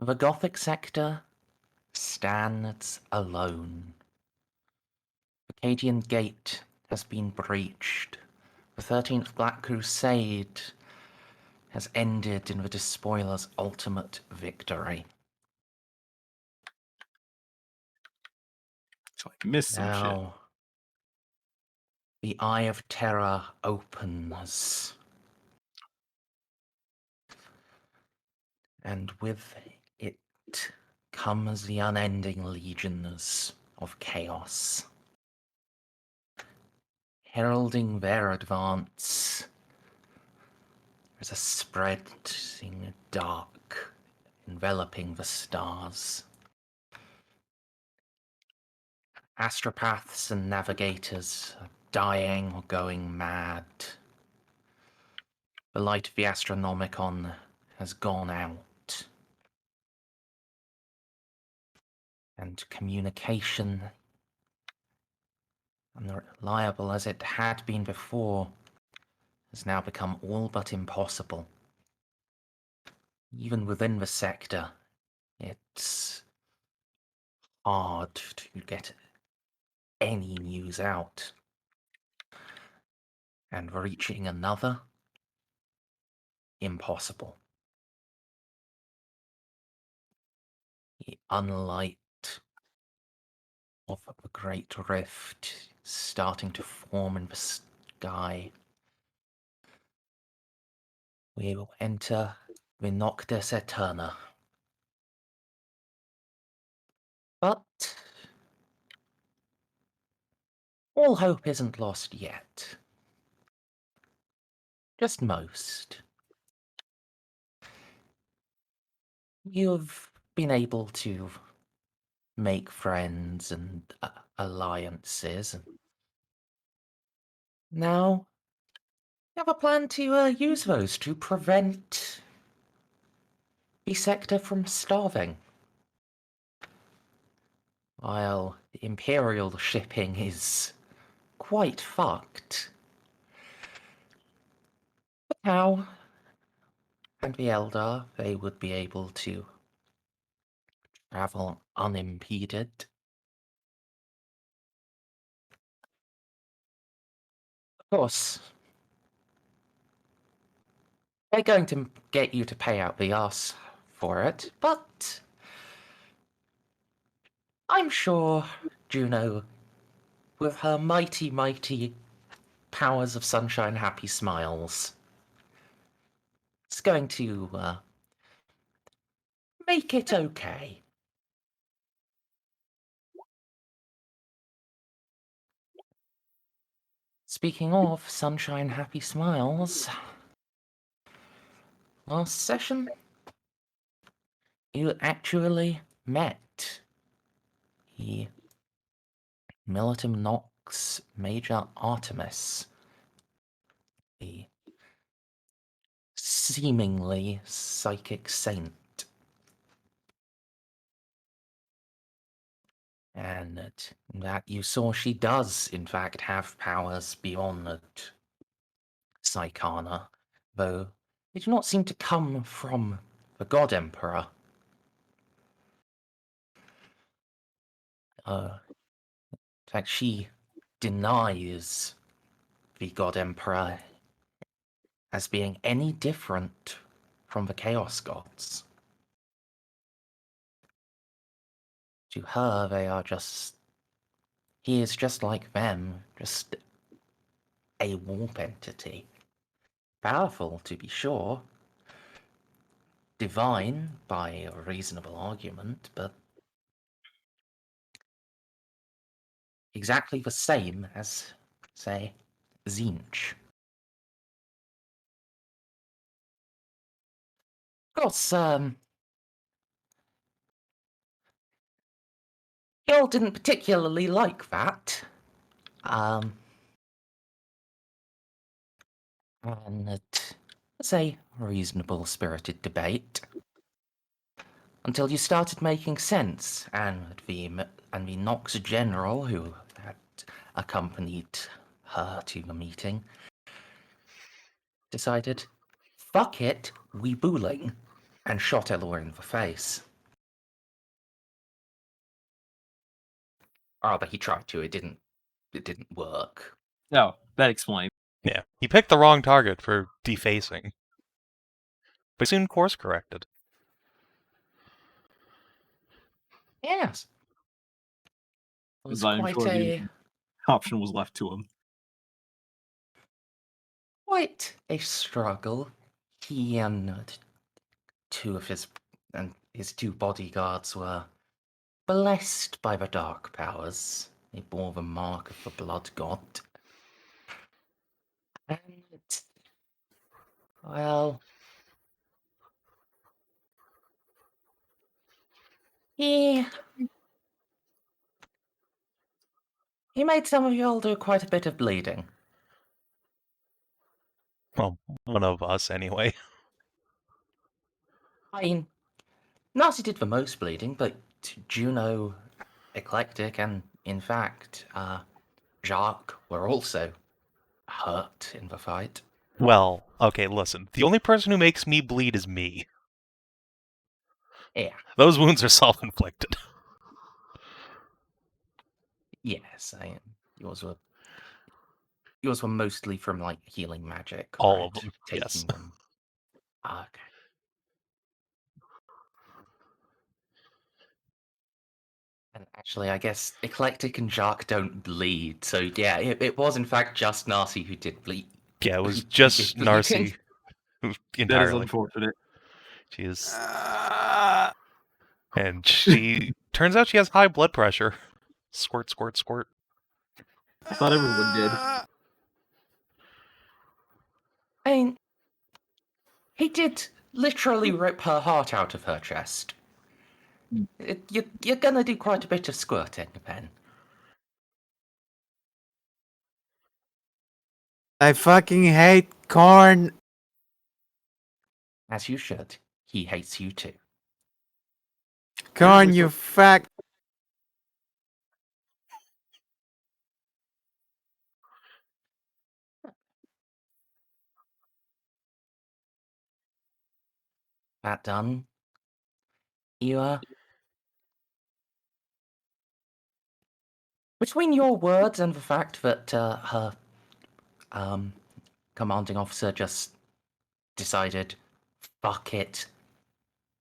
The Gothic Sector stands alone. The Cadian Gate has been breached. The 13th Black Crusade has ended in the Despoiler's ultimate victory. So I missed some shit. Now, the Eye of Terror opens. And with it comes the unending legions of chaos, heralding their advance. There's a spreading dark enveloping the stars. Astropaths and navigators are dying or going mad. The light of the Astronomicon has gone out. And communication, unreliable as it had been before, has now become all but impossible. Even within the sector, it's hard to get any news out. And reaching another, impossible. The unlight of the Great Rift starting to form in the sky. We will enter the Noctis Aeterna. But all hope isn't lost yet. Just most. You've been able to make friends and alliances. And now, you have a plan to use those to prevent the sector from starving. While Imperial shipping is quite fucked. But now, and the Eldar, they would be able to travel unimpeded. Of course, they're going to get you to pay out the arse for it, but I'm sure Juno, with her mighty, mighty powers of sunshine, happy smiles, is going to make it okay. Speaking of sunshine, happy smiles, last session, you actually met the Militum Nox Major Artemis, the seemingly psychic saint. And that you saw she does, in fact, have powers beyond Psychana, though they do not seem to come from the God Emperor. In fact, she denies the God Emperor as being any different from the Chaos Gods. To her, they are just... He is just like them, just a warp entity. Powerful, to be sure. Divine, by a reasonable argument, but exactly the same as, say, Tzeentch. Of course, y'all didn't particularly like that. And it's a reasonable spirited debate. Until you started making sense, and the Nox General, who had accompanied her to the meeting, decided, fuck it, we booling, and shot Eloa in the face. Rather, he tried to. It didn't work. No, that explains. Yeah, he picked the wrong target for defacing. But soon course corrected. Yes. It was I'm quite sure the a option was left to him. quite a struggle. He and his two bodyguards were blessed by the dark powers. They bore the mark of the blood god. And, well, he made some of you all do quite a bit of bleeding. Well, one of us, anyway. I mean, Narcia did the most bleeding, but Juno, Eclectic, and, in fact, Jacques were also hurt in the fight. Well, okay, listen. The only person who makes me bleed is me. Yeah. Those wounds are self-inflicted. Yes, yours were mostly from, like, healing magic. All right? of them, Taking yes. them. Okay. And actually, I guess Eclectic and Jacques don't bleed, so yeah, it was in fact just Narcia who did bleed. Yeah, it was He just did bleeding. Narcia entirely. That is unfortunate. She is... And she... turns out she has high blood pressure. Squirt, squirt, squirt. I thought everyone did. I mean, he did literally rip her heart out of her chest. You're gonna do quite a bit of squirting, Ben. I fucking hate corn. As you should. He hates you too. Corn, you fuck. That done. You, between your words and the fact that her commanding officer just decided, fuck it,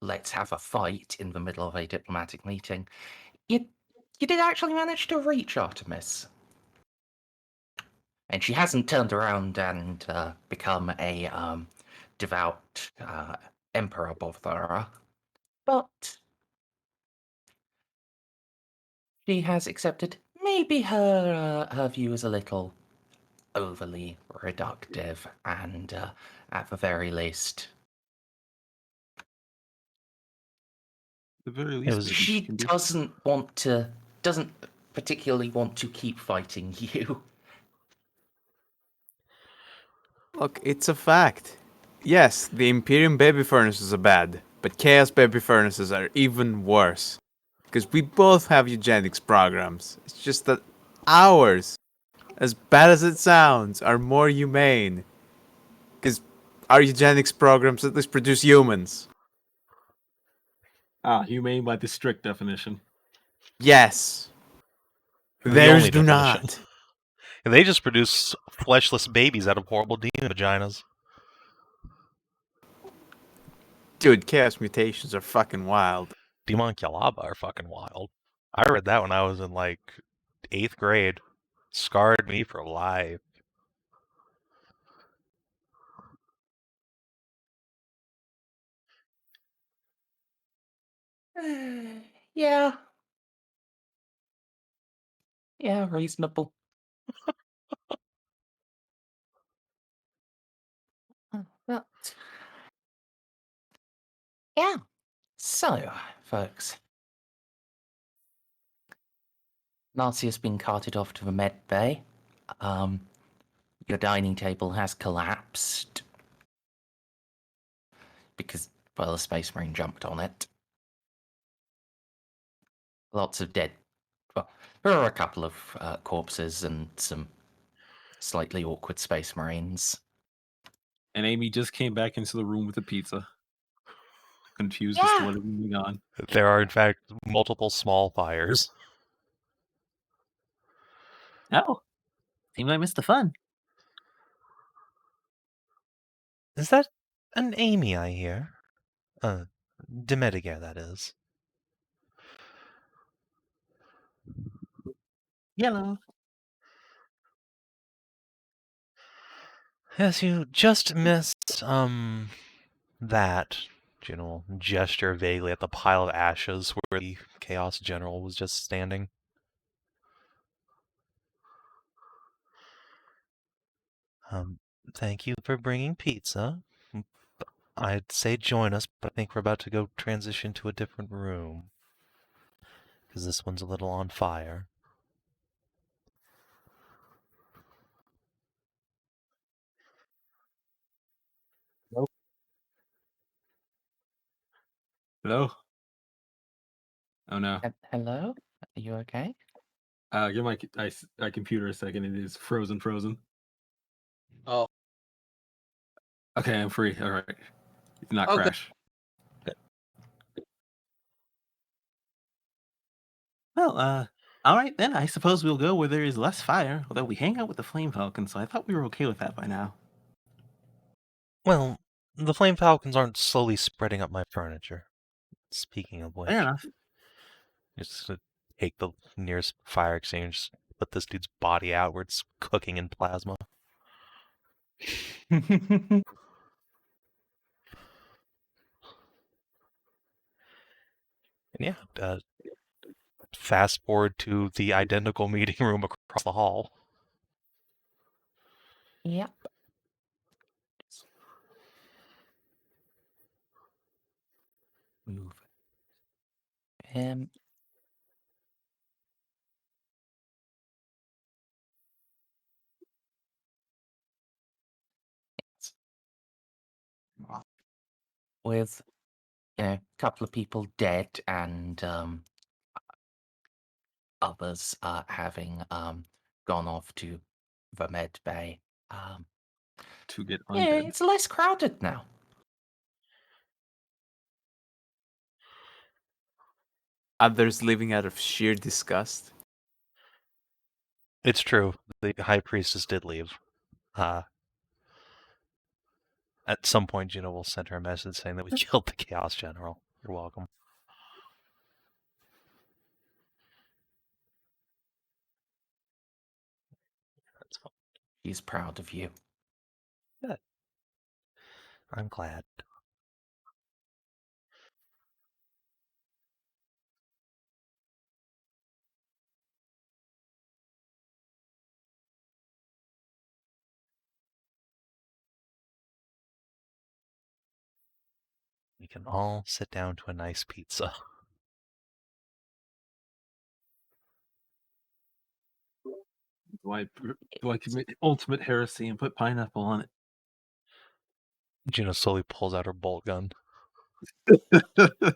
let's have a fight in the middle of a diplomatic meeting, you did actually manage to reach Artemis. And she hasn't turned around and become a devout emperor botherer, but she has accepted maybe her view is a little overly reductive, and at the very least, At the very least, she doesn't particularly want to keep fighting you. Look, it's a fact. Yes, the Imperium baby furnaces are bad, but Chaos baby furnaces are even worse. Because we both have eugenics programs. It's just that ours, as bad as it sounds, are more humane. Because our eugenics programs at least produce humans. Humane by the strict definition. Yes. The Theirs only do definition. not. They just produce fleshless babies out of horrible demon vaginas. Dude, chaos mutations are fucking wild. Demonculaba are fucking wild. I read that when I was in, like, 8th grade. Scarred me for life. Yeah. Yeah, reasonable. But yeah. So, folks, Narcia's been carted off to the med bay. Your dining table has collapsed because, well, a space marine jumped on it. Lots of dead. Well, there are a couple of corpses and some slightly awkward space marines. And Amy just came back into the room with the pizza. Confused as to what is going on. There are, in fact, multiple small fires. Oh, seems I missed the fun. Is that an Amy I hear? De Mediguerre, that is. Yellow. Yes, you just missed, that. Juno will gesture vaguely at the pile of ashes where the Chaos General was just standing. Thank you for bringing pizza. I'd say join us, but I think we're about to go transition to a different room. Because this one's a little on fire. Nope. Hello? Oh no. Hello? Are you okay? Give my computer a second. It is frozen. Oh. Okay, I'm free. All right. It did not Okay. crash. Well, all right then. I suppose we'll go where there is less fire. Although we hang out with the Flame Falcon, so I thought we were okay with that by now. Well, the Flame Falcons aren't slowly spreading up my furniture. Speaking of which, Fair enough. just to take the nearest fire exchange, put this dude's body out where it's cooking in plasma. And yeah, fast forward to the identical meeting room across the hall. Yep. Move. With, a couple of people dead and others having gone off to the med bay. To get Yeah, undead. it's less crowded now. Others leaving out of sheer disgust. It's true. The High Priestess did leave. At some point, Juno will send her a message saying that we killed the Chaos General. You're welcome. That's fine. She's proud of you. I'm glad. We can all sit down to a nice pizza. Do I commit ultimate heresy and put pineapple on Juno slowly pulls out her bolt gun. it?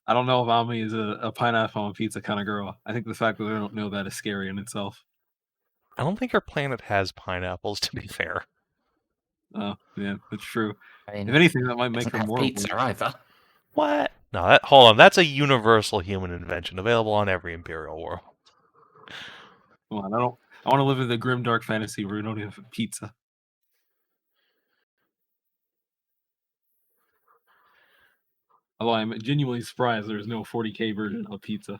I don't know if Amelie is a pineapple on pizza kind of girl. I think the fact that I don't know that is scary in itself. I don't think our planet has pineapples, to be fair. Oh, yeah, that's true. I mean, If anything, that might make doesn't her have more pizza weird. either. What? No, hold on. That's a universal human invention available on every Imperial world. Come on, I want to live in the grim dark fantasy where we don't have pizza. Although I'm genuinely surprised there's no 40K version of pizza.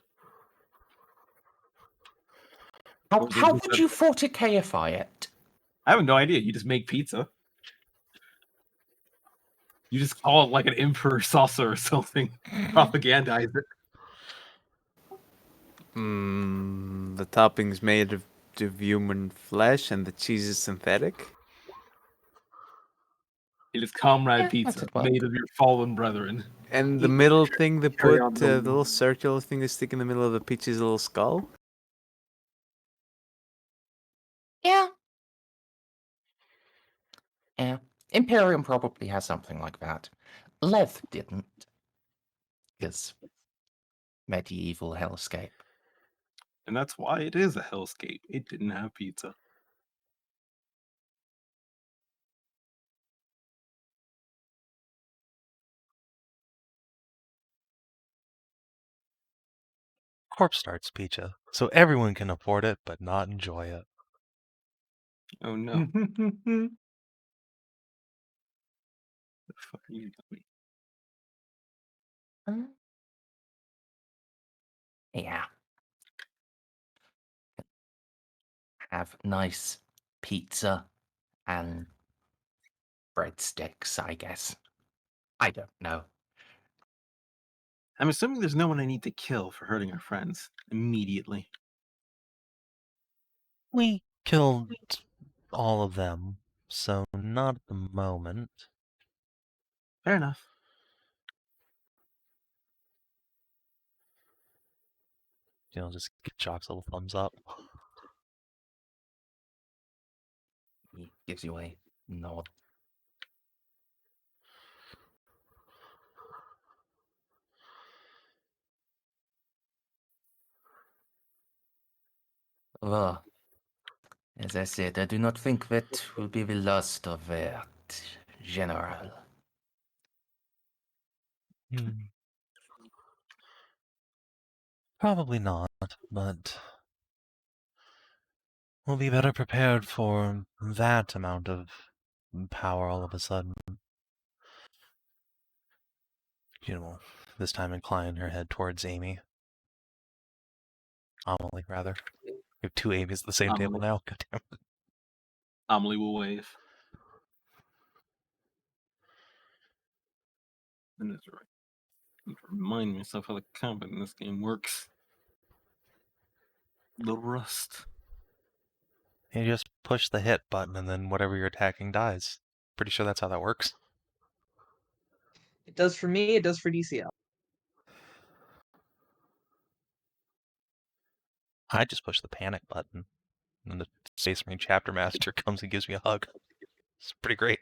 How Or is it how just would that- you 40Kify it? I have no idea. You just make pizza. You just call it like an emperor saucer or something. Propagandize it. The topping's made of human flesh and the cheese is synthetic. It is comrade Yeah, pizza that'd work. made of your fallen brethren. And the Eat middle thing they carry put, on the the- little circular thing they stick in the middle of the peach's little skull. Yeah. Yeah. Imperium probably has something like that. Lev didn't. Because medieval hellscape. And that's why it is a hellscape. It didn't have pizza. corpse starts pizza, so everyone can afford it but not enjoy it. Oh no. The fuck are you doing? Yeah. Have nice pizza and breadsticks, I guess. I don't know. I'm assuming there's no one I need to kill for hurting our friends immediately. We killed all of them, so not at the moment. Fair enough. Just give Jock's a little thumbs up. He gives you a nod. Well, as I said, I do not think that will be the last of it, General. Probably not, but we'll be better prepared for that amount of power all of a sudden. Will this time incline her head towards Amy. Amelie, rather. We have two Amy's at the same table Amelie. now. Goddamn. Amelie will wave. And that's right. I need to remind myself how the combat in this game works. The rust. You just push the hit button and then whatever you're attacking dies. Pretty sure that's how that works. It does for me, it does for DCL. I just push the panic button, and the Space Marine Chapter Master comes and gives me a hug. It's pretty great.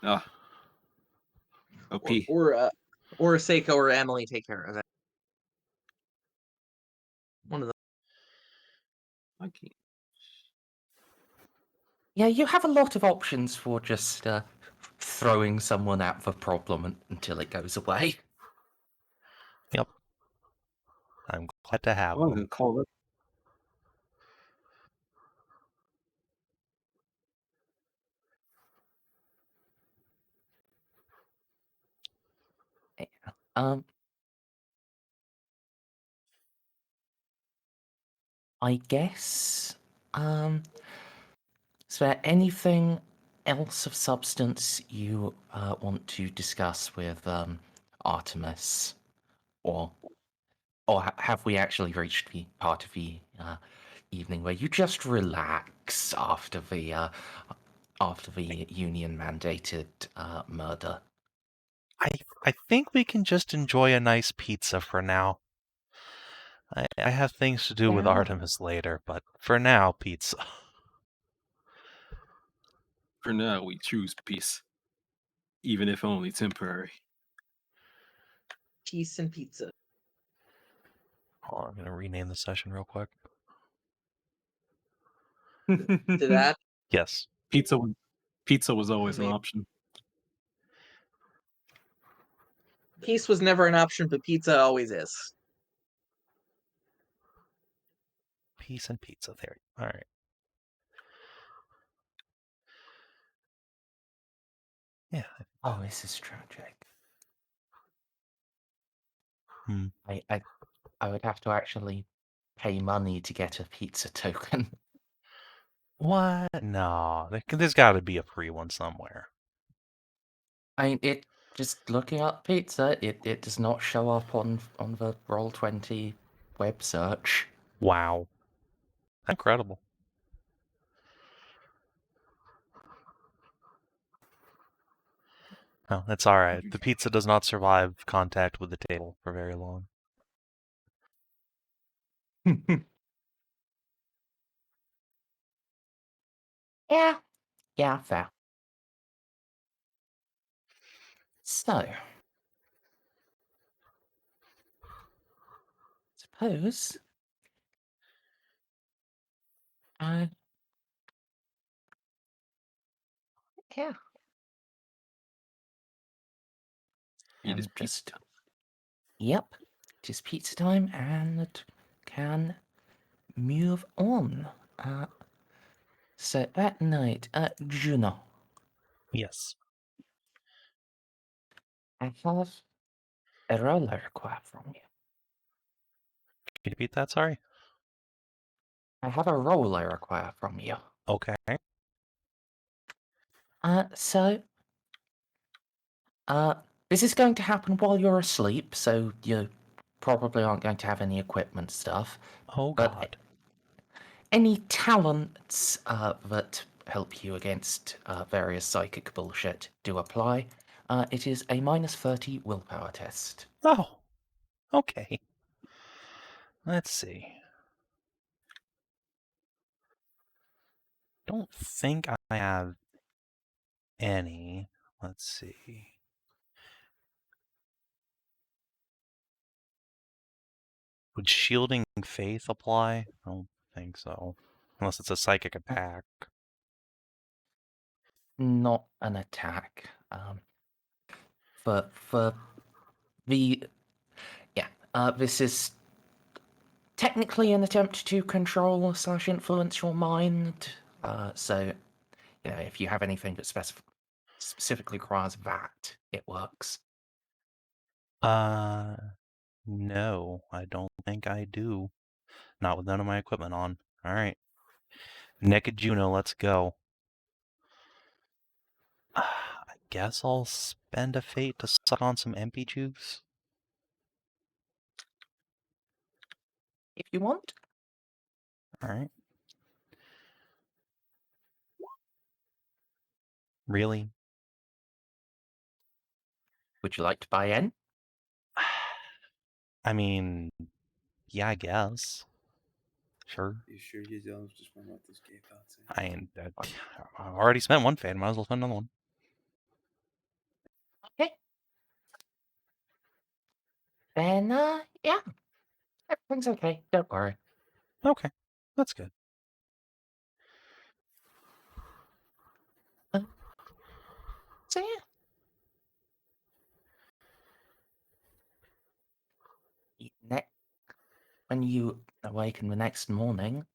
Ah. OP. Or Ceiko or Amelie take care of it. One of them. I can't. Yeah, you have a lot of options for just throwing someone at the problem until it goes away. Yep. I'm glad to have I wasn't them. gonna call it. Um, I guess. Is there anything else of substance you want to discuss with Artemis, or have we actually reached the part of the evening where you just relax after the union mandated murder? I think we can just enjoy a nice pizza for now. I have things to do with Yeah. Artemis later, but for now, pizza. For now, we choose peace. Even if only temporary. Peace and pizza. Hold on, I'm going to rename the session real quick. To that, Yes. Pizza was always an Maybe. option. peace was never an option, but pizza always is. Peace and pizza there. All right. Yeah. Oh, this is tragic. Hmm. I would have to actually pay money to get a pizza token. What? No. There's got to be a free one somewhere. It just looking up pizza, it does not show up on the Roll20 web search. Wow. Incredible. Oh, that's alright. The pizza does not survive contact with the table for very long. Yeah, fair. So, suppose yeah. It is And pizza. Yep. it is pizza time and can move on. So that night, Juno, Yes. I have a roller request from you. Can you repeat that? Sorry. I have a roller request from you. Okay. So, this is going to happen while you're asleep, so you probably aren't going to have any equipment stuff. Oh But God. any talents that help you against various psychic bullshit do apply. It is a -30 willpower test. Oh. Okay. Let's see. Don't think I have any. Let's see. Would shielding faith apply? I don't think so. Unless it's a psychic attack. Not an attack. For the this is technically an attempt to control / influence your mind. So, if you have anything that specifically requires that, it works. No, I don't think I do. Not with none of my equipment on. Alright. Naked Juno, let's go. I guess I'll spend a fate to suck on some MP juice. If you want. Alright. Really? Would you like to buy in? I mean, yeah, I guess. Sure. You sure you don't just want what this gay thoughts? I've already spent one fate, might as well spend another one. Okay. Then, yeah. Everything's okay. Don't worry. Okay, that's good. So, yeah. When you awaken the next morning,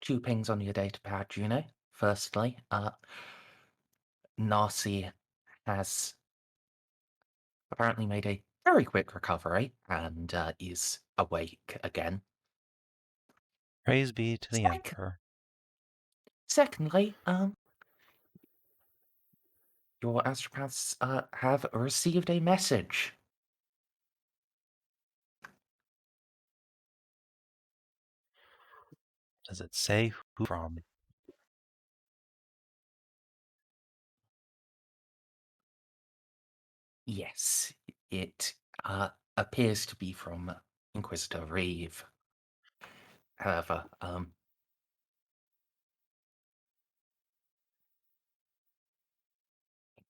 two pings on your data pad, Juno. Firstly, Narcia has apparently made a very quick recovery and is awake again. Praise be to the Emperor. Secondly, your astropaths have received a message. Does it say who from? Yes, it appears to be from Inquisitor Reeve. However,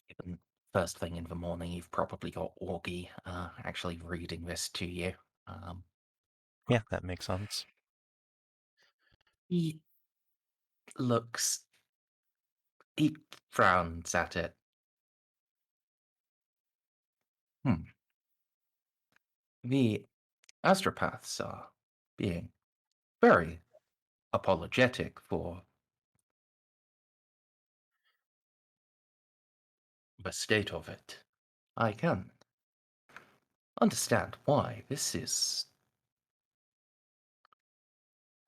given first thing in the morning, you've probably got Augie actually reading this to you. Yeah, that makes sense. He frowns at it. The astropaths are being very apologetic for the state of it. I can understand why. This is...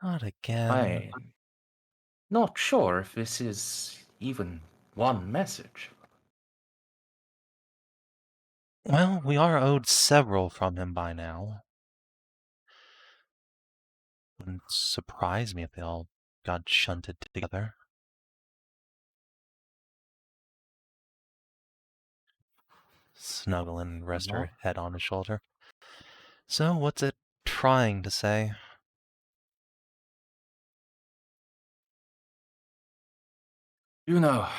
Not again. I'm not sure if this is even one message. Well, we are owed several from him by now. Wouldn't surprise me if they all got shunted together. Snuggle and rest her head on his shoulder. So, what's it trying to say? I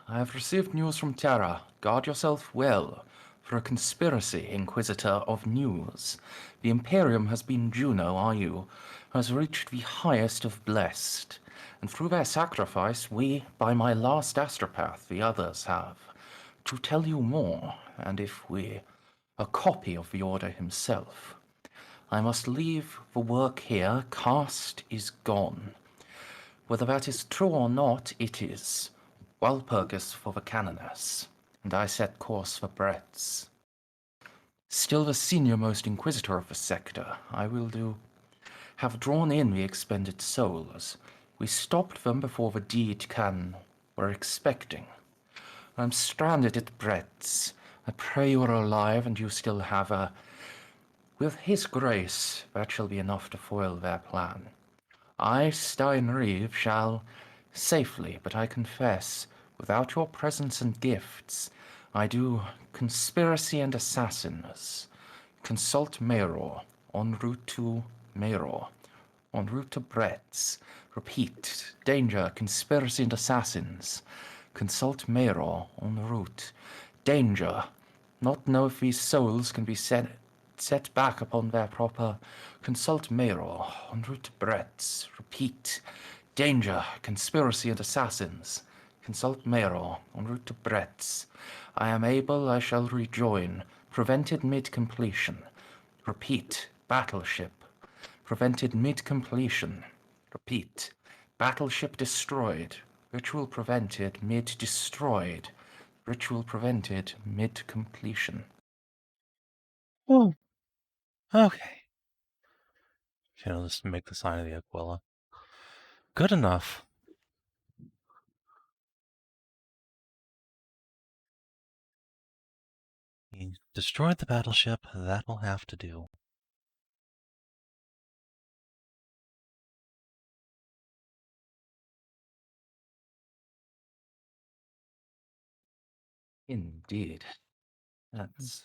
have received news from Terra. Guard yourself well. For a conspiracy, Inquisitor of News. The Imperium has been Juno, are you? Has reached the highest of blessed. And through their sacrifice, we, by my last astropath, the others have. to tell you more, and if we a copy of the order himself, I must leave the work here. Cast is gone. Whether that is true or not, it is. Walpurgis for the Canoness, and I set course for Brett's. Still the senior-most Inquisitor of the sector, I will have drawn in the expended souls. We stopped them before the deed were expecting. I'm stranded at Brett's. I pray you are alive and you still have a... With his grace, that shall be enough to foil their plan. I, Stein Reeve, shall safely, but I confess, without your presence and gifts, I do conspiracy and assassins. Consult Mayror, en route to Mayror, en route to Brett's. Repeat, danger, conspiracy and assassins. Consult Mayror, en route. Danger, not know if these souls can be set back upon their proper. Consult Mayror, en route to Brett's. Repeat, danger, conspiracy and assassins. Consult Mayror, en route to Brett's. I am able, I shall rejoin. Prevented mid-completion. Repeat, battleship. Prevented mid-completion. Repeat, battleship destroyed. Ritual prevented mid-destroyed. Ritual prevented mid-completion. Oh, okay. Just make the sign of the Aquila. Good enough. He destroyed the battleship. That'll have to do. Indeed. That's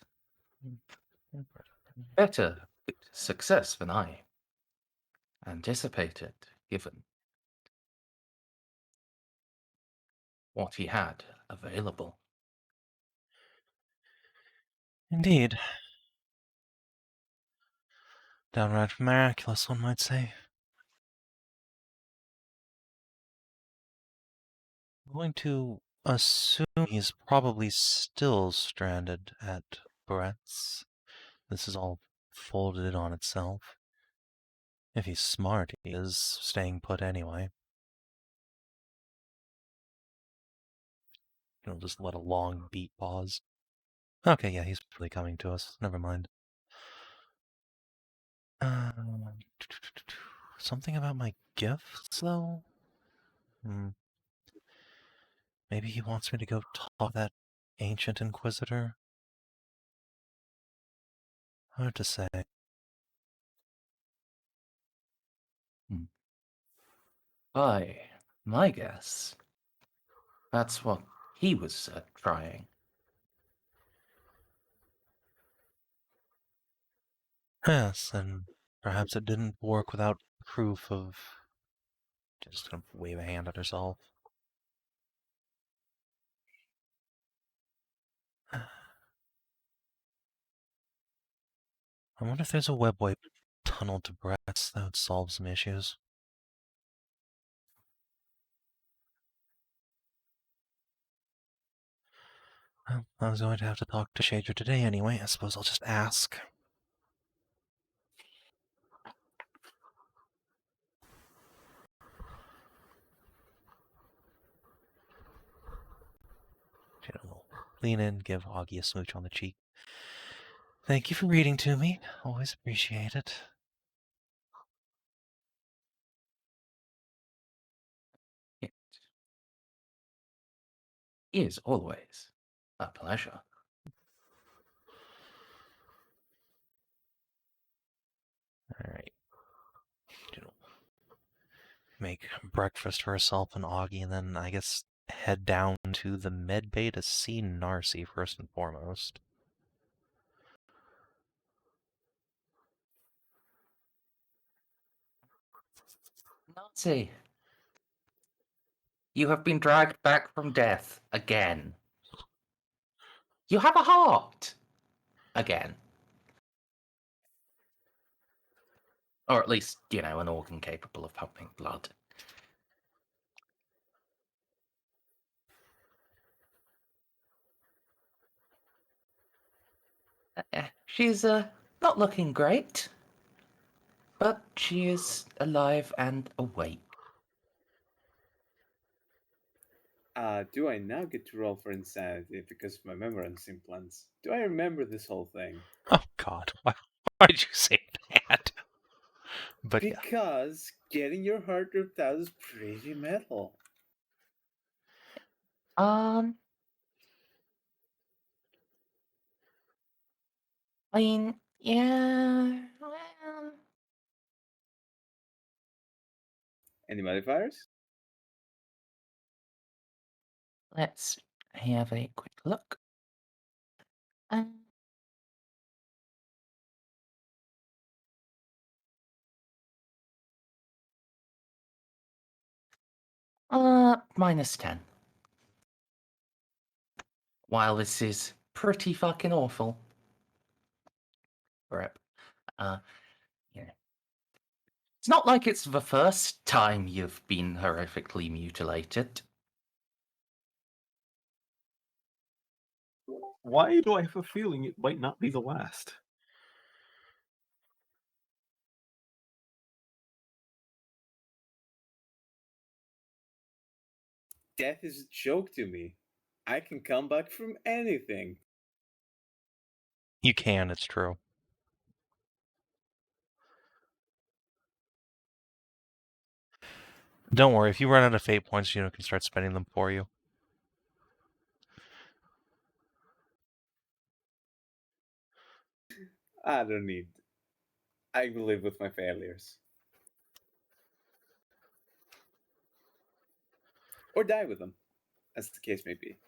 better success than I anticipated, given what he had available. Indeed. Downright miraculous, one might say. I'm going to assume he's probably still stranded at Brett's. This is all folded on itself. If he's smart, he is staying put anyway. He'll just let a long beat pause. Okay, yeah, he's really coming to us. Never mind. Something about my gifts, though? Maybe he wants me to go talk to that ancient Inquisitor? Hard to say. My guess. That's what he was trying. Yes, and perhaps it didn't work without proof of... Just gonna wave a hand at herself. I wonder if there's a webway tunnel to Brett's that would solve some issues. Well, I was going to have to talk to Shader today anyway. I suppose I'll just ask. Shader will lean in, give Augie a smooch on the cheek. Thank you for reading to me. Always appreciate it. It is always a pleasure. Alright. Make breakfast for herself and Augie, and then I guess head down to the med bay to see Narcia first and foremost. Nazi, you have been dragged back from death again. You have a heart again. Or at least, an organ capable of pumping blood. She's not looking great, but she is alive and awake. Do I now get to roll for insanity because of my memorance implants? Do I remember this whole thing? Oh God, why'd you say that? But yeah. Because getting your heart ripped out is pretty metal. I mean, yeah. Well, Any modifiers? let's have a quick look. -10. While this is pretty fucking awful. Rip. Yeah. It's not like it's the first time you've been horrifically mutilated. Why do I have a feeling it might not be the last? Death is a joke to me. I can come back from anything. You can, it's true. Don't worry, if you run out of fate points, Juno can start spending them for you. I don't need. I will live with my failures. Or die with them, as the case may be.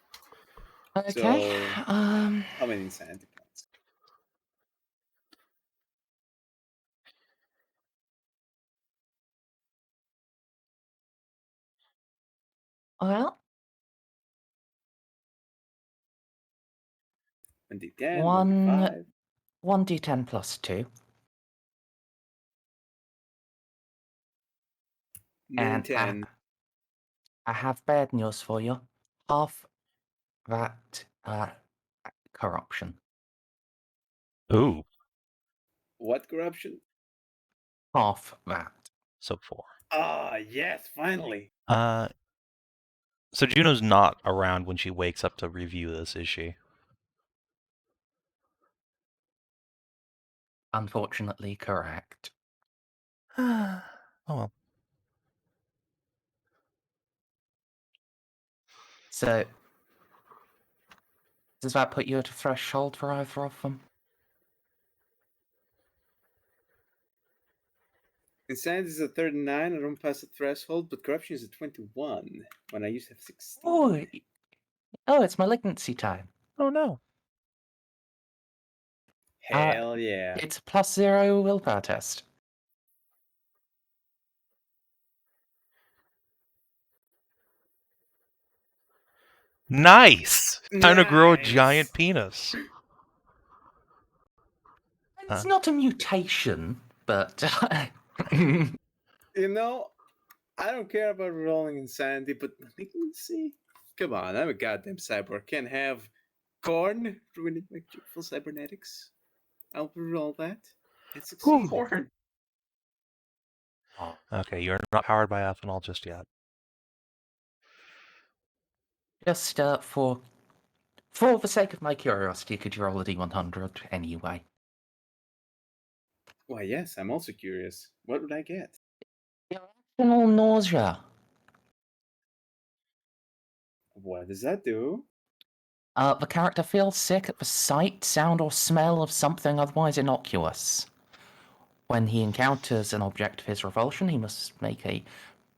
Okay. So, how many insanity points? Well, 1d10, One- 1d5. 1d10 plus 2. More than And 10. I have bad news for you. Half that corruption. Ooh, What corruption? Half that. so 4. Ah, yes, finally. So Juno's not around when she wakes up to review this, is she? Unfortunately, correct. Oh well. So, does that put you at a threshold for either of them? Insanity is a 39. I don't pass the threshold, but corruption is a 21 when I used to have 16. Oh, it's malignancy time. Oh no. Hell yeah. It's a +0 willpower test. Nice! Time to grow a Nice. giant penis. It's not a mutation, but You know, I don't care about rolling insanity, but malignancy? Come on, I'm a goddamn cyborg. Can't have corn ruining my beautiful cybernetics. I'll roll that. It's succeed. Corn. Okay, you're not powered by ethanol just yet. just for the sake of my curiosity, could you roll a d100 anyway? Why, yes, I'm also curious. What would I get? Irrational nausea. What does that do? The character feels sick at the sight, sound, or smell of something otherwise innocuous. When he encounters an object of his revulsion, he must make a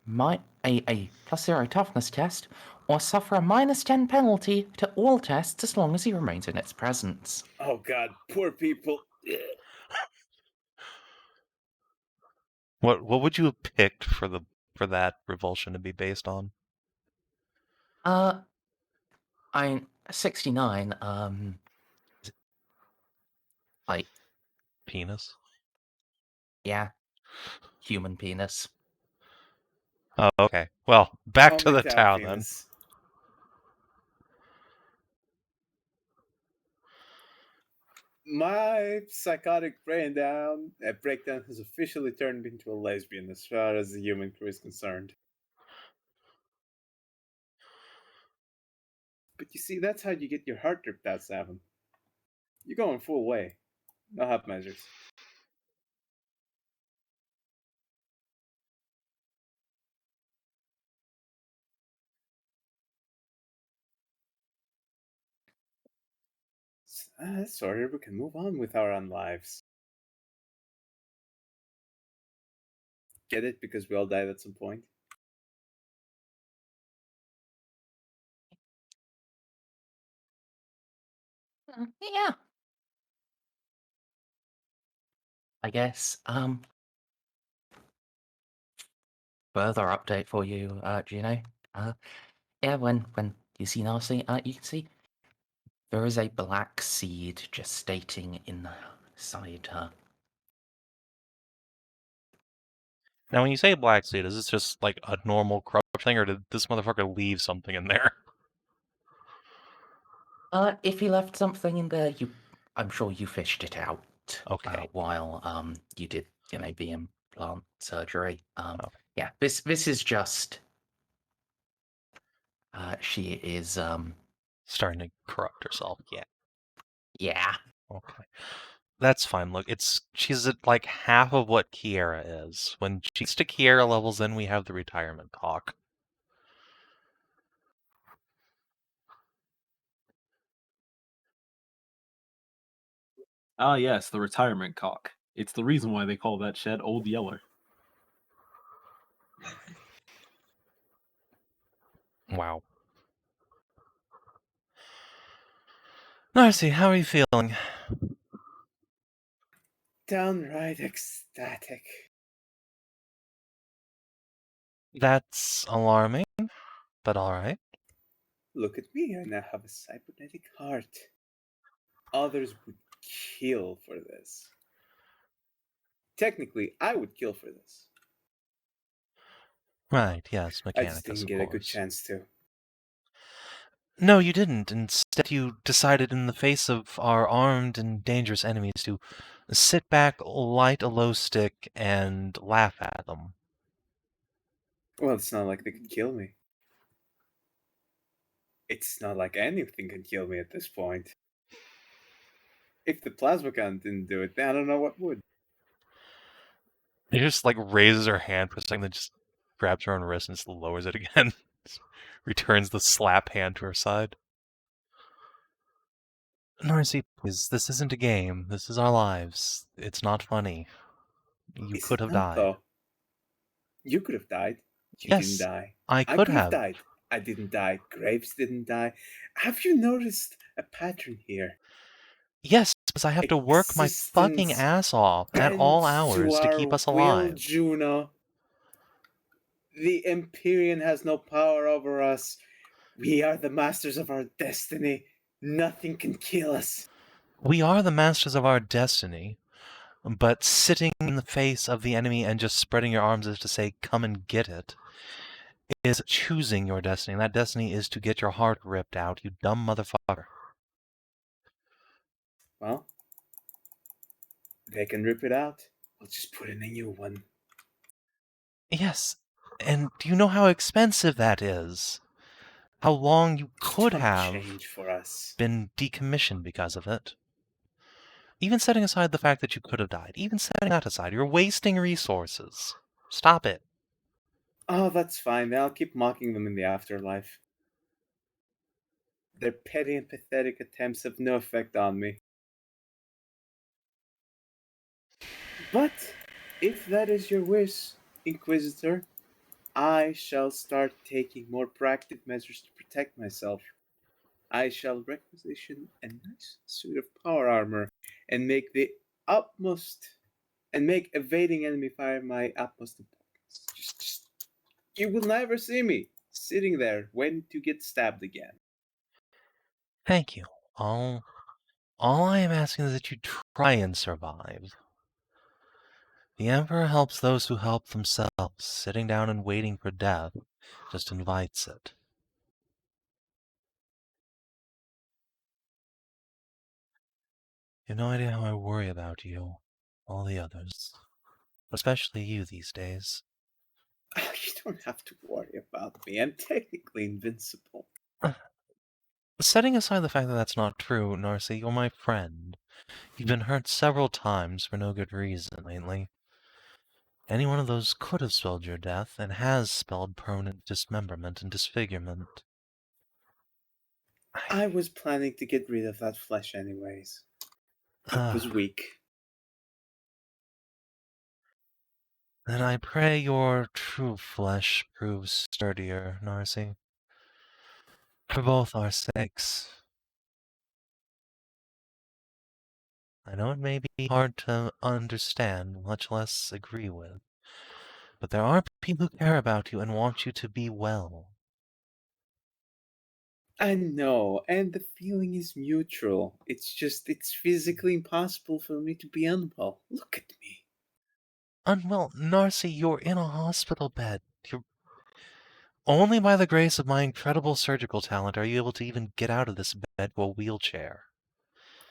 +0 toughness test, or suffer a -10 penalty to all tests as long as he remains in its presence. Oh god, poor people. What would you have picked for that revulsion to be based on? I'm 69, like, Penis? yeah, human penis. Oh, okay. Well, back to the Omicron town then. My psychotic breakdown has officially turned me into a lesbian as far as the human crew is concerned. But you see, that's how you get your heart ripped out, Savin. You're going full way. No half measures. Sorry, we can move on with our own lives. Get it? Because we all died at some point. Yeah. I guess, further update for you, Juno. Yeah, when you see Narcia, you can see there is a black seed gestating inside her. Now, when you say black seed, is this just like a normal corrupt thing, or did this motherfucker leave something in there? If he left something in there, I'm sure you fished it out. Okay. While you did, the implant surgery. Okay. Yeah, this is just. She is Starting to corrupt herself. Yeah. Yeah. Okay. That's fine. Look, she's at like half of what Kiera is. When she gets to Kiera levels, then we have the retirement cock. Ah, yes, the retirement cock. It's the reason why they call that shed Old Yeller. Wow. Narcia, how are you feeling? Downright ecstatic. That's alarming, but alright. Look at me, I now have a cybernetic heart. Others would kill for this. Technically, I would kill for this. Right, yes, I just Mechanicus, didn't of get a good course. chance to. No, you didn't. Instead, you decided in the face of our armed and dangerous enemies to sit back, light a low stick, and laugh at them. Well, it's not like they could kill me. It's not like anything can kill me at this point. If the plasma gun didn't do it, then I don't know what would. She just like raises her hand for a second, then just grabs her own wrist and just lowers it again. Returns the slap hand to her side. Narcia, please, this isn't a game. This is our lives. It's not funny. You Is could it have not, died. though? You could have died. You Yes, didn't die. I I could could have have. died. I didn't die. Graves didn't die. Have you noticed a pattern here? Yes, because I have to work my fucking Existence ass off at all bends hours to keep our us will, alive. Juno. The Empyrean has no power over us. We are the masters of our destiny. Nothing can kill us. We are the masters of our destiny, but sitting in the face of the enemy and just spreading your arms as to say, come and get it, is choosing your destiny. And that destiny is to get your heart ripped out, you dumb motherfucker. Well, they can rip it out. I'll just put in a new one. Yes, and do you know how expensive that is? How long you could Chump have change for us. been decommissioned because of it. Even setting aside the fact that you could have died, even setting that aside, you're wasting resources. Stop it. Oh, that's fine. Then I'll keep mocking them in the afterlife. Their petty and pathetic attempts have no effect on me. But if that is your wish, Inquisitor, I shall start taking more proactive measures to protect myself. I shall requisition a nice suit of power armor and make evading enemy fire my utmost importance. Just you will never see me sitting there waiting to get stabbed again. Thank you. All I am asking is that you try and survive. The Emperor helps those who help themselves. Sitting down and waiting for death just invites it. You have no idea how I worry about you, all the others, especially you these days. You don't have to worry about me. I'm technically invincible. Setting aside the fact that that's not true, Narcia, you're my friend. You've been hurt several times for no good reason lately. Any one of those could have spelled your death, and has spelled permanent dismemberment and disfigurement. I was planning to get rid of that flesh anyways. It was weak. Then I pray your true flesh proves sturdier, Narcia. For both our sakes. I know it may be hard to understand, much less agree with, but there are people who care about you and want you to be well. I know, and the feeling is mutual. It's physically impossible for me to be unwell. Look at me. Unwell, Narcia, you're in a hospital bed. Only by the grace of my incredible surgical talent are you able to even get out of this bed to a wheelchair.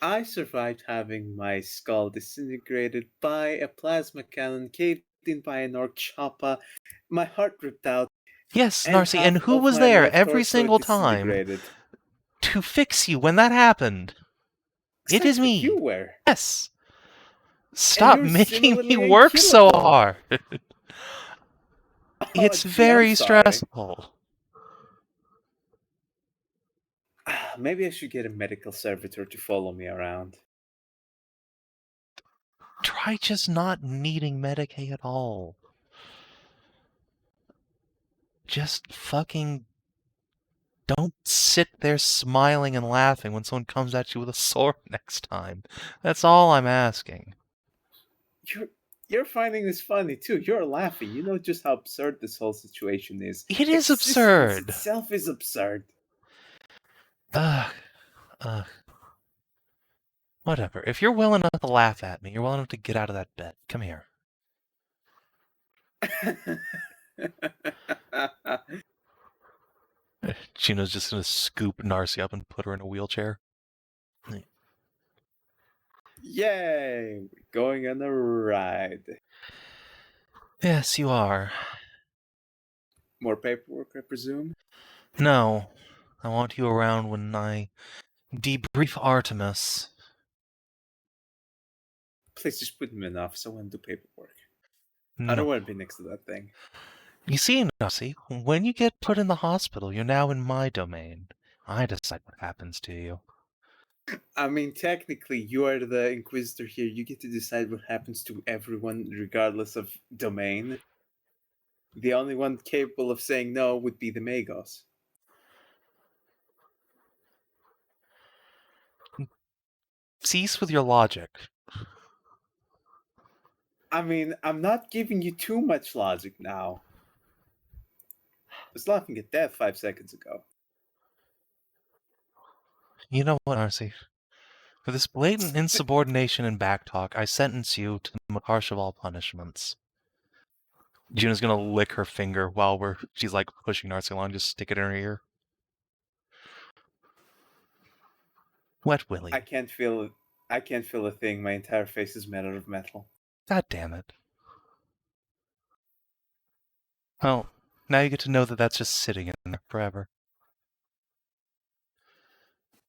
I survived having my skull disintegrated by a plasma cannon, caved in by an orc chopper, my heart ripped out. Yes, and Narcia, and half who of was my there left every torso single time disintegrated. to fix you when that happened? It is Exactly, me. You were. Yes. Stop you're making me similarly work so unkillable. hard. It's gee, I'm very sorry. stressful. Maybe I should get a medical servitor to follow me around. Try just not needing Medicaid at all. Just fucking don't sit there smiling and laughing when someone comes at you with a sword next time. That's all I'm asking. You're finding this funny too. You're laughing. You know just how absurd this whole situation is. It is Existence absurd. itself is absurd. Ugh. Whatever. If you're well enough to laugh at me, you're well enough to get out of that bed. Come here. Juno's just gonna scoop Narcia up and put her in a wheelchair. Yay! We're going on a ride. Yes, you are. More paperwork, I presume? No. I want you around when I debrief Artemis. Please just put him in office. I want to do paperwork. I No. don't want to be next to that thing. You see, Narcia, when you get put in the hospital, you're now in my domain. I decide what happens to you. I mean, technically, you are the Inquisitor here. You get to decide what happens to everyone, regardless of domain. The only one capable of saying no would be the Magos. Cease with your logic. I mean, I'm not giving you too much logic now. I was laughing at death 5 seconds ago. You know what, Narcia? For this blatant insubordination and backtalk, I sentence you to the most harsh of all punishments. Juno's gonna lick her finger while she's like pushing Narcia along, just stick it in her ear. Wet Willy. I can't feel a thing. My entire face is made out of metal. God damn it. Well, now you get to know that that's just sitting in there forever.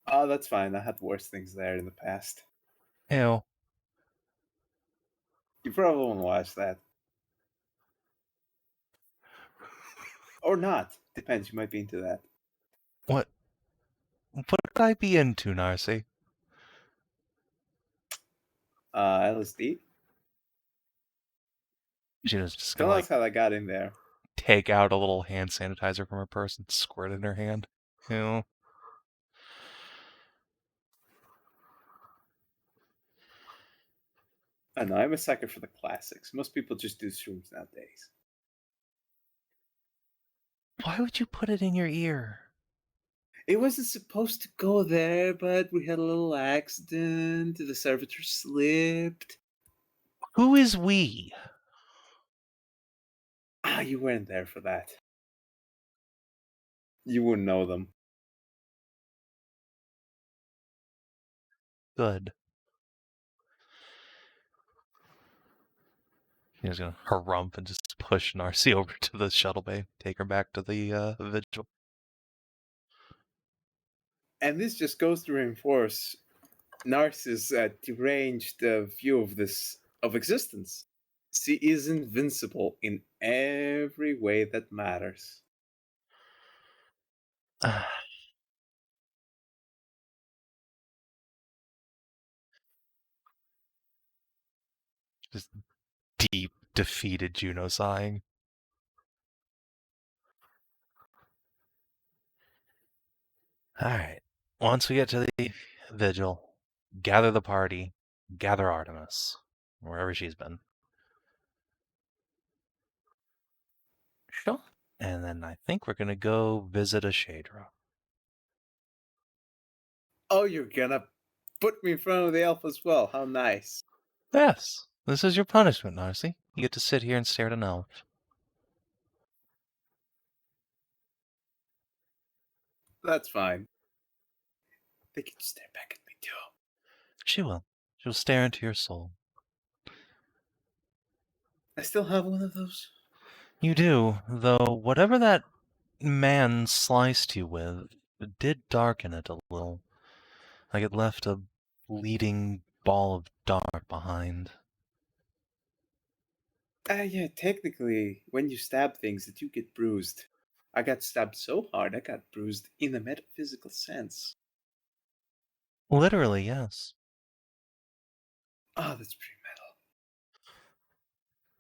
Oh, that's fine. I had worse things there in the past. Ew. You probably won't watch that. Or not. Depends. You might be into that. What would I be into, Narcia? LSD? Juno's just Tell gonna us how that got in there. take out a little hand sanitizer from her purse and squirt it in her hand. Ew. I know, I'm a sucker for the classics. Most people just do shrooms nowadays. Why would you put it in your ear? It wasn't supposed to go there, but we had a little accident. The servitor slipped. Who is we? Ah, you weren't there for that. You wouldn't know them. Good. He's gonna harump and just push Narcia over to the shuttle bay, take her back to the Vigil. And this just goes to reinforce Narcis's deranged view of existence. She is invincible in every way that matters. Just deep, defeated Juno sighing. Alright. Once we get to the Vigil, gather the party, gather Artemis, wherever she's been. Sure. And then I think we're gonna go visit a Shadra. Oh, you're gonna put me in front of the elf as well. How nice. Yes, this is your punishment, Narcy. You get to sit here and stare at an elf. That's fine. They can stare back at me too. She will. She'll stare into your soul. I still have one of those. You do, though whatever that man sliced you with, it did darken it a little. Like it left a bleeding ball of dark behind. Yeah, technically, when you stab things, that you get bruised. I got stabbed so hard, I got bruised in a metaphysical sense. Literally, yes. Oh, that's pretty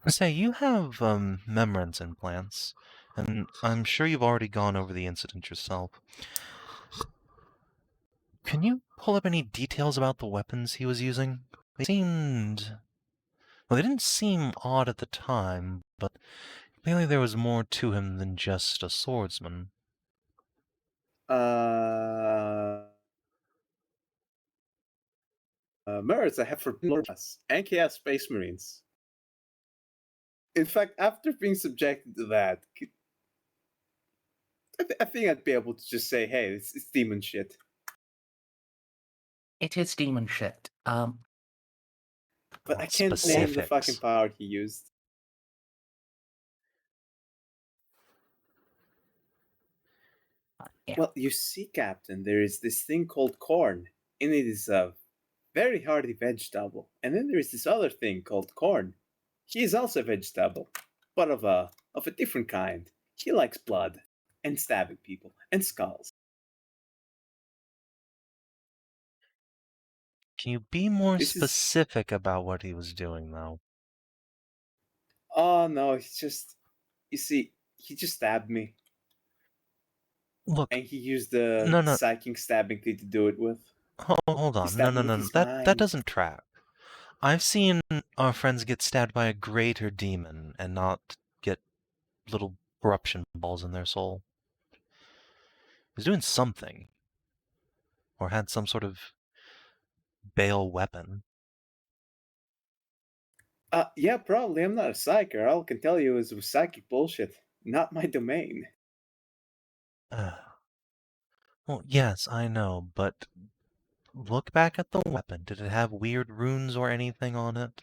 metal. Say, you have memorance implants, and I'm sure you've already gone over the incident yourself. Can you pull up any details about the weapons he was using? They seemed... Well, they didn't seem odd at the time, but clearly there was more to him than just a swordsman. Merz, I have for Normas and Chaos Space Marines. In fact, after being subjected to that, I think I'd be able to just say, hey, it's demon shit. It is demon shit. But I Want can't name the fucking specifics? power he used. Yeah. Well, you see, Captain, there is this thing called corn, and it is a very hardy vegetable. And then there is this other thing called corn. He is also a vegetable, but of a different kind. He likes blood and stabbing people and skulls. Can you be more This is- specific about what he was doing, though? Oh no, he's just, you see, he just stabbed me, Look, and he used the No. psychic stabbing thing to do it with. hold on. stabbed No. me with his That mind. doesn't track. I've seen our friends get stabbed by a greater demon and not get little corruption balls in their soul. He's doing something. Or had some sort of bale weapon. Yeah, probably. I'm not a psyker. All I can tell you is it was psychic bullshit. Not my domain. Well, yes, I know, but look back at the weapon. Did it have weird runes or anything on it?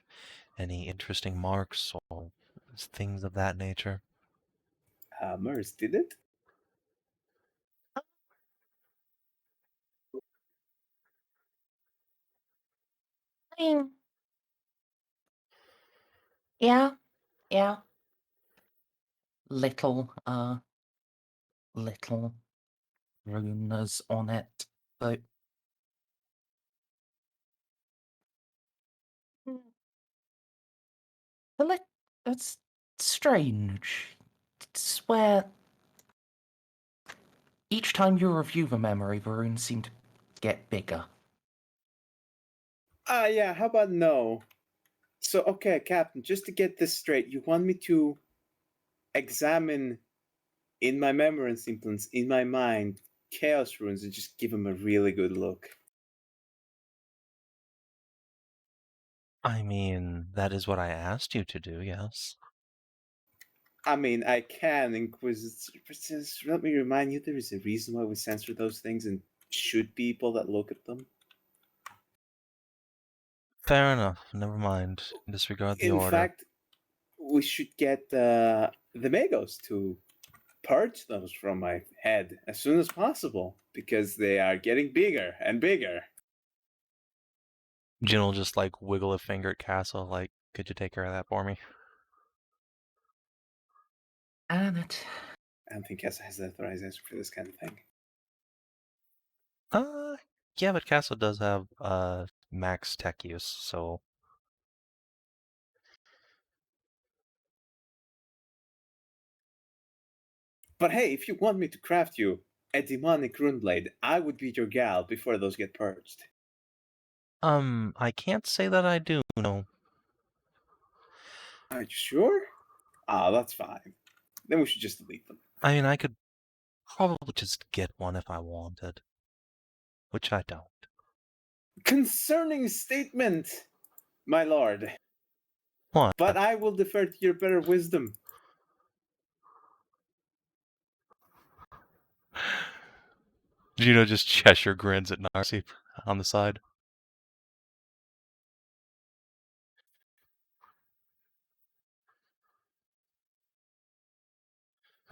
Any interesting marks or things of that nature? Merz, did it? I mean, yeah. Little runes on it, but that's strange. It's where each time you review the memory, the runes seem to get bigger. Yeah, how about no? So, okay, Captain, just to get this straight, you want me to examine in my memorance implants, in my mind, chaos runes and just give them a really good look. I mean, that is what I asked you to do, yes. I mean, I can, Inquisitor. Let me remind you, there is a reason why we censor those things and shoot people that look at them. Fair enough, never mind. Disregard the In order. fact, we should get the Magos to purge those from my head as soon as possible because they are getting bigger and bigger. Jin will just like wiggle a finger at Castle, like, could you take care of that for me? And it. I don't think Kessa has the authorization for this kind of thing. Yeah, but Castle does have max tech use, so But hey, if you want me to craft you a demonic runeblade, I would be your gal before those get purged. I can't say that I do, no. Are you sure? Ah, that's fine. Then we should just delete them. I mean, I could probably just get one if I wanted, which I don't. Concerning statement, my lord. What? But I will defer to your better wisdom. Juno just Cheshire grins at Narcia on the side.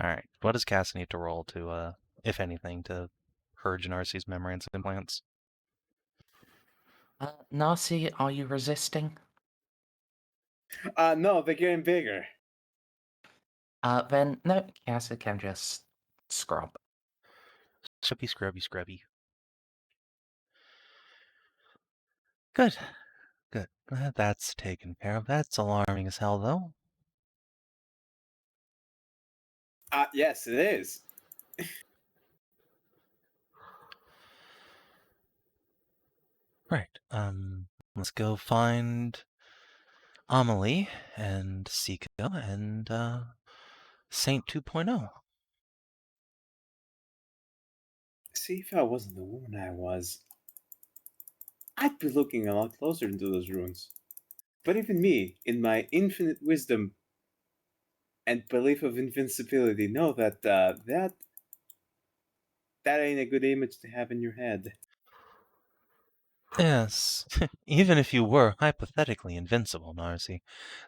Alright, what does Cass need to roll to, if anything, to purge Narcia's memory and implants? Narcia, are you resisting? No, they're getting bigger. Then no, Casa can just scrub. Scrubby, scrubby, scrubby. Good. Good. That's taken care of. That's alarming as hell, though. Yes, it is. Right. Let's go find Amelie and Ceiko and Saint 2.0. See, if I wasn't the woman I was, I'd be looking a lot closer into those ruins. But even me, in my infinite wisdom and belief of invincibility, know that that ain't a good image to have in your head. Yes. Even if you were hypothetically invincible, Narcia,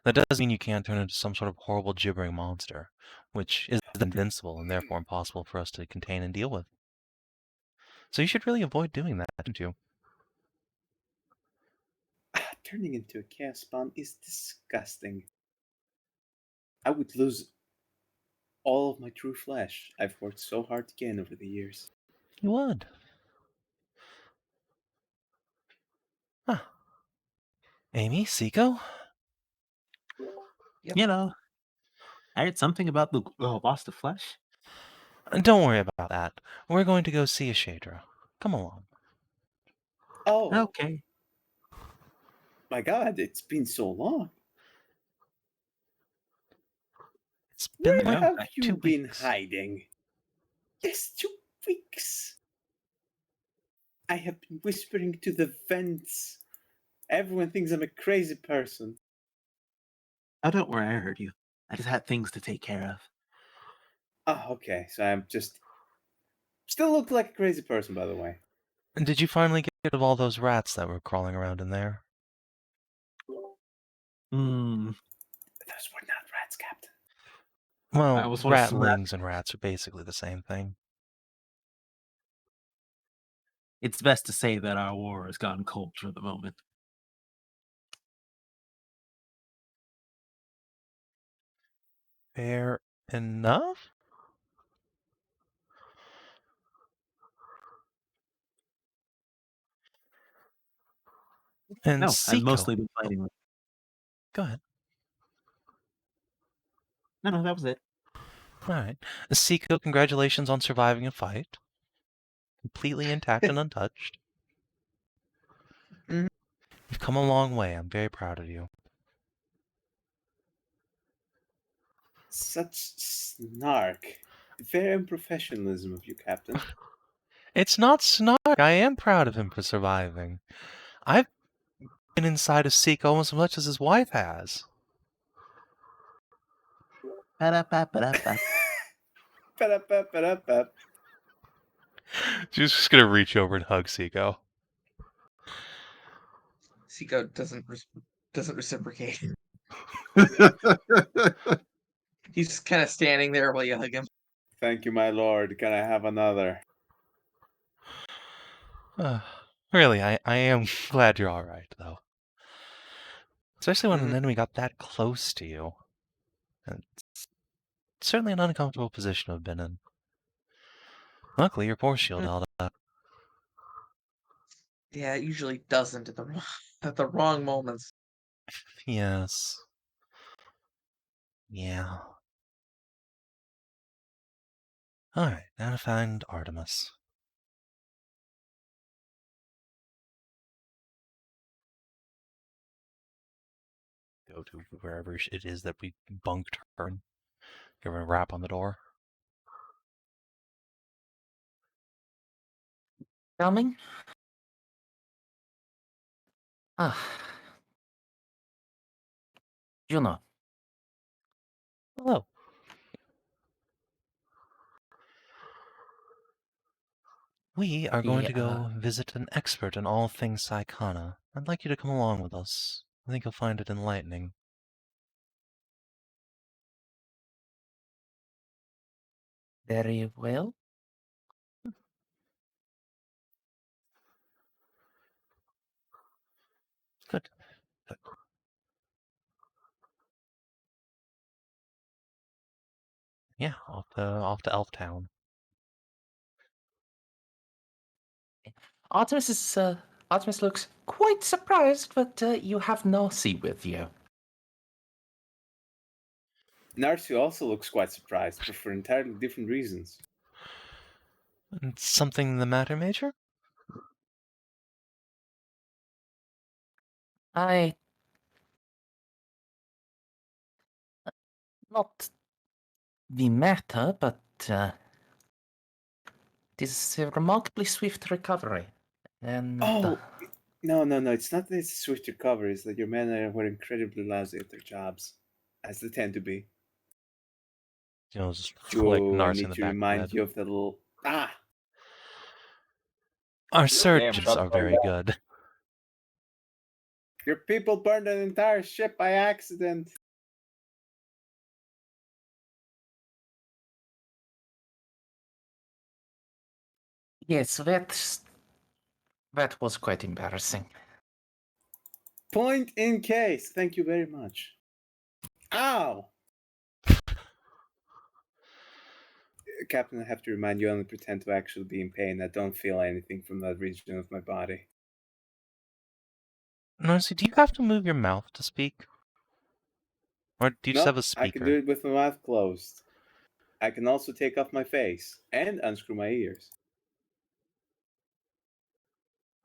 that does mean you can't turn into some sort of horrible gibbering monster, which is invincible and therefore impossible for us to contain and deal with. So you should really avoid doing that, shouldn't you? Turning into a chaos spawn is disgusting. I would lose all of my true flesh I've worked so hard to gain over the years. You would. Huh. Amy, Ceiko? Yep. You know, I heard something about the loss of flesh. Don't worry about that. We're going to go see a Shadra. Come along. Oh, Okay. my god, it's been so long. It's been Where like have 2 you been weeks. hiding? Yes, 2 weeks. I have been whispering to the vents. Everyone thinks I'm a crazy person. Oh, don't worry, I heard you. I just had things to take care of. Oh, okay. So I'm just still look like a crazy person, by the way. And did you finally get rid of all those rats that were crawling around in there? Hmm. Those were not rats, Captain. I Well, almost wanna slap- ratlings and rats are basically the same thing. It's best to say that our war has gone cold for the moment. Fair enough? And No, Ceiko. I've mostly been fighting with. Go ahead. No, that was it. Alright. Ceiko, congratulations on surviving a fight. Completely intact and untouched. Mhm. You've come a long way. I'm very proud of you. Such snark. Very unprofessionalism of you, Captain. It's not snark. I am proud of him for surviving. I've been inside of Ceiko almost as much as his wife has. Ba-da-ba-ba-da-ba. Ba-da-ba-ba-da-ba. She's just gonna reach over and hug Ceiko. Ceiko doesn't reciprocate. He's kind of standing there while you hug him. Thank you, my lord. Can I have another? Really, I am glad you're alright, though. Especially when an enemy got that close to you. It's certainly an uncomfortable position to have been in. Luckily, your force shield held up. Yeah, it usually doesn't at the wrong moments. Yes. Yeah. Alright, now to find Artemis. Go to wherever it is that we bunked her and give her a rap on the door. Coming? Ah. Juno. Hello. We are going to go visit an expert in all things Psychana. I'd like you to come along with us. I think you'll find it enlightening. Very well. Good. Good. Yeah, off to Elf Town. Artemis looks quite surprised that you have Narcia with you. Narcia also looks quite surprised, but for entirely different reasons. Something the matter, Major? Not the matter, but it is a remarkably swift recovery. And No, it's not that it's a swift recovery, it's that your men were incredibly lousy at their jobs, as they tend to be. You know, just I flick Narcia in need the to back of the remind head. you of the little... Our surgeons are very good. Your people burned an entire ship by accident. yes, that was quite embarrassing. Point in case. Thank you very much. Ow! Captain, I have to remind you, I only pretend to actually be in pain. I don't feel anything from that region of my body. Narcia, do you have to move your mouth to speak? Or do you just have a speaker? I can do it with my mouth closed. I can also take off my face and unscrew my ears.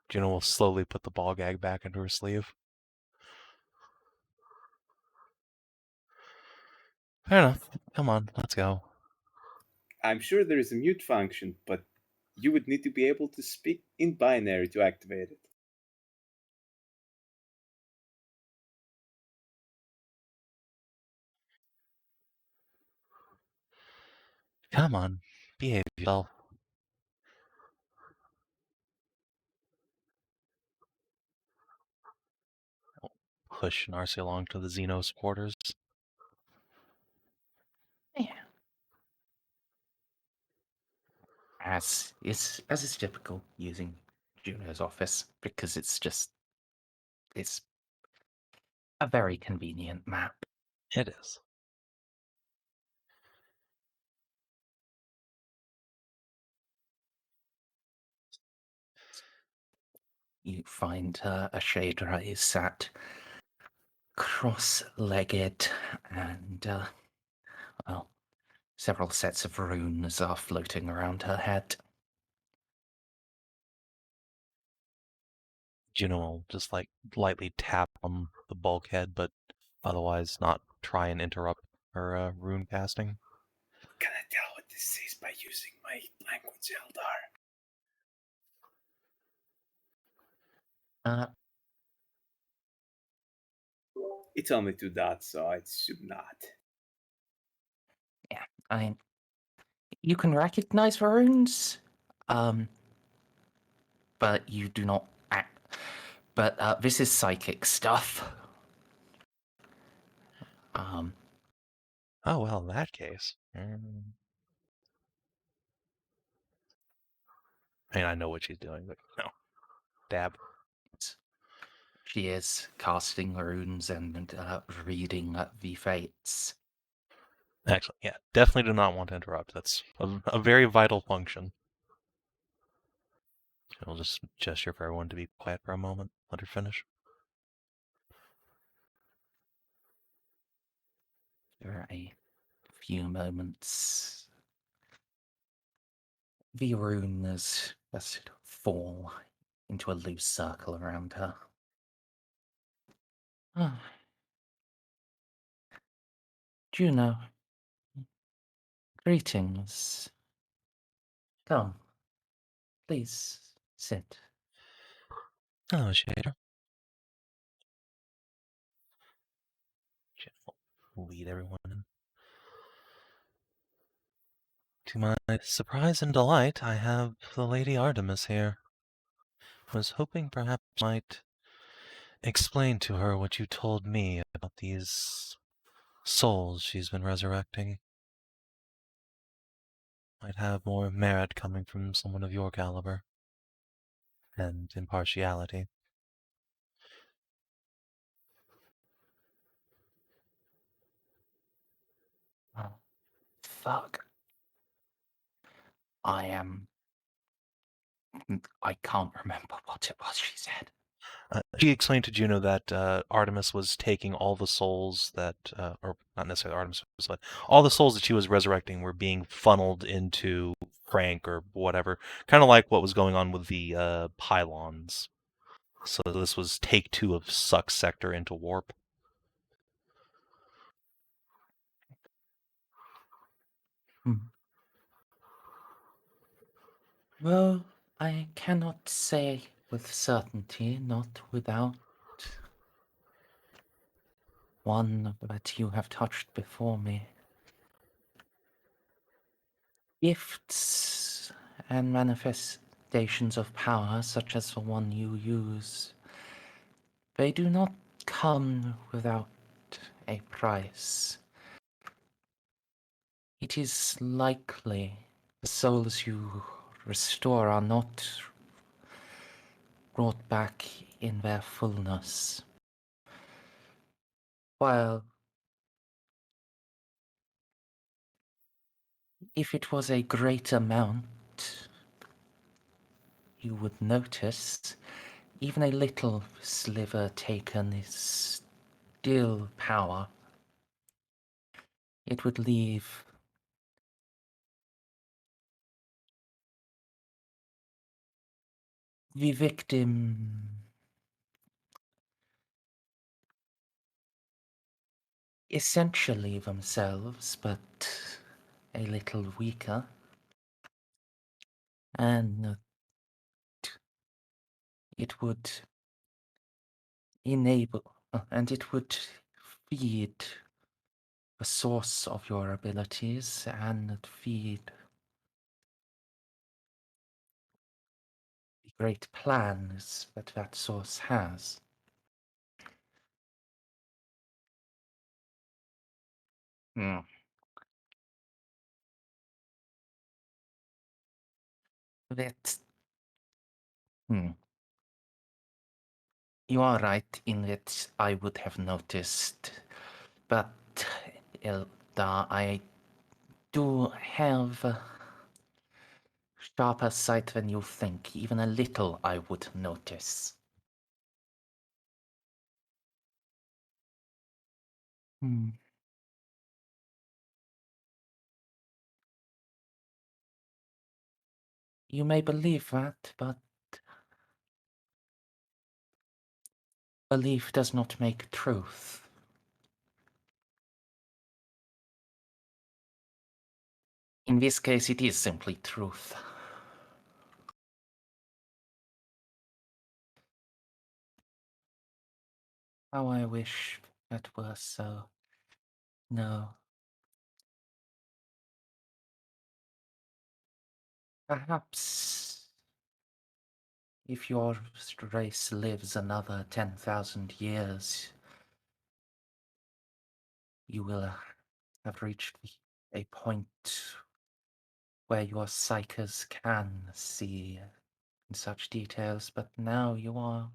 Juno will slowly put the ball gag back into her sleeve. Fair enough. Come on, let's go. I'm sure there is a mute function, but you would need to be able to speak in binary to activate it. Come on, behave yourself. I'll push Narcia along to the Xenos quarters. Yeah. As is typical using Juno's office, because it's a very convenient map. It is. You find a shade ray sat cross-legged, and well, several sets of runes are floating around her head. Juno will just lightly tap on the bulkhead, but otherwise not try and interrupt her rune casting. Can I tell what this is by using my language, Eldar? It's only 2 dots, so I should not. Yeah, you can recognize the runes, but you do not act. But this is psychic stuff. Oh, well, in that case. I mean, I know what she's doing, but no. Dab. She is casting runes and reading the fates. Excellent. Yeah, definitely do not want to interrupt. That's a very vital function. I'll just gesture for everyone to be quiet for a moment. Let her finish. For a few moments, the runes just fall into a loose circle around her. Ah. Juno, greetings. Come, please sit. Oh, Shader. She'll lead everyone in. To my surprise and delight, I have the Lady Artemis here. Was hoping perhaps you might explain to her what you told me about these souls she's been resurrecting. Might have more merit coming from someone of your caliber and impartiality. Oh, fuck. I can't remember what it was she said. She explained to Juno that Artemis was taking all the souls that, or not necessarily Artemis, but all the souls that she was resurrecting were being funneled into Frank or whatever, kind of like what was going on with the pylons. So this was take 2 of Suck Sector into Warp. Well, I cannot say with certainty, not without one that you have touched before me. Gifts and manifestations of power, such as the one you use, they do not come without a price. It is likely the souls you restore are not brought back in their fullness. While if it was a great amount, you would notice even a little sliver taken is still power. It would leave the victim essentially themselves, but a little weaker. And it would it would feed the source of your abilities and feed the great plans that that source has. Hmm. That You are right in that I would have noticed, but Elda, I do have sharper sight than you think. Even a little I would notice. You may believe that, but belief does not make truth. In this case, it is simply truth. How I wish that were so. No. Perhaps if your race lives another 10,000 years, you will have reached a point where your psychers can see in such details, but now you are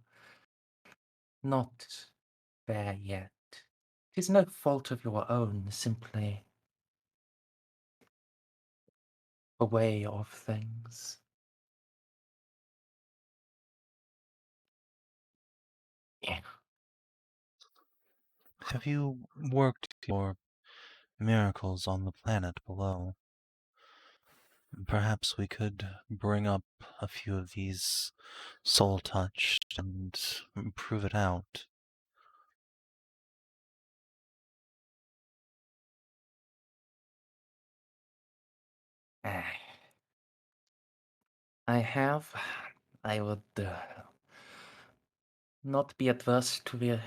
not there yet. It is no fault of your own, simply a way of things. Yeah. Have you worked your miracles on the planet below? Perhaps we could bring up a few of these soul touched and prove it out. I have. I would not be adverse to the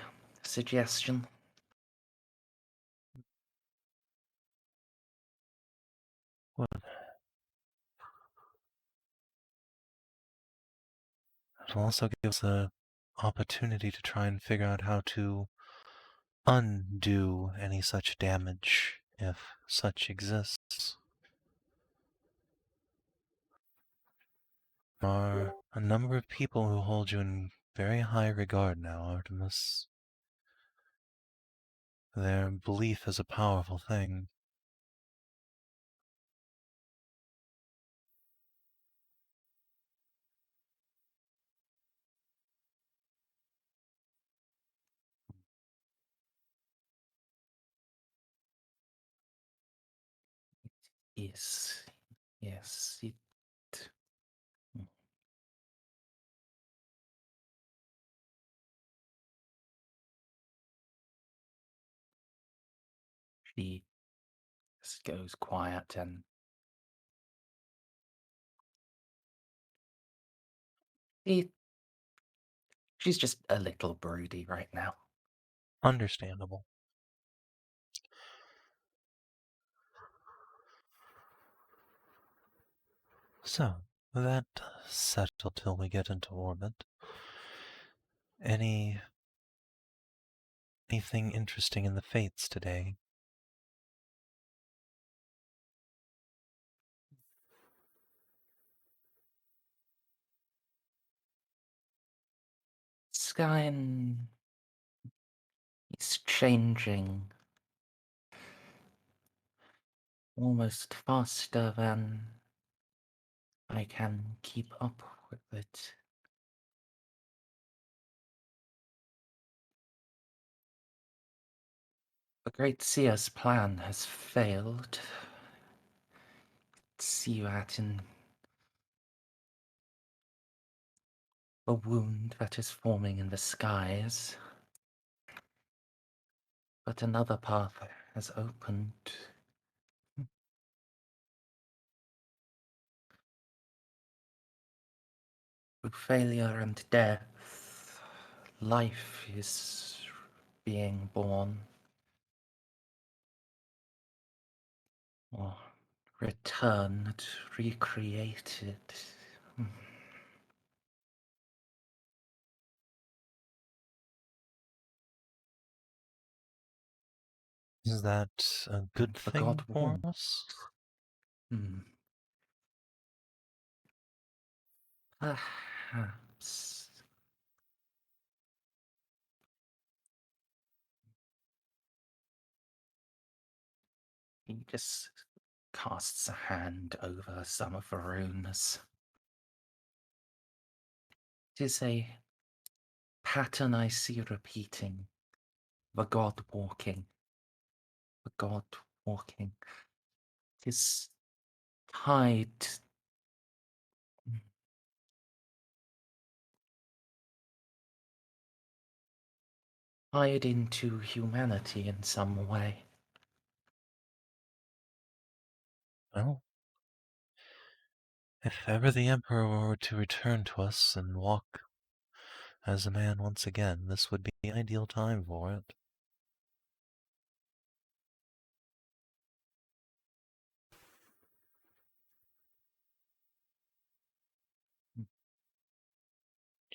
suggestion. Well, it'll also give us an opportunity to try and figure out how to undo any such damage, if such exists. There are a number of people who hold you in very high regard now, Artemis. Their belief is a powerful thing. Yes. Yes, it. She just goes quiet and she's just a little broody right now. Understandable. So, that settled till we get into orbit. Anything interesting in the fates today? Sky is changing almost faster than I can keep up with it. The Great Seer's plan has failed. See that in a wound that is forming in the skies. But another path has opened. Through failure and death, life is being born. Or returned, recreated. Is that a good The thing god for warned. us? Perhaps. He just casts a hand over some of the runes. It is a pattern I see repeating. The god walking. The god walking. It is tied. Tied into humanity in some way. Well, if ever the Emperor were to return to us and walk as a man once again, this would be the ideal time for it.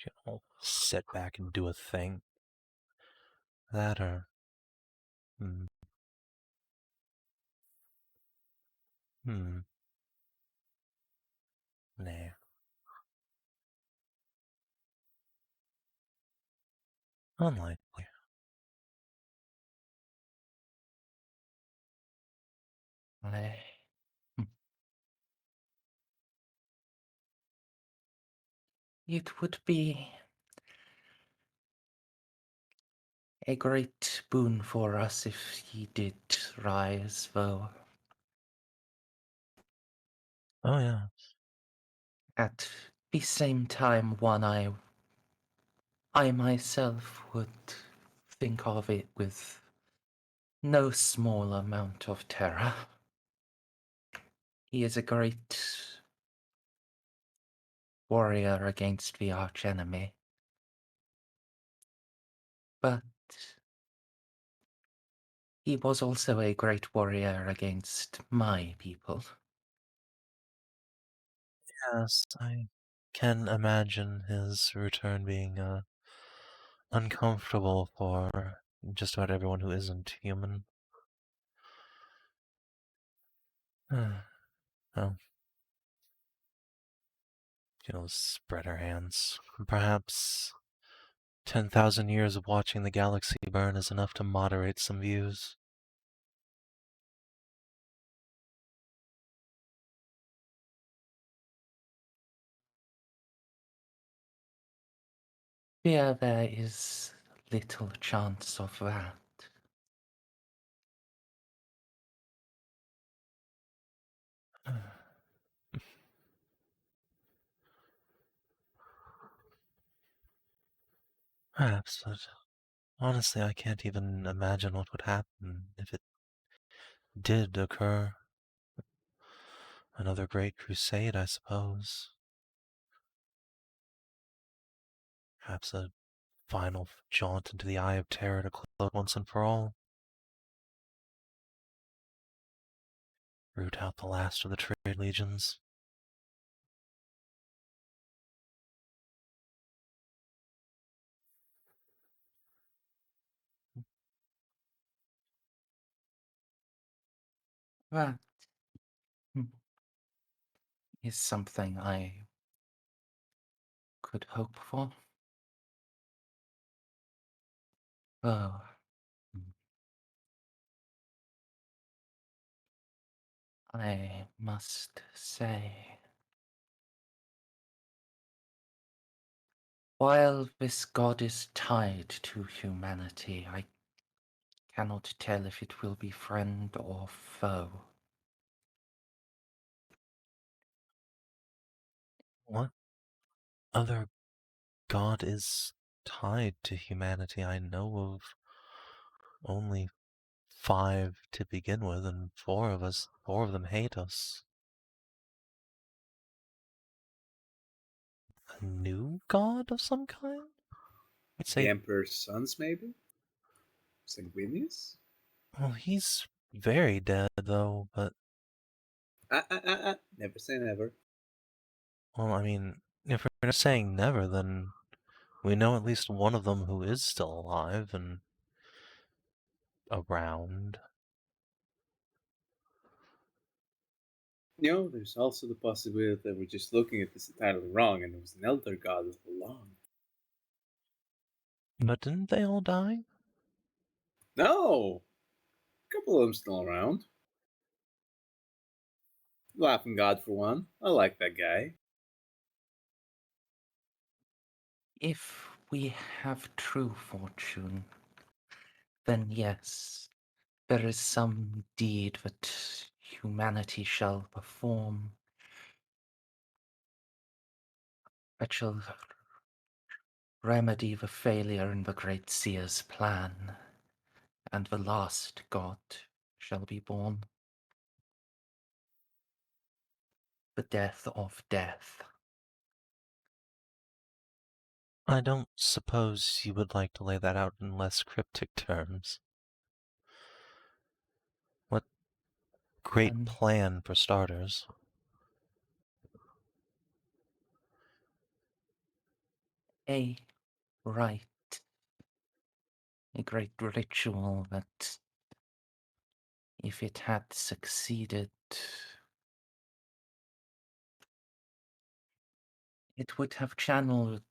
You know, sit back and do a thing. That or Hmm. Nay. Unlikely. I, hmm. It would be a great boon for us if he did rise, though. Oh, yeah. At the same time, one I myself would think of it with no small amount of terror. He is a great warrior against the archenemy, but he was also a great warrior against my people. Yes, I can imagine his return being uncomfortable for just about everyone who isn't human. Well, spread our hands. Perhaps 10,000 years of watching the galaxy burn is enough to moderate some views. Fear there is little chance of that. Perhaps, but honestly, I can't even imagine what would happen if it did occur. Another great crusade, I suppose. Perhaps a final jaunt into the Eye of Terror to close once and for all. Root out the last of the trade legions. That is something I could hope for. Oh, I must say, while this god is tied to humanity, I cannot tell if it will be friend or foe. What other god is tied to humanity? I know of only 5 to begin with, and 4 of them hate us. A new god of some kind? I'd The say, Emperor's sons, maybe? Sanguinius? well, he's very dead, though, but, Never say never. well, I mean, if we're not saying never, then we know at least one of them who is still alive and around. There's also the possibility that we're just looking at this entirely wrong and it was an elder god all along. But didn't they all die? No! A couple of them still around. Laughing God for one. I like that guy. If we have true fortune, then yes, there is some deed that humanity shall perform that shall remedy the failure in the great seer's plan, and the last god shall be born. The death of death. I don't suppose you would like to lay that out in less cryptic terms. What great Um, plan, for starters. A rite, a great ritual that, if it had succeeded, it would have channeled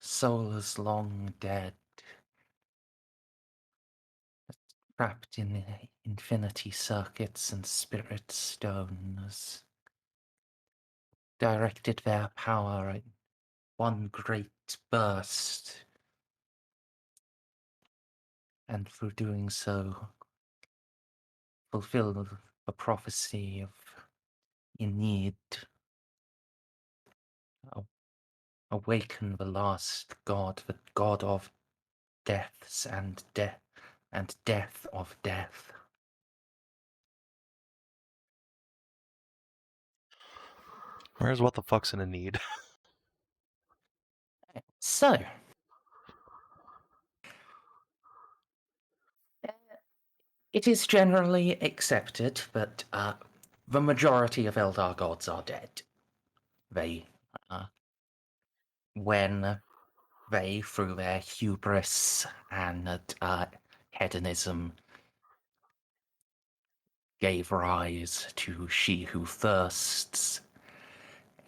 souls long dead, trapped in infinity circuits and spirit stones, directed their power in one great burst, and through doing so, fulfill the prophecy of in need, awaken the last god, the god of deaths and death of death. Where's what the fuck's in a need? So, it is generally accepted that the majority of Eldar gods are dead. They, when they, through their hubris and hedonism, gave rise to She Who Thirsts,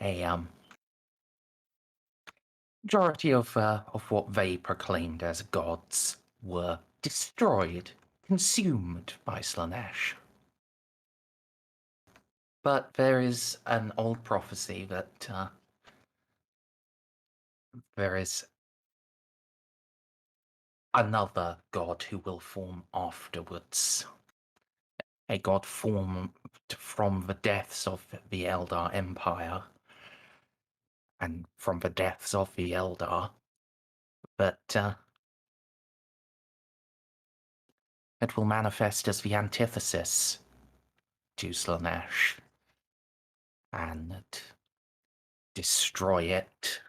a majority of what they proclaimed as gods were destroyed, consumed by Slaanesh. But there is an old prophecy that there is another god who will form afterwards. A god formed from the deaths of the Eldar Empire and from the deaths of the Eldar, but it will manifest as the antithesis to Slaanesh and destroy it.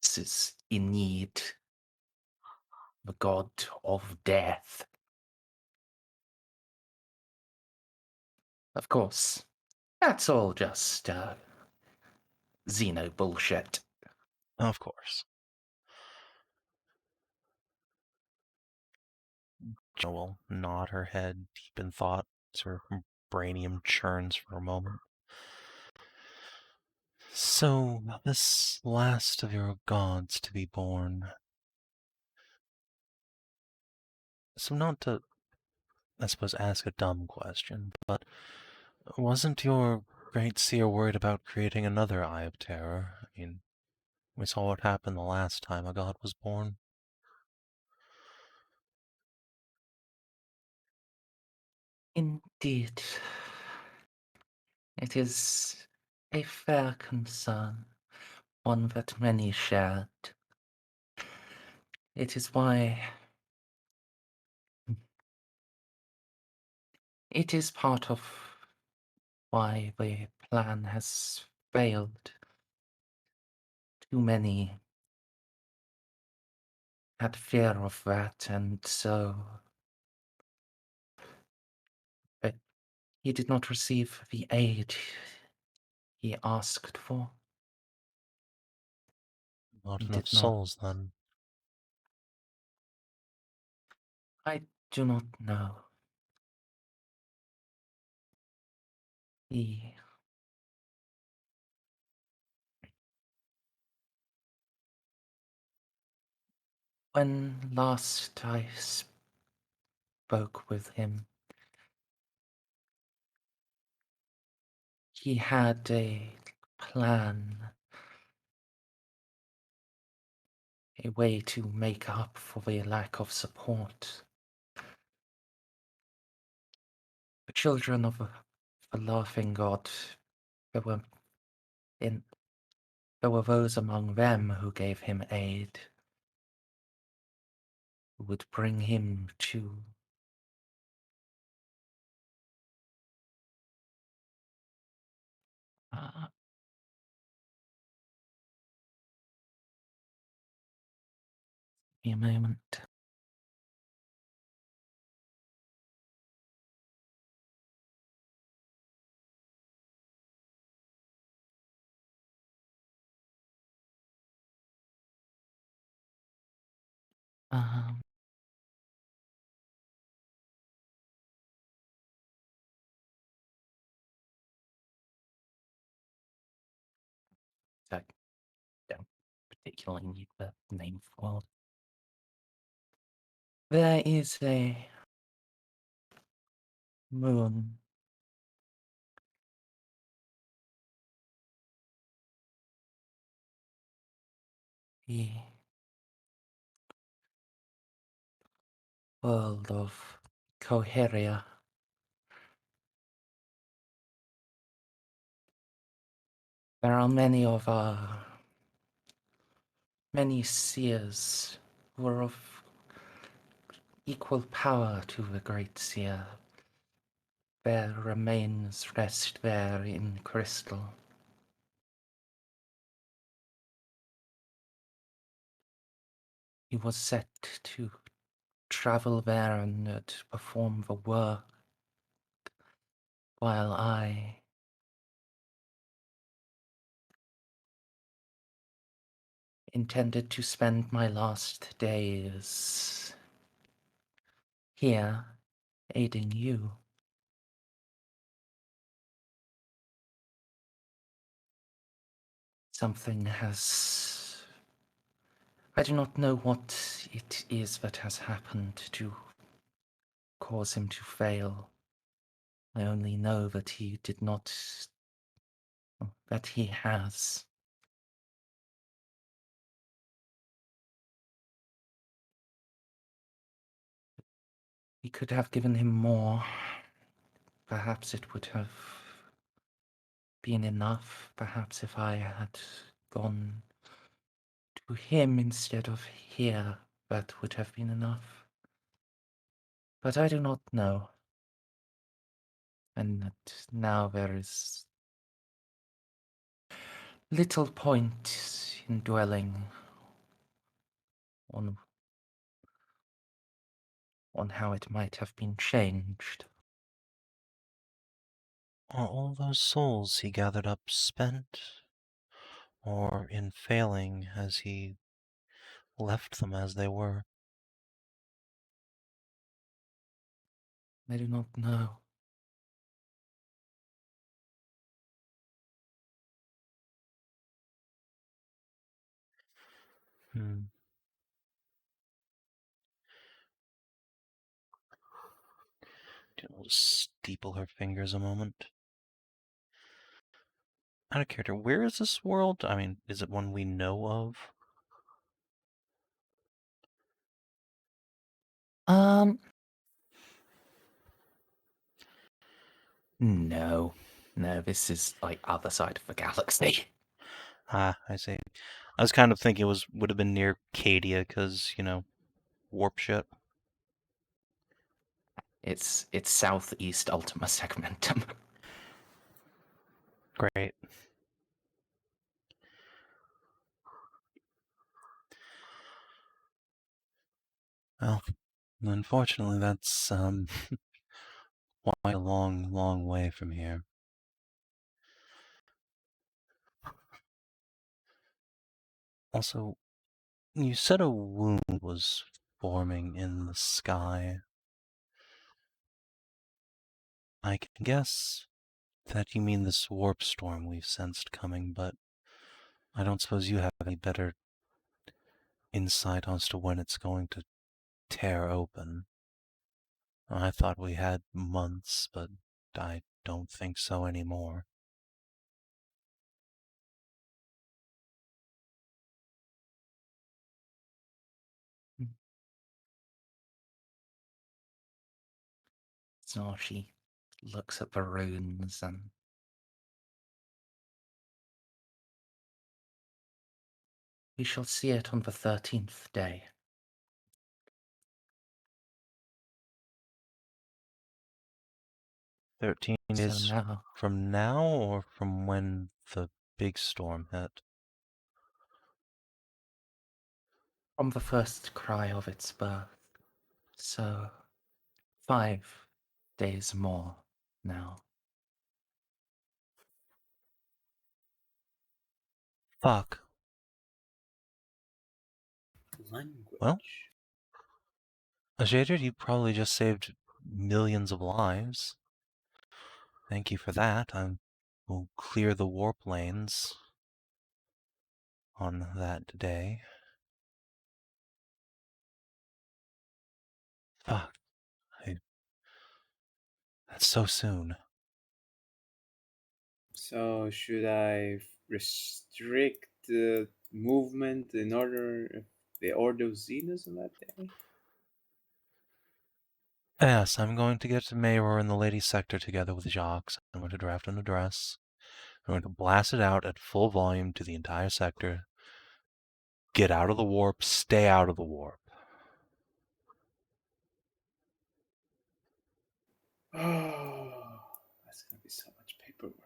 This is in need, the god of death. Of course, that's all just Xeno bullshit. Of course. Jo will nod her head deep in thought as her brainium churns for a moment. So, this last of your gods to be born. So not to, I suppose, ask a dumb question, but wasn't your great seer worried about creating another Eye of Terror? I mean, we saw what happened the last time a god was born. Indeed. It is a fair concern, one that many shared. It is why it is part of why the plan has failed. Too many had fear of that, and so he did not receive the aid he asked for. Not He enough did not. souls, then. I do not know. He When last I spoke with him, he had a plan, a way to make up for the lack of support. The children of the laughing god, there were in there were those among them who gave him aid, who would bring him to uh, a moment. Um, I don't particularly need the name of the world. There is a moon. The world of Coheria. There are many seers who are of equal power to the great seer. Their remains rest there in crystal. He was set to travel there and perform the work, while I intended to spend my last days here, aiding you. Something has... I do not know what it is that has happened to cause him to fail. I only know that he did not... that he has. We could have given him more. Perhaps it would have been enough. Perhaps if I had gone to him instead of here, that would have been enough. But I do not know. And that now there is little point in dwelling on how it might have been changed. Are all those souls he gathered up spent? Or in failing, has he left them as they were? I do not know. Hmm. I'll just steeple her fingers a moment. Out of character, where is this world? I mean, is it one we know of? No. No, this is like other side of the galaxy. Ah, I see. I was kind of thinking would have been near Cadia, because, warp shit. It's southeast Ultima Segmentum. Great. Well, unfortunately, that's quite a long, long way from here. Also, you said a wound was forming in the sky. I can guess that you mean this warp storm we've sensed coming, but I don't suppose you have any better insight as to when it's going to tear open. I thought we had months, but I don't think so anymore. So she looks at the runes and we shall see it on the 13th day. 13 So days now, from now, or from when the big storm hit? from the first cry of its birth. So 5 days more now. Fuck. Language. Well, Ajader, you probably just saved millions of lives. Thank you for that. I will clear the warp lanes. on that day. Fuck. That's so soon. So should I restrict the movement in order the Order of Xenos on that day? Yes, I'm going to get Major in the Lady Sector together with Jacques. I'm going to draft an address. I'm going to blast it out at full volume to the entire sector. Get out of the warp, stay out of the warp. Oh, that's gonna be so much paperwork.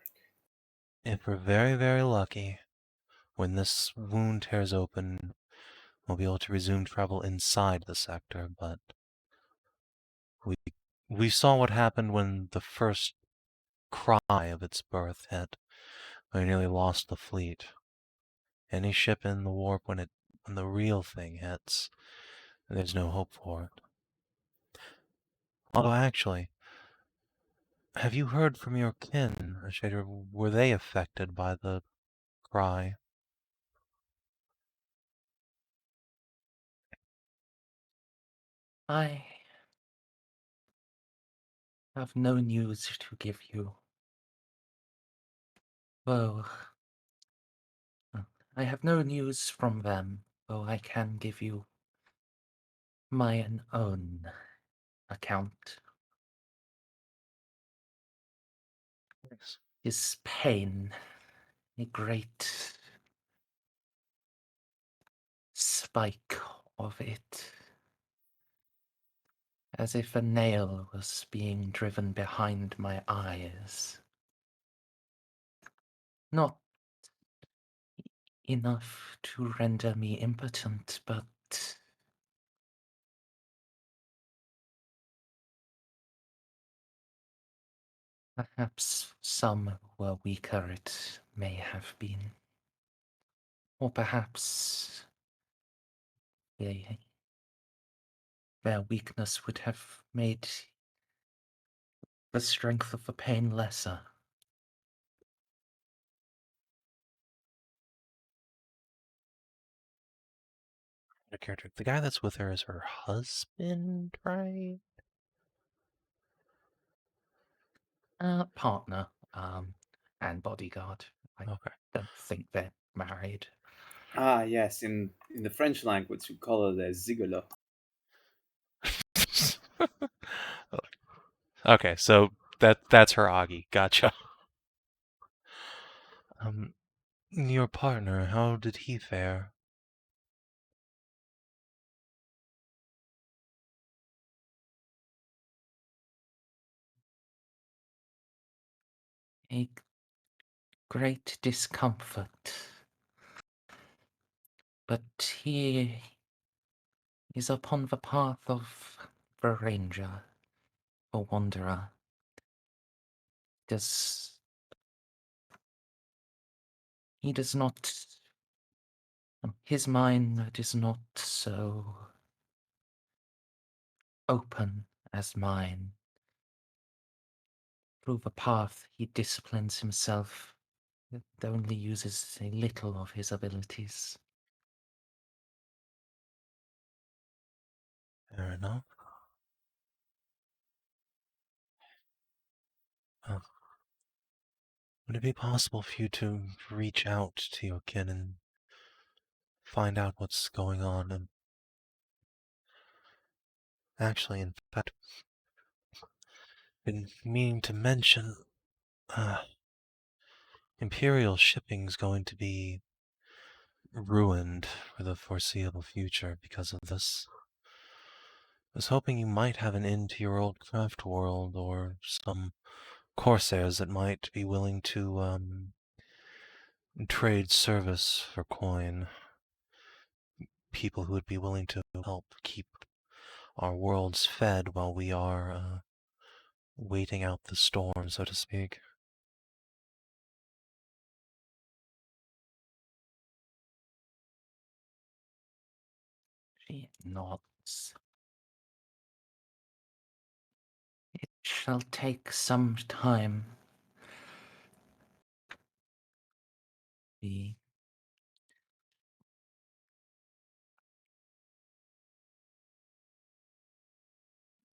If we're very, very lucky, when this wound tears open, we'll be able to resume travel inside the sector, but we saw what happened when the first cry of its birth hit. We nearly lost the fleet. Any ship in the warp when the real thing hits, there's no hope for it. Although actually, have you heard from your kin, Shader? Were they affected by the cry? I have no news to give you. Well, I have no news from them, though I can give you my own account. Yes. His pain, a great spike of it, as if a nail was being driven behind my eyes. Not enough to render me impotent, but perhaps some were weaker it may have been. Or perhaps their weakness would have made the strength of the pain lesser. A character. The guy that's with her is her husband, right? Partner, and bodyguard. I Okay. don't think they're married. Ah, yes. In the French language, we call it a zigolo. Okay, so that's her Augie. Gotcha. Your partner, how did he fare? A great discomfort. But he is upon the path of the ranger, the wanderer. He does not. His mind is not so open as mine. Through the path, he disciplines himself, and only uses a little of his abilities. Fair enough. Would it be possible for you to reach out to your kin and find out what's going on? And actually, in fact, been meaning to mention, Imperial shipping's going to be ruined for the foreseeable future because of this. I was hoping you might have an in to your old craft world, or some corsairs that might be willing to trade service for coin. People who would be willing to help keep our worlds fed while we are waiting out the storm, so to speak. She nods. It shall take some time.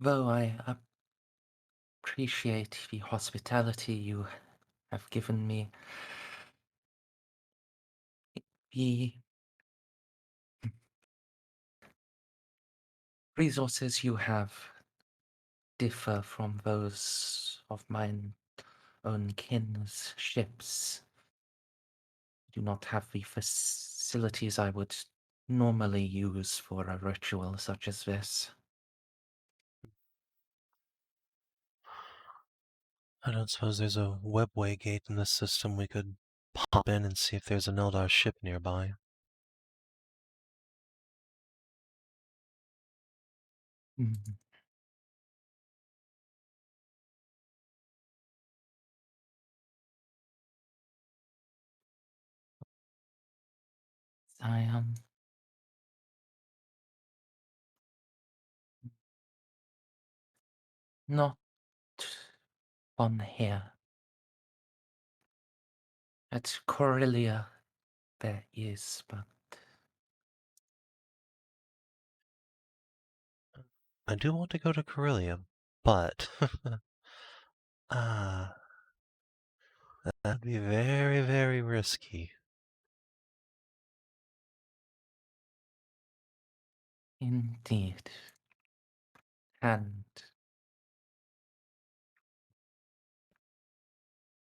Though I appreciate the hospitality you have given me, the resources you have differ from those of mine own kin's ships. Do not have the facilities I would normally use for a ritual such as this. I don't suppose there's a webway gate in this system we could pop in and see if there's an Eldar ship nearby. Mm. I am not on here. At Corellia there is, but I do want to go to Corellia, but that'd be very, very risky. indeed. And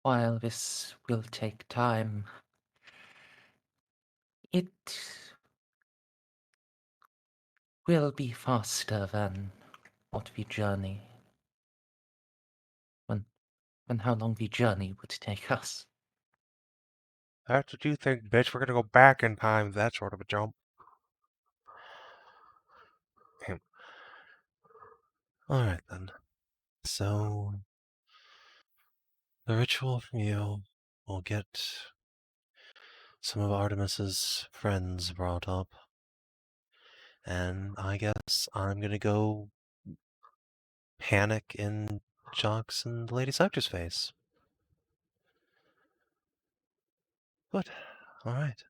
while this will take time, it will be faster than what the journey. When how long the journey would take us. That's what you think, bitch. We're gonna go back in time. That sort of a jump. Alright then. So, the ritual from you will get some of Artemis's friends brought up. And I guess I'm gonna go panic in Jock's and Lady Sector's face. But, alright.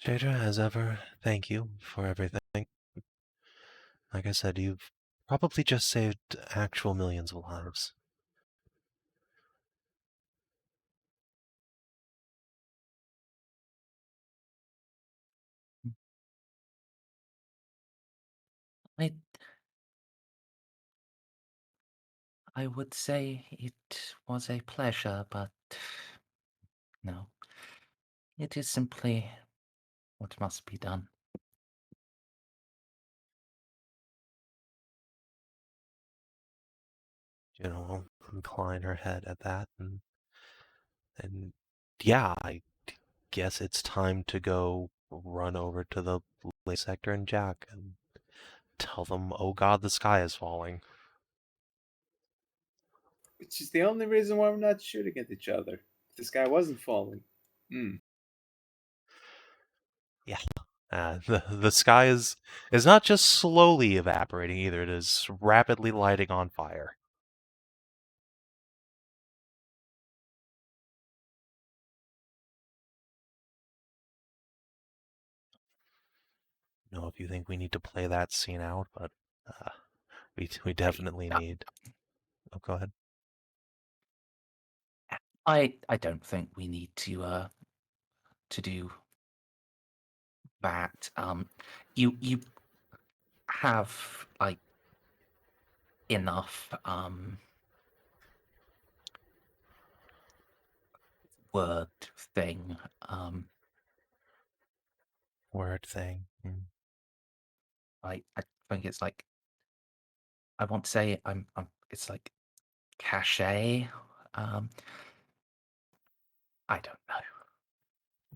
Jadra, as ever, thank you for everything. Like I said, you've probably just saved actual millions of lives. I would say it was a pleasure, but no. It is simply what must be done. You know, I'll incline her head at that, and yeah, I guess it's time to go run over to the Lake Sector and Jack and tell them, oh god, the sky is falling. Which is the only reason why we're not shooting at each other. If the sky wasn't falling. The sky is not just slowly evaporating either, it is rapidly lighting on fire. I don't know if you think we need to play that scene out, but we definitely need. Oh, go ahead. I don't think we need to do that. You have like enough word thing. Word thing. I think it's like I want to say it's like cachet. I don't know.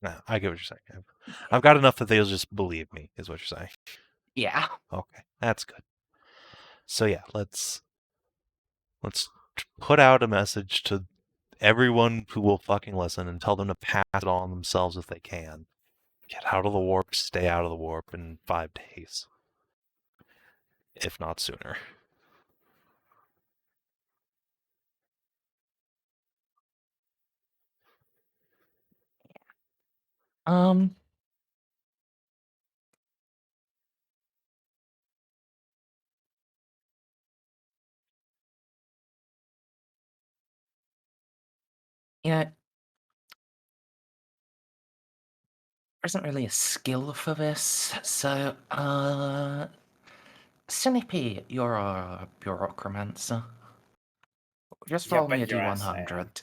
No, I get what you're saying. I've got enough that they'll just believe me, is what you're saying. Yeah. Okay, that's good. So yeah, let's put out a message to everyone who will fucking listen and tell them to pass it on themselves if they can. Get out of the warp, stay out of the warp in 5 days. If not sooner. Um You know, there isn't really a skill for this, so, Snippy, you're a bureaucromancer. Just Yeah, roll me a bet your ass I am. D100.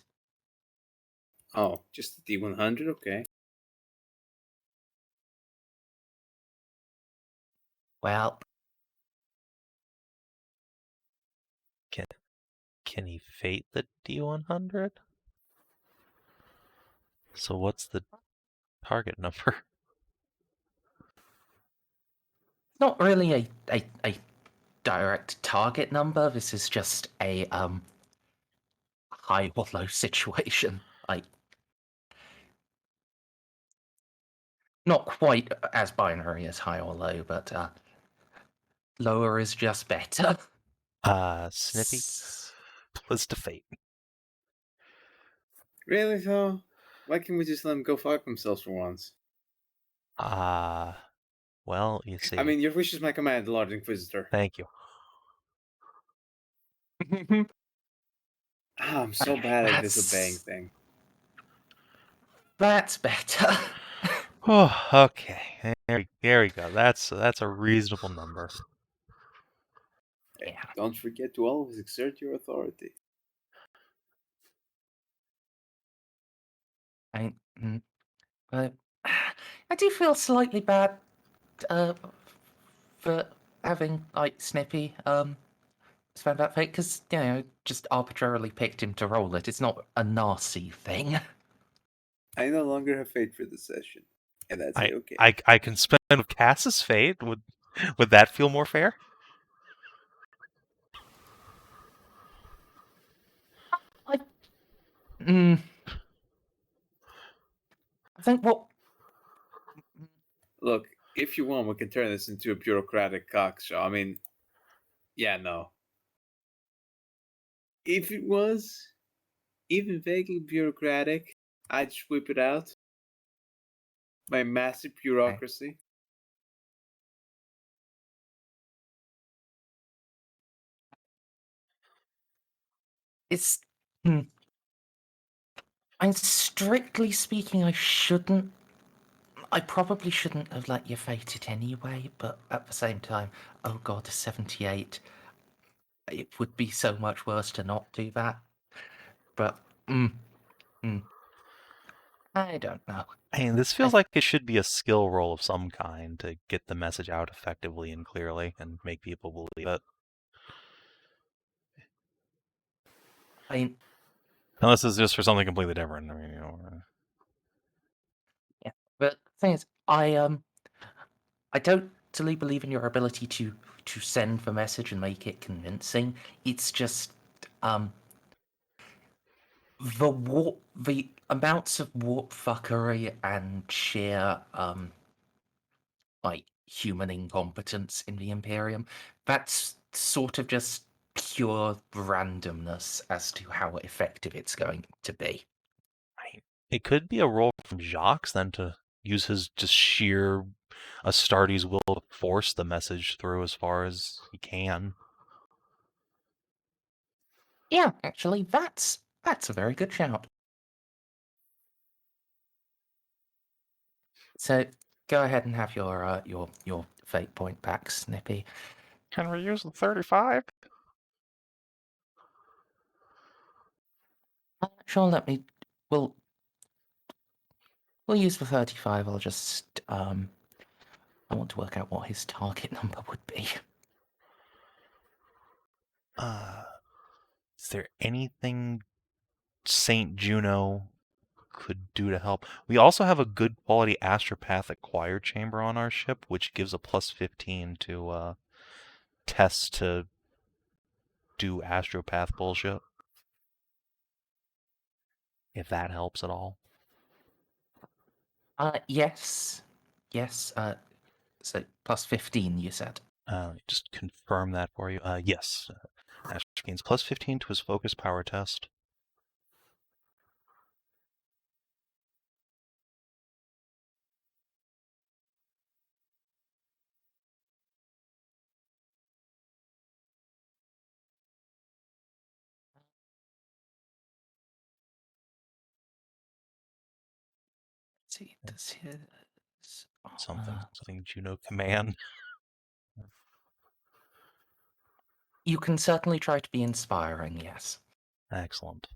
Oh, just the D100? Okay. Well, Can he fate the D100? So what's the target number? not really a direct target number. This is just a high or low situation. Like, not quite as binary as high or low, but lower is just better. Snippy, plus to fate. Really, though? Why can't we just let them go fuck themselves for once? Well, you see. I mean, your wish is my command, Lord Inquisitor. Thank you. I'm so bad at That's- disobeying thing. That's better. Oh, okay. There we go. That's a reasonable number. Hey, Yeah. don't forget to always exert your authority. But I do feel slightly bad for having like Snippy spend that fate because just arbitrarily picked him to roll it. It's not a Narcia thing. I no longer have fate for this session, and that's okay. I can spend with Cass's fate. Would that feel more fair? I think what. Look, if you want, we can turn this into a bureaucratic cock show. I mean, yeah, no. If it was even vaguely bureaucratic, I'd just whip it out. My massive bureaucracy. It's. And strictly speaking, I probably shouldn't have let you fate it anyway, but at the same time, oh god, 78. It would be so much worse to not do that. But, I don't know. I mean, this feels like it should be a skill roll of some kind to get the message out effectively and clearly and make people believe it. I mean, Unless it's just for something completely different. I mean, yeah. But the thing is, I totally believe in your ability to send the message and make it convincing. It's just the amounts of warp fuckery and sheer like human incompetence in the Imperium. That's sort of just pure randomness as to how effective it's going to be. it could be a roll from Jacques then to use his just sheer Astartes will to force the message through as far as he can. Yeah, actually, that's a very good shout. So go ahead and have your fate point back, Snippy. Can we use the 35? Sure, we'll use the 35. I'll just I want to work out what his target number would be. Is there anything Saint Juno could do to help? We also have a good quality astropathic choir chamber on our ship, which gives a plus 15 to tests to do astropath bullshit. If that helps at all. Yes. So plus 15, you said. Just confirm that for you. Yes. Astro gains plus 15 to his focus power test. see. Does his Something Juno command. You can certainly try to be inspiring, yes. Excellent.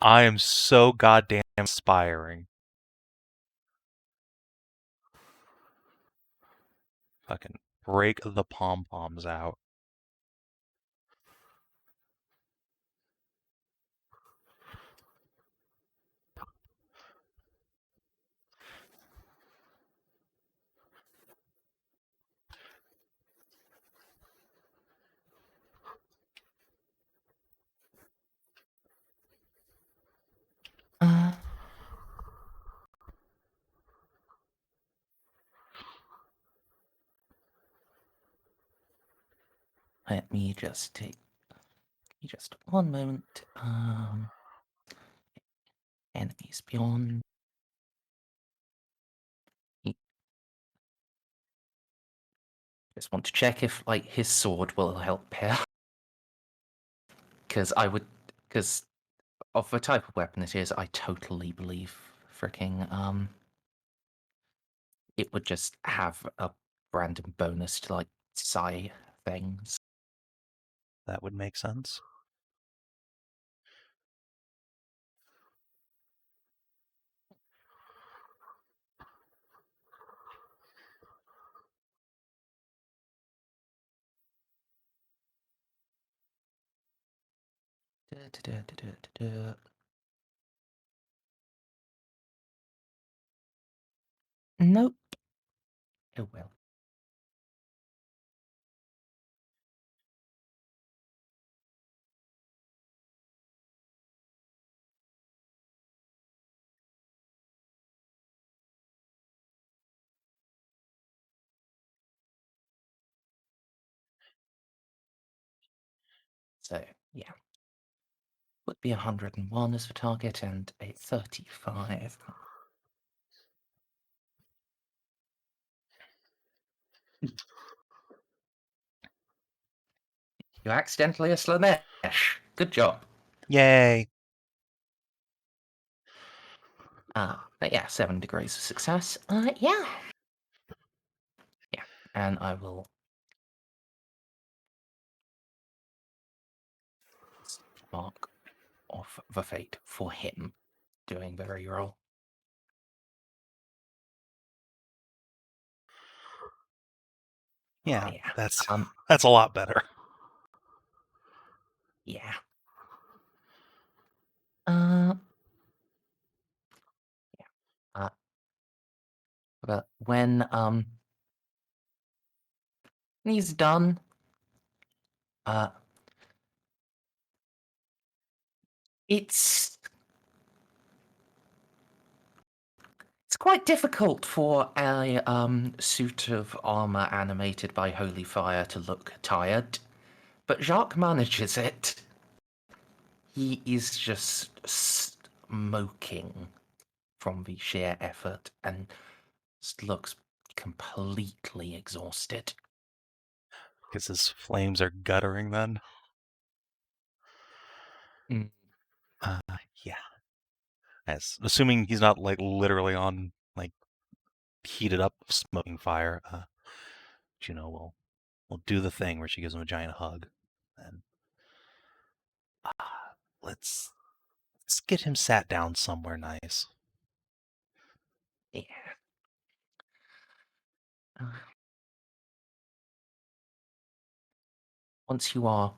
I am so goddamn inspiring. Fucking break the pom-poms out. Uh, Let me just take just one moment. Enemies beyond. Just want to check if like his sword will help here. Because of the type of weapon it is, I totally believe freaking it would just have a random bonus to like psi things. That would make sense. Nope. Oh well. So yeah, would be 101 as the target and a 35. You accidentally a Slanesh. Good job. Yay! But yeah, 7 degrees of success. Yeah. Yeah, and I will mark off the fate for him doing the reroll. Yeah, Yeah. that's a lot better. Yeah. Yeah. But when he's done, it's quite difficult for a suit of armor animated by holy fire to look tired, but Jacques manages it. He is just smoking from the sheer effort and just looks completely exhausted. Because his flames are guttering then. Mm. Yeah. Assuming he's not like literally on like heated up smoking fire, Juno will do the thing where she gives him a giant hug. And let's get him sat down somewhere nice. Yeah. Once you are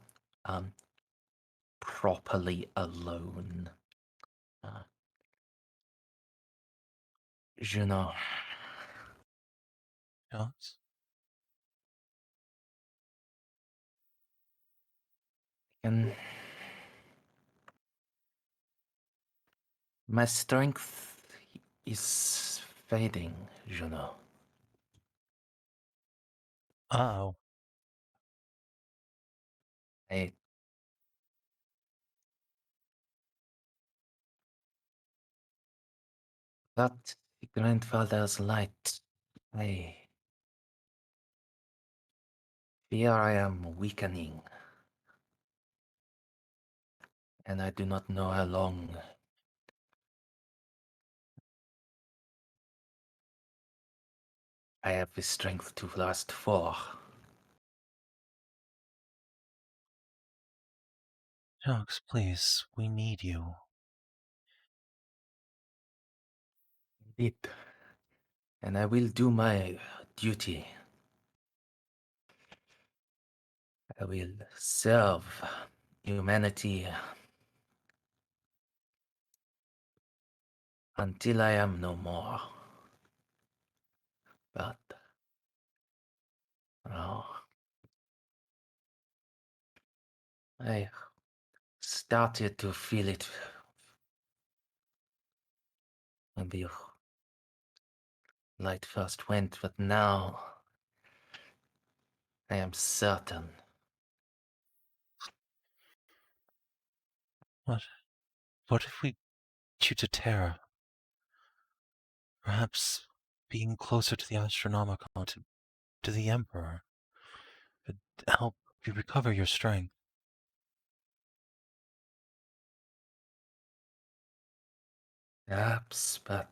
properly alone, Juno, Yes. and my strength is fading, Juno. Uh-oh. I That grandfather's light. I fear I am weakening. And I do not know how long. I have the strength to last for. Nox, please, we need you. Indeed. And I will do my duty. I will serve humanity until I am no more. But, oh, I started to feel it when the light first went, but now I am certain. What if we get you to Terra? Perhaps being closer to the Astronomicon, to the Emperor, could help you recover your strength. Perhaps, but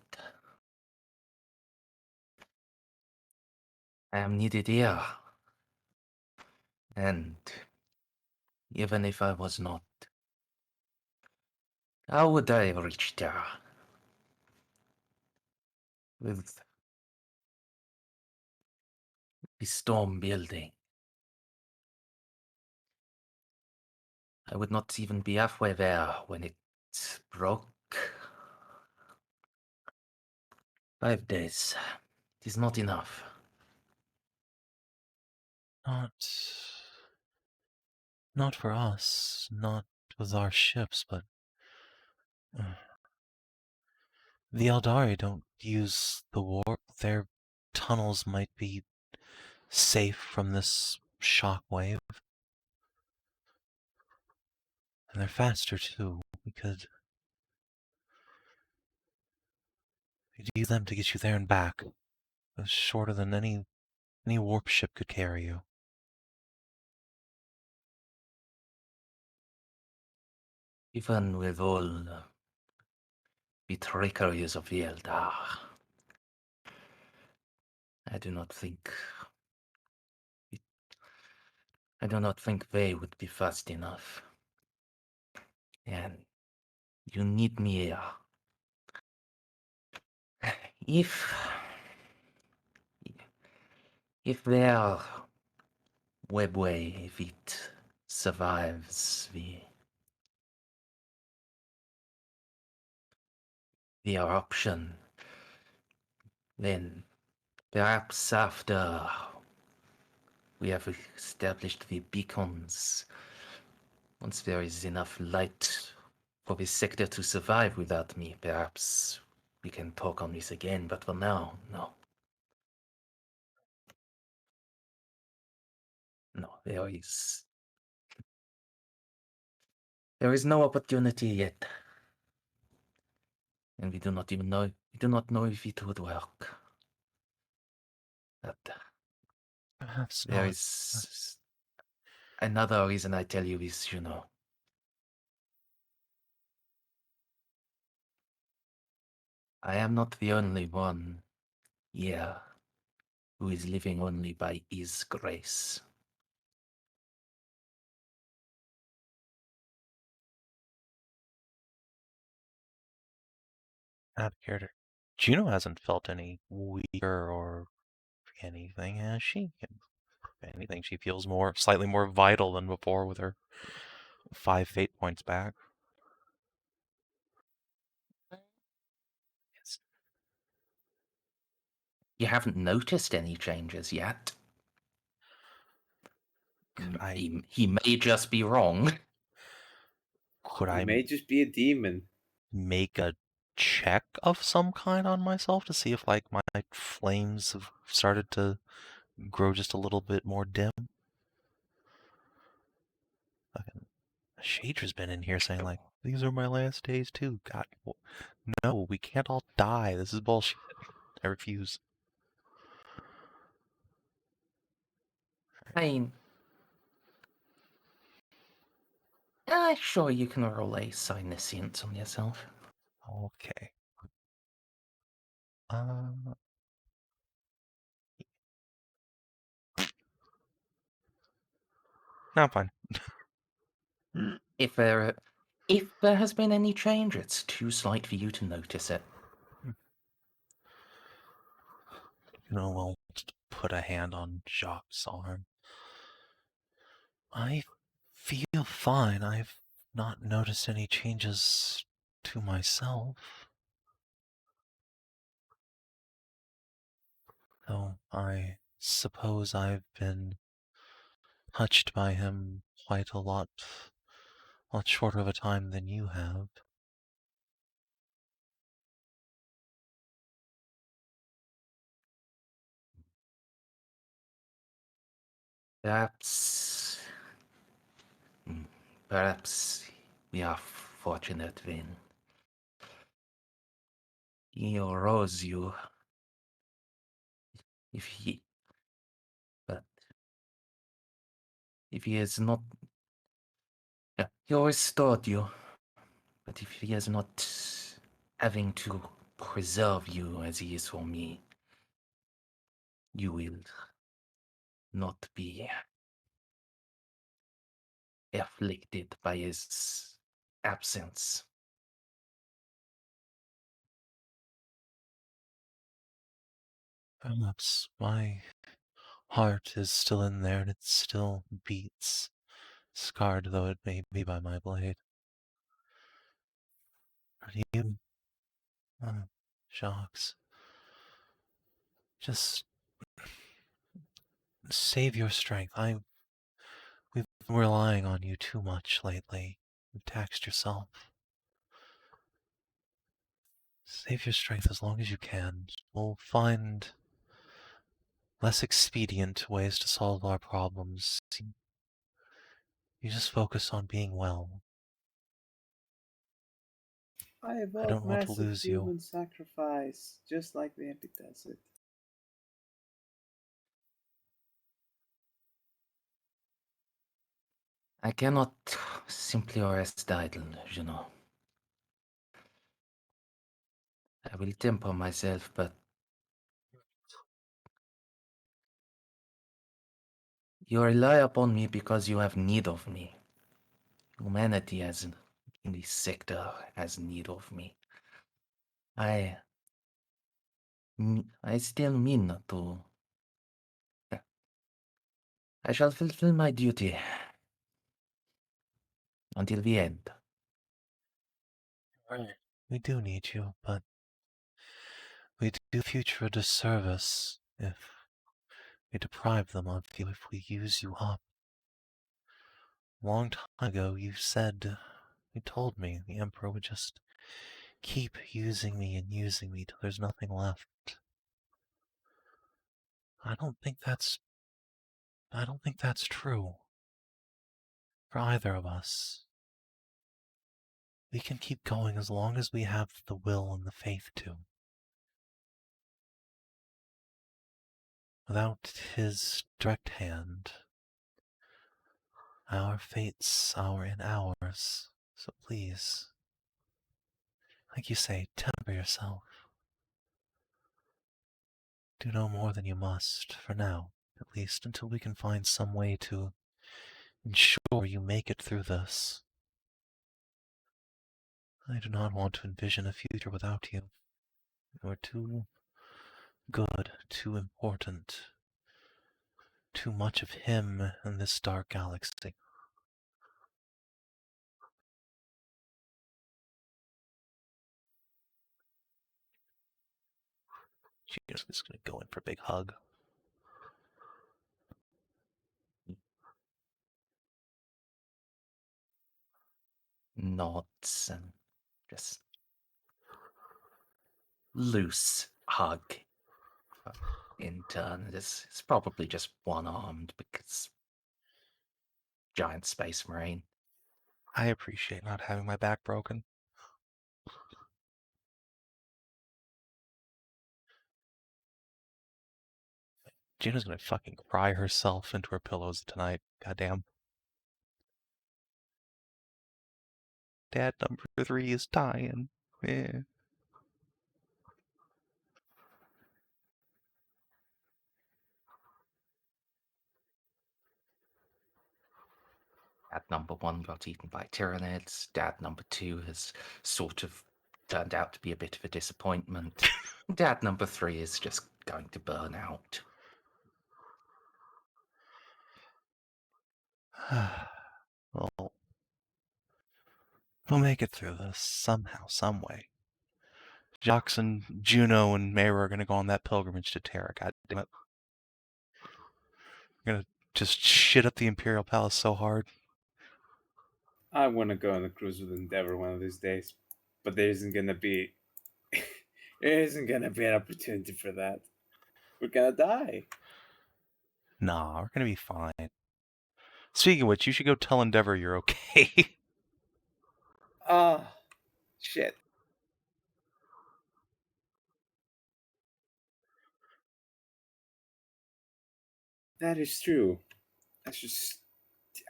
I am needed here. And even if I was not, how would I reach there? With the storm building. I would not even be halfway there when it broke. 5 days. It is not enough. Not for us, not with our ships, but the Eldari don't use the warp. Their tunnels might be safe from this shockwave. And they're faster too. We could use them to get you there and back. It's shorter than any warp ship could carry you. Even with all the trickeries of the Eldar, I do not think they would be fast enough. And you need me here. If their webway, if it survives the eruption, then perhaps after we have established the beacons, once there is enough light for this sector to survive without me, perhaps we can talk on this again, but for now, no. No, there is no opportunity yet. And we do not know if it would work. But Perhaps there not. is another reason I tell you is, Juno. I am not the only one here who is living only by his grace. Out of character. Juno hasn't felt any weaker or anything, has she? If anything, she feels slightly more vital than before with her 5 fate points back. You haven't noticed any changes yet. He may just be wrong. Could He I may just be a demon. make a check of some kind on myself to see if, like, my flames have started to grow just a little bit more dim? Fucking Shadra's been in here saying, like, these are my last days too. God, no, we can't all die. This is bullshit. I refuse. I mean, Sure, you can roll a Psyniscience on yourself. Okay. No, I'm fine. If there has been any change, it's too slight for you to notice it. We'll just put a hand on Jacques' arm. I feel fine. I've not noticed any changes to myself. Though I suppose I've been touched by him quite a lot shorter of a time than you have. Perhaps, perhaps we are fortunate when he arose you. But if he is not, he always taught you. But if he is not having to preserve you as he is for me, you will not be afflicted by his absence. Perhaps my heart is still in there and it still beats, scarred though it may be by my blade. But you, Jacques, just save your strength. We've been relying on you too much lately. You've taxed yourself. Save your strength as long as you can. We'll find less expedient ways to solve our problems. You just focus on being well. I I evolved don't want to massive lose you. human sacrifice, just like the Epic does it. I cannot simply rest idle, Juno. I will temper myself, but you rely upon me because you have need of me. Humanity in this sector has need of me. I still mean to. I shall fulfill my duty until the end. We do need you, but we do the future a disservice if we deprive them of you, if we use you up. A long time ago, you told me the Emperor would just keep using me and using me till there's nothing left. I don't think that's true for either of us. We can keep going as long as we have the will and the faith to. Without his direct hand, our fates are in ours. So please, like you say, temper yourself. Do no more than you must, for now, at least until we can find some way to ensure you make it through this. I do not want to envision a future without you. You are too good, too important, too much of him in this dark galaxy. She's just gonna go in for a big hug. Nods and just loose hug. In turn, it's probably just one-armed because giant space marine. I appreciate not having my back broken. Gina's gonna fucking cry herself into her pillows tonight. Goddamn. Dad number 3 is dying. Yeah. Dad number 1 got eaten by Tyranids. Dad number 2 has sort of turned out to be a bit of a disappointment. Dad number 3 is just going to burn out. Well, we'll make it through this somehow, some way. Jox and Juno and Mayra are going to go on that pilgrimage to Terra. God damn it. We're going to just shit up the Imperial Palace so hard. I want to go on a cruise with Endeavor one of these days, but there isn't gonna be an opportunity for that. We're gonna die. Nah, we're going to be fine. Speaking of which, you should go tell Endeavor you're okay. Ah, shit. That is true.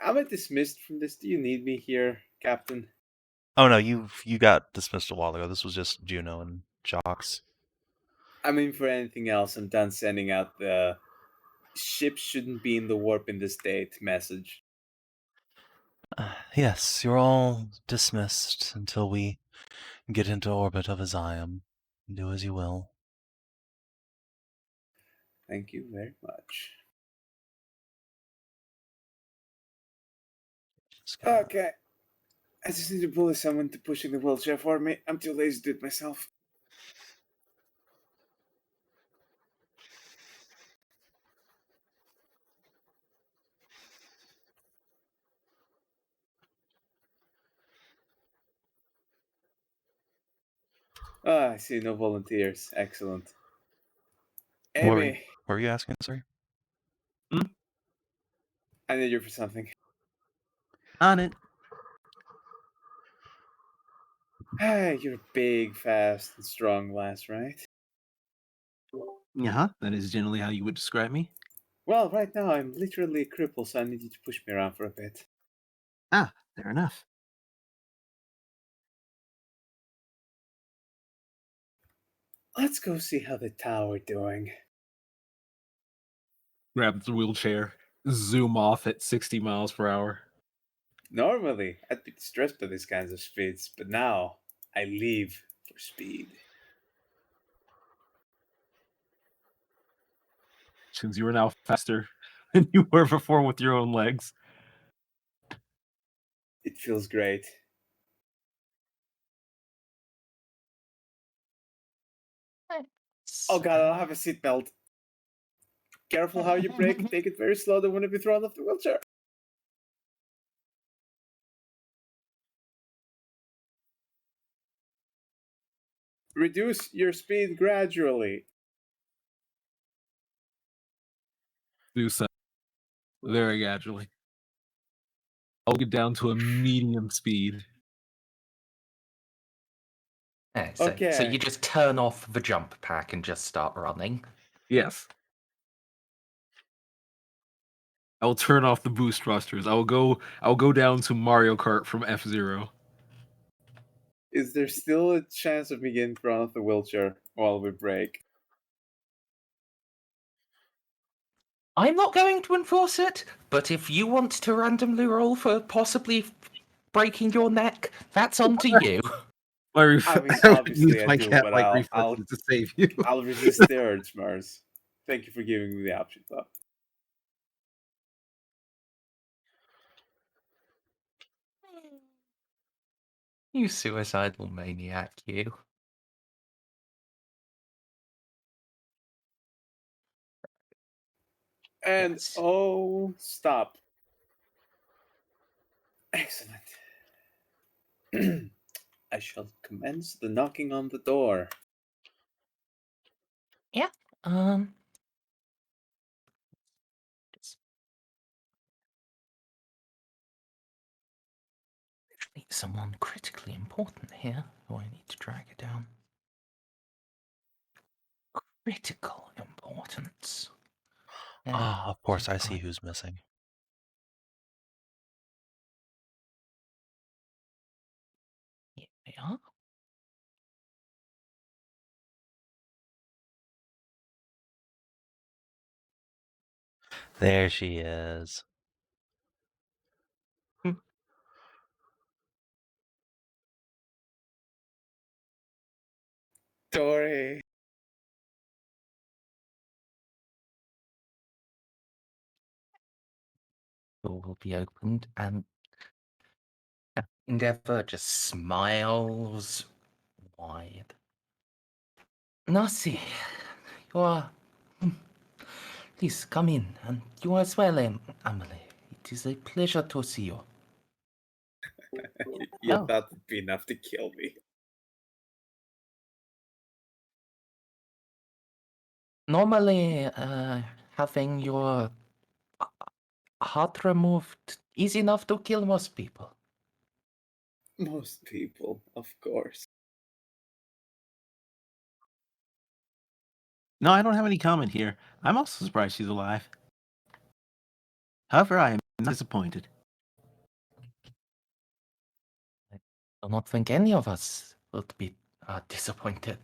I'm dismissed from this. Do you need me here, Captain? Oh no, you got dismissed a while ago. This was just Juno and Jox. I mean, for anything else, I'm done sending out the ships shouldn't be in the warp in this state message. Yes, you're all dismissed until we get into orbit of Eziam. Do as you will. Thank you very much. Just gonna- Okay. I just need to bully someone to pushing the wheelchair for me. I'm too lazy to do it myself. I see no volunteers. Excellent. What were, Amy, what were you asking, sorry? I need you for something. On it. Hey, you're big, fast, and strong, lass, right? Yeah, that is generally how you would describe me. Well, right now I'm literally a cripple, so I need you to push me around for a bit. Ah, fair enough. Let's go see how the tower doing. Grab the wheelchair, zoom off at 60 miles per hour. Normally, I'd be distressed by these kinds of speeds, but now I leave for speed. Since you are now faster than you were before with your own legs. It feels great. Oh god, I don't have a seatbelt. Careful how you brake. Take it very slow. Don't want to be thrown off the wheelchair. Reduce your speed gradually. Do so very gradually. I'll get down to a medium speed. So Okay. you just turn off the jump pack and just start running. Yes. I will turn off the boost thrusters. I'll go down to Mario Kart from F-Zero. Is there still a chance of me getting thrown off the wheelchair while we brake? I'm not going to enforce it, but if you want to randomly roll for possibly breaking your neck, that's on to you. I mean, I would obviously use I my do, cat but like I'll reflexes to save you. I'll resist the urge, Merz. Thank you for giving me the option, though. You suicidal maniac, you. And Yes. oh, stop. Excellent. I shall commence the knocking on the door. Yeah. Actually, someone critically important here who I need to drag it down. Critical importance. Of course, I see who's missing. There she is. Dory. Door will be opened, and Endeavor just smiles wide. Nasi, you are. Please come in, and you as well, Amelie. It is a pleasure to see you. You Oh. thought it'd be enough to kill me. Normally, having your heart removed is enough to kill most people. Most people, of course. No, I don't have any comment here. I'm also surprised she's alive. However, I am not disappointed. I do not think any of us would be disappointed.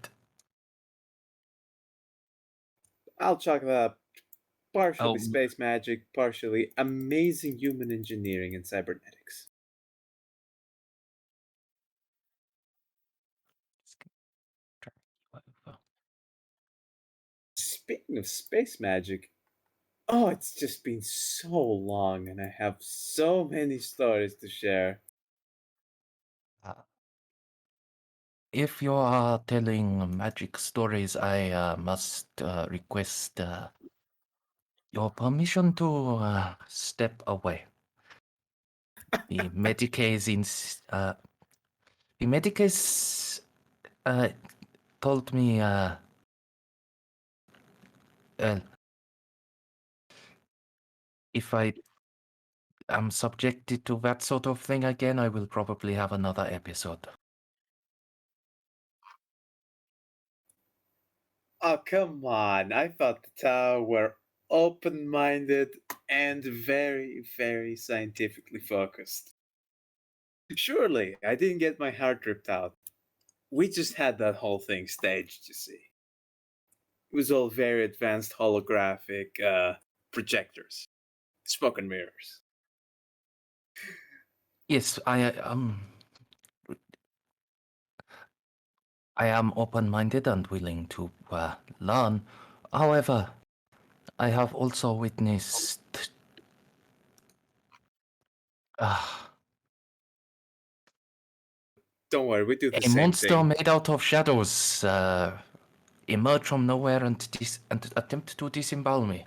I'll chalk that up. Partially Oh. space magic, partially amazing human engineering and cybernetics. Speaking of space magic, oh, it's just been so long and I have so many stories to share. If you are telling magic stories, I must request your permission to step away. The Medicase the Medicase told me if I am subjected to that sort of thing again, I will probably have another episode. Oh, come on. I thought the Tau were open minded and very, very scientifically focused. Surely, I didn't get my heart ripped out. We just had that whole thing staged, you see. It was all very advanced holographic projectors, smoke and mirrors. Yes, I am open-minded and willing to learn. However, I have also witnessed Don't worry, we do the a same monster thing. made out of shadows emerge from nowhere and attempt to disembowel me.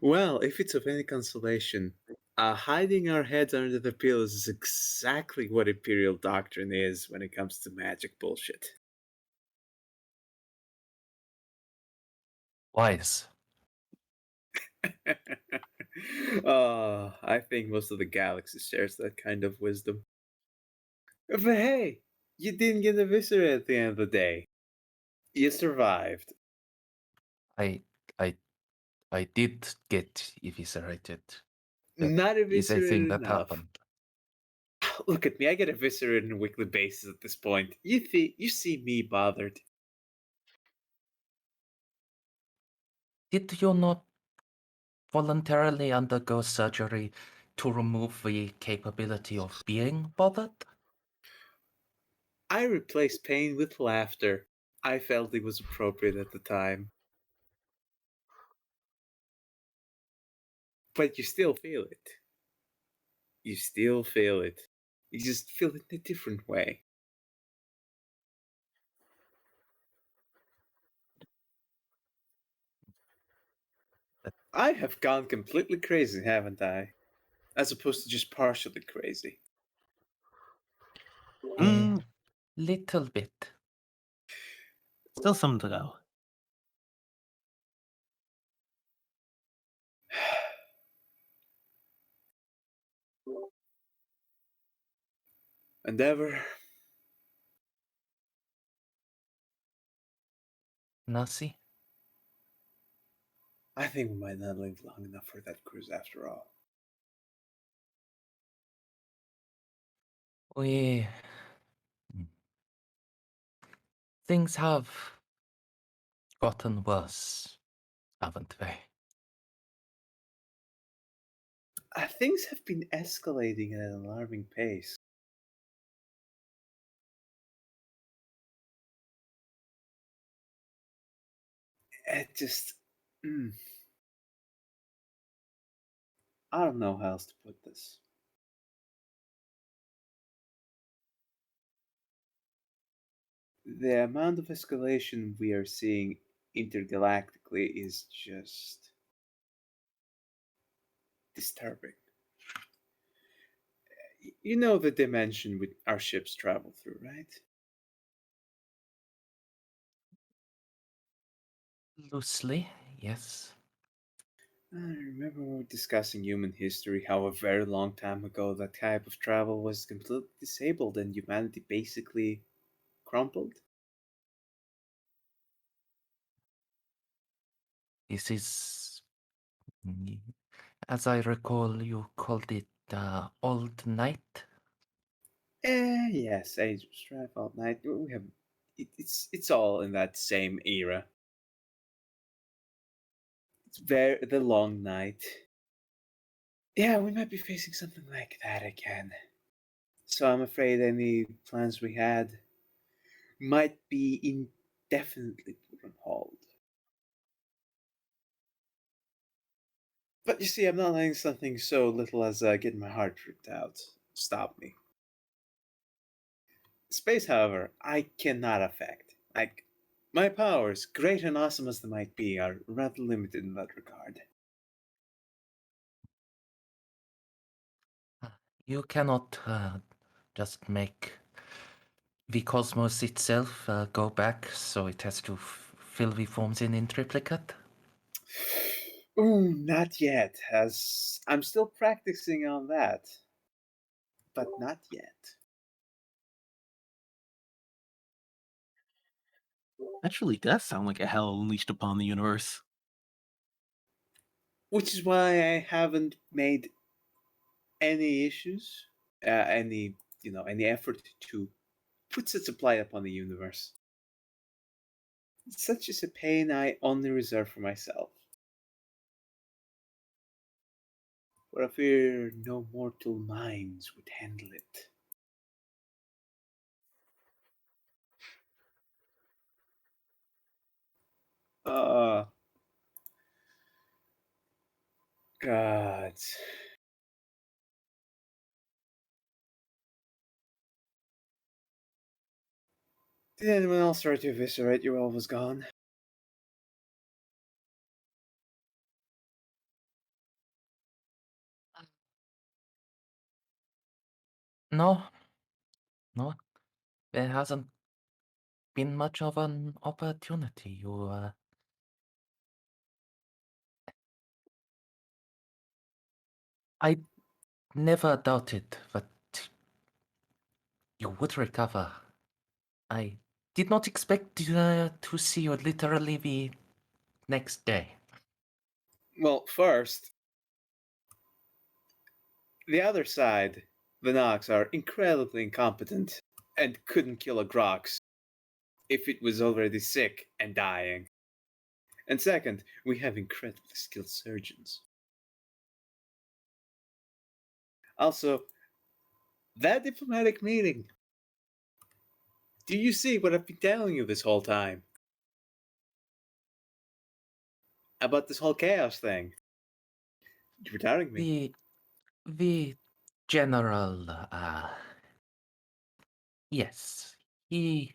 Well, if it's of any consolation, hiding our heads under the pillows is exactly what Imperial doctrine is when it comes to magic bullshit. Wise. I think most of the galaxy shares that kind of wisdom. But hey, you didn't get eviscerated at the end of the day. You survived. I did get eviscerated. That Not is a thing eviscerated that enough. happened. Look at me, I get eviscerated on a weekly basis at this point. You see me bothered. Did you not voluntarily undergo surgery to remove the capability of being bothered? I replaced pain with laughter. I felt it was appropriate at the time. But you still feel it. You still feel it. You just feel it in a different way. I have gone completely crazy, haven't I? As opposed to just partially crazy. Mm, Little bit. still some to go. Endeavor, Nasi? I think we might not live long enough for that cruise after all. We... Things have gotten worse, haven't they? Things have been escalating at an alarming pace. It just. I don't know how else to put this. The amount of escalation we are seeing intergalactically is just disturbing. You know the dimension our ships travel through, right? Loosely, yes. I remember we were discussing human history, how a very long time ago that type of travel was completely disabled and humanity basically crumpled. This is, as I recall, you called it Old Night. Yes, Age of Strife, All Night. We have it's all in that same era. It's the long night. Yeah, we might be facing something like that again. So I'm afraid any plans we had might be indefinitely put on hold. But you see, I'm not letting something so little as getting my heart ripped out stop me. Space, however, I cannot affect. Like, my powers, great and awesome as they might be, are rather limited in that regard. You cannot just make the cosmos itself go back, so it has to fill the forms in triplicate. Ooh, not yet, as I'm still practicing on that. But not yet. Actually, does sound like a hell unleashed upon the universe. Which is why I haven't made any issues, any effort to put such a blight upon the universe. Such is a pain I only reserve for myself. For I fear no mortal minds would handle it. God. Did anyone else try to eviscerate you while I was gone? No, there hasn't been much of an opportunity. I never doubted that you would recover. I did not expect to see you literally the next day. Well, first, the other side, the Nox, are incredibly incompetent and couldn't kill a Grox if it was already sick and dying. And second, we have incredibly skilled surgeons. Also, that diplomatic meeting. Do you see what I've been telling you this whole time? About this whole chaos thing? You're doubting me. The general, yes, he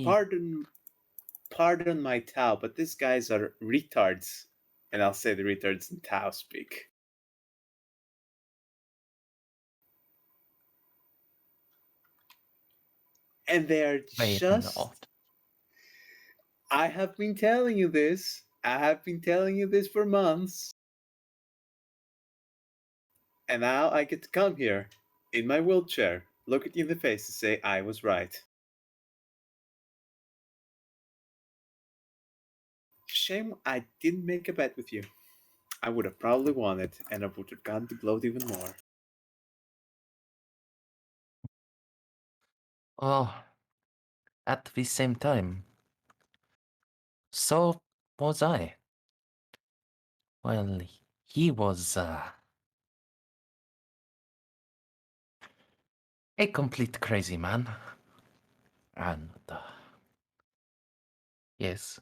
Pardon my Tau, but these guys are retards. And I'll say the retards in Tau speak. And they're they just... not. I have been telling you this. I have been telling you this for months. And now I get to come here, in my wheelchair, look at you in the face and say I was right. Shame I didn't make a bet with you. I would have probably won it, and I would have gotten to gloat even more. Oh, at the same time, so was I. Well, he was a complete crazy man. And, yes,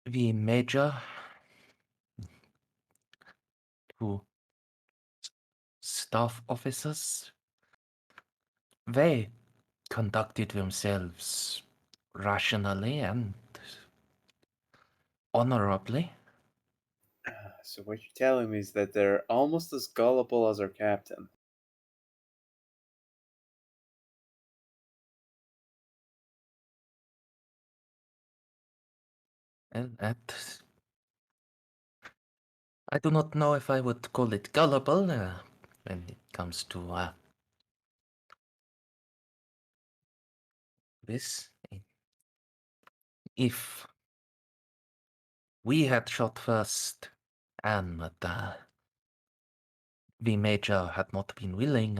the major who staff officers, they conducted themselves rationally and honorably. So what you're telling me is that they're almost as gullible as our captain. And that I do not know if I would call it gullible when it comes to this. If we had shot first and the major had not been willing,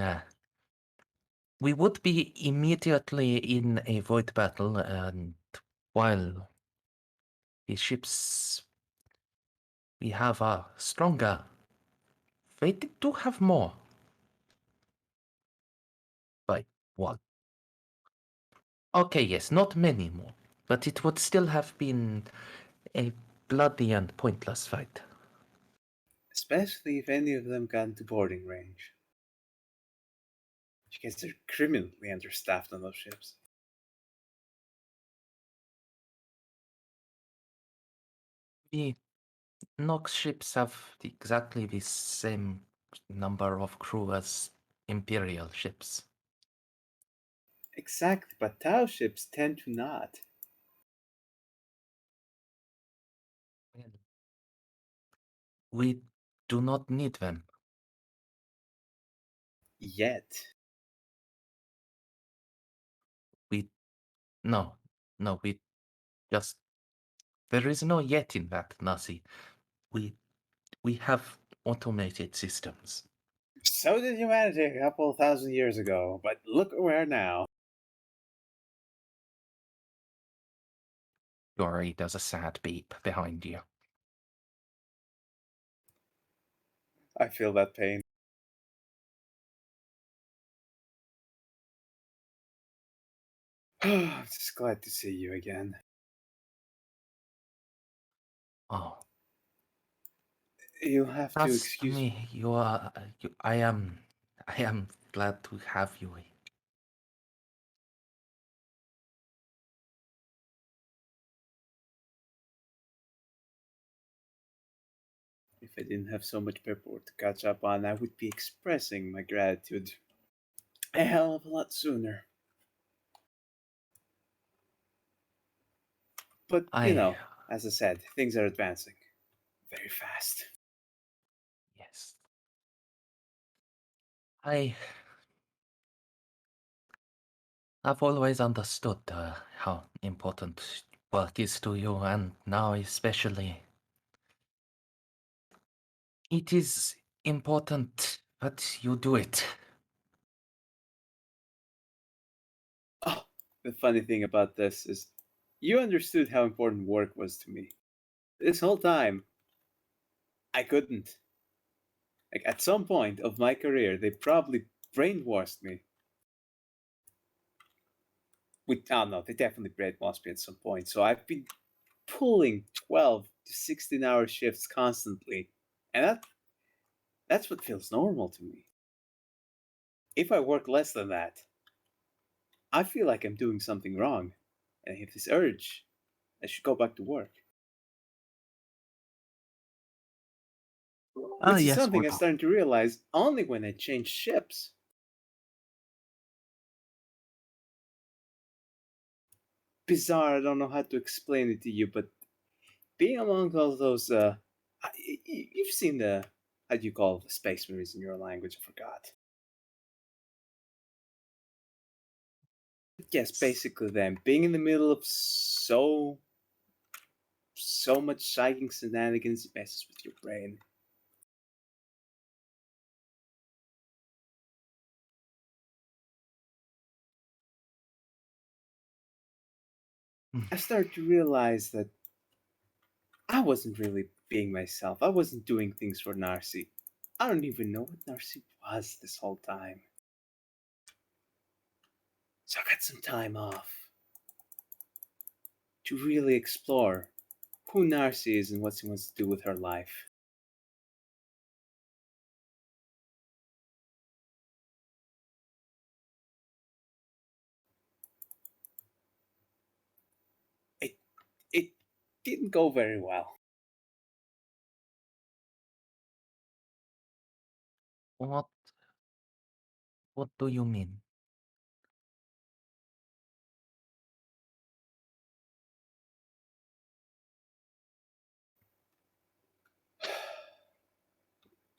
we would be immediately in a void battle, and while the ships we have are stronger, they do have more. By one. Okay, yes, not many more, but it would still have been a bloody and pointless fight. Especially if any of them got into boarding range. Because they're criminally understaffed on those ships. The Nox ships have exactly the same number of crew as Imperial ships. Exactly, but Tau ships tend to not. We do not need them. Yet. No, we just... There is no yet in that, Nasi. We have automated systems. So did humanity a couple thousand years ago, but look where now. Sorry, there's a sad beep behind you. I feel that pain. I'm just glad to see you again. Oh, You'll have to trust excuse me. I am glad to have you. If I didn't have so much paperwork to catch up on, I would be expressing my gratitude a hell of a lot sooner. But, as I said, things are advancing very fast. Yes. I've always understood how important work is to you, and now especially. It is important that you do it. Oh, the funny thing about this is you understood how important work was to me. This whole time, I couldn't. Like, at some point of my career, they probably brainwashed me. Oh no, they definitely brainwashed me at some point. So I've been pulling 12 to 16-hour shifts constantly. And that's what feels normal to me. If I work less than that, I feel like I'm doing something wrong. And I have this urge, I should go back to work. Which is something I'm starting to realize only when I change ships. Bizarre, I don't know how to explain it to you, but being among all those, you've seen how do you call the space marines in your language? I forgot. Yes, basically them. Being in the middle of so much psychic shenanigans, it messes with your brain. I started to realize that I wasn't really being myself. I wasn't doing things for Narcia. I don't even know what Narcia was this whole time. So I got some time off to really explore who Narcia is and what she wants to do with her life. It didn't go very well. What do you mean?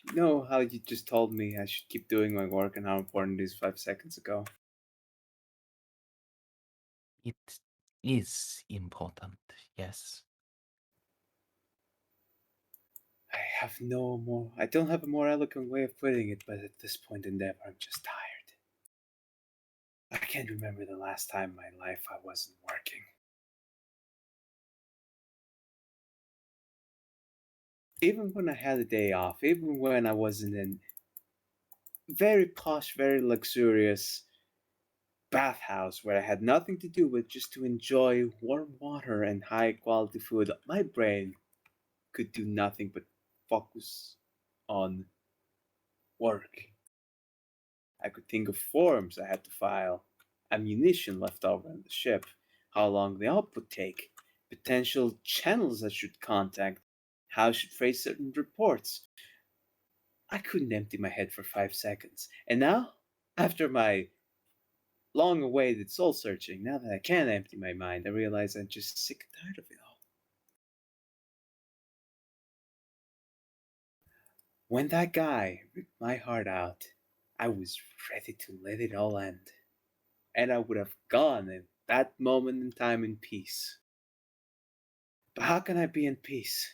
You know how you just told me I should keep doing my work and how important it is 5 seconds ago? It is important, yes. I don't have a more eloquent way of putting it, but at this point in Endeavor, I'm just tired. I can't remember the last time in my life I wasn't working. Even when I had a day off, even when I was in a very posh, very luxurious bathhouse where I had nothing to do but just to enjoy warm water and high quality food, my brain could do nothing but focus on work. I could think of forms I had to file, ammunition left over on the ship, how long the output take, potential channels I should contact, how I should phrase certain reports. I couldn't empty my head for 5 seconds. And now, after my long awaited soul searching, now that I can empty my mind, I realize I'm just sick and tired of it all. When that guy ripped my heart out, I was ready to let it all end. And I would have gone at that moment in time in peace. But how can I be in peace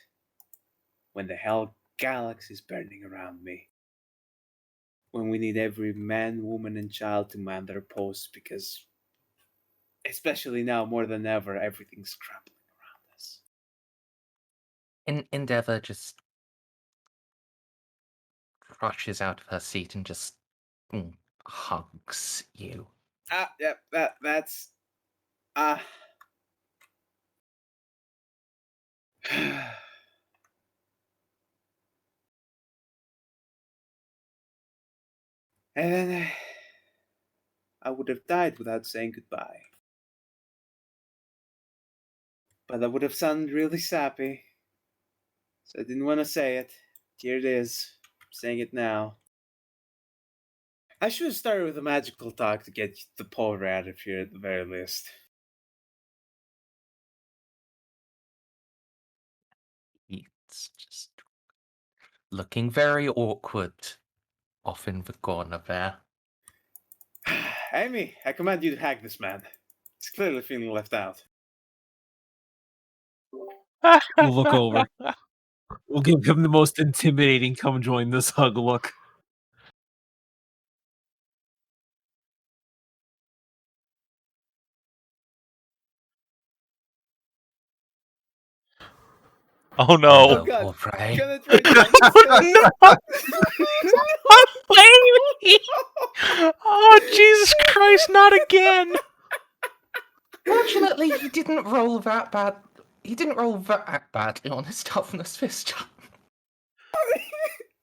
when the hell galaxy is burning around me? When we need every man, woman, and child to man their posts because, especially now more than ever, everything's crumbling around us. Endeavor just rushes out of her seat and just hugs you. Yep, that's and then I would have died without saying goodbye. But that would have sounded really sappy. So I didn't want to say it. Here it is. I'm saying it now. I should have started with a magical talk to get the power out of here at the very least. It's just looking very awkward off in the corner there. Amy, I command you to hack this man. He's clearly feeling left out. We'll look over. We'll give him the most intimidating come join this hug look. Oh no! Oh god! All right. Can I try to Baby! Oh Jesus Christ! Not again! Fortunately, he didn't roll that bad. He didn't roll that badly on his toughness this time.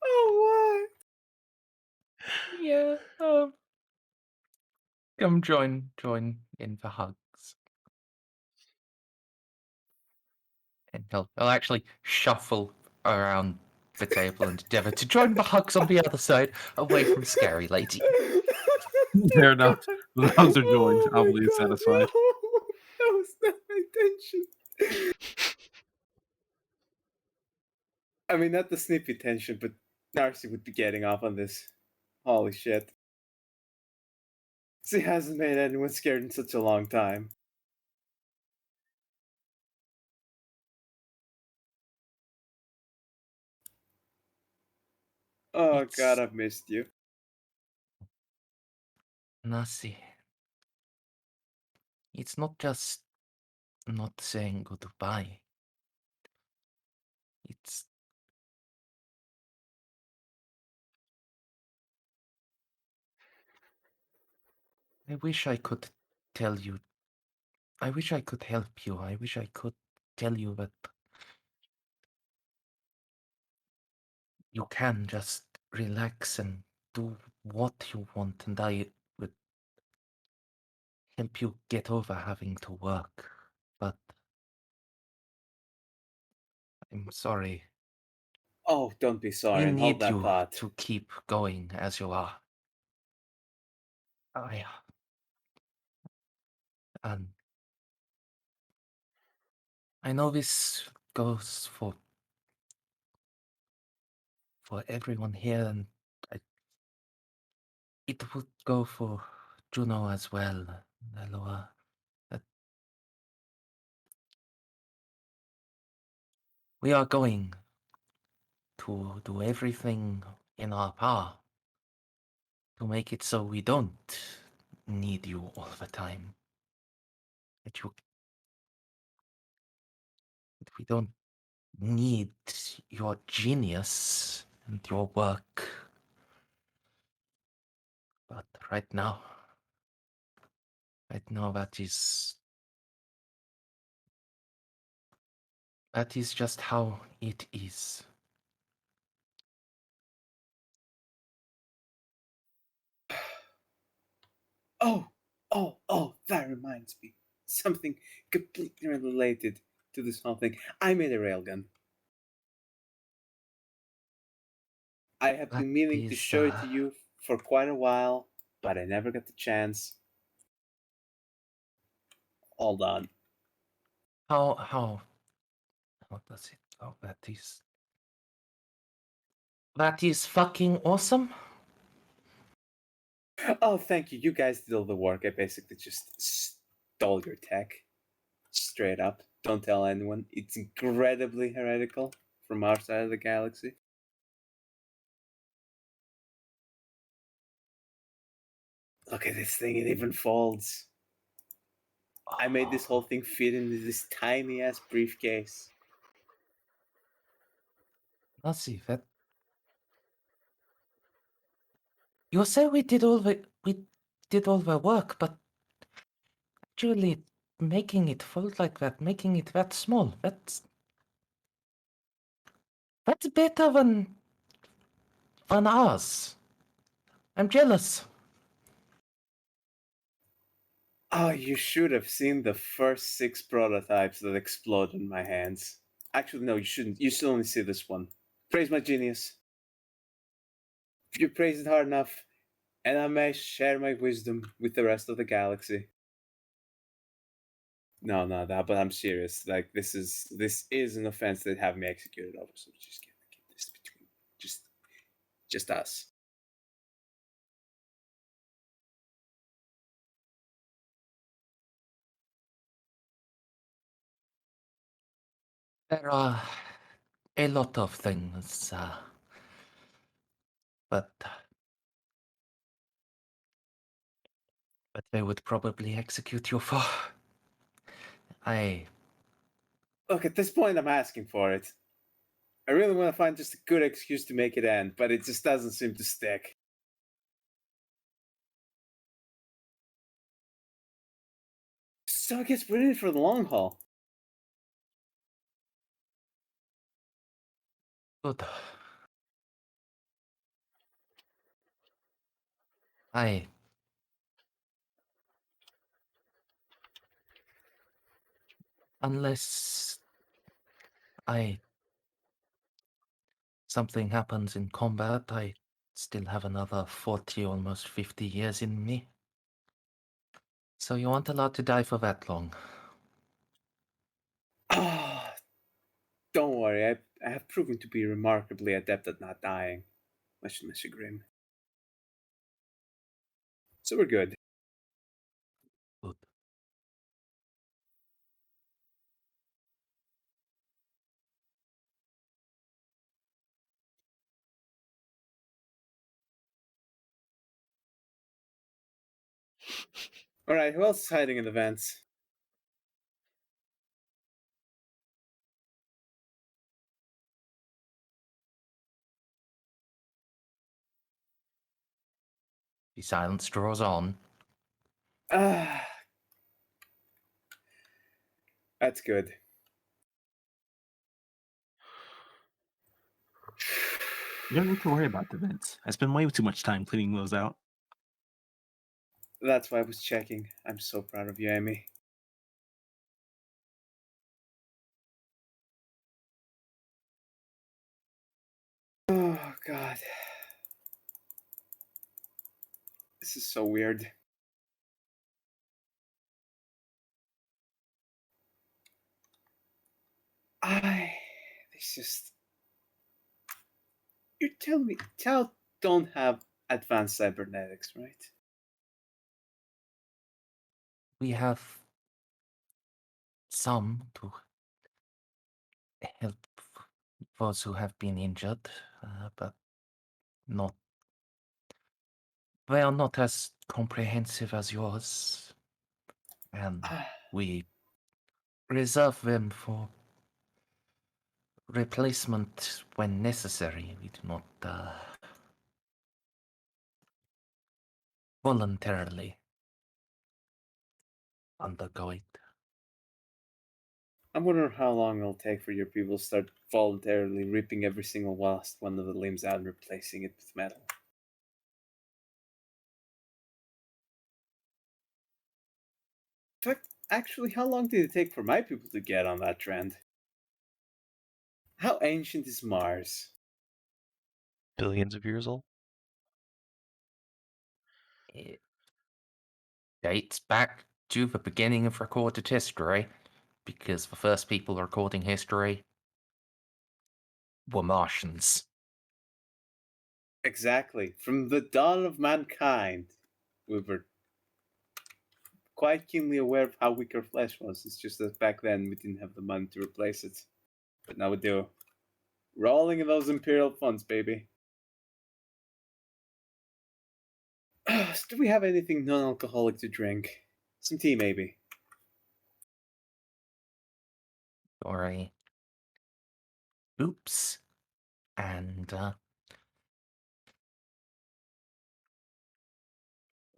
Oh Yeah. Come join in the hugs. And he'll actually shuffle around the table and endeavor to join the hugs on the other side, away from Scary Lady. Fair enough. The hugs are joined. Amelie is satisfied. That was not my intention. I mean, not the Snippy tension, but Narcia would be getting off on this. Holy shit. She hasn't made anyone scared in such a long time. Oh god, I've missed you. Nasi. It's not just not saying goodbye. I wish I could tell you. I wish I could help you. I wish I could tell you that you can just relax and do what you want, and I would help you get over having to work. But I'm sorry. Oh, don't be We sorry and hold need that you thought. to keep going as you are. And I know this goes for everyone here, and I, it would go for Juno as well, Eloa. That we are going to do everything in our power to make it so we don't need you all the time. That we don't need your genius and your work. But right now that is just how it is. Oh, that reminds me. Something completely unrelated to this whole thing. I made a railgun. I have That been meaning to is, show it to you for quite a while, but I never got the chance. All done. how does it go? That is fucking awesome. Oh, thank you. You guys did all the work. I basically just stole your tech. Straight up. Don't tell anyone. It's incredibly heretical from our side of the galaxy. Look at this thing. It even folds. I made this whole thing fit into this tiny ass briefcase. Let's see that. You say we did all the work, but actually making it fold like that, making it that small, that's better than ours. I'm jealous. Oh, you should have seen the first 6 prototypes that exploded in my hands. Actually, no, you shouldn't. You should only see this one. Praise my genius. If you praise it hard enough, and I may share my wisdom with the rest of the galaxy. No, not that, but I'm serious. Like this is an offense that have me executed over. So just keep this between just us. There are a lot of things, but they would probably execute you for. Look, at this point, I'm asking for it. I really want to find just a good excuse to make it end, but it just doesn't seem to stick. So I guess we're in it for the long haul. Good. Unless something happens in combat, I still have another 40, almost 50 years in me. So you aren't allowed to die for that long. Ah, don't worry. I have proven to be remarkably adept at not dying, much to my chagrin. So we're good. Good. All right, who else is hiding in the vents? The silence draws on. Ah, that's good. You don't need to worry about the vents. I spend way too much time cleaning those out. That's why I was checking. I'm so proud of you, Amy. Oh, God. This is so weird. It's just. You're telling me Tau don't have advanced cybernetics, right? We have some to help those who have been injured, but not. They are not as comprehensive as yours, and we reserve them for replacement when necessary. We do not voluntarily undergo it. I'm wondering how long it'll take for your people to start voluntarily ripping every single last one of the limbs out and replacing it with metal. In fact, actually, how long did it take for my people to get on that trend? How ancient is Mars? Billions of years old? It dates back to the beginning of recorded history, because the first people recording history were Martians. Exactly. From the dawn of mankind, we were quite keenly aware of how weak our flesh was. It's just that back then we didn't have the money to replace it. But now we do. Rolling in those Imperial funds, baby. Do we have anything non-alcoholic to drink? Some tea, maybe. Or a oops, and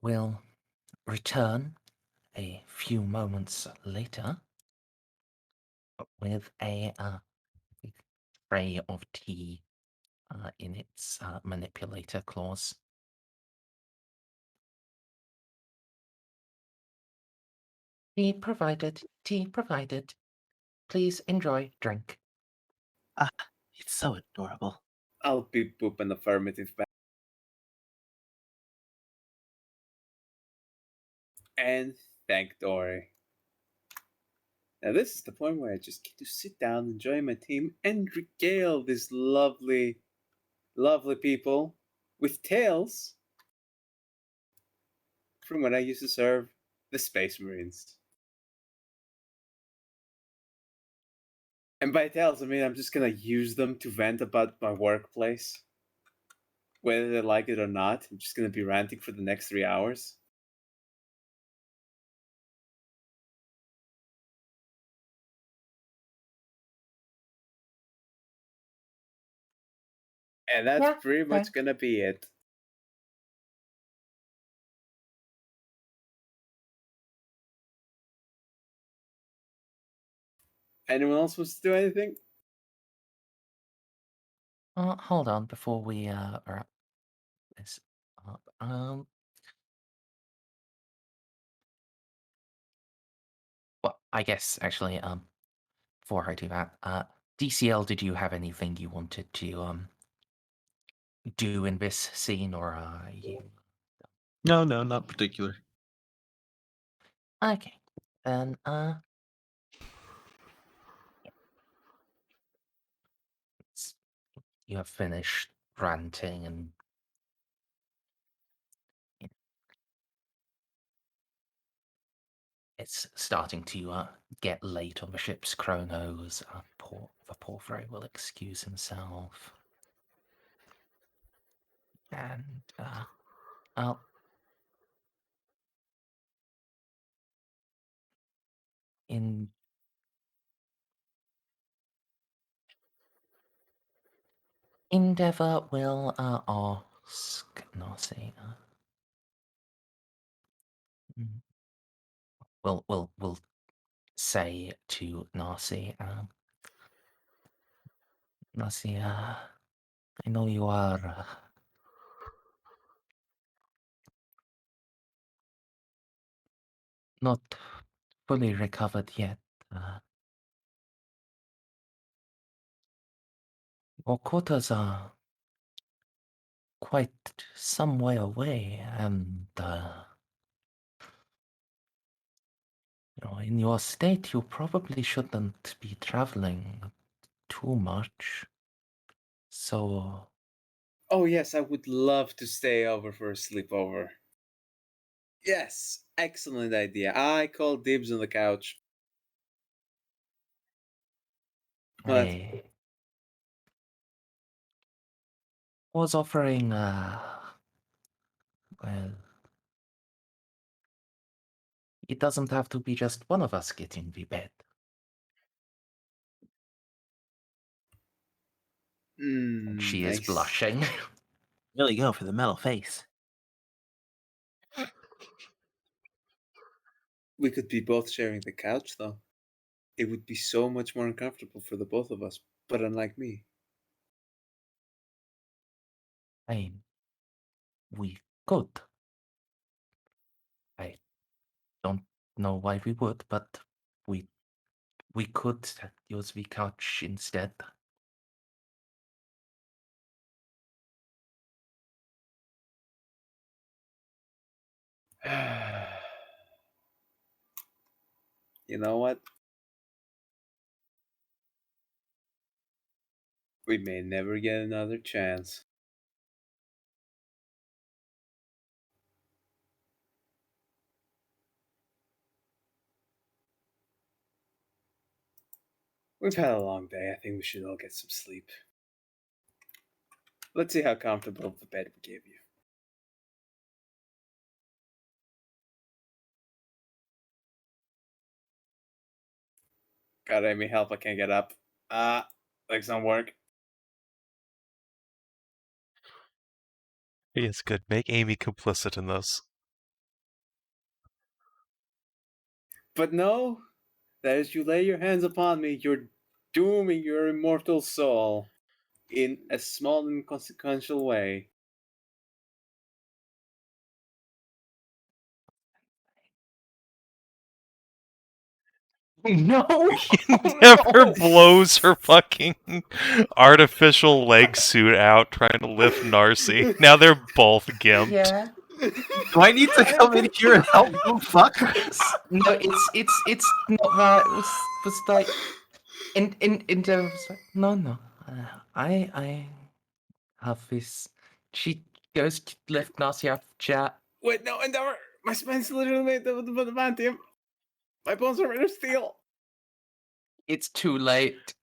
will return a few moments later with a tray of tea in its manipulator claws. Tea provided, tea provided. Please enjoy drink. Ah, it's so adorable. I'll beep boop an affirmative back. And thank Dory. Now this is the point where I just get to sit down, enjoy my team, and regale these lovely, lovely people with tales from when I used to serve the Space Marines. And by tales, I mean I'm just gonna use them to vent about my workplace. Whether they like it or not, I'm just gonna be ranting for the next 3 hours. And that's Yeah, pretty much okay. gonna be it. Anyone else wants to do anything? Hold on before we wrap this up. Well, I guess actually, before I do that, DCL, did you have anything you wanted to do in this scene, or you? No, not particular. Okay, then you have finished ranting and it's starting to get late on the ship's chronos. The Porphyry will excuse himself. And, oh, in Endeavour will ask Narcia. we'll say to Narcia, Narcia, I know you are not fully recovered yet. Your quarters are quite some way away, and in your state, you probably shouldn't be traveling too much. So, Oh, yes, I would love to stay over for a sleepover. Yes, excellent idea. I call dibs on the couch. What? I was offering, well, it doesn't have to be just one of us getting the bed. She is Nice. blushing. Really go for the metal face. We could be both sharing the couch, though. It would be so much more uncomfortable for the both of us, but unlike me. We could. I don't know why we would, but we could use the couch instead. You know what? We may never get another chance. We've had a long day. I think we should all get some sleep. Let's see how comfortable the bed we gave you. God, Amy, help! I can't get up. Legs don't work. Yes, good. Make Amy complicit in this. But no, that as you lay your hands upon me, you're dooming your immortal soul in a small and inconsequential way. No! He never blows her fucking artificial leg suit out trying to lift Narcy. Now they're both gimped. Yeah. Do I need to come in here and help you fuckers? No, it's not that. It was like in terms like, no. I have this. She goes to lift Narcia off the chair. Wait, no, Endeavor! My spine's literally made of adamantium. My bones are made of steel. It's too late.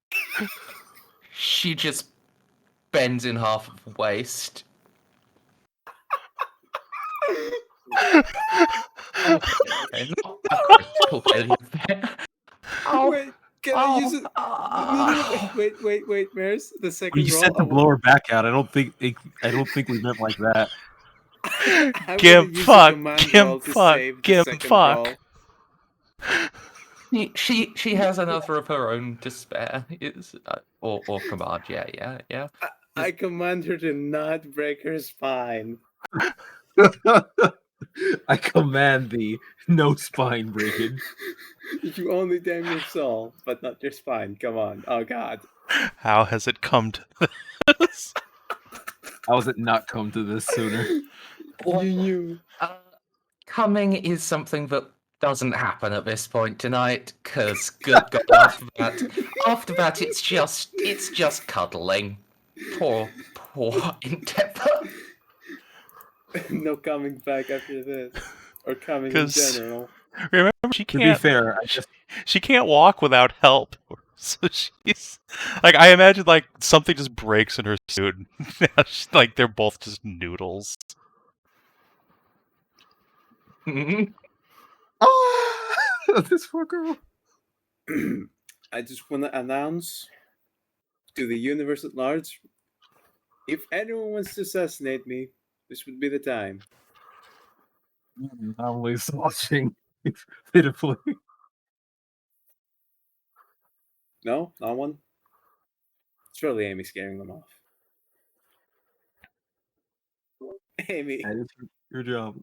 She just bends in half of the waist. Okay, not a critical failure there. Wait, can I use it? Wait, Merz. The second When you roll. said to blow her back out, I don't think we meant like that. I'm Gimp gonna use fuck, a command roll gimp to fuck, save the gimp second fuck. roll. She has another of her own to spare. Is or command, yeah. I command her to not break her spine. I command thee, no spine breakage. You only damn your soul, but not your spine. Come on. Oh God. How has it come to this? How has it not come to this sooner? You. Coming is something that doesn't happen at this point tonight, because good God, after that, it's just cuddling. Poor Endeavor. No coming back after this, or coming in 'Cause- general. Remember, she To be can't. fair, She can't walk without help. So she's like, I imagine like something just breaks in her suit. Now like they're both just noodles. this poor girl. I just want to announce to the universe at large, if anyone wants to assassinate me, this would be the time. I'm always watching. Pitifully. No, not one. Surely Amy's scaring them off. Amy, That is your job.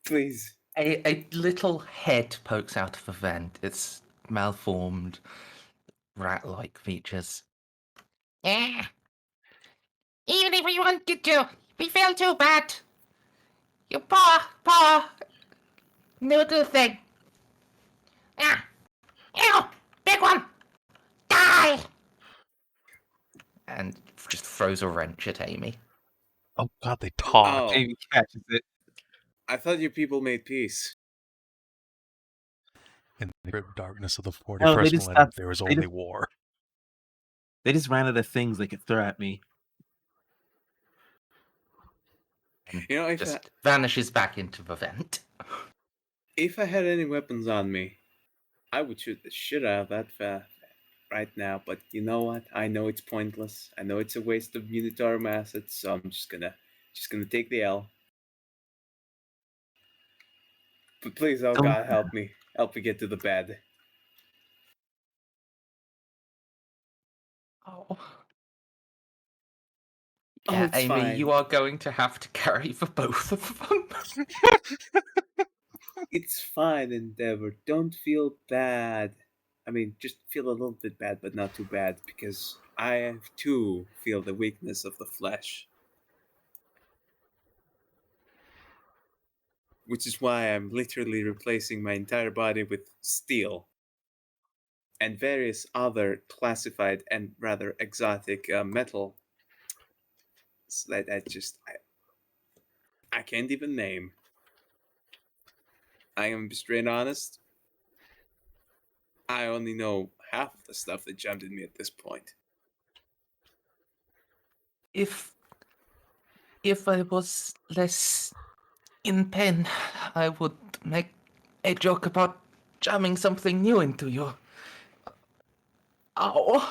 please. A little head pokes out of a vent. It's malformed, rat-like features. Yeah. Even if we wanted to, we feel too bad. Your poor noodle thing. Yeah. Ew, big one. Die. And just throws a wrench at Amy. Oh god, they talk. Oh, Amy catches it. I thought you people made peace. In the grim darkness of the No, 41st they just millennium, stopped- there was they only just- war. They just ran out of things they could throw at me. You know, Just vanishes back into the vent. if I had any weapons on me, I would shoot the shit out of that right now. But you know what? I know it's pointless. I know it's a waste of Unitarum assets. So I'm just gonna take the L. But please, oh Don't- God, help me get to the bed. Oh. Oh, Yeah, it's Amy, fine. you are going to have to carry for both of them. It's fine, Endeavor. Don't feel bad. I mean, just feel a little bit bad, but not too bad, because I too feel the weakness of the flesh. Which is why I'm literally replacing my entire body with steel and various other classified and rather exotic metal that I can't even name. I am straight honest. I only know half of the stuff that jumped at me at this point. If I was less in pain, I would make a joke about jamming something new into you. Ow.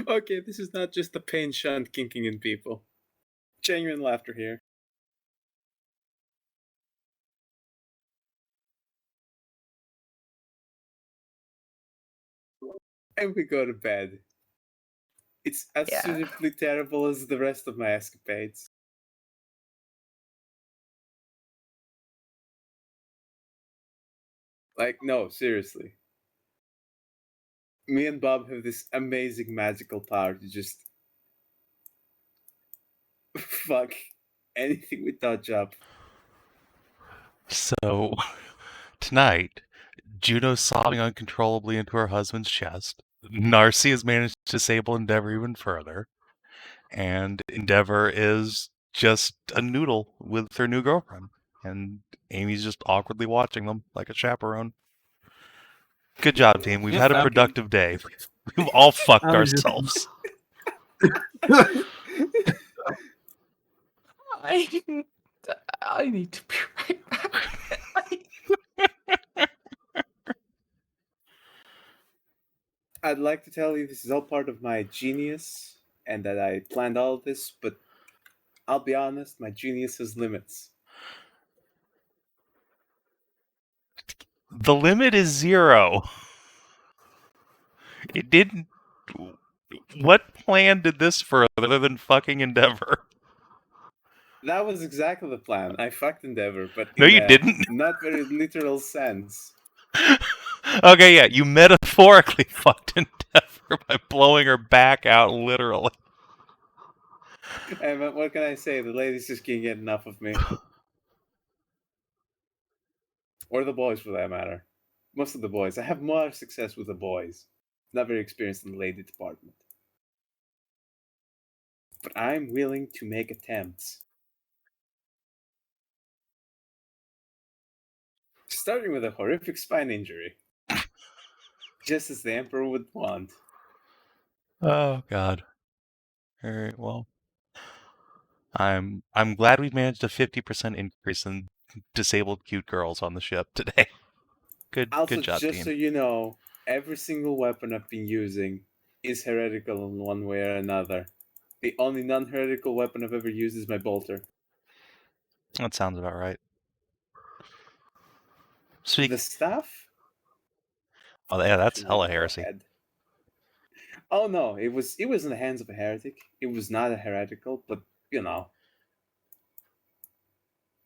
Okay, this is not just the pain shunt kinking in people. Genuine laughter here. And we go to bed. It's as Yeah. simply terrible as the rest of my escapades. Like, no, seriously. Me and Bob have this amazing magical power to just fuck anything we touch up. So, tonight, Juno's sobbing uncontrollably into her husband's chest. Narcia has managed to disable Endeavor even further. And Endeavor is just a noodle with her new girlfriend. And Amy's just awkwardly watching them like a chaperone. Good job, team. We've Yes, had a I'm productive day. We've all fucked I was just- ourselves. I need to be right back. I'd like to tell you this is all part of my genius and that I planned all of this, but I'll be honest, my genius has limits. The limit is 0. It didn't. What plan did this further other than fucking Endeavor? That was exactly the plan. I fucked Endeavor, but No, in you a didn't. not very literal sense. Okay, yeah, you metaphorically fucked Endeavor by blowing her back out literally. And what can I say? The ladies just can't get enough of me. Or the boys, for that matter. Most of the boys. I have more success with the boys. Not very experienced in the lady department. But I'm willing to make attempts. Starting with a horrific spine injury. Just as the Emperor would want. Oh god. Alright, well. I'm glad we've managed a 50% increase in disabled cute girls on the ship today. Good Also, job, just team. so you know, every single weapon I've been using is heretical in one way or another. The only non-heretical weapon I've ever used is my bolter. That sounds about right. The staff? Oh yeah, that's Actually, hella go heresy. ahead. Oh no, it was in the hands of a heretic. It was not a heretical, but you know,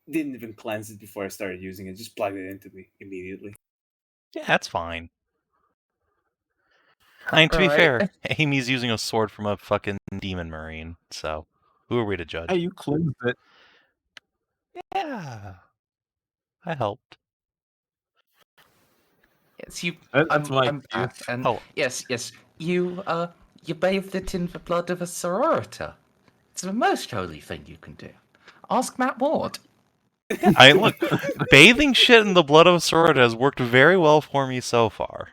didn't even cleanse it before I started using it. Just plugged it into me immediately. Yeah, that's fine. I mean, to be fair, Amy's using a sword from a fucking demon marine, so who are we to judge? Hey, you cleansed it. Yeah, I helped. Yes, you. That's my I'm back, excuse. and Oh. yes, you bathed it in the blood of a sororita. It's the most holy thing you can do. Ask Matt Ward. I look, bathing shit in the blood of a sword has worked very well for me so far.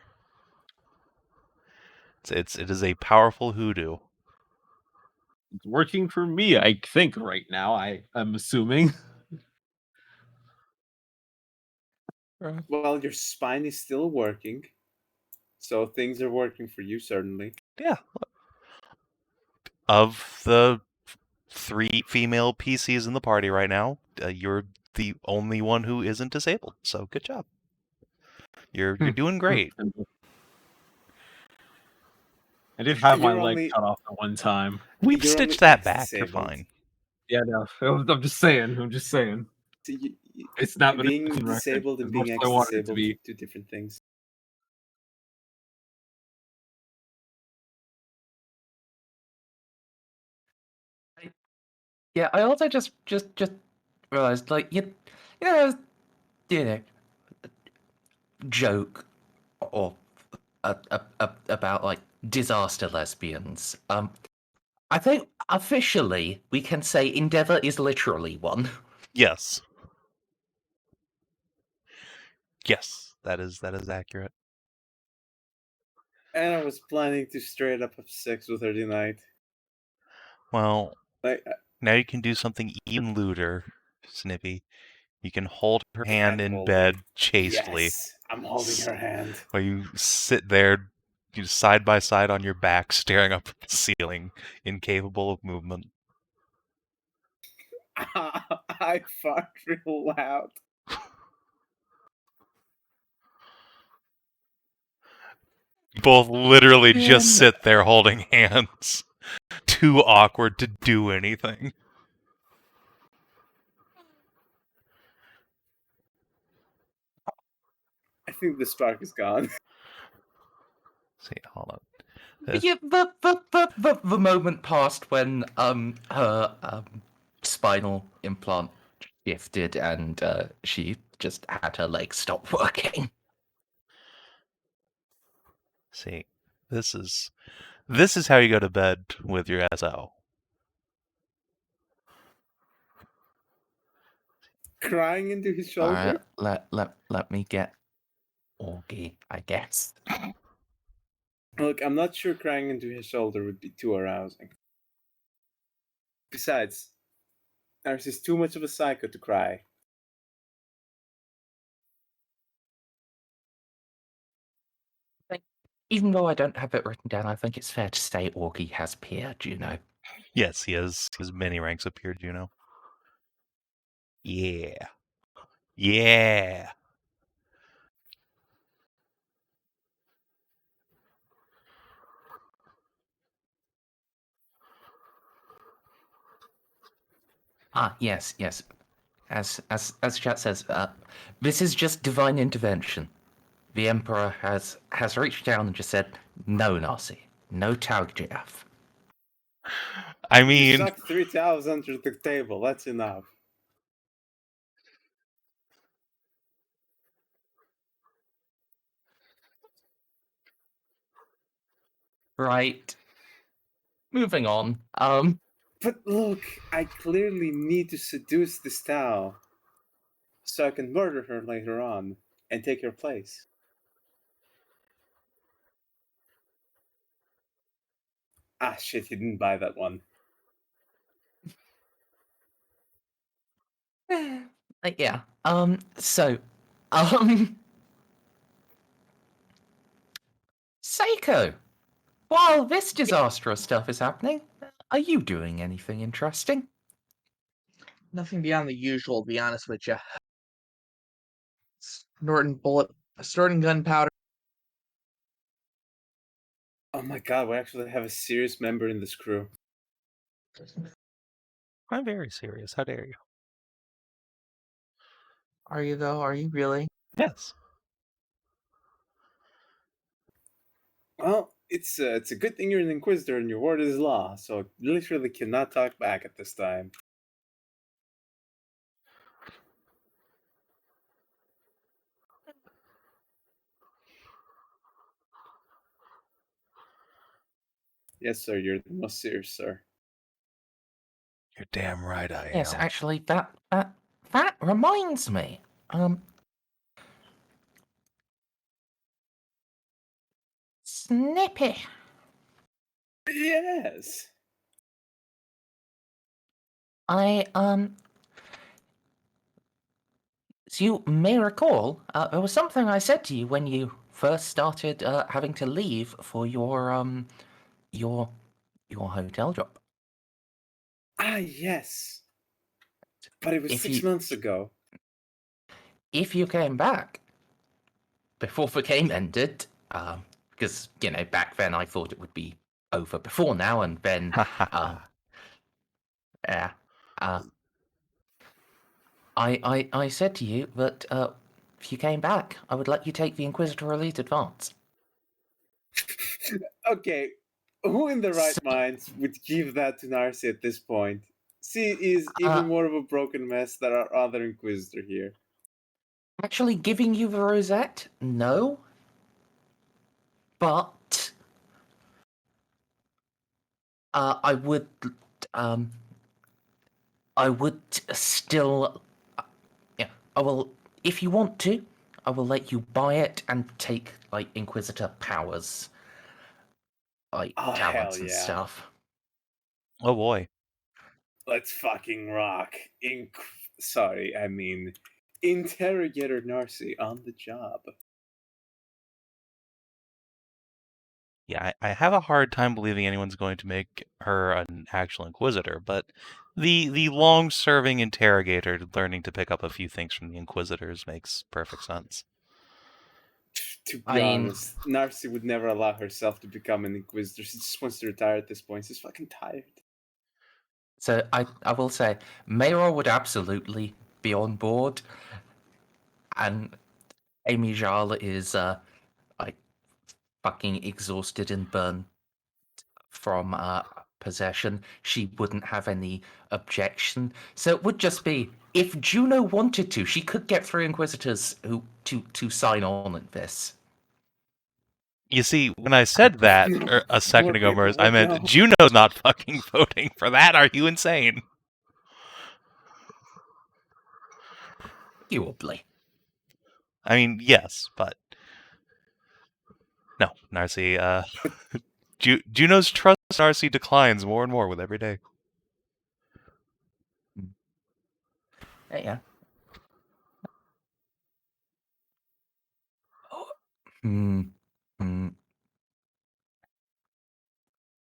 It is a powerful hoodoo. It's working for me, I think, right now. I'm assuming. Well, your spine is still working, so things are working for you, certainly. Yeah. Of the 3 female PCs in the party right now, you're the only one who isn't disabled. So good job. You're doing great. I did have my You're leg only- cut off at one time. We've You're stitched only that back. You're disabled. fine. Yeah, no. I'm just saying. So It's not been a being broken record disabled and as being much as I wanted it to ex-disabled be. are two different things. Yeah, I also just realized, like, you know, joke or about like disaster lesbians. I think officially we can say Endeavour is literally one. Yes. Yes, that is accurate. And I was planning to straight up have sex with her tonight. Well, Like, now you can do something even lewder, Snippy. You can hold her hand in holding. bed chastely. Yes, I'm holding her hand. While you sit there, side by side on your back, staring up at the ceiling, incapable of movement. I farted real loud. You both literally just Man. sit there holding hands. Too awkward to do anything. I think the spark is gone. See, hold on. Yeah, the moment passed when her spinal implant shifted and she just had her legs stop working. See, this is how you go to bed with your SO. Crying into his shoulder. Alright, let me get Augie, I guess. Look, I'm not sure crying into his shoulder would be too arousing. Besides, Narcia is too much of a psycho to cry. Even though I don't have it written down, I think it's fair to say Augie has peer Juno. Yes, he has many ranks up here, Juno. Yeah. Yeah. Yes. As chat says, this is just divine intervention. The Emperor has reached down and just said, "No, Narcy, no Taugjiaf." I You mean, sucked 3 towels under the table. That's enough. Right. Moving on. But look, I clearly need to seduce this Tao so I can murder her later on and take her place. Ah, shit, he didn't buy that one. Yeah. So, Ceiko, while this disastrous stuff is happening, are you doing anything interesting? Nothing beyond the usual, to be honest with you. Snorting gunpowder. Oh my god, we actually have a serious member in this crew. I'm very serious. How dare you? Are you though? Are you really? Yes. Well, it's a good thing you're an Inquisitor and your word is law, so you literally cannot talk back at this time. Yes, sir, you're the most serious, sir. You're damn right I am. Yes, actually, that reminds me. Snippy. Yes. So you may recall, there was something I said to you when you first started having to leave for your hotel job. Ah, yes. But it was If 6 you- months ago. If you came back before the game ended, because back then I thought it would be over before now, and then yeah, I said to you that if you came back, I would let you take the Inquisitor Elite Advance. Okay, who in the right So- mind would give that to Narcia at this point? She is even more of a broken mess than our other Inquisitor here. Actually, giving you the rosette, no. But I would still, yeah. I will, if you want to, I will let you buy it and take like Inquisitor powers, like Oh, talents hell and yeah. stuff. Oh boy. Let's fucking rock. Sorry, I mean Interrogator Narcia on the job. Yeah, I have a hard time believing anyone's going to make her an actual Inquisitor, but the long-serving interrogator learning to pick up a few things from the Inquisitors makes perfect sense. To be I mean- honest, Narcia would never allow herself to become an Inquisitor. She just wants to retire at this point. She's fucking tired. So I will say, Mayra would absolutely be on board, and Amy Jarl is like fucking exhausted and burnt from possession. She wouldn't have any objection. So it would just be, if Juno wanted to, she could get 3 Inquisitors to sign on at this. You see, when I said that a second ago, More Merz, people I would meant know. Juno's not fucking voting for that. Are you insane? Arguably. I mean, yes, but no, Narcia. Juno's trust in Narcia declines more and more with every day. Yeah.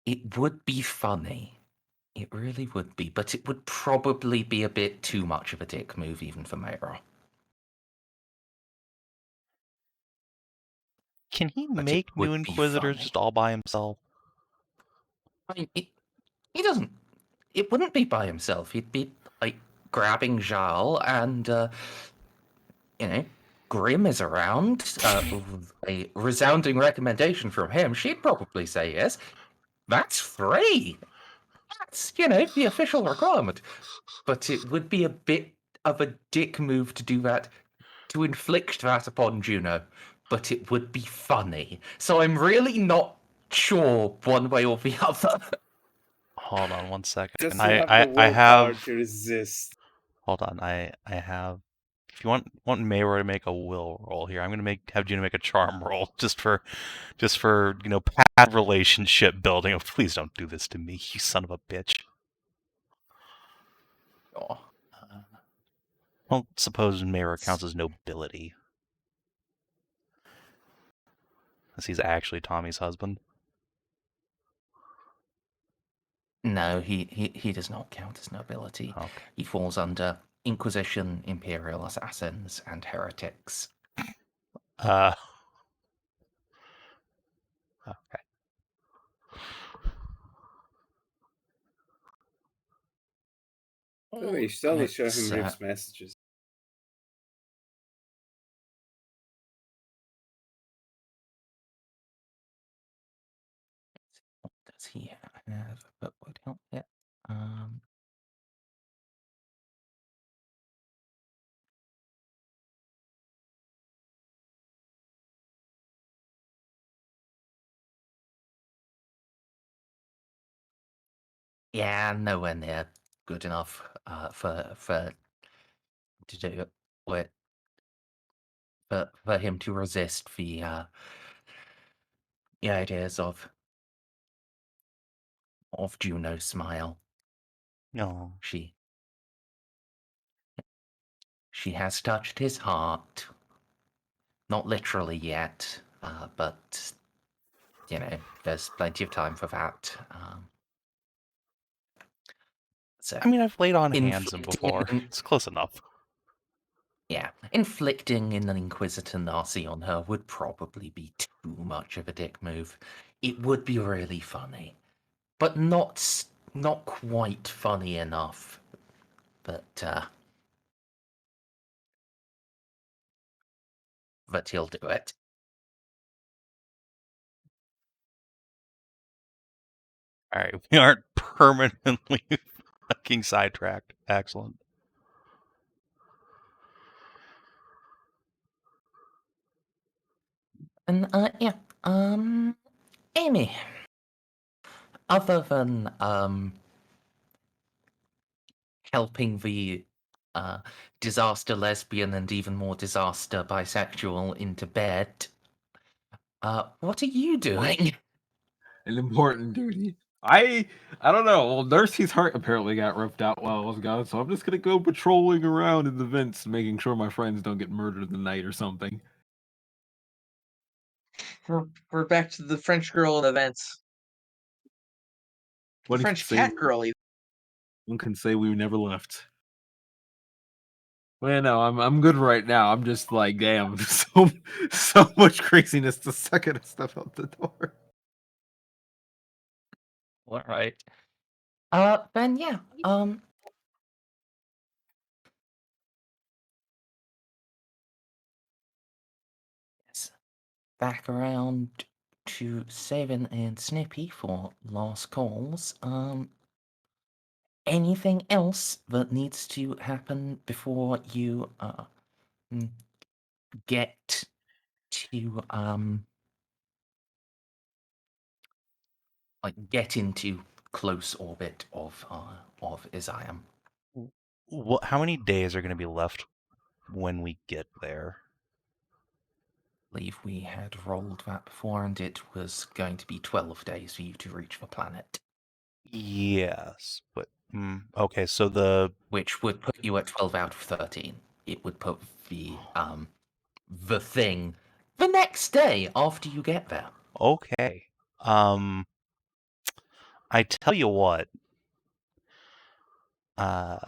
It would be funny. It really would be, but it would probably be a bit too much of a dick move even for Mayra. Can he But it make new would be Inquisitors funny. just all by himself? I mean, he doesn't. It wouldn't be by himself. He'd be like grabbing Jarl and, Grim is around. With a resounding recommendation from him. She'd probably say yes. That's 3. That's, the official requirement. But it would be a bit of a dick move to do that, to inflict that upon Juno. But it would be funny. So I'm really not sure one way or the other. Hold on one second. Does I he have the I willpower have. to resist? Hold on. I have. If you want Mayra to make a will roll here, I'm gonna have Juno make a charm roll just for past relationship building. Oh, please don't do this to me, you son of a bitch. Oh, Well, suppose Mayra counts as nobility, as he's actually Tommy's husband. No, he does not count as nobility. Okay. He falls under Inquisition, Imperial Assassins, and Heretics. Okay. Oh, you should always show It's, him Riff's messages. what does he have that would help it? Yeah, nowhere near good enough for to do it with for him to resist the ideas of Juno's smile. No. She has touched his heart. Not literally yet, but there's plenty of time for that. So I mean, I've laid on hands inflicting before. It's close enough. Yeah, inflicting an Inquisitor Narcia on her would probably be too much of a dick move. It would be really funny, but not quite funny enough. But he'll do it. All right, we aren't permanently fucking sidetracked. Excellent. And yeah, Amy. Other than helping the disaster lesbian and even more disaster bisexual into bed, what are you doing? An important duty. I don't know. Well, Narcia's heart apparently got ripped out while I was gone, so I'm just gonna go patrolling around in the vents, making sure my friends don't get murdered in the night or something. We're back to the French girl in events. One can French say, cat girl. one can say we never left. Well, no, I'm good right now. I'm just like, damn, so much craziness the second I step out the door. All right. Then yeah. Yes. Back around to Savin and Snippy for last calls. Anything else that needs to happen before you get to get into close orbit of Eziam? How many days are going to be left when we get there? I believe we had rolled that before, and it was going to be 12 days for you to reach the planet. Yes, but okay. So which would put you at 12 out of 13. It would put the thing the next day after you get there. okay. I tell you what. How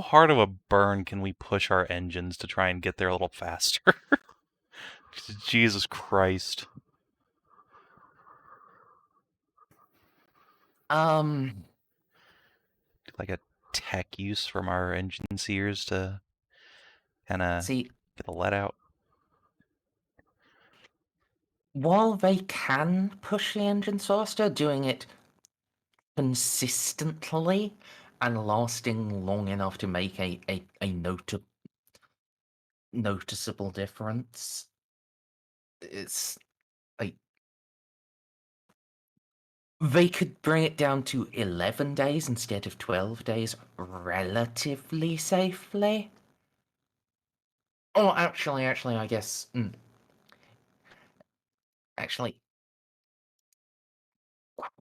hard of a burn can we push our engines to try and get there a little faster? Jesus Christ. Like a tech use from our engine seers to kind of See, get the let out. while they can push the engines faster, doing it consistently and lasting long enough to make a noticeable difference, it's like they could bring it down to 11 days instead of 12 days relatively safely. Oh, actually, I guess. Actually,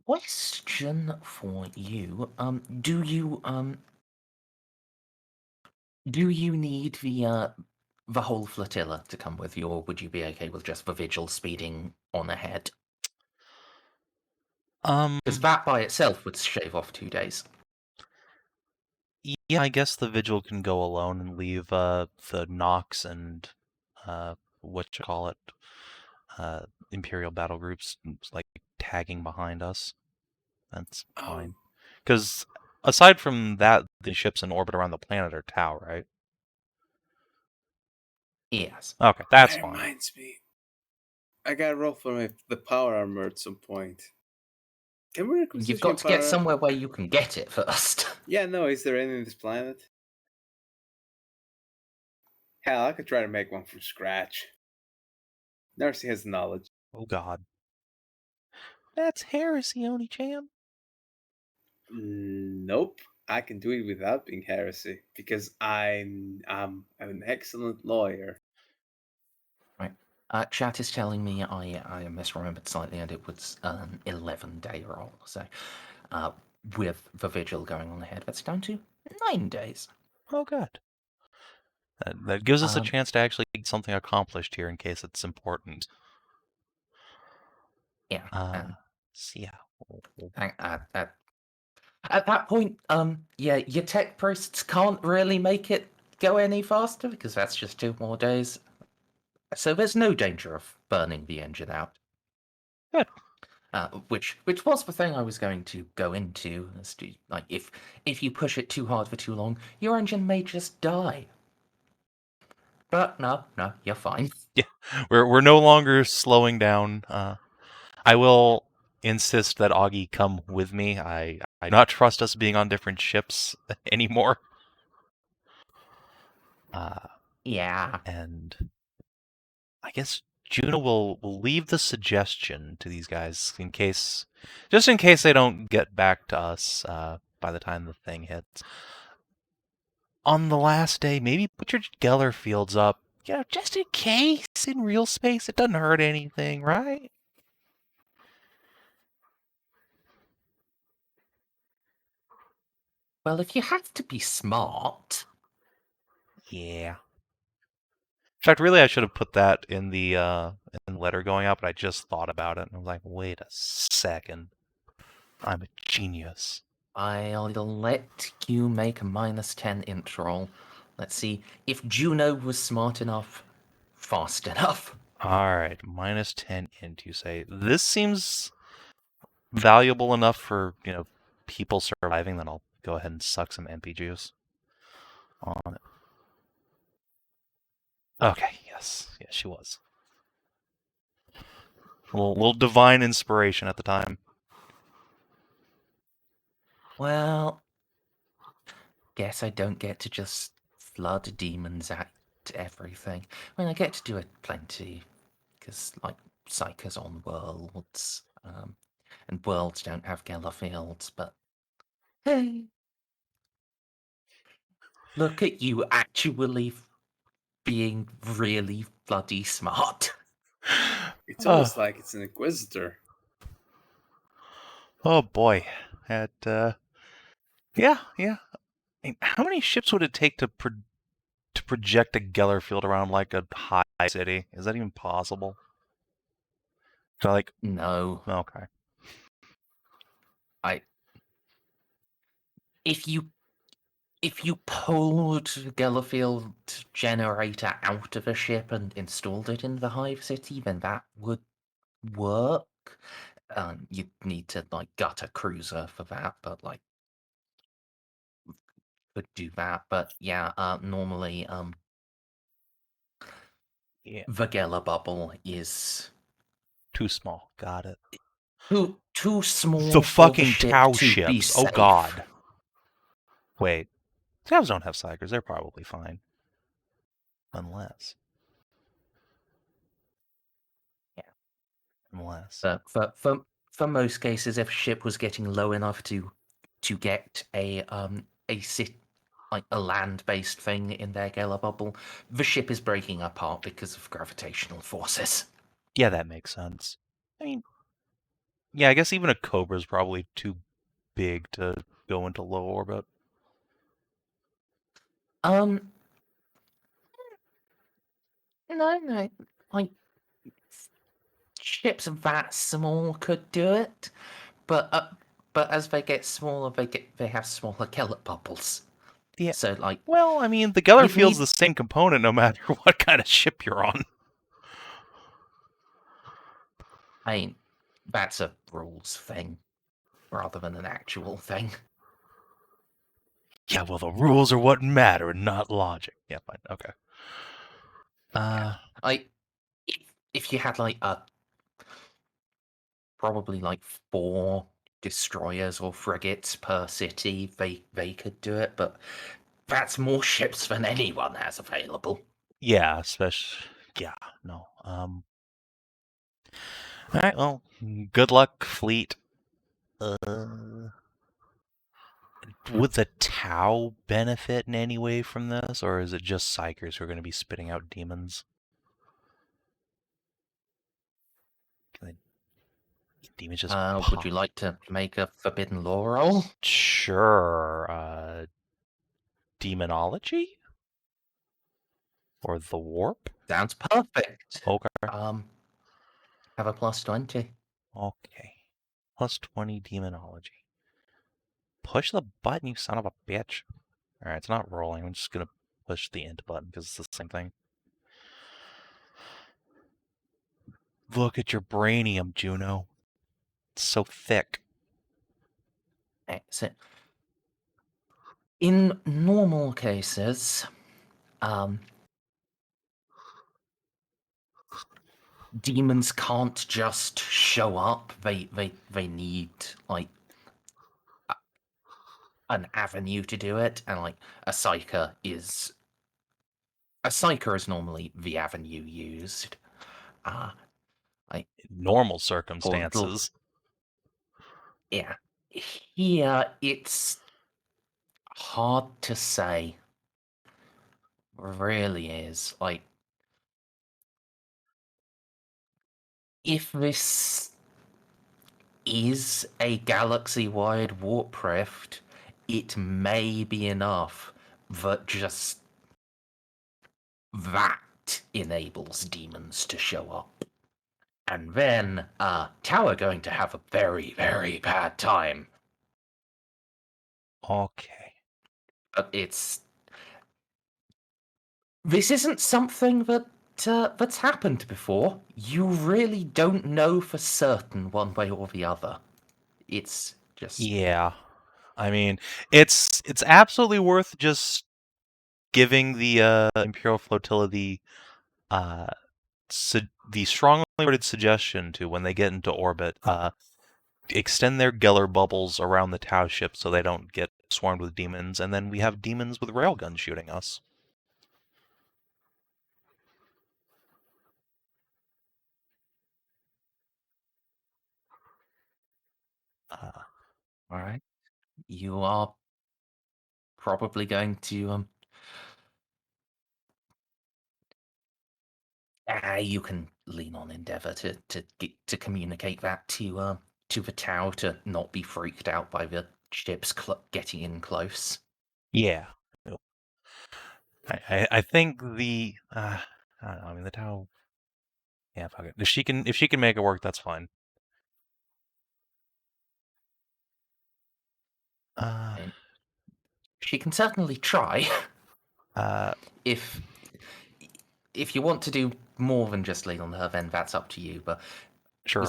question for you. Do you need the whole flotilla to come with you, or would you be okay with just the Vigil speeding on ahead? Because that by itself would shave off 2 days. Yeah, I guess the Vigil can go alone and leave the Nox and Imperial battle groups like tagging behind us. That's fine. Because aside from that, the ships in orbit around the planet are Tau, right? Yes. Okay, that's That fine. reminds me. I gotta roll for the power armor at some point. Can we requisition You've got to power get somewhere where you can get it first. Yeah, no, is there any in this planet? Hell, I could try to make one from scratch. Narcia has knowledge. Oh god. That's Heresy, Oni-chan. Nope. I can do it without being heresy because I'm an excellent lawyer. Right. Chat is telling me I misremembered slightly, and it was an 11-day roll. So, with the Vigil going on ahead, that's down to 9 days. Oh god. That gives us a Um, chance to actually get something accomplished here in case it's important. Yeah. So yeah. we'll- At that point, yeah, your tech priests can't really make it go any faster because that's just 2 more days. So there's no danger of burning the engine out. Good. Which was the thing I was going to go into. As to, like, if you push it too hard for too long, your engine may just die. But no, you're fine. Yeah, we're no longer slowing down. I will insist that Augie come with me. I do not trust us being on different ships anymore. Yeah. And I guess Juno will leave the suggestion to these guys just in case they don't get back to us by the time the thing hits. On the last day, maybe put your Geller fields up, just in case in real space. It doesn't hurt anything, right? Well, if you have to be smart. Yeah. In fact, really, I should have put that in the letter going out, but I just thought about it and I was like, wait a second. I'm a genius. I'll let you make a -10 int roll. Let's see if Juno was smart enough, fast enough. Alright, -10 int, you say. This seems valuable enough for, people surviving, then I'll go ahead and suck some MP juice on it. Okay, yes, she was. A little divine inspiration at the time. Well, guess I don't get to just flood demons at everything. I mean, I get to do it plenty, because, like, Psychers on worlds, and worlds don't have Geller fields, but hey, look at you actually being really bloody smart. It's almost like it's an Inquisitor. Oh boy. Yeah. I mean, how many ships would it take to project a Geller field around like a high city? Is that even possible? No. Okay. If you pulled the Gellerfield generator out of a ship and installed it in the Hive City, then that would work. You'd need to gut a cruiser for that, but could do that. But yeah, normally the Geller bubble is too small. Got it. too small. The for fucking ship Tau to be ships. Oh safe. god. Wait. Tavs don't have Psychers. They're probably fine. Unless. But for most cases, if a ship was getting low enough to get a land-based thing in their Geller bubble, the ship is breaking apart because of gravitational forces. Yeah, that makes sense. I mean, yeah, I guess even a Cobra is probably too big to go into low orbit. No, ships that small could do it, but as they get smaller, they have smaller kellet bubbles. Yeah. So like, Well, I mean, the Geller You'd field's need- the same component no matter what kind of ship you're on. I mean, that's a rules thing rather than an actual thing. Yeah, well, the rules are what matter, not logic. Yeah, fine. Okay. Like, if you had like probably like 4 destroyers or frigates per city, they could do it, but that's more ships than anyone has available. Yeah, especially. Yeah, no. All right. Well, good luck, fleet. Would the Tau benefit in any way from this, or is it just Psychers who are going to be spitting out demons? Can demons just Would you like to make a forbidden law roll? Sure. Demonology? Or the warp? Sounds perfect. Okay. Have a plus 20. Okay. Plus 20 demonology. Push the button, you son of a bitch. Alright, it's not rolling. I'm just gonna push the int button because it's the same thing. Look at your brainium, Juno. It's so thick. So, in normal cases, demons can't just show up. They need like an avenue to do it, and like a Ceiko is normally the avenue used. Normal circumstances. Yeah, here it's hard to say. Really is like, if this is a galaxy-wide warp rift, it may be enough that just that enables demons to show up. And then, Tau are going to have a very, very bad time. Okay. But this isn't something that's happened before. You really don't know for certain one way or the other. It's just... Yeah. I mean, it's absolutely worth just giving the Imperial Flotilla the strongly worded suggestion to, when they get into orbit, extend their Geller bubbles around the Tau ship so they don't get swarmed with demons, and then we have demons with railguns shooting us. All right. You are probably going to you can lean on Endeavor to communicate that to the Tau to not be freaked out by the ships getting in close. Yeah. I think the I don't know, I mean the Tau. Yeah, fuck it. If she can make it work, that's fine. And she can certainly try. If you want to do more than just lean on her, then that's up to you. But sure.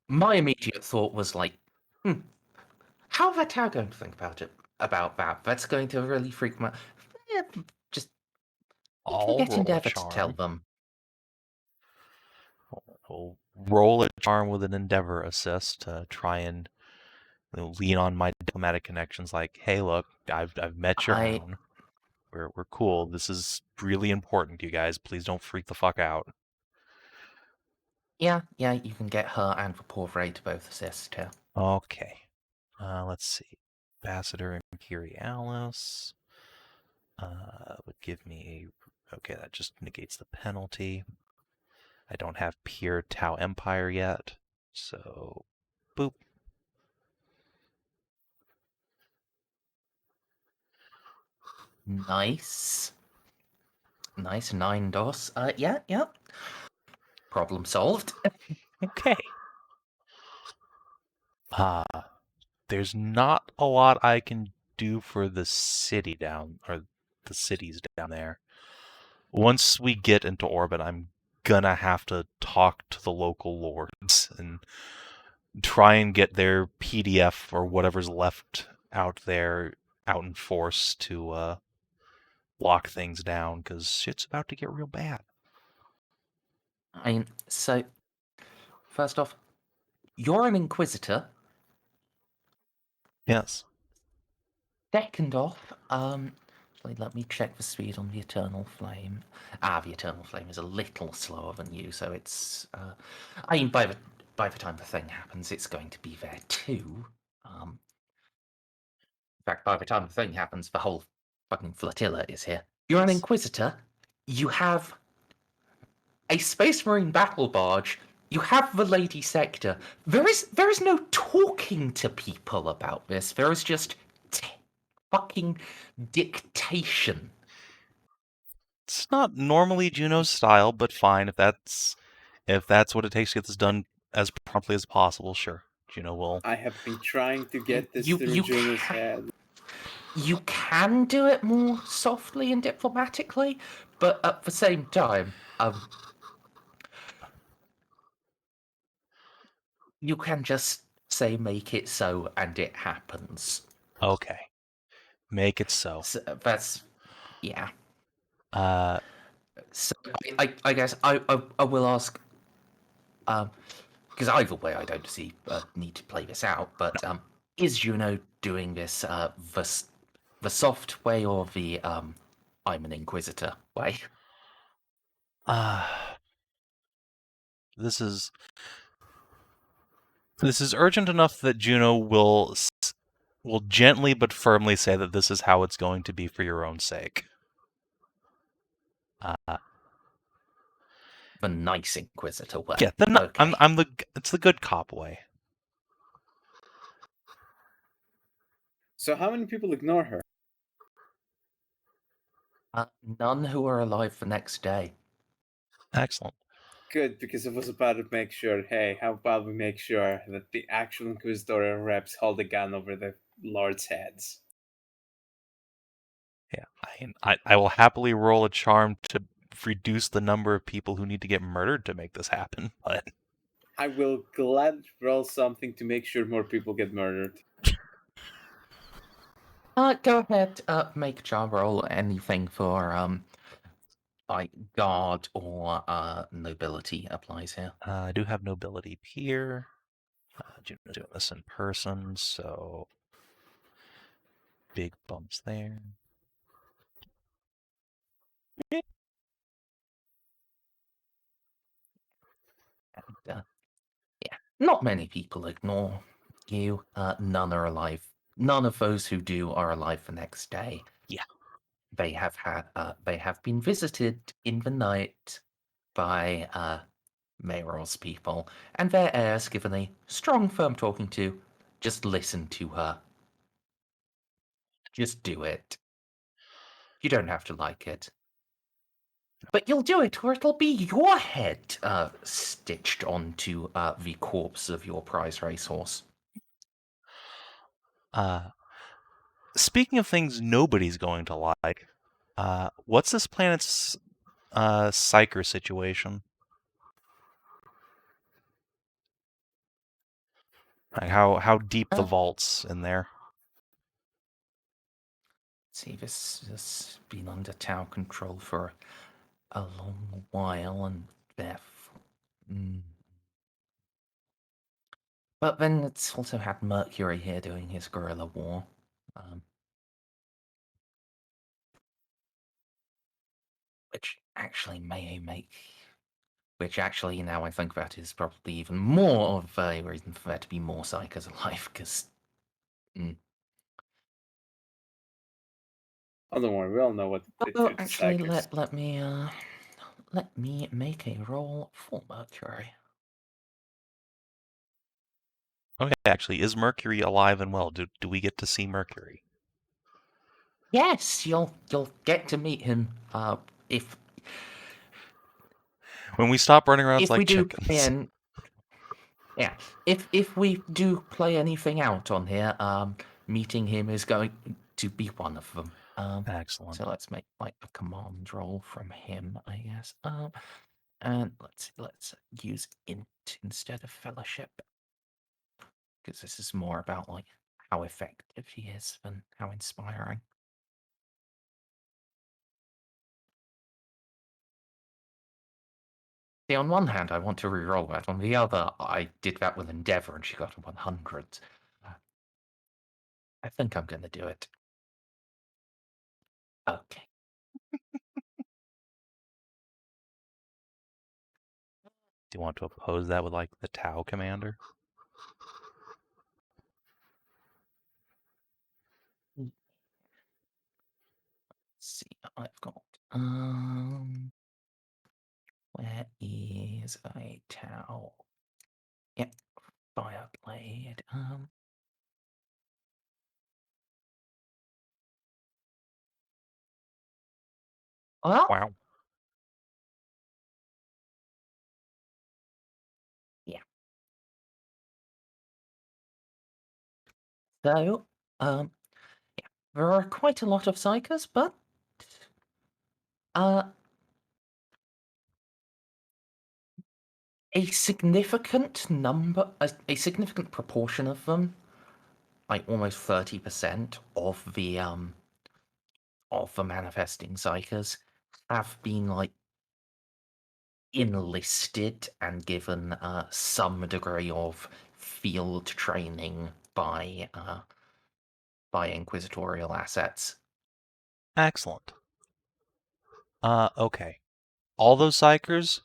My immediate thought was like, how are the Tau going to think about that? That's going to really freak them out. Yeah, just you can get Endeavor to tell them. We'll roll a charm with an Endeavor assist to try and lean on my diplomatic connections. Like, hey, look, I've met your own. We're cool. This is really important to you guys. Please don't freak the fuck out. Yeah, you can get her and the poor Ray to both assist too. Okay. Let's see. Ambassador Imperialis would give me a... Okay, that just negates the penalty. I don't have pure Tau Empire yet, so boop. Nice 9 DOS. Yeah. Problem solved. Okay. There's not a lot I can do for the city the cities down there. Once we get into orbit, I'm gonna have to talk to the local lords and try and get their PDF or whatever's left out there out in force to lock things down, because shit's about to get real bad. I mean, so, first off, you're an Inquisitor. Yes. Second off, actually, let me check the speed on the Eternal Flame. The Eternal Flame is a little slower than you, so it's. I mean, by the time the thing happens, it's going to be there too. In fact, by the time the thing happens, the whole fucking flotilla is here. You're an Inquisitor. You have a Space Marine battle barge. You have the Lady Sector. There is no talking to people about this. There is just fucking dictation. It's not normally Juno's style, but fine. If that's what it takes to get this done as promptly as possible, sure. Juno will. I have been trying to get this You- through you Juno's ca- head. You can do it more softly and diplomatically, but at the same time, you can just say make it so and it happens. Okay. Make it so. So that's, yeah. Uh, So I guess I will ask, because either way I don't see a need to play this out, but is Juno doing this the soft way or the I'm an Inquisitor way? This is urgent enough that Juno will gently but firmly say that this is how it's going to be for your own sake. The nice Inquisitor way. Yeah, Okay. it's the good cop way. So how many people ignore her? None who are alive the next day. Excellent. Good, because I was about to make sure, hey, how about we make sure that the actual Inquisitorial reps hold a gun over the Lord's heads? Yeah, I will happily roll a charm to reduce the number of people who need to get murdered to make this happen, but I will gladly roll something to make sure more people get murdered. Go ahead, make a charm roll, anything for like guard or nobility applies here. I do have nobility here. Juno's doing this in person, so big bumps there. And, yeah, not many people ignore you. None are alive. None of those who do are alive the next day. Yeah. They have been visited in the night by Mayor's people, and their heirs given a strong, firm talking to. Just listen to her. Just do it. You don't have to like it. But you'll do it, or it'll be your head stitched onto the corpse of your prize racehorse. Speaking of things nobody's going to like, what's this planet's Ceiko situation? Like how deep the vaults in there? See, this has been under Tau control for a long while, and therefore... But then it's also had Mercury here doing his guerrilla war. Which actually which actually, now I think about it, is probably even more of a reason for there to be more Psychos alive, because... Oh, don't worry, we all know what it Oh, did to actually, Psychos. let me make a roll for Mercury. Okay, actually, is Mercury alive and well? Do we get to see Mercury? Yes, you'll get to meet him if When we stop running around if like we do chickens. play in. Yeah. If we do play anything out on here, meeting him is going to be one of them. Excellent. So let's make like a command roll from him, I guess. And let's use int instead of fellowship, because this is more about like how effective he is than how inspiring. See, on one hand, I want to re-roll that. On the other, I did that with Endeavour and she got a 100. I think I'm going to do it. Okay. Do you want to oppose that with like the Tau commander? Let's see, I've got where is a Tau? Yep, Fireblade. Well, Wow. yeah. So, yeah, there are quite a lot of psychers, but a significant number, a significant proportion of them, like almost 30% of the manifesting psychers have been like enlisted and given some degree of field training by inquisitorial assets. Excellent. Okay. All those psychers,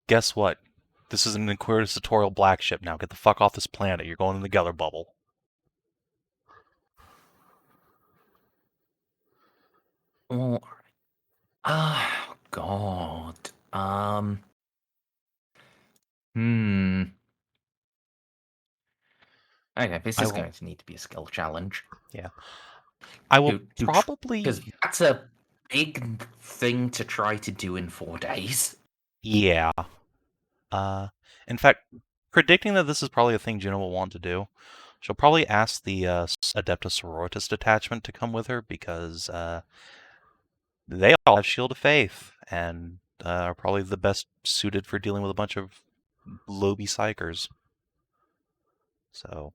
guess what? This is an inquisitorial black ship now. Get the fuck off this planet. You're going in the Geller bubble. Oh, God. Okay, this is going to need to be a skill challenge. Yeah. I will Because probably... that's a big thing to try to do in 4 days. Yeah. In fact, predicting that this is probably a thing Juno will want to do, she'll probably ask the Adeptus Sororitas detachment to come with her because they all have Shield of Faith and are probably the best suited for dealing with a bunch of Lobi Psychers. So...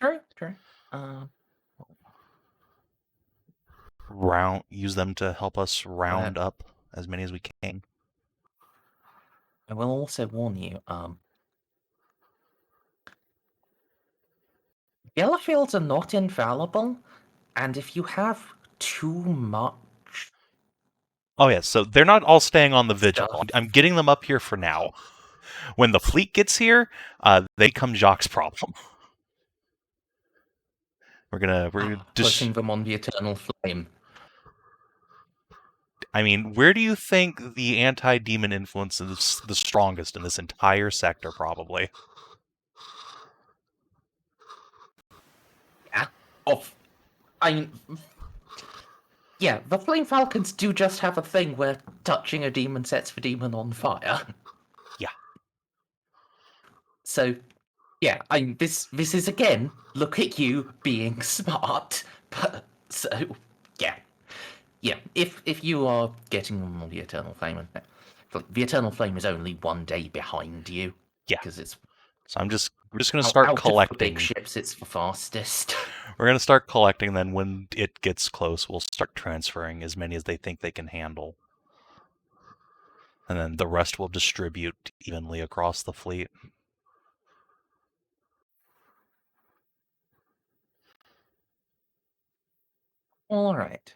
True. Use them to help us round up as many as we can. I will also warn you, yellow fields are not infallible, and if you have too much... Oh yeah, so they're not all staying on the Vigil. stuff. I'm getting them up here for now. When the fleet gets here, they become Jacques' problem. We're gonna putting them on the Eternal Flame. I mean, where do you think the anti-demon influence is the strongest in this entire sector, probably? Yeah. Yeah, the Flame Falcons do just have a thing where touching a demon sets the demon on fire. Yeah. So, yeah, this is again, look at you being smart. But, so, yeah. Yeah, if you are getting them on the Eternal Flame, the Eternal Flame is only 1 day behind you. Yeah. Because it's... So we're just gonna start collecting. Of the big ships, it's the fastest. We're gonna start collecting, then when it gets close, we'll start transferring as many as they think they can handle. And then the rest will distribute evenly across the fleet. All right.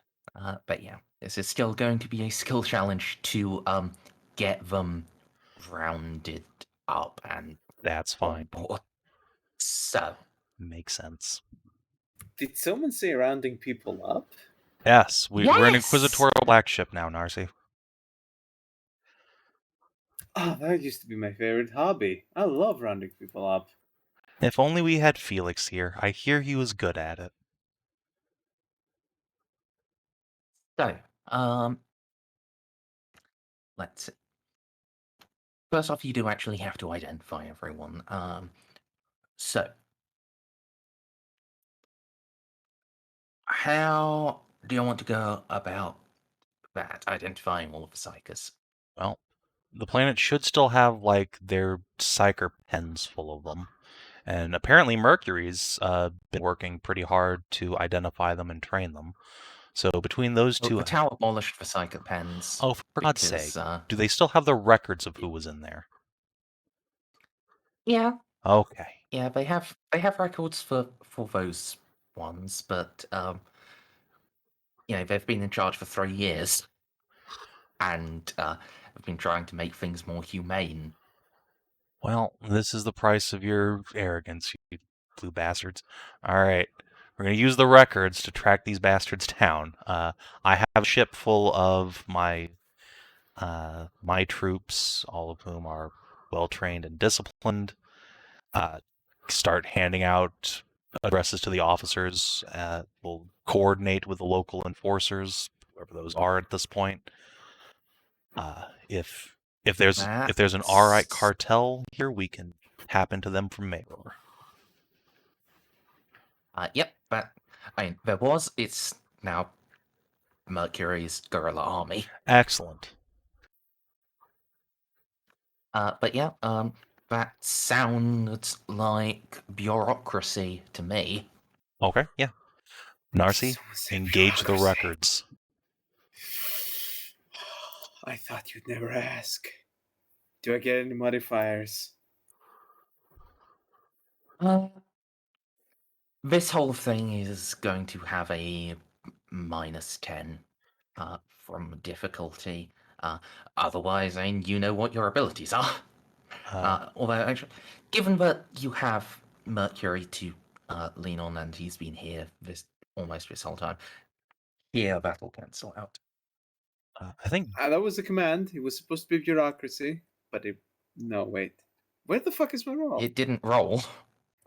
But yeah, this is still going to be a skill challenge to get them rounded up and That's fine. on board. So makes sense. Did someone say rounding people up? Yes, we're an Yes! inquisitorial black ship now, Narcia. Oh, that used to be my favorite hobby. I love rounding people up. If only we had Felix here. I hear he was good at it. So, let's see. First off, you do actually have to identify everyone. So, how do you want to go about that, identifying all of the psychers? Well, the planet should still have, like, their psyker pens full of them. And apparently Mercury's been working pretty hard to identify them and train them. So between those Well, two... the tower abolished the psychic pens. Oh, for God's because, sake. Do they still have the records of who was in there? Yeah, Okay. yeah, they have records for those ones, but they've been in charge for 3 years, and have been trying to make things more humane. Well, this is the price of your arrogance, you blue bastards. All right. We're going to use the records to track these bastards down. I have a ship full of my troops, all of whom are well-trained and disciplined. Start handing out addresses to the officers. We'll coordinate with the local enforcers, whoever those are at this point. If there's an alright cartel here, we can tap into them from Major. Yep, but it's now Mercury's guerrilla army. Excellent. But yeah, that sounds like bureaucracy to me. Okay, yeah. Narcia, Someone said engage the bureaucracy. records. I thought you'd never ask. Do I get any modifiers? This whole thing is going to have a -10 from difficulty. Otherwise, you know what your abilities are. Although, actually, given that you have Mercury to lean on and he's been here almost this whole time, yeah, that'll cancel out. I think That was the command. It was supposed to be bureaucracy, but it... No, wait. Where the fuck is my roll? It didn't roll.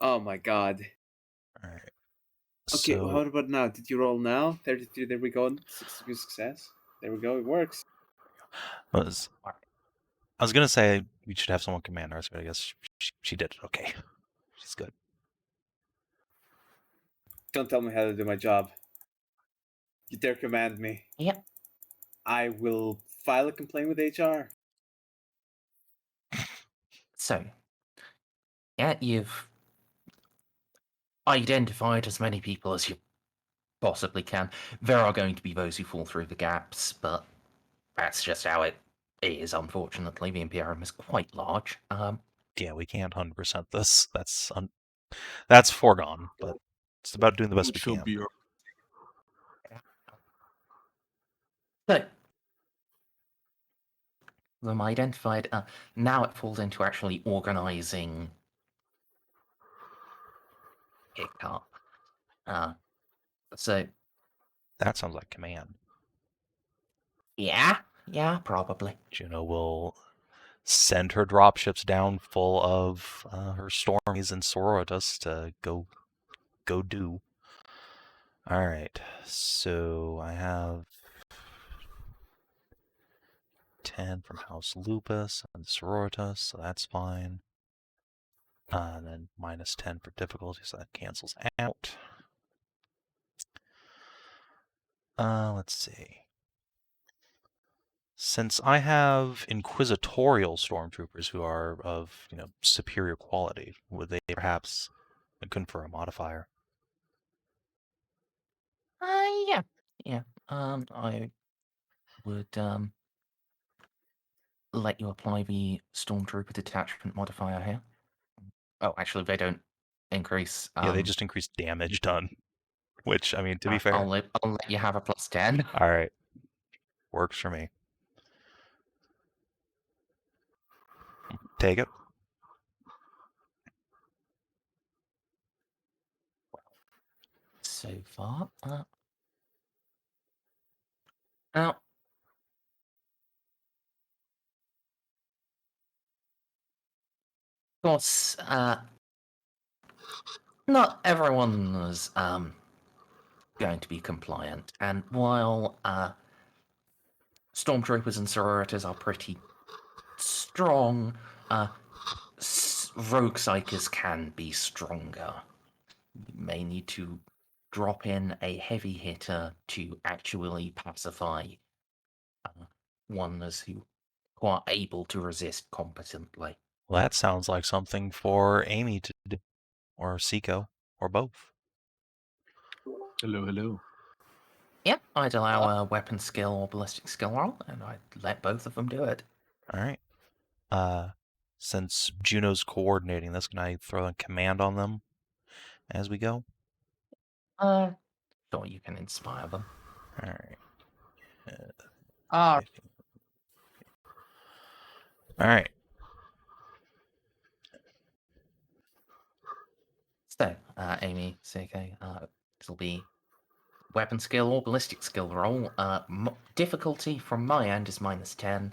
Oh my god. all right. Okay, So, what about now? Did you roll now? 33, there we go. 6 degrees success. There we go, it works. I was going to say we should have someone command ours, but I guess she did it. Okay. She's good. Don't tell me how to do my job. You dare command me. Yep. I will file a complaint with HR. So, yeah, you've identified as many people as you possibly can. There are going to be those who fall through the gaps, but that's just how it is, unfortunately. The Imperium is quite large. Yeah, we can't 100% this. That's foregone, but it's about doing the best we can. So, them identified. Now it falls into actually organizing it up. So, That sounds like command. yeah, probably. Juno will send her dropships down full of her stormies and sororitas to go do. All right, so I have 10 from House Lupus and sororitas, so that's fine. And then -10 for difficulty, so that cancels out. Let's see. Since I have inquisitorial stormtroopers who are of, superior quality, would they perhaps confer a modifier? Yeah. I would let you apply the Stormtrooper detachment modifier here. Oh, actually, they don't increase. Yeah, they just increase damage done. Which, I mean, to be fair. I'll let you have a +10. All right. Works for me. Take it. So far. Now, of course, not everyone was going to be compliant, and while stormtroopers and sororitas are pretty strong. Rogue Psychers can be stronger. You may need to drop in a heavy hitter to actually pacify ones who are able to resist competently. Well, that sounds like something for Amy to do, or Ceiko, or both. Hello, hello. Yep, I'd allow a weapon skill or ballistic skill roll, and I'd let both of them do it. All right. Since Juno's coordinating this, can I throw a command on them as we go? Sure, you can inspire them. All right. Ah, All right. So, Amy, Ceiko, this will be weapon skill or ballistic skill roll. Difficulty from my end is -10.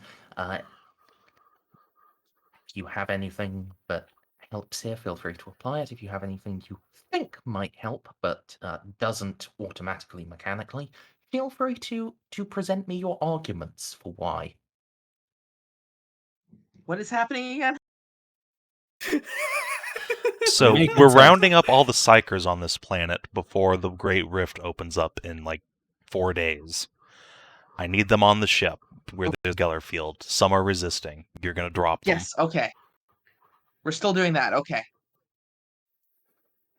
If you have anything that helps here, feel free to apply it. If you have anything you think might help but doesn't automatically mechanically, feel free to present me your arguments for why. what is happening again? So Make we're it sound- rounding up all the Psychers on this planet before the Great Rift opens up in like 4 days. I need them on the ship where there's Gellerfield. Some are resisting. You're going to drop them. Yes, okay. We're still doing that, okay.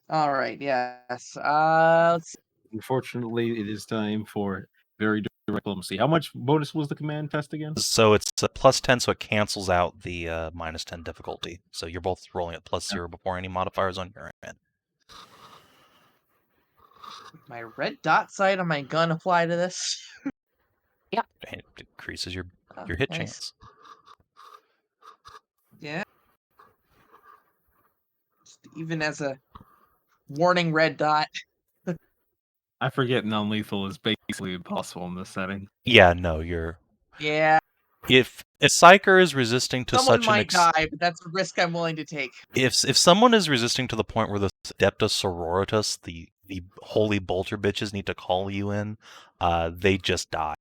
All right, yes. Let's see. Unfortunately, it is time for very direct diplomacy. How much bonus was the command test again? So it's a +10, so it cancels out the -10 difficulty. So you're both rolling at +0 before any modifiers on your end. My red dot sight on my gun apply to this. And it increases your Oh, hit nice. chance. Yeah. Just even as a warning red dot. I forget non-lethal is basically impossible in this setting. Yeah, no, you're... Yeah. If a Psyker is resisting to Someone such an might die, but that's a risk I'm willing to take. if someone is resisting to the point where the Adeptus Sororitas, the holy bolter bitches, need to call you in, they just die.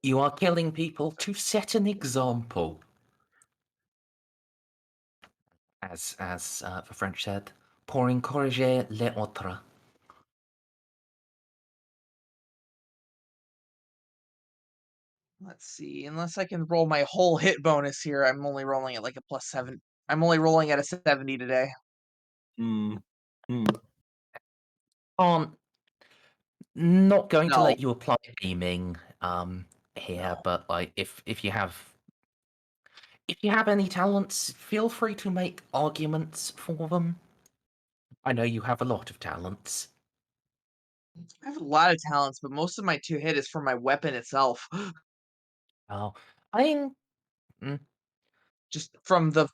You are killing people to set an example. As the French said, pour encourager les autres. Let's see. Unless I can roll my whole hit bonus here, I'm only rolling at like a +7. I'm only rolling at a 70 today. Not going to No. let you apply aiming here, No. but like if you have any talents, feel free to make arguments for them. I know you have a lot of talents. I have a lot of talents, but most of my 2-hit is for my weapon itself. Oh, I mean, Just from the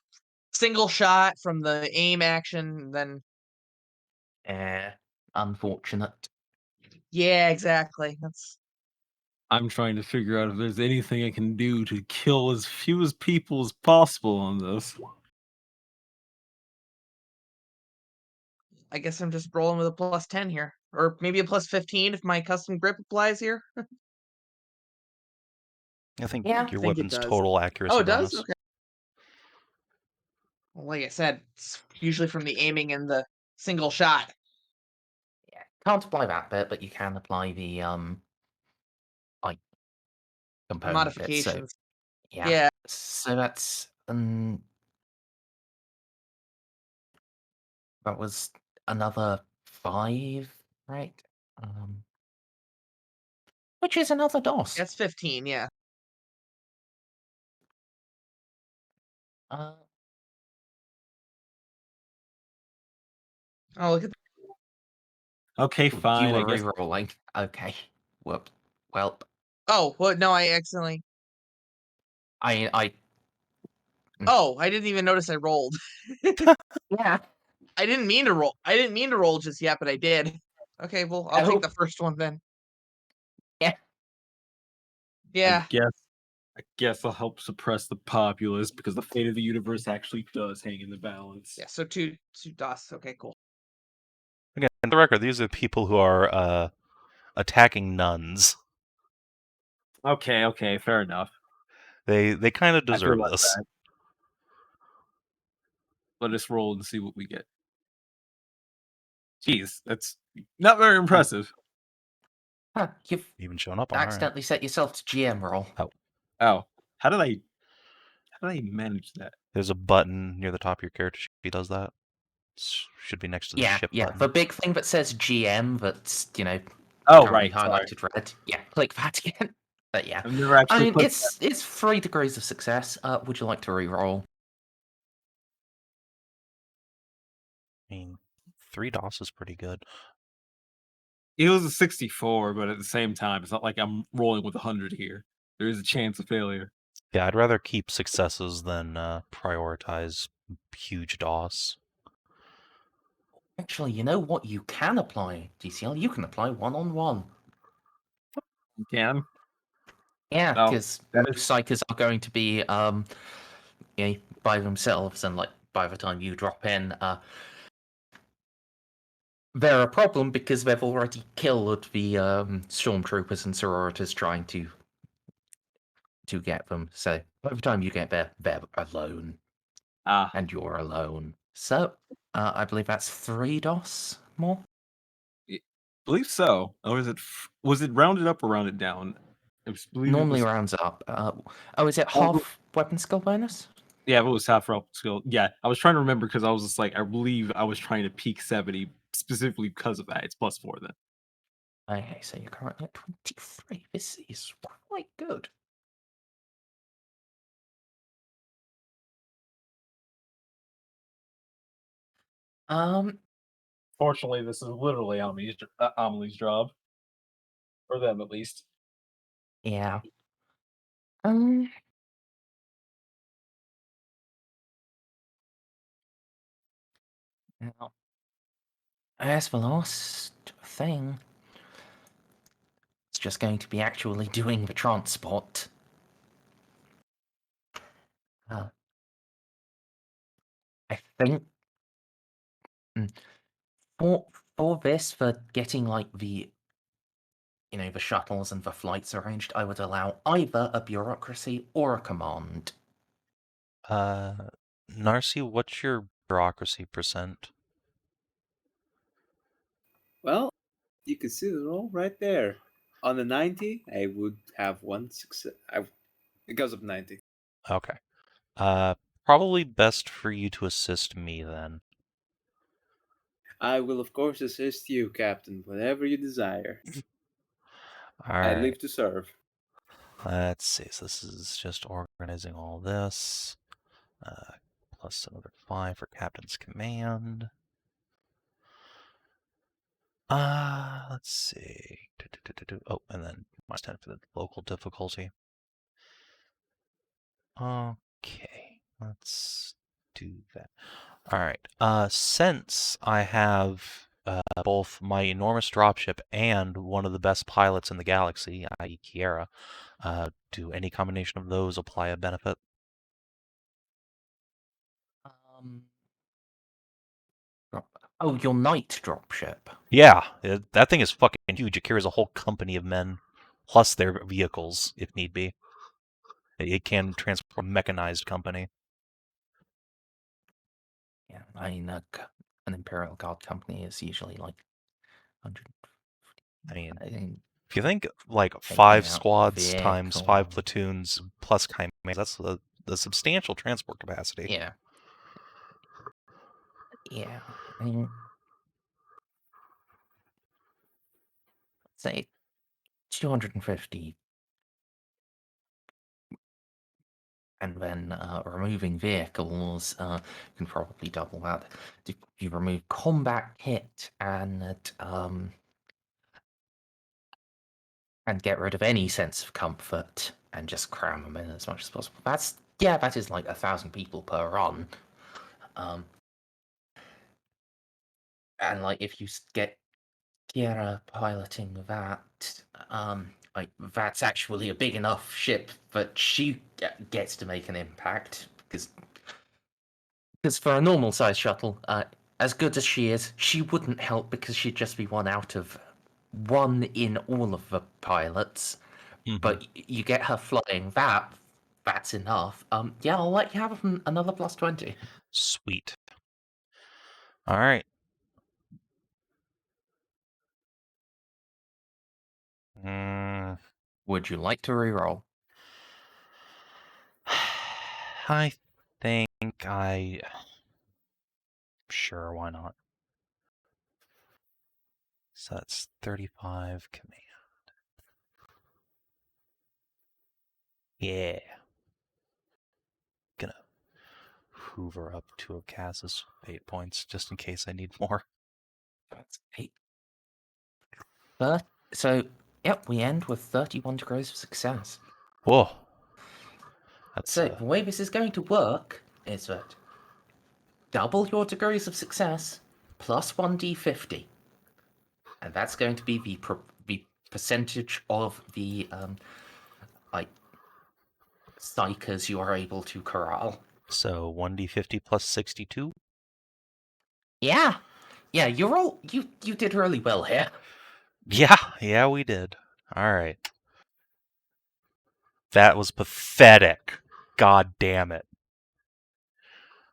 single shot, from the aim action, then unfortunate. yeah, exactly. That's I'm trying to figure out if there's anything I can do to kill as few as people as possible on this. I guess I'm just rolling with a +10 here. Or maybe a +15 if my custom grip applies here. I think Yeah, your I think it weapon's does. total accuracy Oh, it does? bonus. Okay. Well, like I said, it's usually from the aiming and the single shot. Yeah, can't apply that bit, but you can apply the like component bit. So Modifications. yeah. Yeah. So that's that was another 5, right? Which is another DOS. That's 15, yeah. Uh, Oh, look at Okay, fine. you I were guess re-rolling. Okay. Well, Oh, well, no, I accidentally. I Oh, I didn't even notice I rolled. yeah. I didn't mean to roll. I didn't mean to roll just yet, but I did. Okay, well, I'll Oh. take the first one then. Yeah. Yeah. I guess I'll help suppress the populace because the fate of the universe actually does hang in the balance. Yeah, so two DOS. Okay, cool. Again, for the record, these are people who are attacking nuns. Okay, fair enough. They kind of I feel deserve less this. bad. Let us roll and see what we get. Jeez, that's not very impressive. Huh, you've Even showing up on our end. accidentally set yourself to GM roll. Oh, how did I manage that? There's a button near the top of your character sheet that does that. Should be next to the ship Yeah. button. The big thing that says GM that's, Oh, currently right. Sorry. highlighted red. Yeah, click that again. But yeah. I've never actually I mean, clicked it's 3 degrees of success. Would you like to re-roll? I mean, 3 DOS is pretty good. It was a 64, but at the same time, it's not like I'm rolling with 100 here. There is a chance of failure. Yeah, I'd rather keep successes than prioritize huge DOS. Actually, you know what you can apply, DCL? You can apply one-on-one. You can. Yeah, Oh, because that most psychers are going to be by themselves, and like by the time you drop in, they're a problem because they've already killed the stormtroopers and sororitas trying to get them. So by the time you get there, they're alone, and you're alone. So I believe that's 3 DOS more. I believe so. Or was it rounded up or rounded down? Normally rounds up. Is it half weapon skill bonus? Yeah, if it was half rope skill. Yeah, I was trying to remember because I was just like, I believe I was trying to peak 70 specifically because of that. It's +4 then. Okay, so you're currently at 23. This is quite good. Fortunately, this is literally Amelie's job. For them, at least. Yeah. Now, as the last thing, it's just going to be actually doing the transport. I think for this, for getting like the the shuttles and the flights arranged, I would allow either a bureaucracy or a command. Narcia, what's your bureaucracy percent? Well, you can see the roll right there. On a 90, I would have 1 success. It goes up 90. Okay. Probably best for you to assist me then. I will, of course, assist you, Captain, whatever you desire. All I right. live to serve. Let's see. So this is just organizing all this. Plus another 5 for Captain's Command. Let's see. Oh, and then -10 for the local difficulty. Okay, let's do that. All right. Since I have both my enormous dropship and one of the best pilots in the galaxy, i.e. Kiera, do any combination of those apply a benefit? Your knight dropship. Yeah, that thing is fucking huge. It carries a whole company of men, plus their vehicles, if need be. It can transport a mechanized company. Yeah, I mean, an Imperial Guard company is usually like 100. I mean, I think if you think like taking 5 out squads times 5 vehicle. platoons plus chimeras, that's a substantial transport capacity. Yeah. Yeah. I mean, say 250. And then removing vehicles, you can probably double that. If you remove combat kit and get rid of any sense of comfort and just cram them in as much as possible. That is like 1,000 people per run. And like if you get Kiera piloting that, like that's actually a big enough ship that she gets to make an impact because for a normal size shuttle, as good as she is, she wouldn't help because she'd just be one in all of the pilots. but you get her flying. That's enough. Yeah, I'll let you have another plus 20. Sweet. All right. Would you like to reroll? I think I. Sure, why not? So that's 35 command. Yeah. Gonna hoover up 2 of Kaz's fate points just in case I need more. That's 8. So, yep, we end with 31 degrees of success. Whoa. That's So, the way this is going to work is that double your degrees of success plus 1d50. And that's going to be the percentage of the psychers you are able to corral. so 1d50 plus 62. Yeah, you did really well here. Yeah, we did. All right. That was pathetic. God damn it.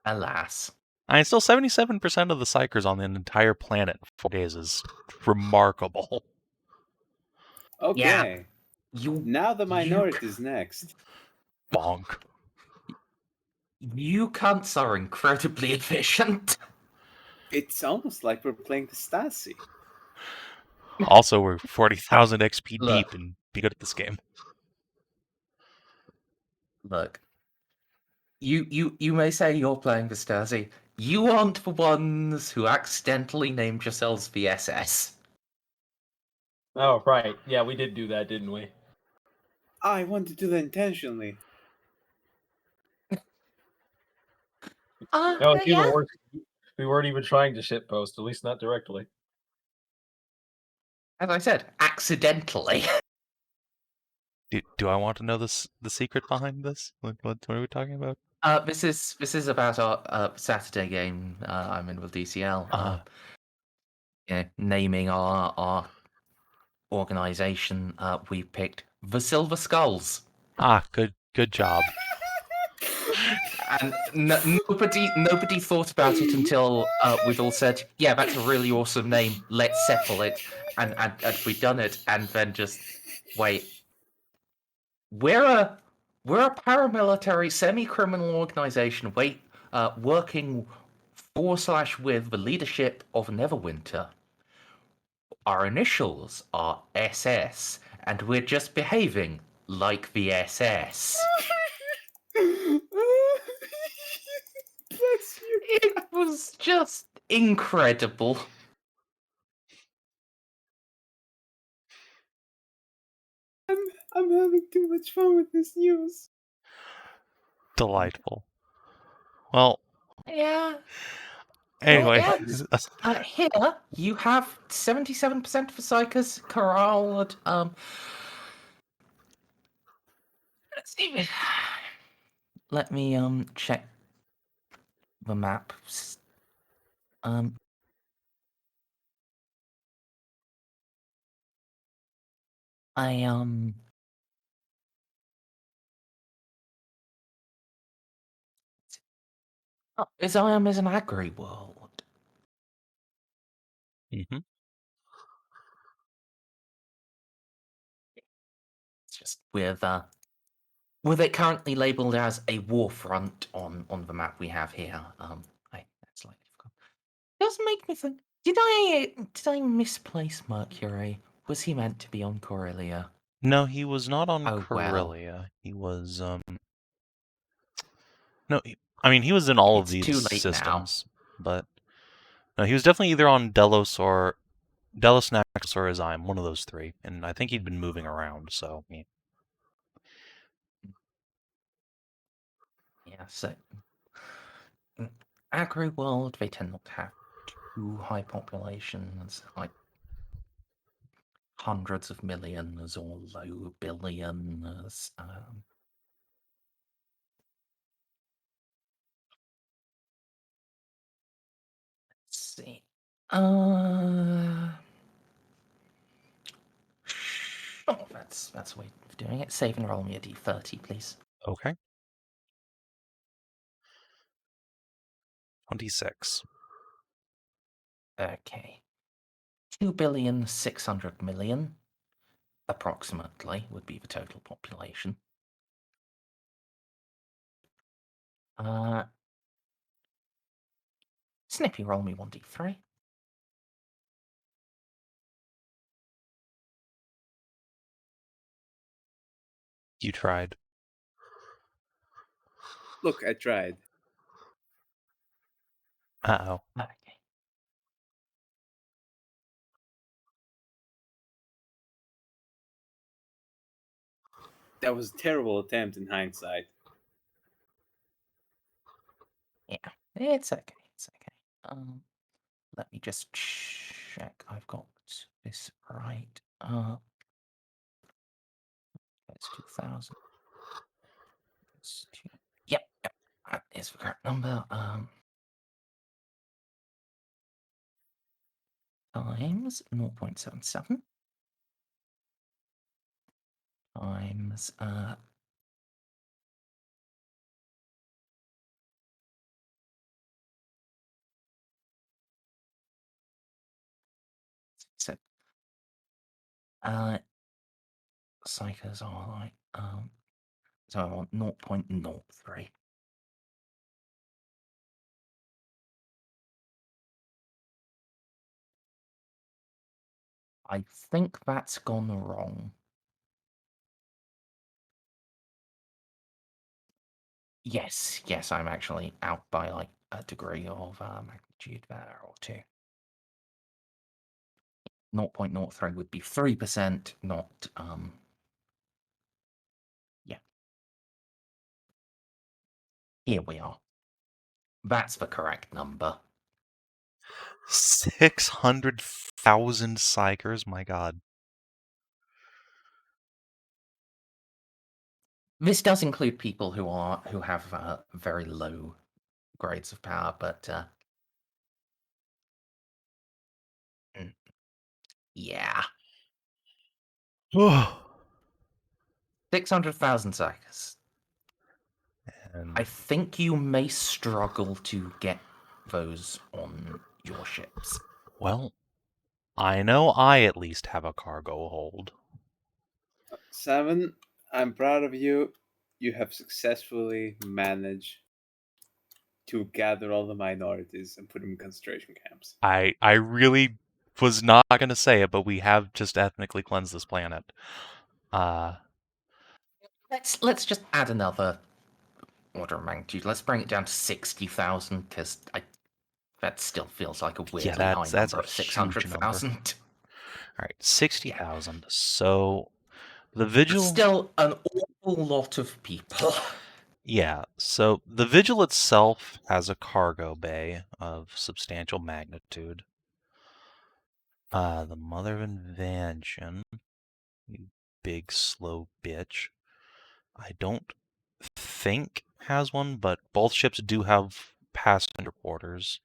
Alas. I mean, still 77% of the psychers on the entire planet in 4 days is remarkable. Okay. Yeah, Now the minorities next. Bonk. You cunts are incredibly efficient. It's almost like we're playing the Stasi. Also, we're 40,000 XP Look. deep and be good at this game. Look, you may say you're playing the Stasi. You aren't the ones who accidentally named yourselves the SS. Oh, right. Yeah, we did do that, didn't we? I wanted to do that intentionally. No, it's even worse. We weren't even trying to shitpost, at least not directly. As I said, accidentally. Do I want to know the secret behind this? What are we talking about? This is about our Saturday game I'm in with DCL. Naming our organization, we picked the Silver Skulls. Good job. And nobody thought about it until we'd all said, yeah, that's a really awesome name, let's settle it. And we'd done it, and then just, wait. We're a paramilitary semi-criminal organization working for/with the leadership of Neverwinter. Our initials are SS, and we're just behaving like the SS. Bless you. It was just incredible. I'm having too much fun with this news. Delightful. Well, Yeah. anyway. Well, here you have 77% of the psychers corralled. Let's see. Let me check the map. Eziam is an agri world. Mm-hmm. It's just with it currently labeled as a war front on the map we have here. That's slightly forgot. Does make me think. Did I misplace Mercury? Was he meant to be on Corellia? No, he was not on Oh, well. Corellia. He was no, I mean he was in all of It's these too late now. systems, but no, he was definitely either on Delos, Nexus, or Eziam, one of those three, and I think he'd been moving around. So yeah. Yeah, so agri world, they tend not to have too high populations, like hundreds of millions or low billions. Let's see. Oh, that's that's a way of doing it. Save and roll me a d30, please. Okay. 26. Okay. 2,600,000,000 approximately would be the total population. Snippy, roll me 1d3. You tried. Look, I tried. Uh-oh. Okay. That was a terrible attempt in hindsight. Yeah, it's okay. It's okay. Let me just check. I've got this right. That's 2,000. That's yep, that is the correct number. Times 0.77 times so Psychos are like so I want 0.03. I think that's gone wrong. Yes, I'm actually out by like a degree of magnitude there or two. 0.03 would be 3%, not yeah. Here we are. That's the correct number. 600,000 psychers? My god. This does include people who have very low grades of power, but yeah, 600,000 psychers. And I think you may struggle to get those on your ships. well, I know I at least have a cargo hold. Savin, I'm proud of you. You have successfully managed to gather all the minorities and put them in concentration camps. I really was not going to say it, but we have just ethnically cleansed this planet. Let's just add another order of magnitude. Let's bring it down to 60,000 because that still feels like a weirdly high that's number a of huge 600,000. All right, 60,000. So the Vigil... Still an awful lot of people. Yeah, so the Vigil itself has a cargo bay of substantial magnitude. The Mother of Invention, you big slow bitch, I don't think has one, but both ships do have passenger quarters.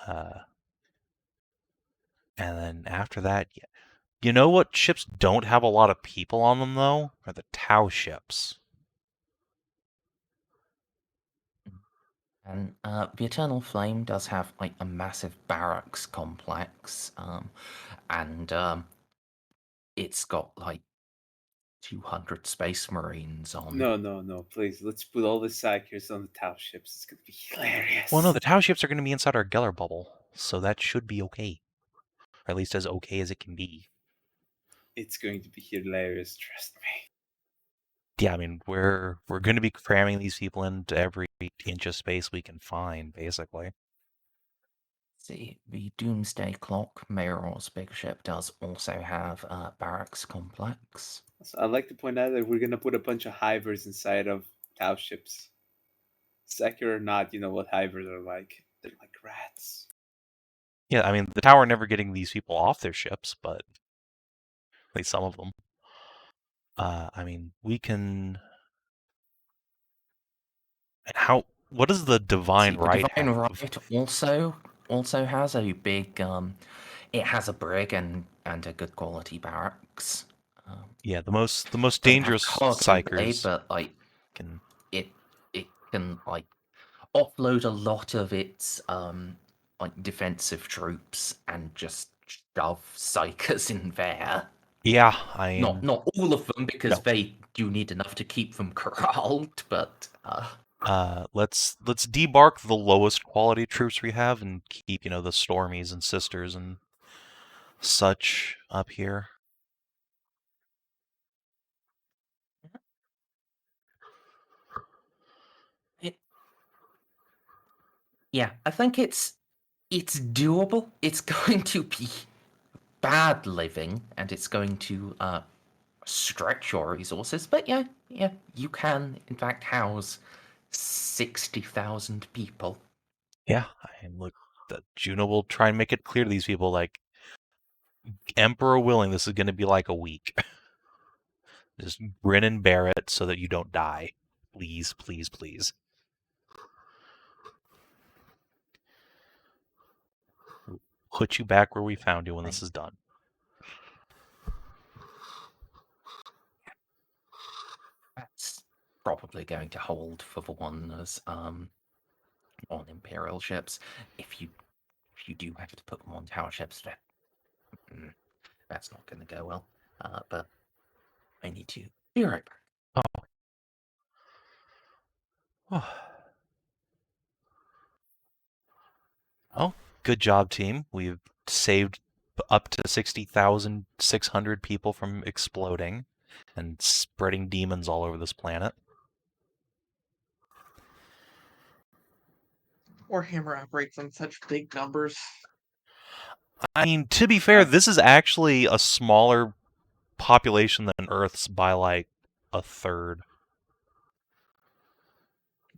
And then after that, you know what ships don't have a lot of people on them, though? Are the Tau ships. And the Eternal Flame does have like a massive barracks complex, and it's got like 200 Space Marines on. No, please. Let's put all the psychers on the Tau ships. It's going to be hilarious. Well, no, the Tau ships are going to be inside our Geller bubble, so that should be okay. Or at least as okay as it can be. It's going to be hilarious, trust me. Yeah, I mean, we're going to be cramming these people into every inch of space we can find, basically. See, the Doomsday Clock, Mayor's big ship, does also have a barracks complex. So I'd like to point out that we're going to put a bunch of hivers inside of Tau ships. Secular or not, you know what hivers are like. They're like rats. Yeah, I mean, the Tau are never getting these people off their ships, but at least some of them. I mean, we can... And what does the Divine See, Right the Divine have? Right also has a big it has a brig and a good quality barracks. Yeah, the most Don't have dangerous cargo bay, psychers but like can. it can like offload a lot of its like defensive troops and just shove psychers in there. Yeah, I mean, Not all of them, because No. they do need enough to keep them corralled, but let's debark the lowest quality troops we have and keep, the Stormies and Sisters and such up here. yeah, I think it's doable. It's going to be bad living, and it's going to stretch your resources, but yeah, you can in fact house 60,000 people. Yeah, look, Juno will try and make it clear to these people, like, Emperor willing, this is going to be like a week. Just grin and bear it so that you don't die. Please, please, please. Put you back where we found you when this is done. That's probably going to hold for the ones on Imperial ships. If you do have to put them on tower ships, that's not going to go well. But I need to be right back. Oh, good job, team. We've saved up to 60,600 people from exploding and spreading demons all over this planet. Warhammer operates on such big numbers. I mean, to be fair, this is actually a smaller population than Earth's by like a third.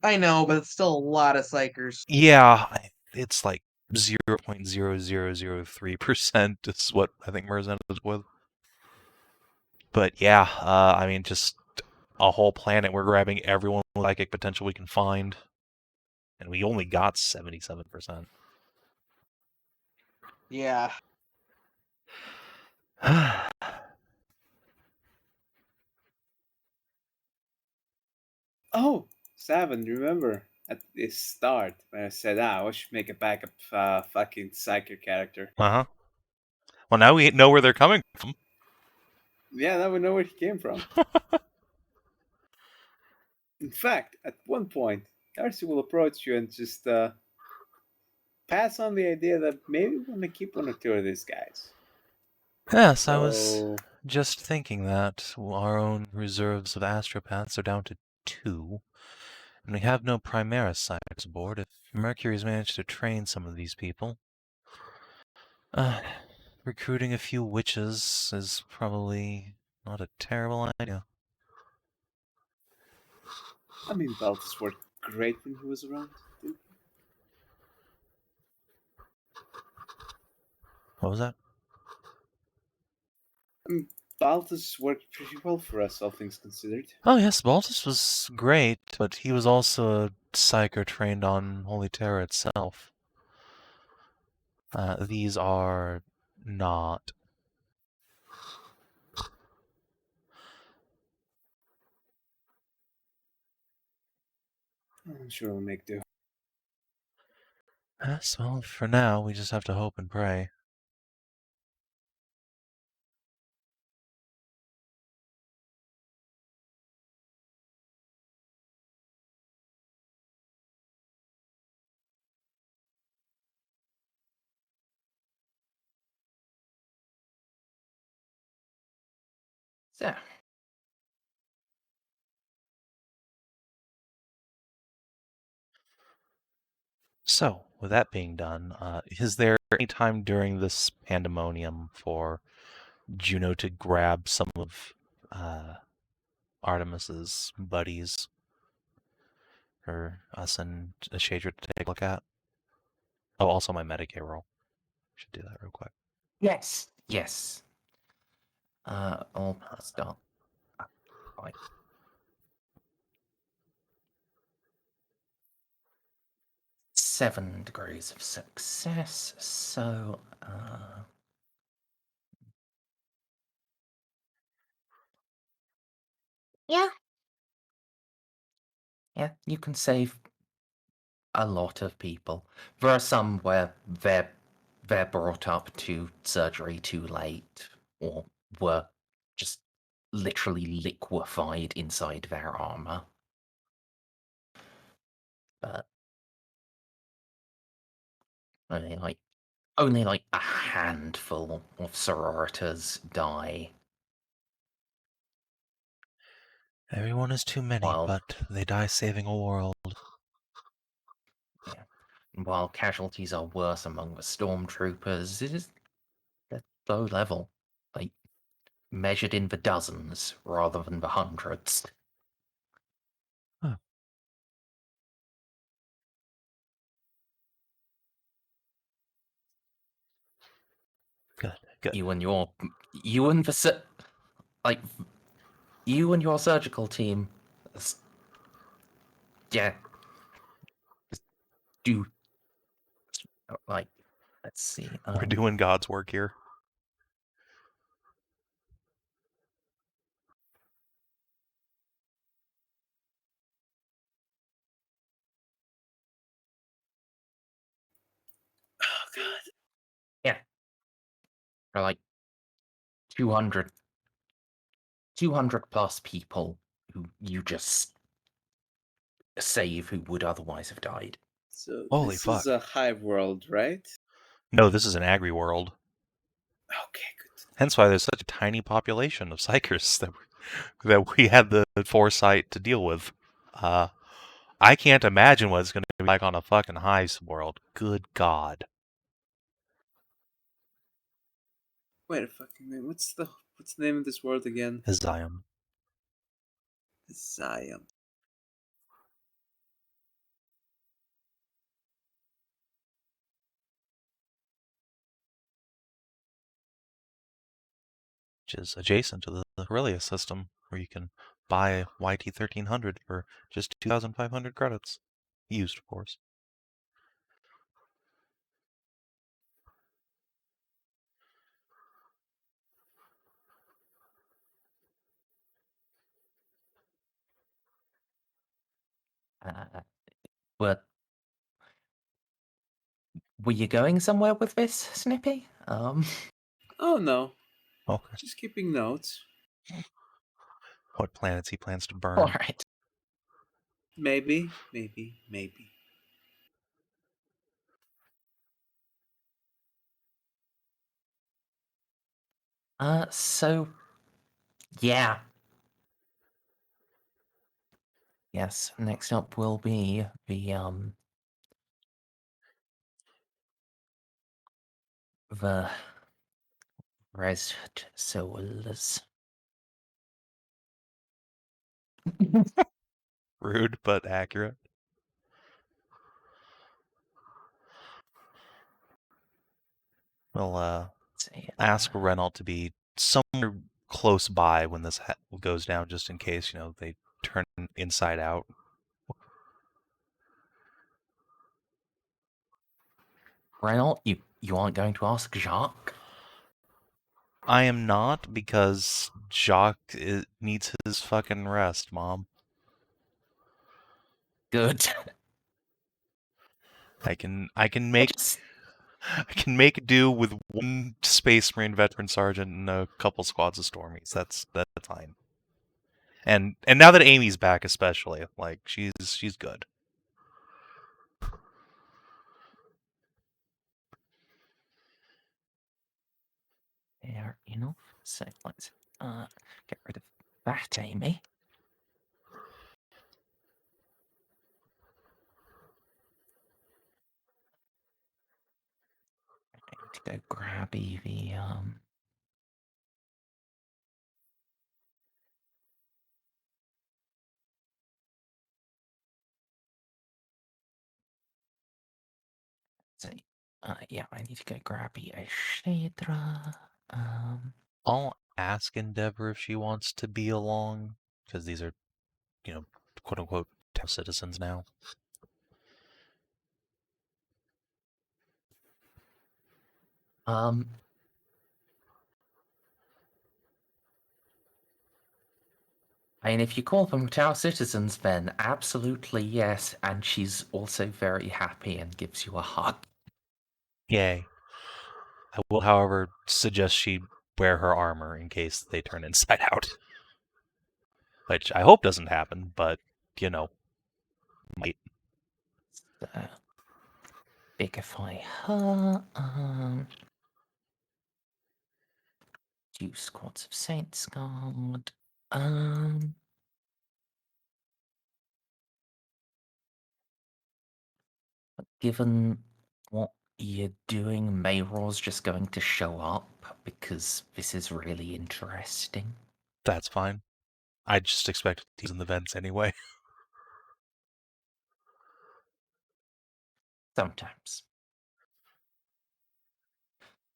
I know, but it's still a lot of psychers. Yeah, it's like 0.0003% is what I think Merzendi was with. But yeah, I mean, just a whole planet. We're grabbing everyone with psychic potential we can find. And we only got 77%. Yeah. Oh, Savin, remember at the start when I said, I should make a backup fucking psychic character. Uh-huh. Well, now we know where they're coming from. Yeah, now we know where he came from. In fact, at one point, Darcy will approach you and just pass on the idea that maybe we want to keep one or two of these guys. Yes, I was So, just thinking that our own reserves of astropaths are down to 2, and we have no Primaris psychics aboard. If Mercury's managed to train some of these people, recruiting a few witches is probably not a terrible idea. I mean, Baltus worked great when he was around. What was that? Baltus worked pretty well for us, all things considered. Oh yes, Baltus was great, but he was also a psyker trained on Holy Terror itself. These are not. I'm sure we'll make do. Yes, well, for now, we just have to hope and pray. So, So, with that being done, is there any time during this pandemonium for Juno to grab some of Artemis's buddies for us and Shadra to take a look at? Oh, also my Mediguerre roll. Should do that real quick. yes. I'll start. Right. 7 degrees of success, so Yeah. Yeah, you can save a lot of people. There are some where they're brought up to surgery too late, or were just literally liquefied inside their armor. But only like a handful of sororitas die. Everyone is too many, While but they die saving a world. yeah, while casualties are worse among the stormtroopers, it is at low level, like measured in the dozens rather than the hundreds. Huh. Good. You and your like you and your surgical team, yeah, do like let's see. We're doing God's work here. Oh god. Yeah, for like 200 plus people who you just save who would otherwise have died. So Holy this fuck. is a hive world, right? No, this is an agri world. Okay, good. Hence why there's such a tiny population of psychers that we had the foresight to deal with. I can't imagine what it's going to be like on a fucking hive world. Good God. Wait a fucking minute. What's the name of this world again? Eziam. Zion. Which is adjacent to the Aurelia system, where you can buy YT-1300 for just 2,500 credits. Used, of course. But were you going somewhere with this, Snippy? Oh no, Okay. just keeping notes. What planets he plans to burn. All right. Maybe. So yeah. Yes, next up will be the rest souls. Rude, but accurate. We'll ask Renault to be somewhere close by when this goes down, just in case, they turn inside out. Renault, you aren't going to ask Jacques? I am not, because Jacques needs his fucking rest, Mom. Good. I can make do with one Space Marine veteran sergeant and a couple squads of Stormies. That's fine. And now that Amy's back, especially, like she's good. Fair enough. So let's get rid of that, Amy. I need to go grab Evie. So, yeah, I need to go grab Aeterna. I'll ask Endeavor if she wants to be along, because these are, quote unquote, citizens now. I mean, if you call them Tau citizens, then absolutely yes. And she's also very happy and gives you a hug. Yay. I will, however, suggest she wear her armor in case they turn inside out. Which I hope doesn't happen, but, might. So, bigify her. 2 squads of Saints Guard. Given what you're doing, Mayrov's just going to show up because this is really interesting. That's fine. I just expected these in the vents anyway. Sometimes.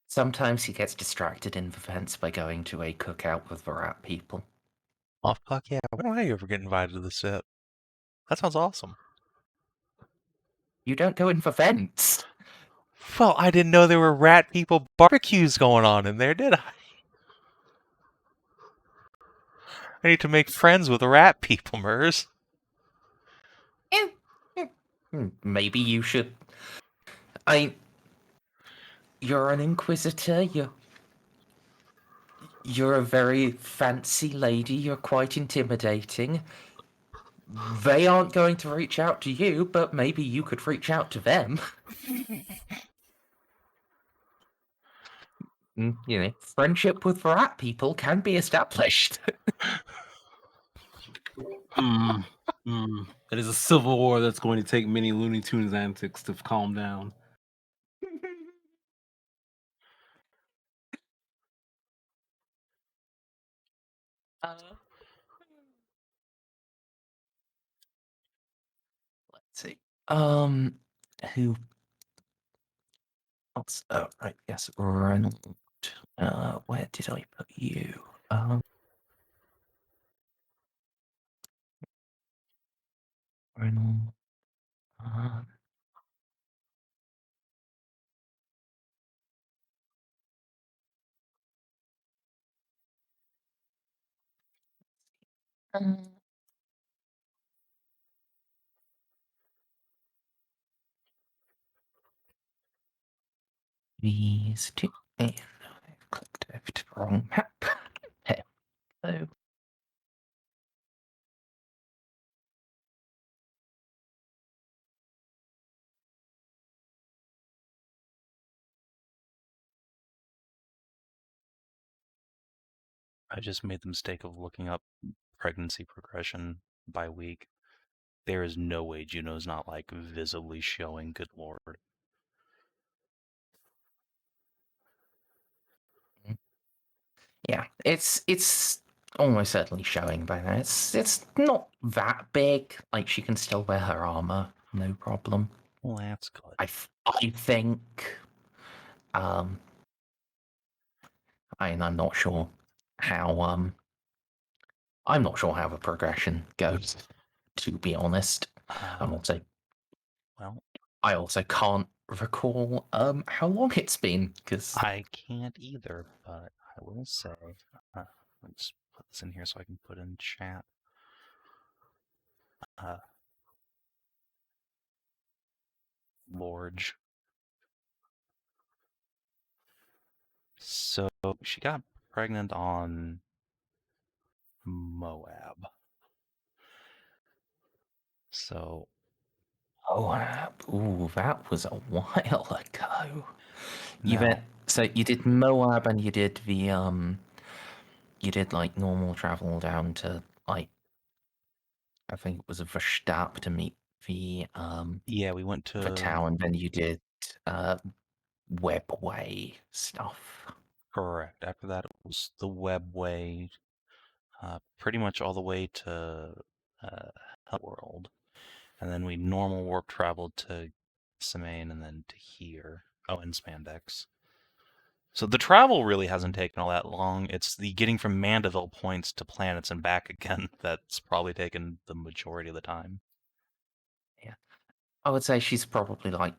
Sometimes he gets distracted in the vents by going to a cookout with the rat people. Oh, fuck yeah. Why don't I ever get invited to the set? That sounds awesome. You don't go in the vents! Well, I didn't know there were rat people barbecues going on in there, did I? I need to make friends with rat people, Merz. Maybe you should... You're an Inquisitor, you're a very fancy lady, you're quite intimidating. They aren't going to reach out to you, but maybe you could reach out to them. Friendship with rat people can be established. It is a civil war that's going to take many Looney Tunes antics to calm down. Let's see. Who else? Oh, right, yes, Reynolds. Where did I put you? Reynolds. These two. I clicked over to the wrong map. Hello. I just made the mistake of looking up pregnancy progression by week. There is no way Juno's not, visibly showing, good lord. Yeah, it's almost certainly showing by now. It's not that big. Like, she can still wear her armor, no problem. Well, that's good. I think. I'm not sure how I'm not sure how the progression goes, to be honest. I'm also Well, I also can't recall how long it's been, because I can't either, but I will say, let's put this in here so I can put in chat. Lorge. So she got pregnant on Moab. So Moab. Ooh, that was a while ago. now, So you did Moab and you did the you did like normal travel down to like I think it was a Verstapp to meet the yeah, we went the to town, and then you did Webway stuff. correct. After that, it was the Webway, pretty much all the way to Hellworld, and then we normal warp traveled to Semaine and then to here. Oh, and Spandex. So the travel really hasn't taken all that long. It's the getting from Mandeville points to planets and back again that's probably taken the majority of the time. Yeah, I would say she's probably like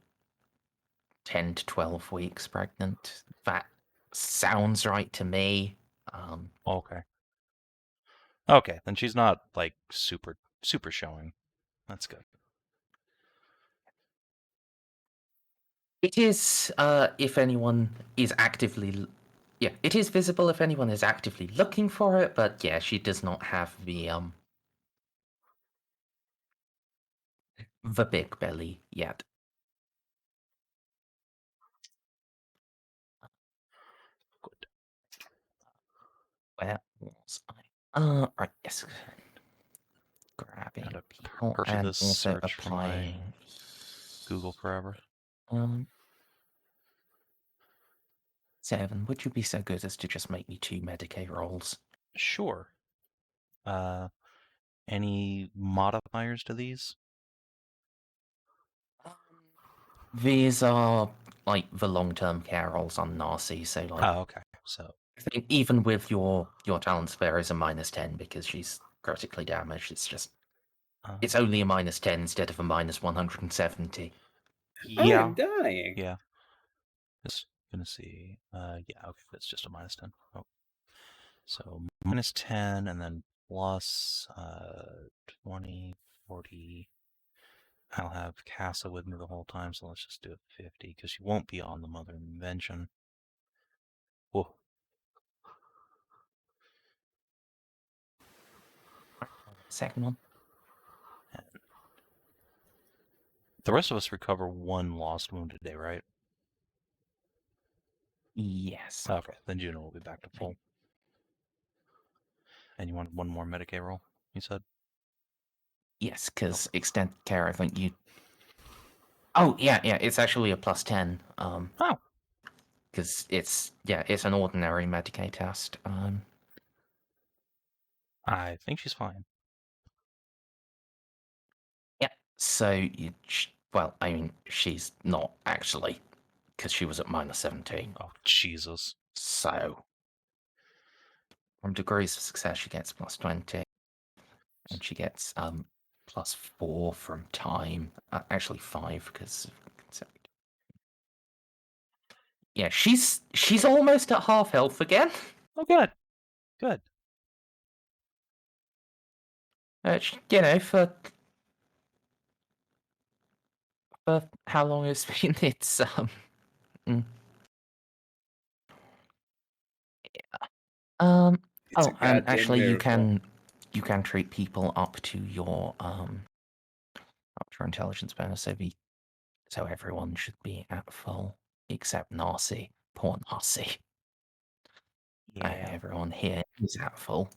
10 to 12 weeks pregnant. That sounds right to me. Okay. Okay, then she's not like super showing. That's good. It is, if anyone is actively, yeah, it is visible if anyone is actively looking for it. But yeah, she does not have the big belly yet. Good. Where was I? Right, yes. Grabbing Gotta people pursue and this also search for my applying Google forever. Savin, would you be so good as to just make me 2 Mediguerre rolls? Sure. Any modifiers to these? These are like the long-term care rolls on Narcia, so like Oh, okay. So I think even with your talents, there is a -10 because she's critically damaged. It's just it's only a -10 instead of a -170. yeah, I'm dying. yeah. Just gonna see. Yeah, okay, that's just a -10. Oh. So -10 and then plus 20, 40. I'll have Casa with me the whole time, so let's just do it 50 because she won't be on the Mother Invention. Whoa. Second one. And the rest of us recover 1 lost wound today, right? Yes. Okay, then Juno will be back to full. And you wanted 1 more Mediguerre roll, you said? Yes, because extended care, I think you. Oh yeah, it's actually a +10. Oh. Because it's an ordinary Medicare test. I think she's fine. Yeah. So well, I mean, she's not actually, because she was at -17. Oh, Jesus. So from degrees of success, she gets +20, and she gets +4 from time. Actually 5 because. Yeah, she's almost at half health again. Oh, good. Good. You know, for how long it's been, it's mm. It's a Oh, and goddamn actually, miracle. you can treat people up to your intelligence bonus. So everyone should be at full except Narcia. Poor Narcia. Yeah. Everyone here is at full.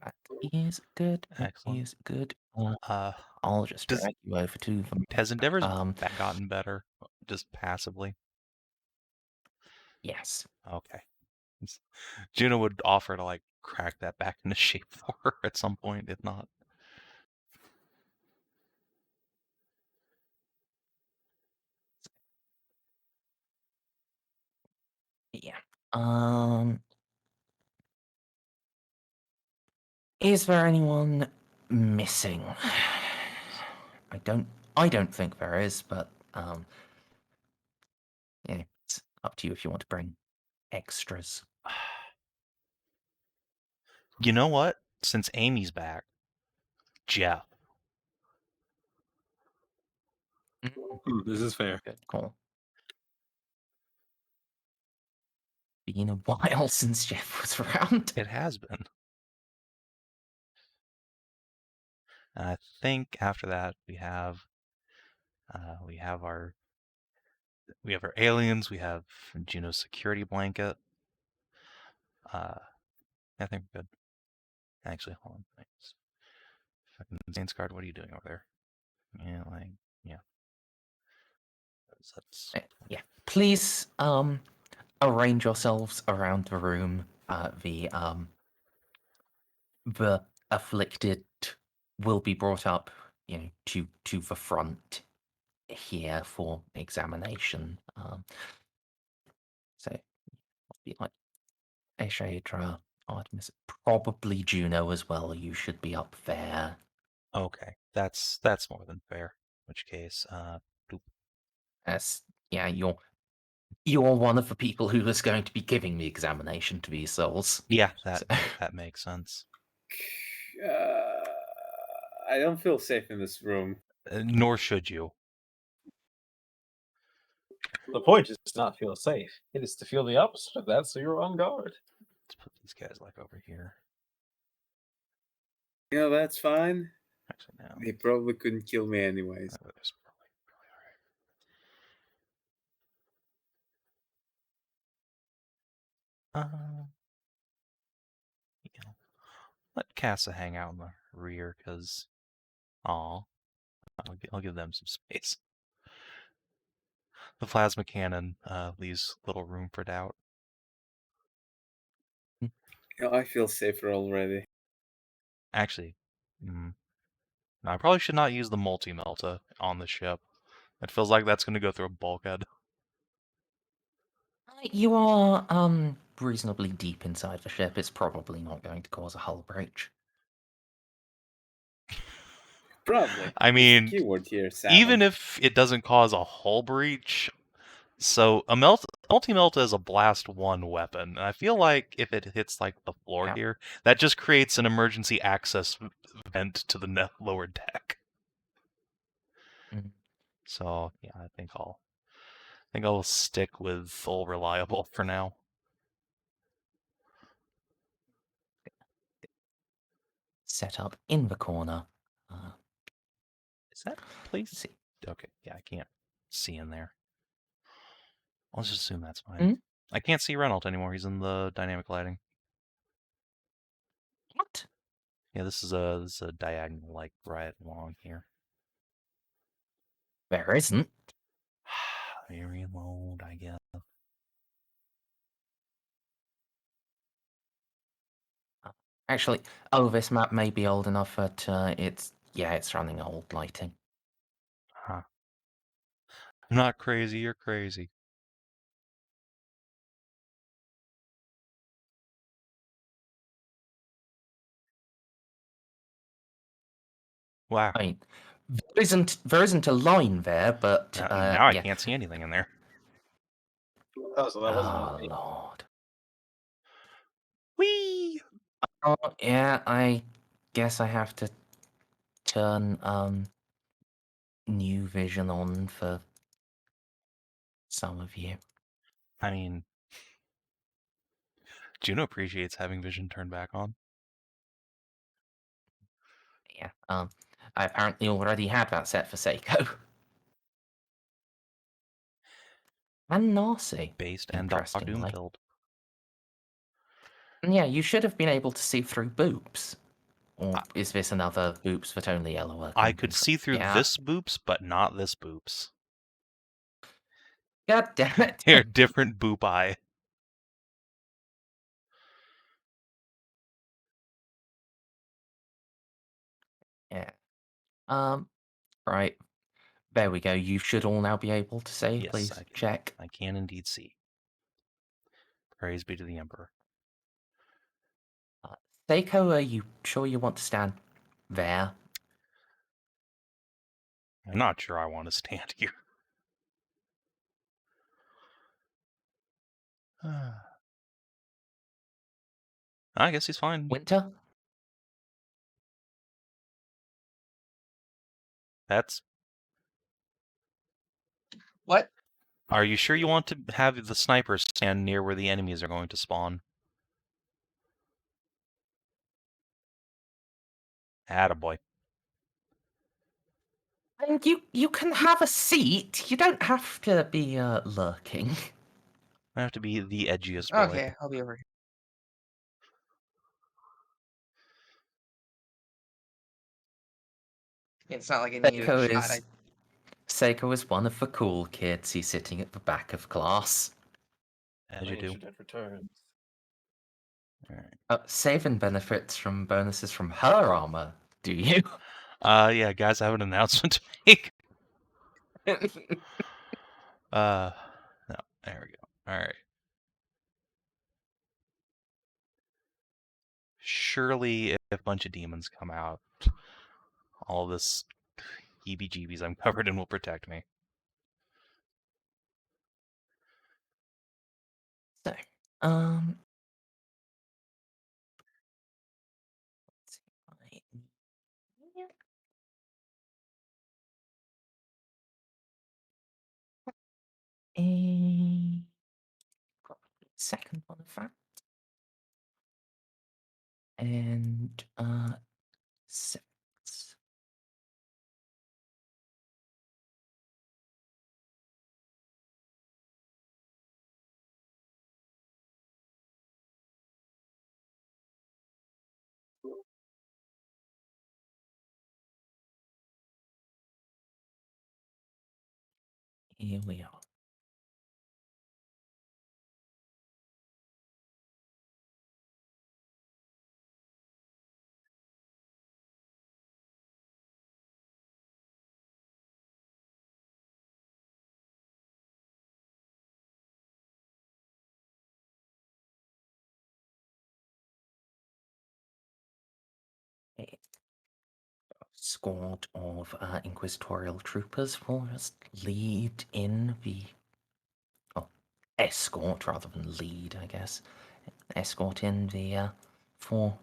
That is good. That Excellent. is good. I'll just drag you over to them. Has Endeavor's gotten better, just passively? Yes. Okay. Juno would offer to like crack that back into shape for her at some point, if not. Yeah. Is there anyone missing? I don't think there is, but yeah, it's up to you if you want to bring extras. You know what? Since Amy's back, Jeff. This is fair. Good call. Been a while since Jeff was around. It has been. And I think after that we have our aliens. We have Juno's security blanket. I think we're good. Actually, hold on. Thanks. Fucking Zane's card. What are you doing over there? Yeah. That's Yeah. Please arrange yourselves around the room. The afflicted will be brought up, to the front here for examination. So it'll be like Aeterna, Artemis, probably Juno as well. You should be up there. okay. That's more than fair. In which case, As you're one of the people who is going to be giving the examination to these souls. yeah, So- that makes sense. I don't feel safe in this room. Nor should you. The point is to not feel safe. It is to feel the opposite of that, so you're on guard. Let's put these guys like over here. You know, that's fine. Actually, no. They probably couldn't kill me anyways. That's probably all right. You know, let Casa hang out in the rear, because, I'll give them some space. The plasma cannon leaves little room for doubt. You know, I feel safer already. Actually, I probably should not use the multi-melta on the ship. It feels like that's going to go through a bulkhead. You are reasonably deep inside the ship. It's probably not going to cause a hull breach. Probably. I mean, Keyword here, Savin. even if it doesn't cause a hull breach, so a multi-melta is a blast 1 weapon. And I feel like if it hits like the floor Yeah. here, that just creates an emergency access vent to the lower deck. Mhm. So yeah, I think I'll stick with full reliable for now. Set up in the corner. Is that place? Let's see. Okay, yeah, I can't see in there. I'll just assume that's fine. Hmm? I can't see Reynolds anymore. He's in the dynamic lighting. What? Yeah, this is a diagonal like right along here. There isn't. Let me reload, I guess. Actually, this map may be old enough that it's running old lighting. Huh. I'm not crazy, you're crazy. Wow. I mean, there isn't a line there, but Now I yeah. can't see anything in there. Oh, so that wasn't Oh me. Lord. Whee! Oh yeah, I guess I have to turn new vision on for some of you. I mean, Juno appreciates having vision turned back on. Yeah. I apparently already had that set for Ceiko. And Narcia. Based and Doc Doom Interestingly. build. And yeah, you should have been able to see through boops. Or is this another boops that only Eloa I can could control? see through Yeah. this boops, but not this boops. God damn it. They're different boop eye. Yeah. Right. There we go. You should all now be able to say, Yes, please check. I can indeed see. Praise be to the Emperor. Ceiko, are you sure you want to stand there? I'm not sure I want to stand here. I guess he's fine. Winter? That's... What? Are you sure you want to have the sniper stand near where the enemies are going to spawn? Attaboy. And you can have a seat. You don't have to be lurking. I have to be the edgiest boy. Okay, I'll be over here. It's not like I needed a shot. Ceiko is one of the cool kids. He's sitting at the back of class. As you do. Returns. Savin benefits from bonuses from her armor. Do you? Yeah, guys, I have an announcement to make. No, there we go. Alright. Surely, if a bunch of demons come out, all this heebie-jeebies I'm covered in will protect me. So, let's see. A second one of that. And 6. Here we are. A squad of inquisitorial troopers will just lead in the escort rather than lead, I guess. Escort in the 4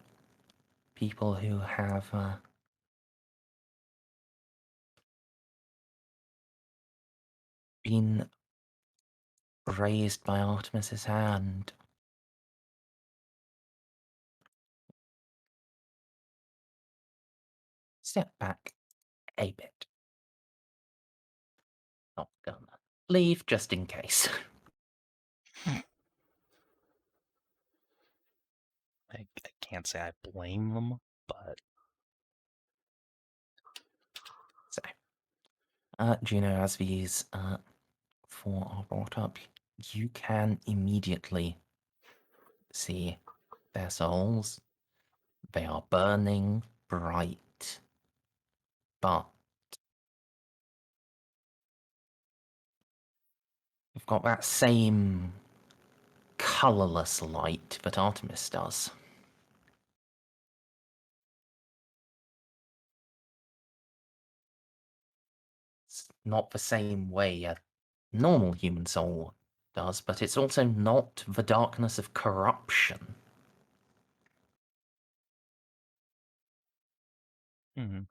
people who have been raised by Artemis's hand. Step back a bit. Not gonna leave just in case. I can't say I blame them, but So, Juno, as these 4 are brought up, you can immediately see their souls. They are burning bright, but they've got that same colorless light that Artemis does. It's not the same way a normal human soul does, but it's also not the darkness of corruption. mhm.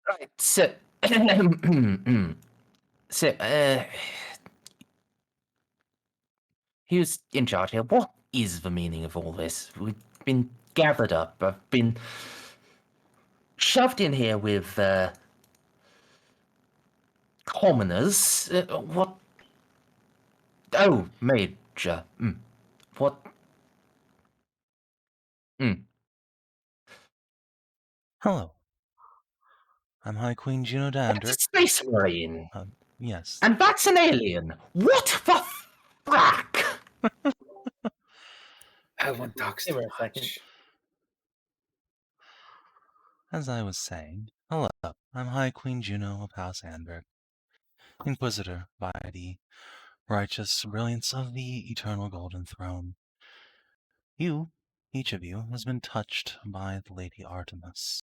Right, so... so, who's in charge here? What is the meaning of all this? We've been gathered up. I've been shoved in here with commoners. What? Oh, Major. What? Hello. I'm High Queen Juno That's a Dandrick. space marine. Yes. And that's an alien. What the frack? I won't talk Give too her a second. much. As I was saying, hello. I'm High Queen Juno of House Andrick, Inquisitor by the righteous brilliance of the eternal golden throne. You, each of you, has been touched by the Lady Artemis.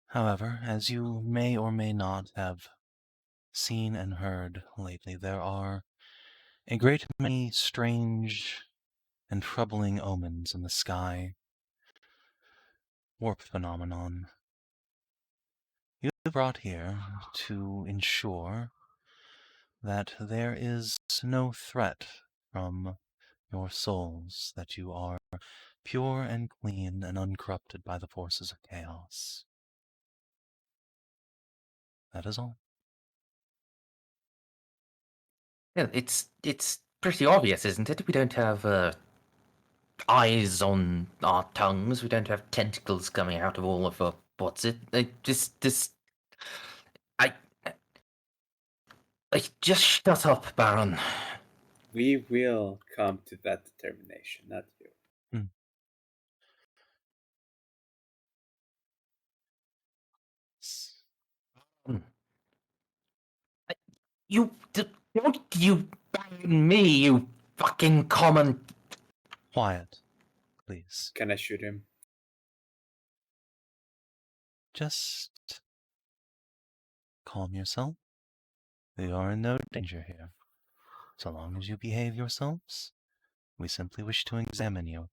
However, as you may or may not have seen and heard lately, there are a great many strange and troubling omens in the sky. Warp phenomenon. You are brought here to ensure that there is no threat from your souls, that you are pure and clean and uncorrupted by the forces of chaos. That is all. Yeah, it's pretty obvious, isn't it? We don't have eyes on our tongues. We don't have tentacles coming out of all of our... What's it? Just shut up, Baron. We will come to that determination, not you. Don't you ban me, you fucking common... Quiet, please. Can I shoot him? Just calm yourself. We are in no danger here. So long as you behave yourselves, we simply wish to examine you.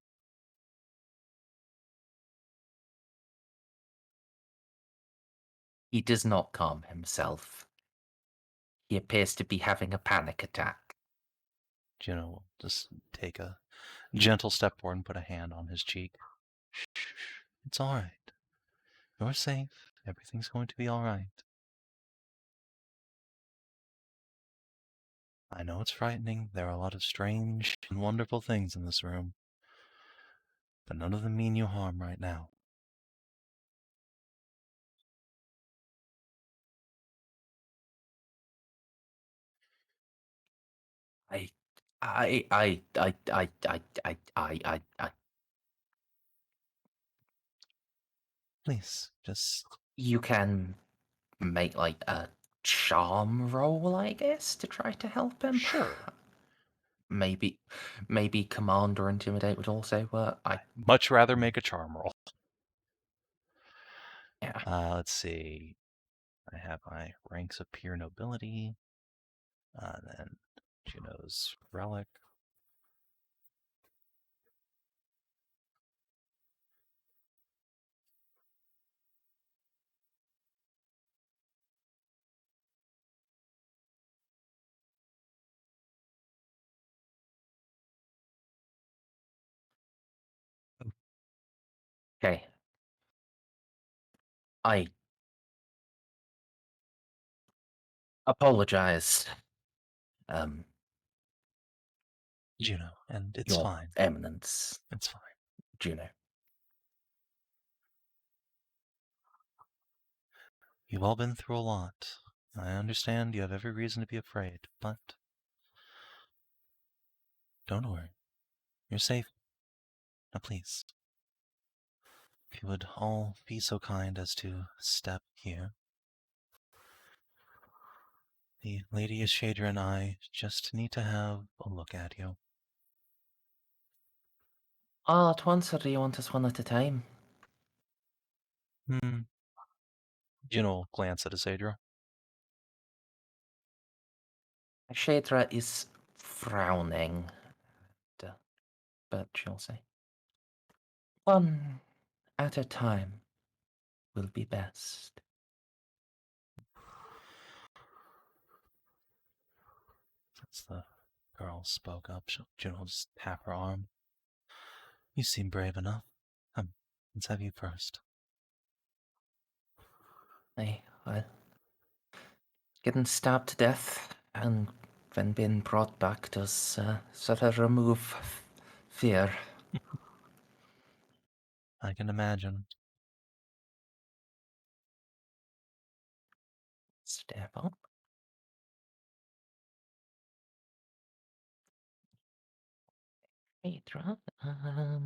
He does not calm himself. He appears to be having a panic attack. Juno will just take a gentle step forward and put a hand on his cheek. Shh, shh, shh. It's all right. You're safe. Everything's going to be all right. I know it's frightening. There are a lot of strange and wonderful things in this room. But none of them mean you harm right now. I. Please, just You can make like a charm roll, I guess, to try to help him. Sure. Maybe command or intimidate would also work. much rather make a charm roll. Yeah. Let's see. I have my ranks of pure nobility. Then Juno's relic. Okay. I apologize. Juno, and it's Your fine. Eminence, It's fine. Juno. You've all been through a lot. I understand you have every reason to be afraid, but don't worry. You're safe. Now please, if you would all be so kind as to step here. The Lady Shader and I just need to have a look at you. All at once, or do you want us one at a time? Juno will glance at Aeterna. Shadra is frowning, but she'll say, one at a time will be best. Since the girl spoke up, Juno will just tap her arm. You seem brave enough. Come, let's have you first. Getting stabbed to death and then being brought back does sort of remove fear. I can imagine. Step up. Aeterna, I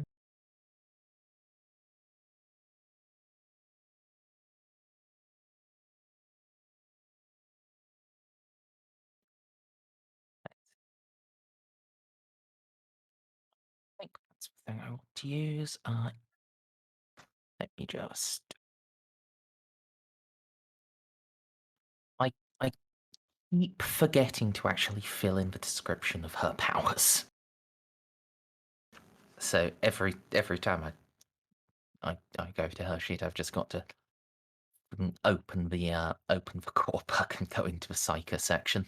think that's the thing I want to use. Let me just. I keep forgetting to actually fill in the description of her powers. So every time I go to her sheet, I've just got to open the core book and go into the Ceiko section.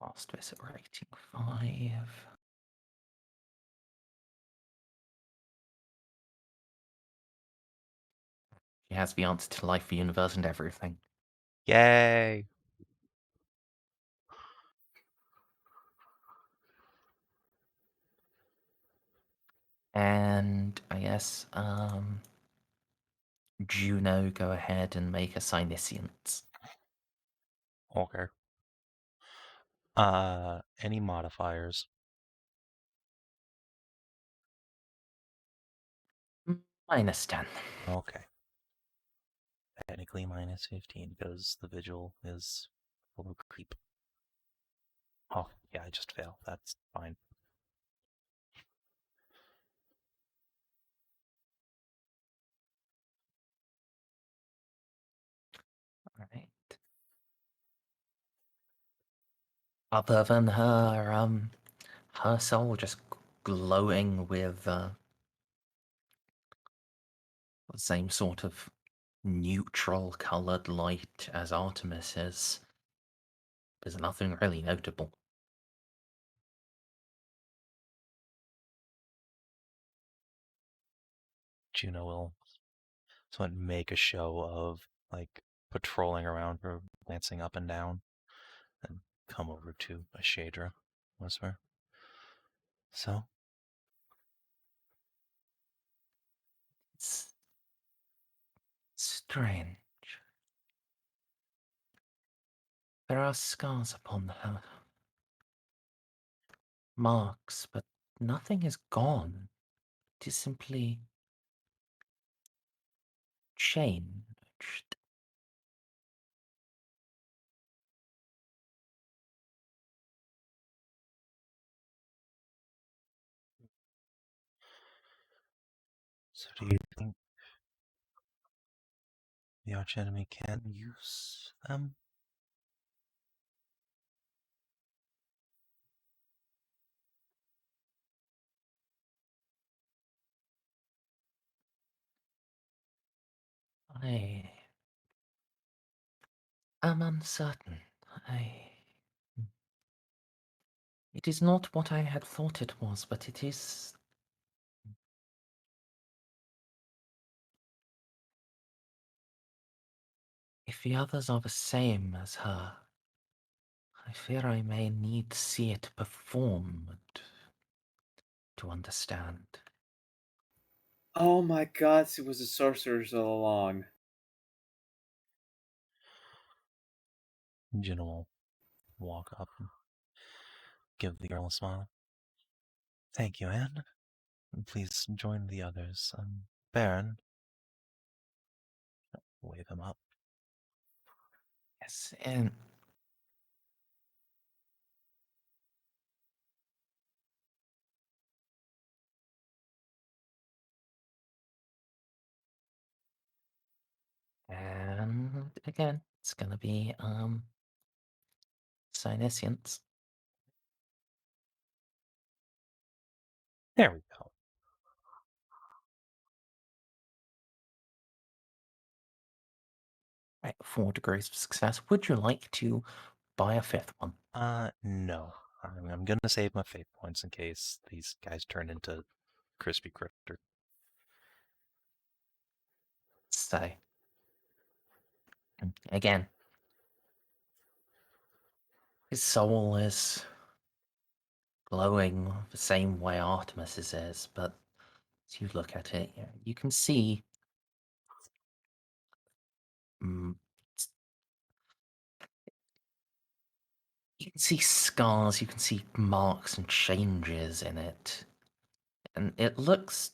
Last visit rating 5. She has the answer to life, the universe, and everything. Yay! And I guess Juno, go ahead and make a Psyniscience. Okay. Any modifiers? -10. Okay. Technically minus 15 because the Vigil is full of creep. Oh, yeah, I just failed. That's fine. Alright. other than her soul just glowing with the same sort of neutral colored light as Artemis is. There's nothing really notable. Juno will somewhat make a show of like patrolling around her, glancing up and down, and come over to Ashadra, whisper. So, It's strange. There are scars upon her. Marks, but nothing is gone. It is simply changed. so do you think the archenemy can use them? I am uncertain. It is not what I had thought it was, but it is. If the others are the same as her, I fear I may need to see it performed to understand. Oh my god, she was a sorceress all along. Juno will walk up and give the girl a smile. Thank you, Anne. Please join the others. Baron, wave him up. Yes, and again, it's gonna be Synescience. There we go. Right, 4 degrees of success. Would you like to buy a 5th one? No. I'm gonna save my fate points in case these guys turn into crispy critter. So, again, his soul is glowing the same way Artemis's is, but as you look at it, you can see mm, you can see scars, you can see marks and changes in it, and it looks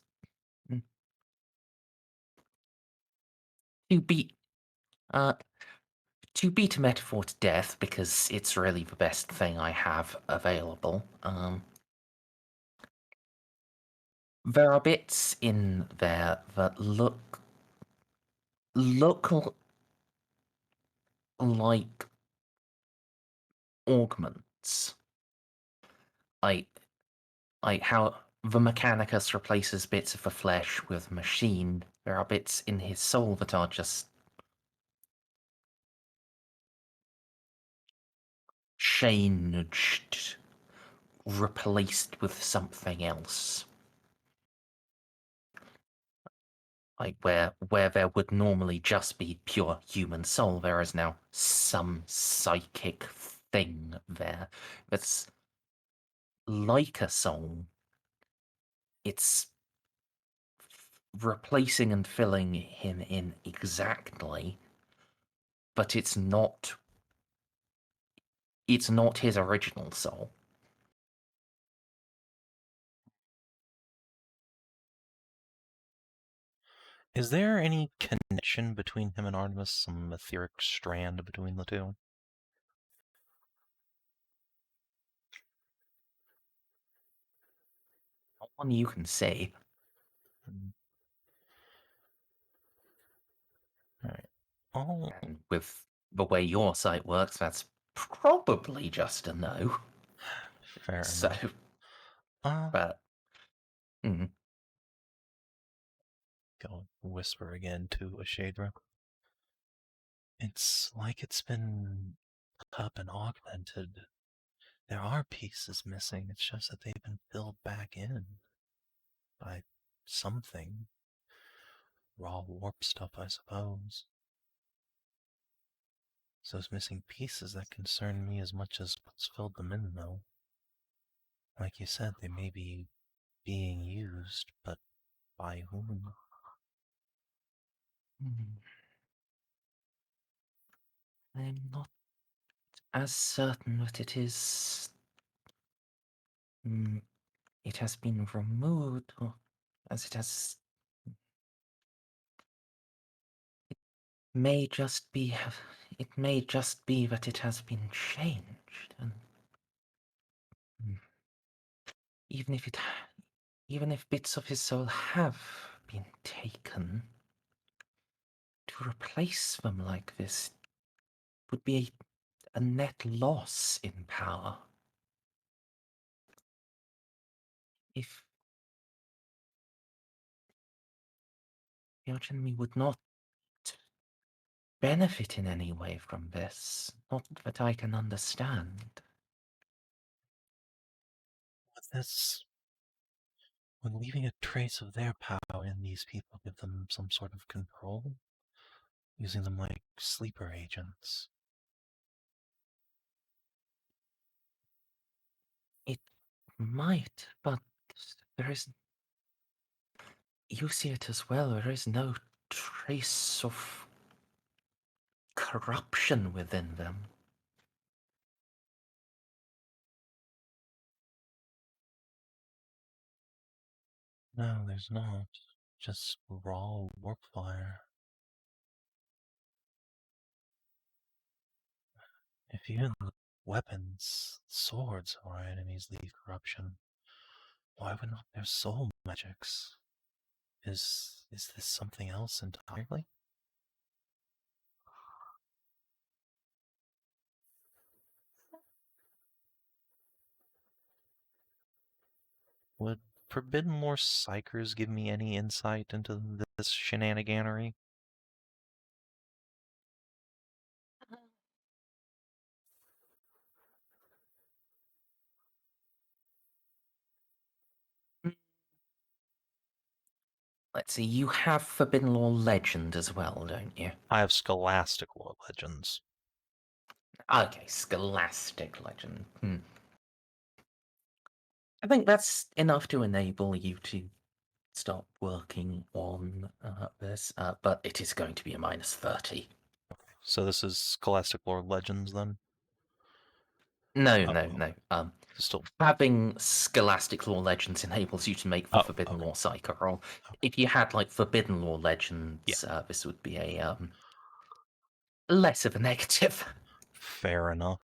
to beat to beat a metaphor to death, because it's really the best thing I have available. There are bits in there that look like augments. Like how the Mechanicus replaces bits of the flesh with machine. There are bits in his soul that are just changed, replaced with something else. Like where there would normally just be pure human soul, there is now some psychic thing there that's like a soul. It's replacing and filling him in exactly, but it's not his original soul. Is there any connection between him and Artemis? Some etheric strand between the two? Not one you can see. Alright. Oh, And with the way your sight works, that's probably just a no. Fair So, enough. Uh, but go whisper again to a Shadra. It's like it's been up and augmented. There are pieces missing. It's just that they've been filled back in by something. Raw warp stuff, I suppose. It's those missing pieces that concern me as much as what's filled them in, though. Like you said, they may be being used, but by whom? I'm not as certain that it is. It has been removed, or as it has. May just be. It may just be that it has been changed, and even if it, even if bits of his soul have been taken, to replace them like this would be a net loss in power. If the enemy would not benefit in any way from this, not that I can understand. With this, when leaving a trace of their power in these people, give them some sort of control, using them like sleeper agents. It might, but there is. You see it as well, there is no trace of corruption within them. No, there's not. Just raw warp fire. If even the weapons, swords of our enemies leave corruption, why would not their soul magics? Is this something else entirely? Would Forbidden Lore Psychers give me any insight into this shenaniganery? Let's see, you have Forbidden Lore Legend as well, don't you? I have Scholastic Lore Legends. Okay, Scholastic Legend. I think that's enough to enable you to start working on this, but it is going to be a -30. So this is Scholastic Lore Legends then? No, Oh, no, okay. no. Still, Having Scholastic Lore Legends enables you to make the Oh, Forbidden okay. Lore Psycho roll. Okay. If you had like Forbidden Lore Legends, Yeah. this would be a less of a negative. Fair enough.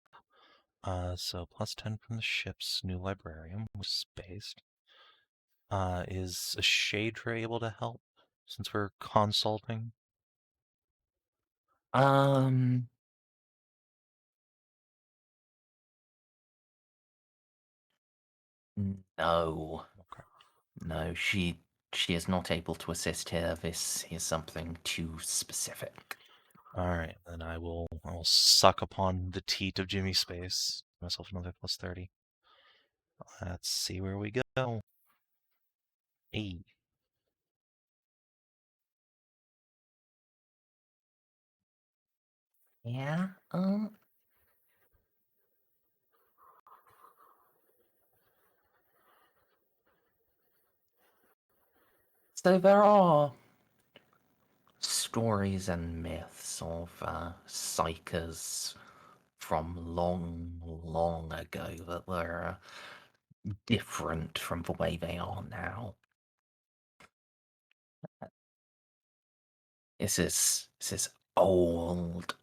So +10 from the ship's new librarian, which is based. Is a Shadra able to help since we're consulting? No. Okay. No, she is not able to assist here. This is something too specific. Alright, then I will suck upon the teat of Jimmy Space. Myself another +30. Let's see where we go. Hey. Yeah, so there are stories and myths of psychers from long, long ago that were different from the way they are now. This is old,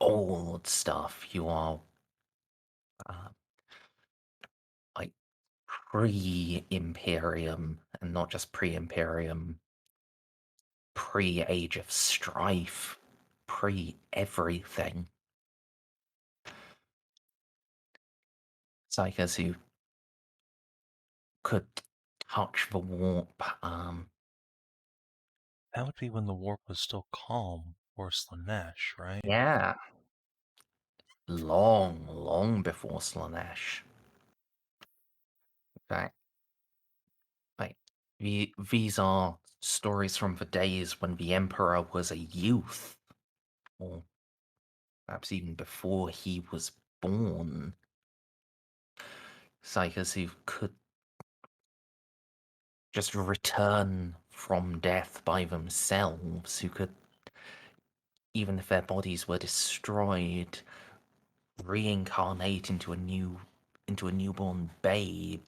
old stuff. You are like pre-Imperium, and not just pre-Imperium, pre-Age of Strife, pre-everything. psychers who could touch the warp. That would be when the warp was still calm, or Slanesh, right? Yeah. Long before Slanesh. In fact, these are stories from the days when the Emperor was a youth, or perhaps even before he was born. Psychers who could just return from death by themselves, who could, even if their bodies were destroyed, reincarnate into a newborn babe.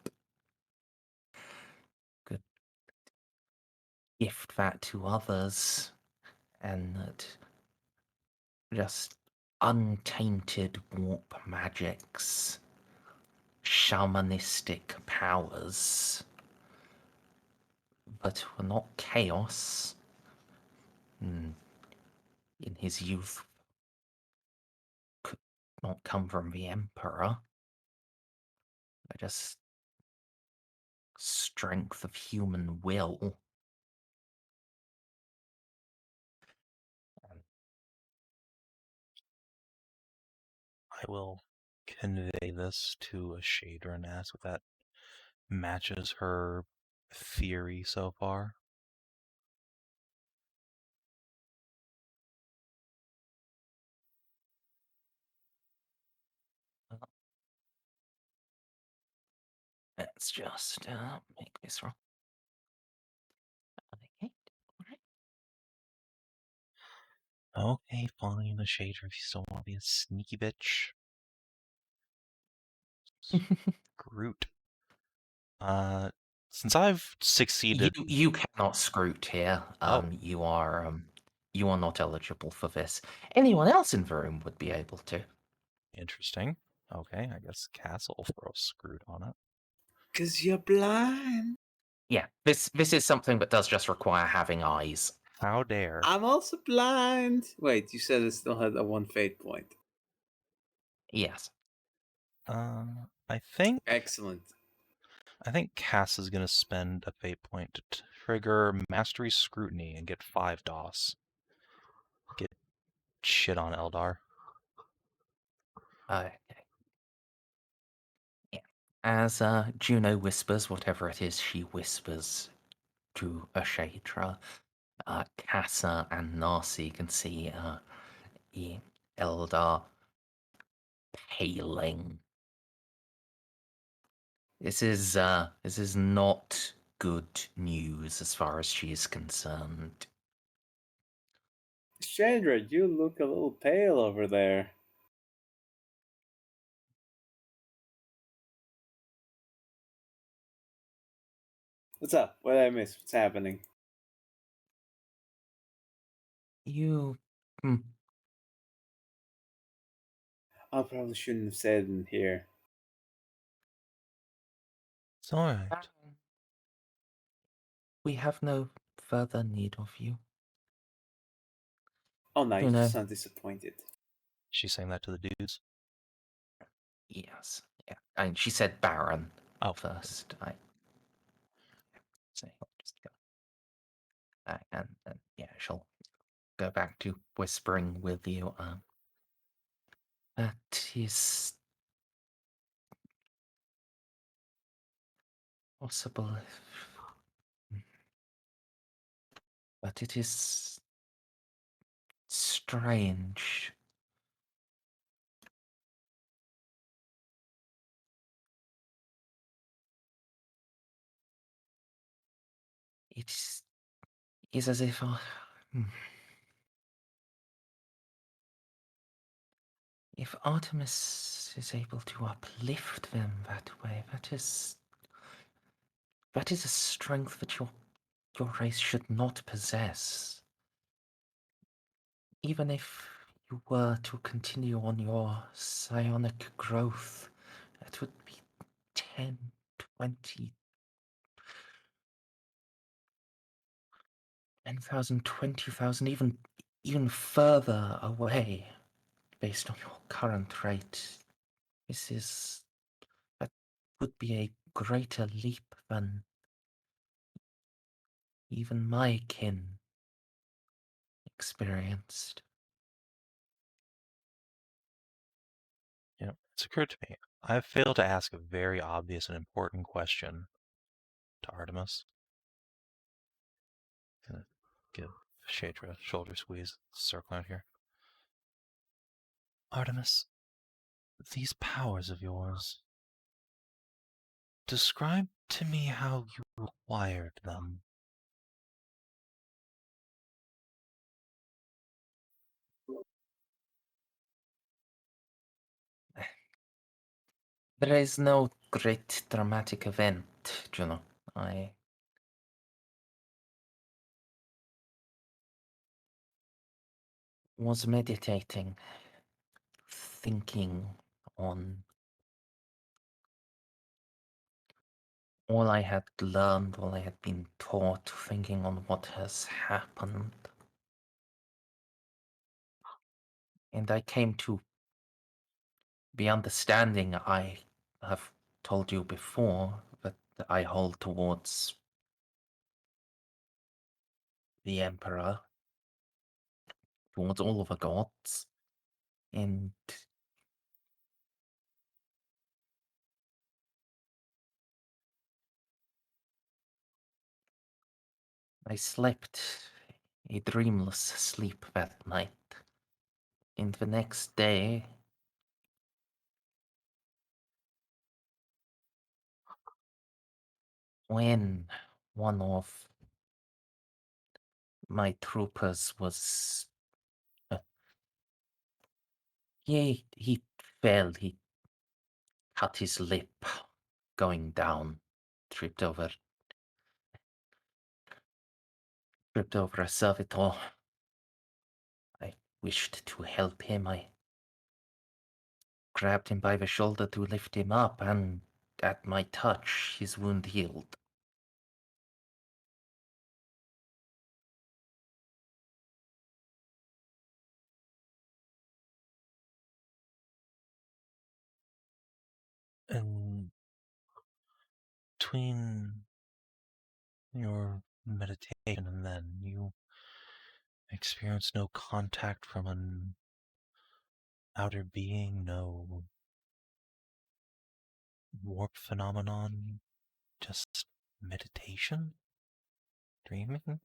Could gift that to others, and that just untainted warp magics, shamanistic powers, but were not chaos. In his youth, could not come from the Emperor. But just strength of human will. I will convey this to a shader and ask if that matches her theory so far. Let's just make this roll. Okay. Okay, fine, a shader if you still want to be a sneaky bitch. Groot. Since I've succeeded. You cannot scroot here. Oh. You are not eligible for this. Anyone else in the room would be able to. Interesting. Okay, I guess Castle will throw a screwed on it. 'Cause you're blind. Yeah, this is something that does just require having eyes. How dare. I'm also blind. Wait, you said it still had a 1 fate point. Yes. I think Excellent. Cass is gonna spend a fate point to trigger Mastery Scrutiny and get 5 DOS. Get shit on Eldar. Okay. Yeah. As Juno whispers whatever it is she whispers to Ashatra, Cassa and Narcia can see Eldar paling. This is not good news as far as she is concerned. Chandra, you look a little pale over there. What's up? What did I miss? What's happening? You... I probably shouldn't have said it in here. It's alright. We have no further need of you. Oh, no, you know. sound disappointed. She's saying that to the dudes. Yes. Yeah. And she said Baron first. So just go. And yeah, she'll go back to whispering with you. That is possible, but it is strange. It is as if if Artemis is able to uplift them that way, that is a strength that your race should not possess. Even if you were to continue on your psionic growth, it would be 10, 20, 10,000, 20,000, even further away based on your current rate. That would be a greater leap than even my kin experienced. You know, it's occurred to me. I've failed to ask a very obvious and important question to Artemis. Gonna give Shadra a shoulder squeeze, circle out here. Artemis, these powers of yours, describe to me how you acquired them. There is no great dramatic event, Juno. I was meditating, thinking on all I had learned, all I had been taught, thinking on what has happened. And I came to the understanding I have told you before that I hold towards the Emperor, towards all of the gods, and I slept a dreamless sleep that night. And the next day, when one of my troopers was... he fell, he cut his lip going down, tripped over a servitor. I wished to help him. I grabbed him by the shoulder to lift him up, and at my touch, his wound healed. And between your meditation and then, you experienced no contact from an outer being, no warp phenomenon, just meditation? Dreaming?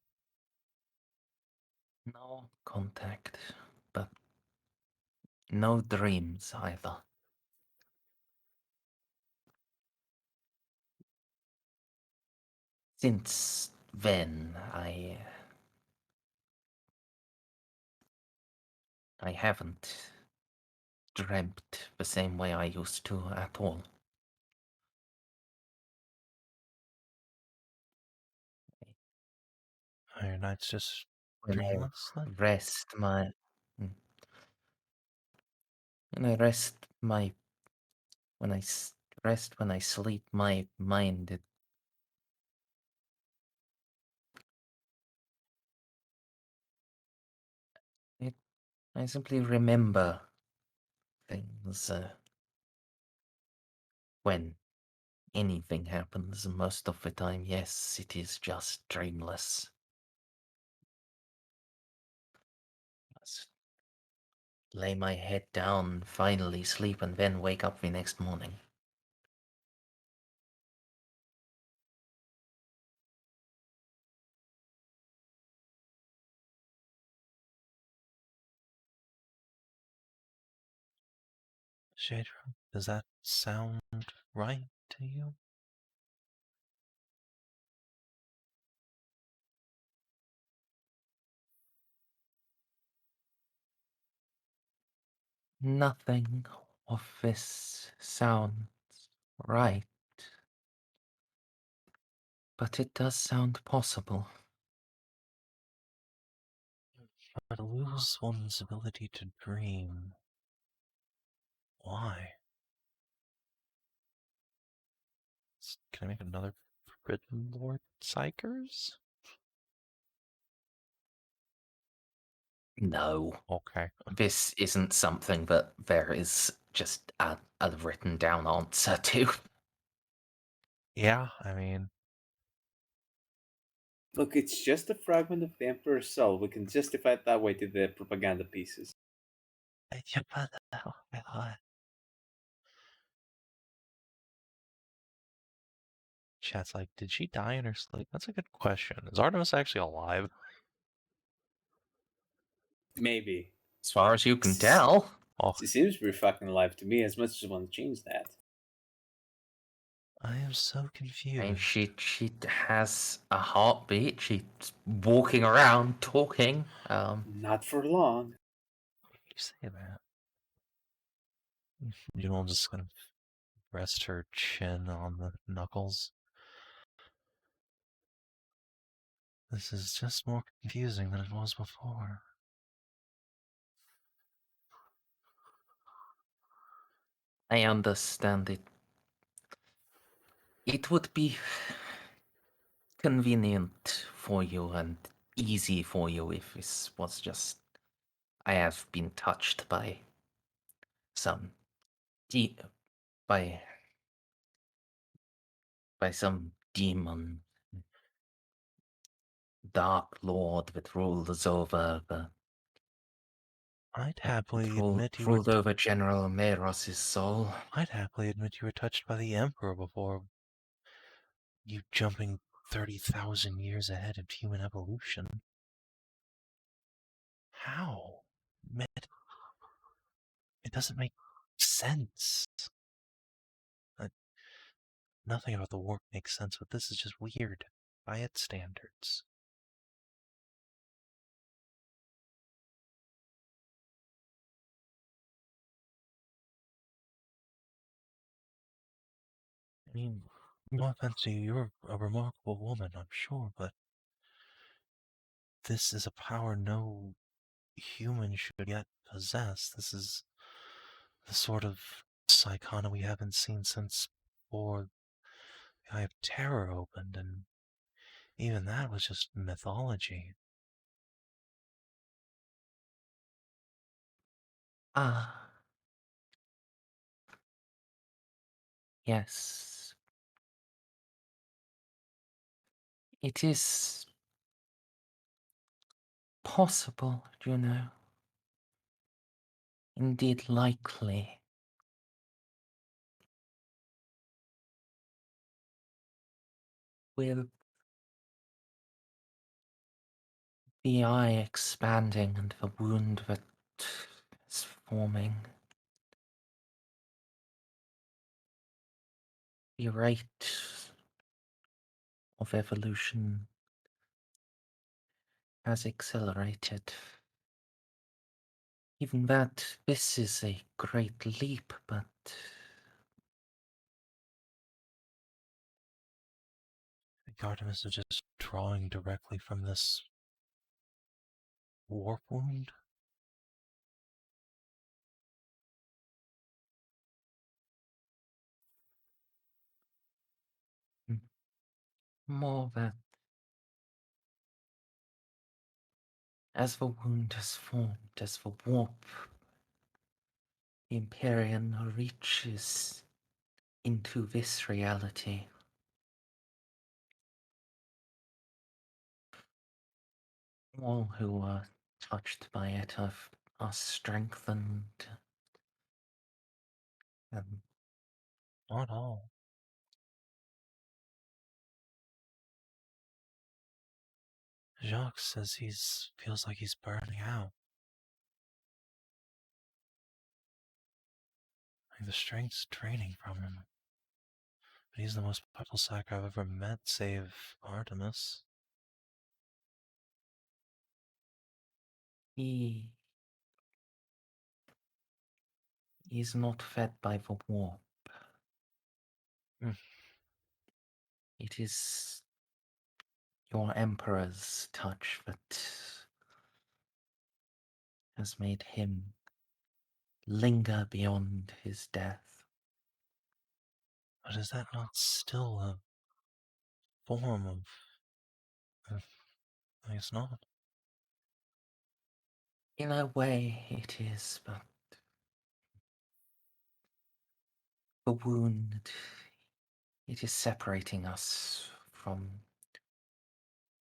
No contact, but no dreams either. Since then, I haven't dreamt the same way I used to at all. Are your nights just When I dreamless then? rest my... When I rest my... When I rest, when I sleep, my mind... I simply remember things when anything happens. Most of the time, yes, it is just dreamless. Just lay my head down, finally sleep, and then wake up the next morning. Shadra, does that sound right to you? Nothing of this sounds right, but it does sound possible. But lose one's ability to dream. Why? Can I make another Forbidden Lord Psychers? No, Okay. this isn't something that there is just a written down answer to. Yeah, I mean, Look, it's just a fragment of the Emperor's soul. We can justify it that way to the propaganda pieces. chat's like, did she die in her sleep? That's a good question. Is Artemis actually alive? Maybe. As far as you can tell. Oh, She seems pretty fucking alive to me, as much as I want to change that. I am so I mean, confused. she has a heartbeat. She's walking around talking. Not for long. You say that. Juno just gonna rest her chin on the knuckles. This is just more confusing than it was before. I understand it. It would be convenient for you and easy for you if this was just I have been touched by some de- by some demon dark lord that rules over the I'd happily that admit you were. ruled over General Meroz's soul. I'd happily admit you were touched by the Emperor before you jumping 30,000 years ahead of human evolution. How? It doesn't make sense. Nothing about the warp makes sense, but this is just weird by its standards. I mean, no offense to you, you're a remarkable woman, I'm sure, but this is a power no human should yet possess. This is the sort of psychona we haven't seen since before the Eye of Terror opened, and even that was just mythology. Ah. Yes. It is possible, Juno. Indeed likely. With the eye expanding and the wound that is forming, the rate of evolution has accelerated. Even that, this is a great leap, but I think Artemis is just drawing directly from this warp wound. more that as the wound has formed, as the warp, the Empyrean reaches into this reality, all who are touched by it are strengthened. And Not all. Jacques says feels like he's burning out. Like the strength's draining from him. But he's the most powerful psych I've ever met, save Artemis. he is not fed by the warp. Mm. It is your Emperor's touch that has made him linger beyond his death. But is that not still a form of... I guess not. In a way, it is, but the wound It is separating us from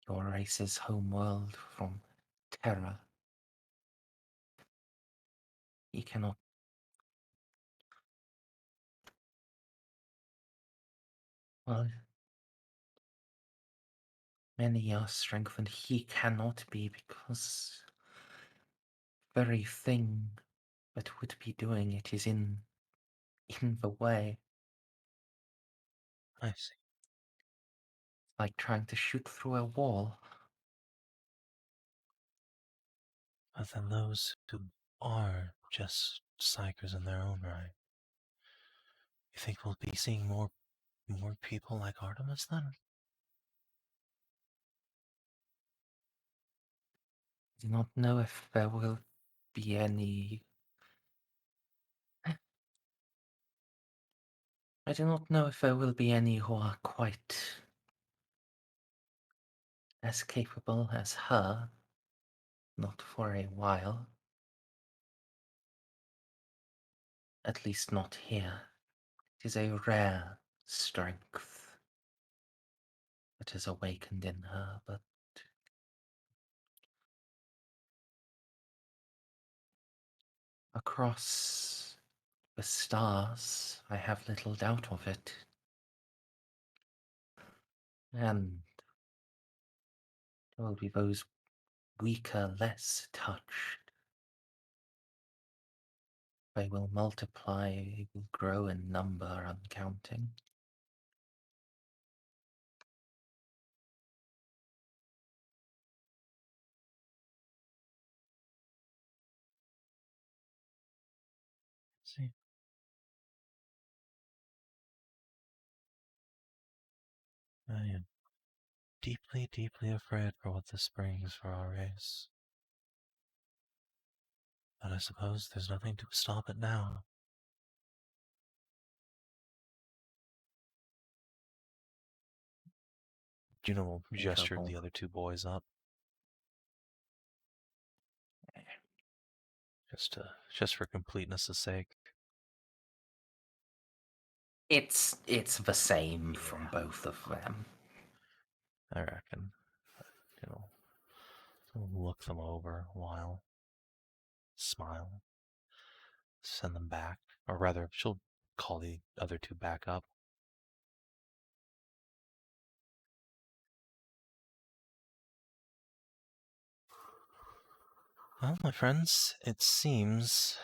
your race's homeworld, from Terra. He cannot. Well, many are strengthened. He cannot be because very thing that would be doing it is in the way. I see. Like trying to shoot through a wall. But then those who are just psychers in their own right, you think we'll be seeing more people like Artemis then? I do not know if there will be any. I do not know if there will be any who are quite as capable as her. Not for a while. At least not here. It is a rare strength that is awakened in her, but across the stars, I have little doubt of it. And there will be those weaker, less touched. They will multiply, they will grow in number uncounting. See. I am deeply, deeply afraid for what this brings for our race. But I suppose there's nothing to stop it now. Juno will gesture Trouble. the other two boys up. Just for completeness' sake. It's the same from both of them. I reckon. Look them over a while. Smile. Send them back. Or rather, she'll call the other two back up. Well, my friends, it seems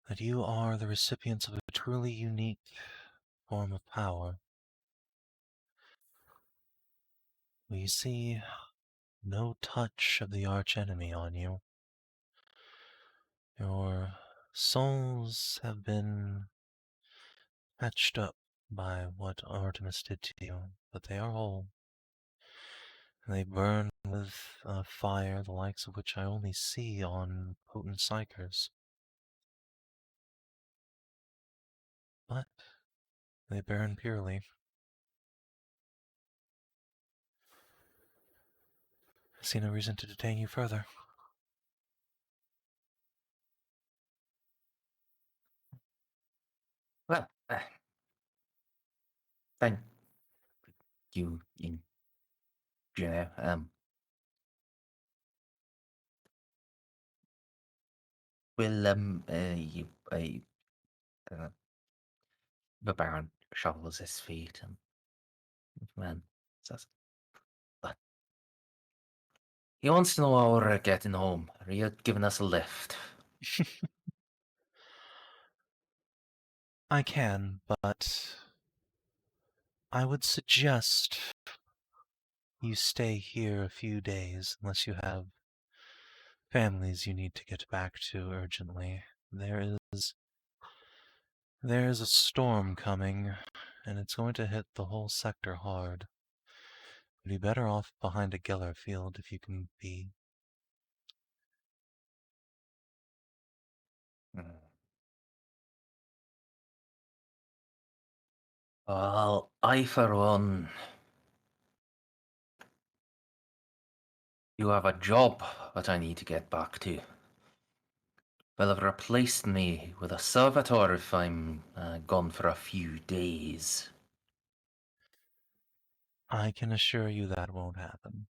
that you are the recipients of a truly unique form of power. We see no touch of the archenemy on you. Your souls have been patched up by what Artemis did to you, but they are whole. They burn with a fire the likes of which I only see on potent psychers. But they burn purely. I see no reason to detain you further. Well, thank you, Juno. Will the Baron shovels his feet and man says, "But he wants to know how we're getting home. Are you giving us a lift?" I can, but I would suggest you stay here a few days unless you have families you need to get back to urgently. There is a storm coming, and it's going to hit the whole sector hard. You'd be better off behind a Geller field if you can be. Well, I for one, you have a job that I need to get back to. will have replaced me with a servitor if I'm gone for a few days. I can assure you that won't happen.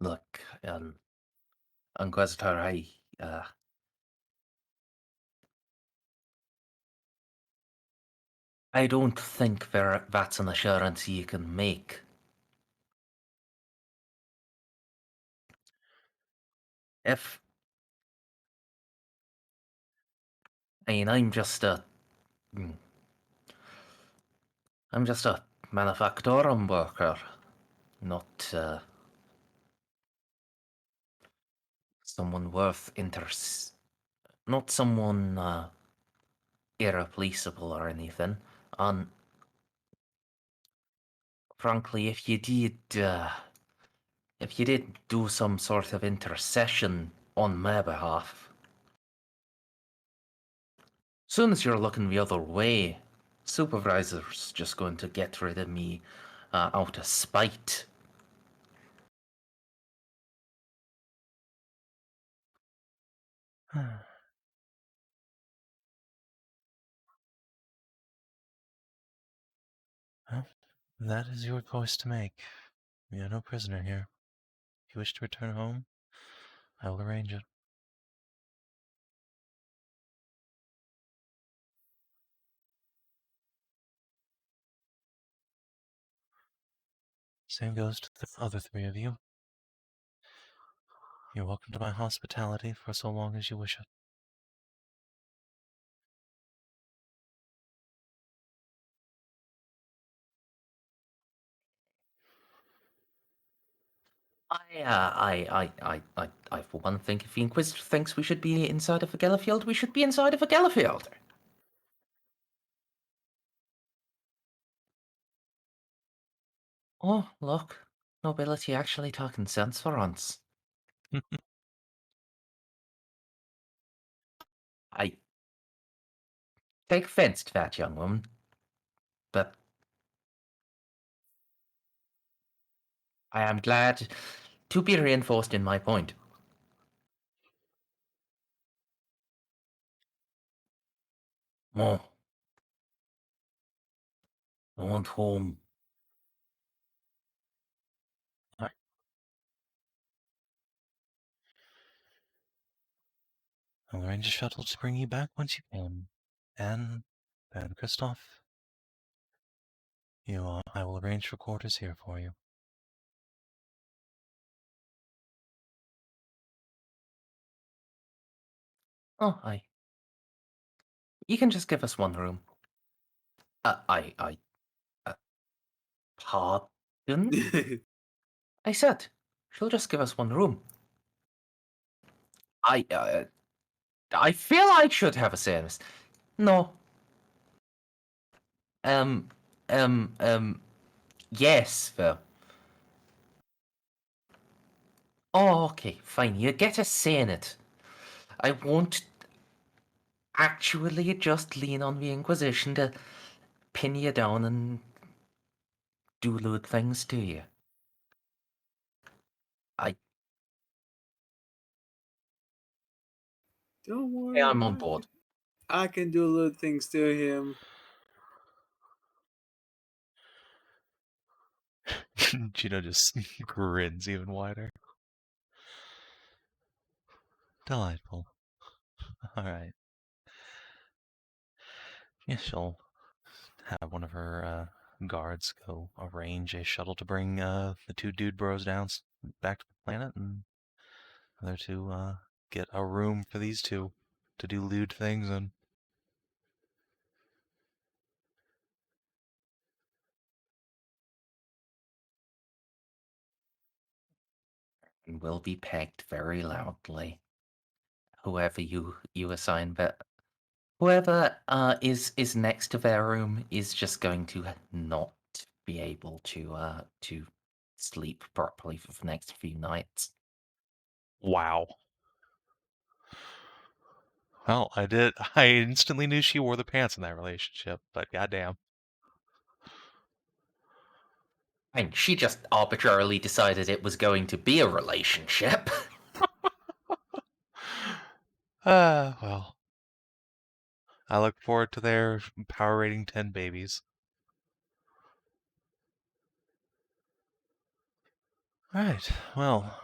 Look, Inquisitor, I don't think that's an assurance you can make. I'm just a manufacturing worker, not someone worth not someone irreplaceable or anything. And frankly, if you did do some sort of intercession on my behalf, soon as you're looking the other way, supervisor's just going to get rid of me out of spite. Well, that is your choice to make. You're no prisoner here. If you wish to return home, I will arrange it. Same goes to the other three of you. You're welcome to my hospitality for so long as you wish it. I for one think if the Inquisitor thinks we should be inside of a Gellerfield, we should be inside of a Gellerfield. Oh, look. Nobility actually talking sense for once. I take offense to that, young woman. But I am glad to be reinforced in my point. Oh. I want home. I'll arrange a shuttle to bring you back once you can. And Christoph, I will arrange for quarters here for you. Oh, you can just give us one room. Pardon? I said, she'll just give us one room. I feel I should have a say in this. No. Yes, though. Oh, okay, fine. You get a say in it. I won't actually just lean on the Inquisition to pin you down and do lewd things to you. Don't worry. Yeah, I'm on board. I can do little things to him. Juno just grins even wider. Delightful. Alright. Yeah, she'll have one of her guards go arrange a shuttle to bring the two dude bros down back to the planet, and other two get a room for these two to do lewd things in. And will be pegged very loudly. Whoever you assign, but whoever is next to their room is just going to not be able to sleep properly for the next few nights. Wow. Well, I instantly knew she wore the pants in that relationship, but goddamn. And she just arbitrarily decided it was going to be a relationship. Well. I look forward to their power rating 10 babies. Alright, well.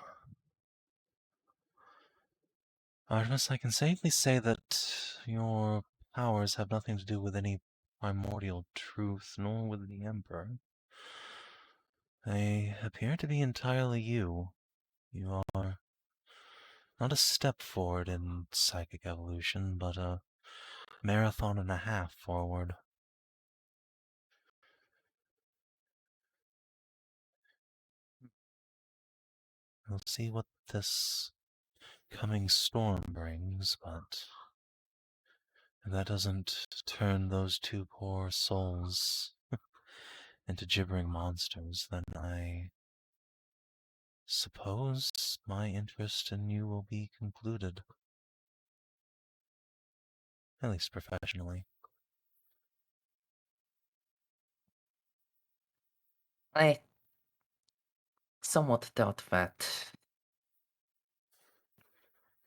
Artemis, I can safely say that your powers have nothing to do with any primordial truth, nor with the Emperor. They appear to be entirely you. You are not a step forward in psychic evolution, but a marathon and a half forward. We'll see what this coming storm brings, but if that doesn't turn those two poor souls into gibbering monsters, then I suppose my interest in you will be concluded. At least professionally. I somewhat doubt that.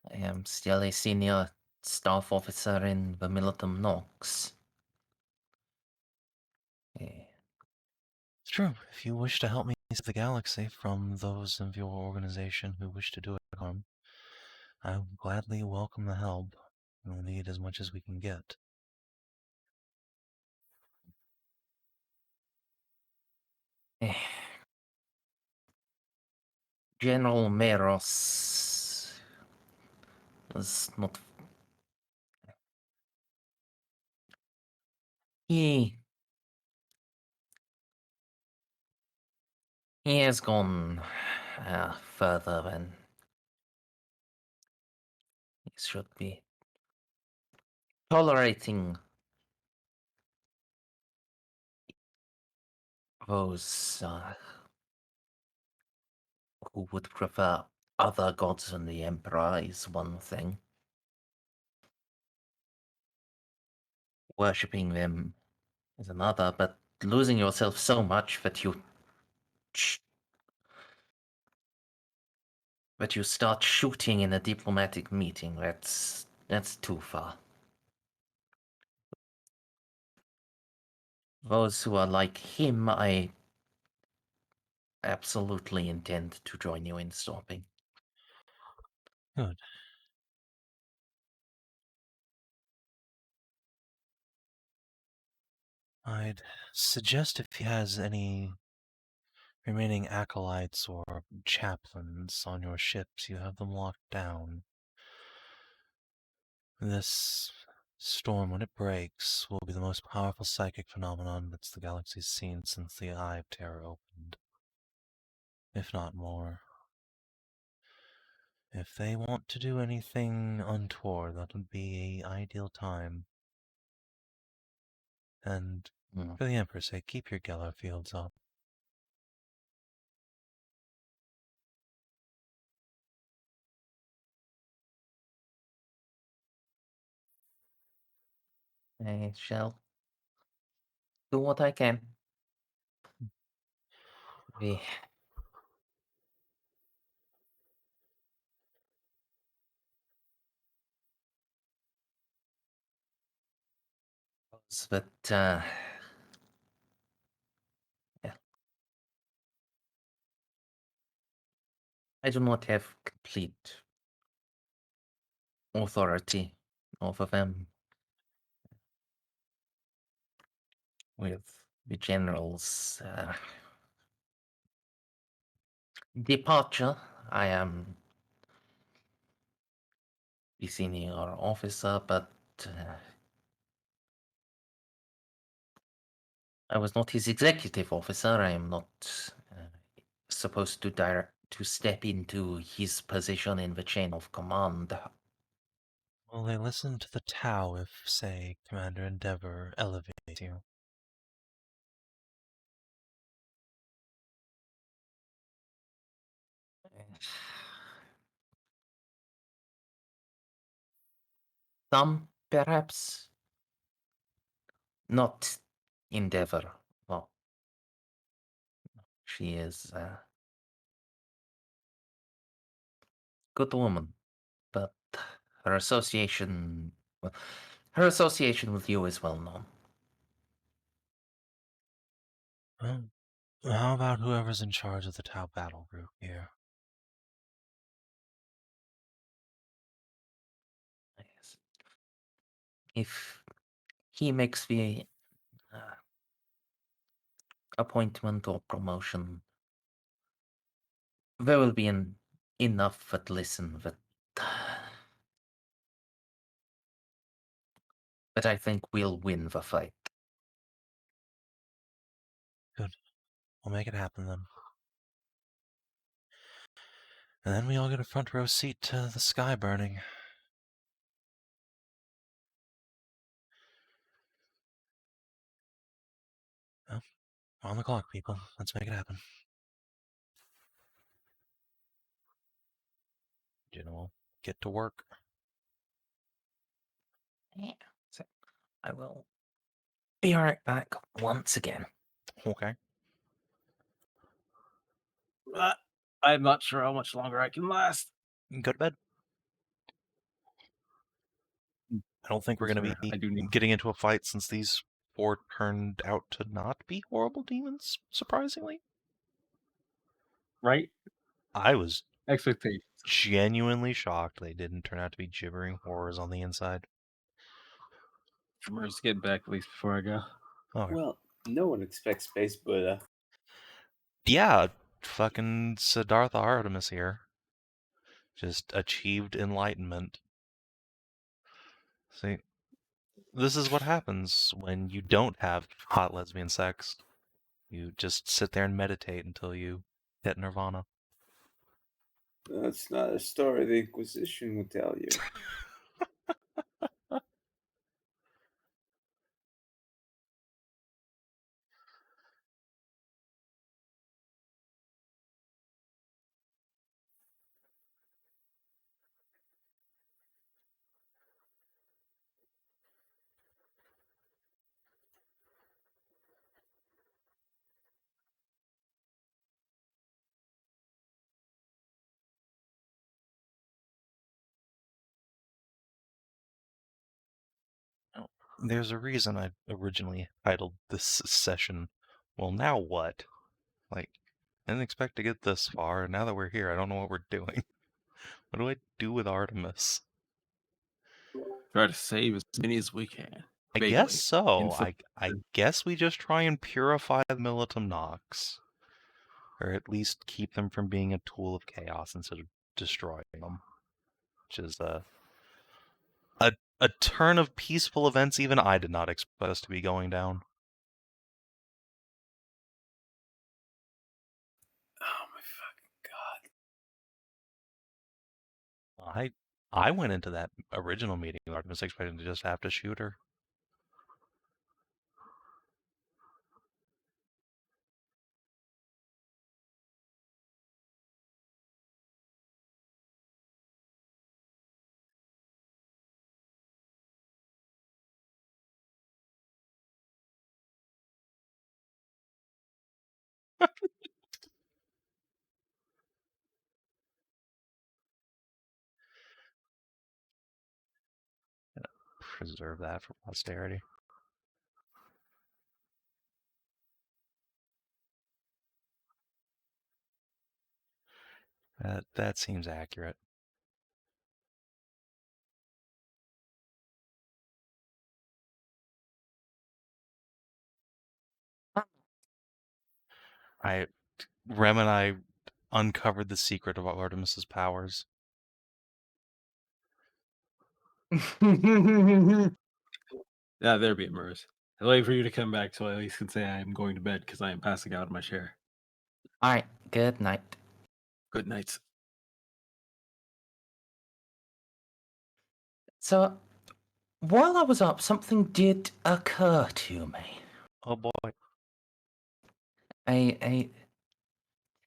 I am still a senior staff officer in the Militum Nox. Eh, It's true. If you wish to help me save the galaxy from those of your organization who wish to do it harm, I will gladly welcome the help. We'll need as much as we can get. eh. General Merz was not. He has gone further than he should be. Tolerating those who would prefer other gods than the Emperor is one thing. Worshipping them is another, but losing yourself so much that you start shooting in a diplomatic meeting, that's too far. Those who are like him, I absolutely intend to join you in stopping. Good. I'd suggest if he has any remaining acolytes or chaplains on your ships, you have them locked down. This storm, when it breaks, will be the most powerful psychic phenomenon that the galaxy's seen since the Eye of Terror opened. If not more. If they want to do anything untoward, that would be an ideal time. And for the Emperor's sake, keep your Geller fields up. I shall do what I can. We but yeah. I do not have complete authority over them. With the general's departure, I am the senior officer, but I was not his executive officer. I am not supposed to step into his position in the chain of command. Will they listen to the Tau if, say, Commander Endeavor elevates you? Some, perhaps. Not Endeavor. Well, She is a good woman, but her association, well, her association with you is well known. Well, how about whoever's in charge of the Tau battle group here? Yes. If he makes the appointment or promotion, there will be enough that listen that I think we'll win the fight. Good. We'll make it happen then. And then we all get a front row seat to the sky burning. Well, on the clock, people. Let's make it happen. Juno will get to work. Yeah. So I will be right back once again. Okay. I'm not sure how much longer I can last. Go to bed. I don't think we're going to I do be need- getting into a fight since these four turned out to not be horrible demons, surprisingly. Right? I was Expectations. genuinely shocked they didn't turn out to be gibbering horrors on the inside. Merz, get back at least before I go. Okay. Well, no one expects Space Buddha. Yeah, fucking Siddhartha Artemis here. Just achieved enlightenment. See, this is what happens when you don't have hot lesbian sex. You just sit there and meditate until you hit nirvana. That's not a story the Inquisition would tell you. There's a reason I originally titled this session, well, now what? Like, I didn't expect to get this far, and now that we're here, I don't know what we're doing. What do I do with Artemis? Try to save as many as we can. I Vaguely. guess so. Info- I guess we just try and purify the Militum Nox. Or at least keep them from being a tool of chaos instead of destroying them. Which is a turn of peaceful events even I did not expect us to be going down. Oh my fucking god. I went into that original meeting with Artemis expecting to just have to shoot her. Preserve that for posterity. That seems accurate. Rem and I uncovered the secret of Artemis's powers. Yeah, there be it, Merz. I'll wait for you to come back so I at least can say I am going to bed because I am passing out in my chair. Alright, good night. Good nights. So, while I was up, something did occur to me. Oh boy. A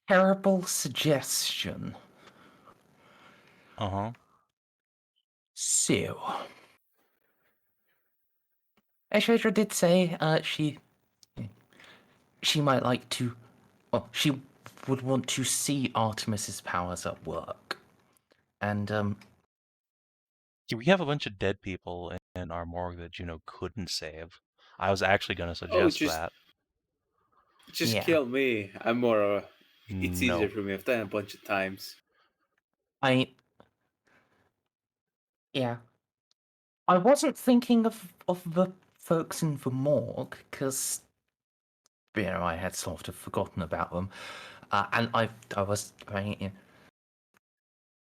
terrible suggestion. Uh-huh. So, Ashadra did say she might like to well, she would want to see Artemis's powers at work. And, We have a bunch of dead people in our morgue that Juno couldn't save. I was actually going to Oh, suggest that. just Yeah. kill me. I'm more. It's easier No. for me. I've done it a bunch of times. Yeah. I wasn't thinking of the folks in the morgue, because, I had sort of forgotten about them. And I was,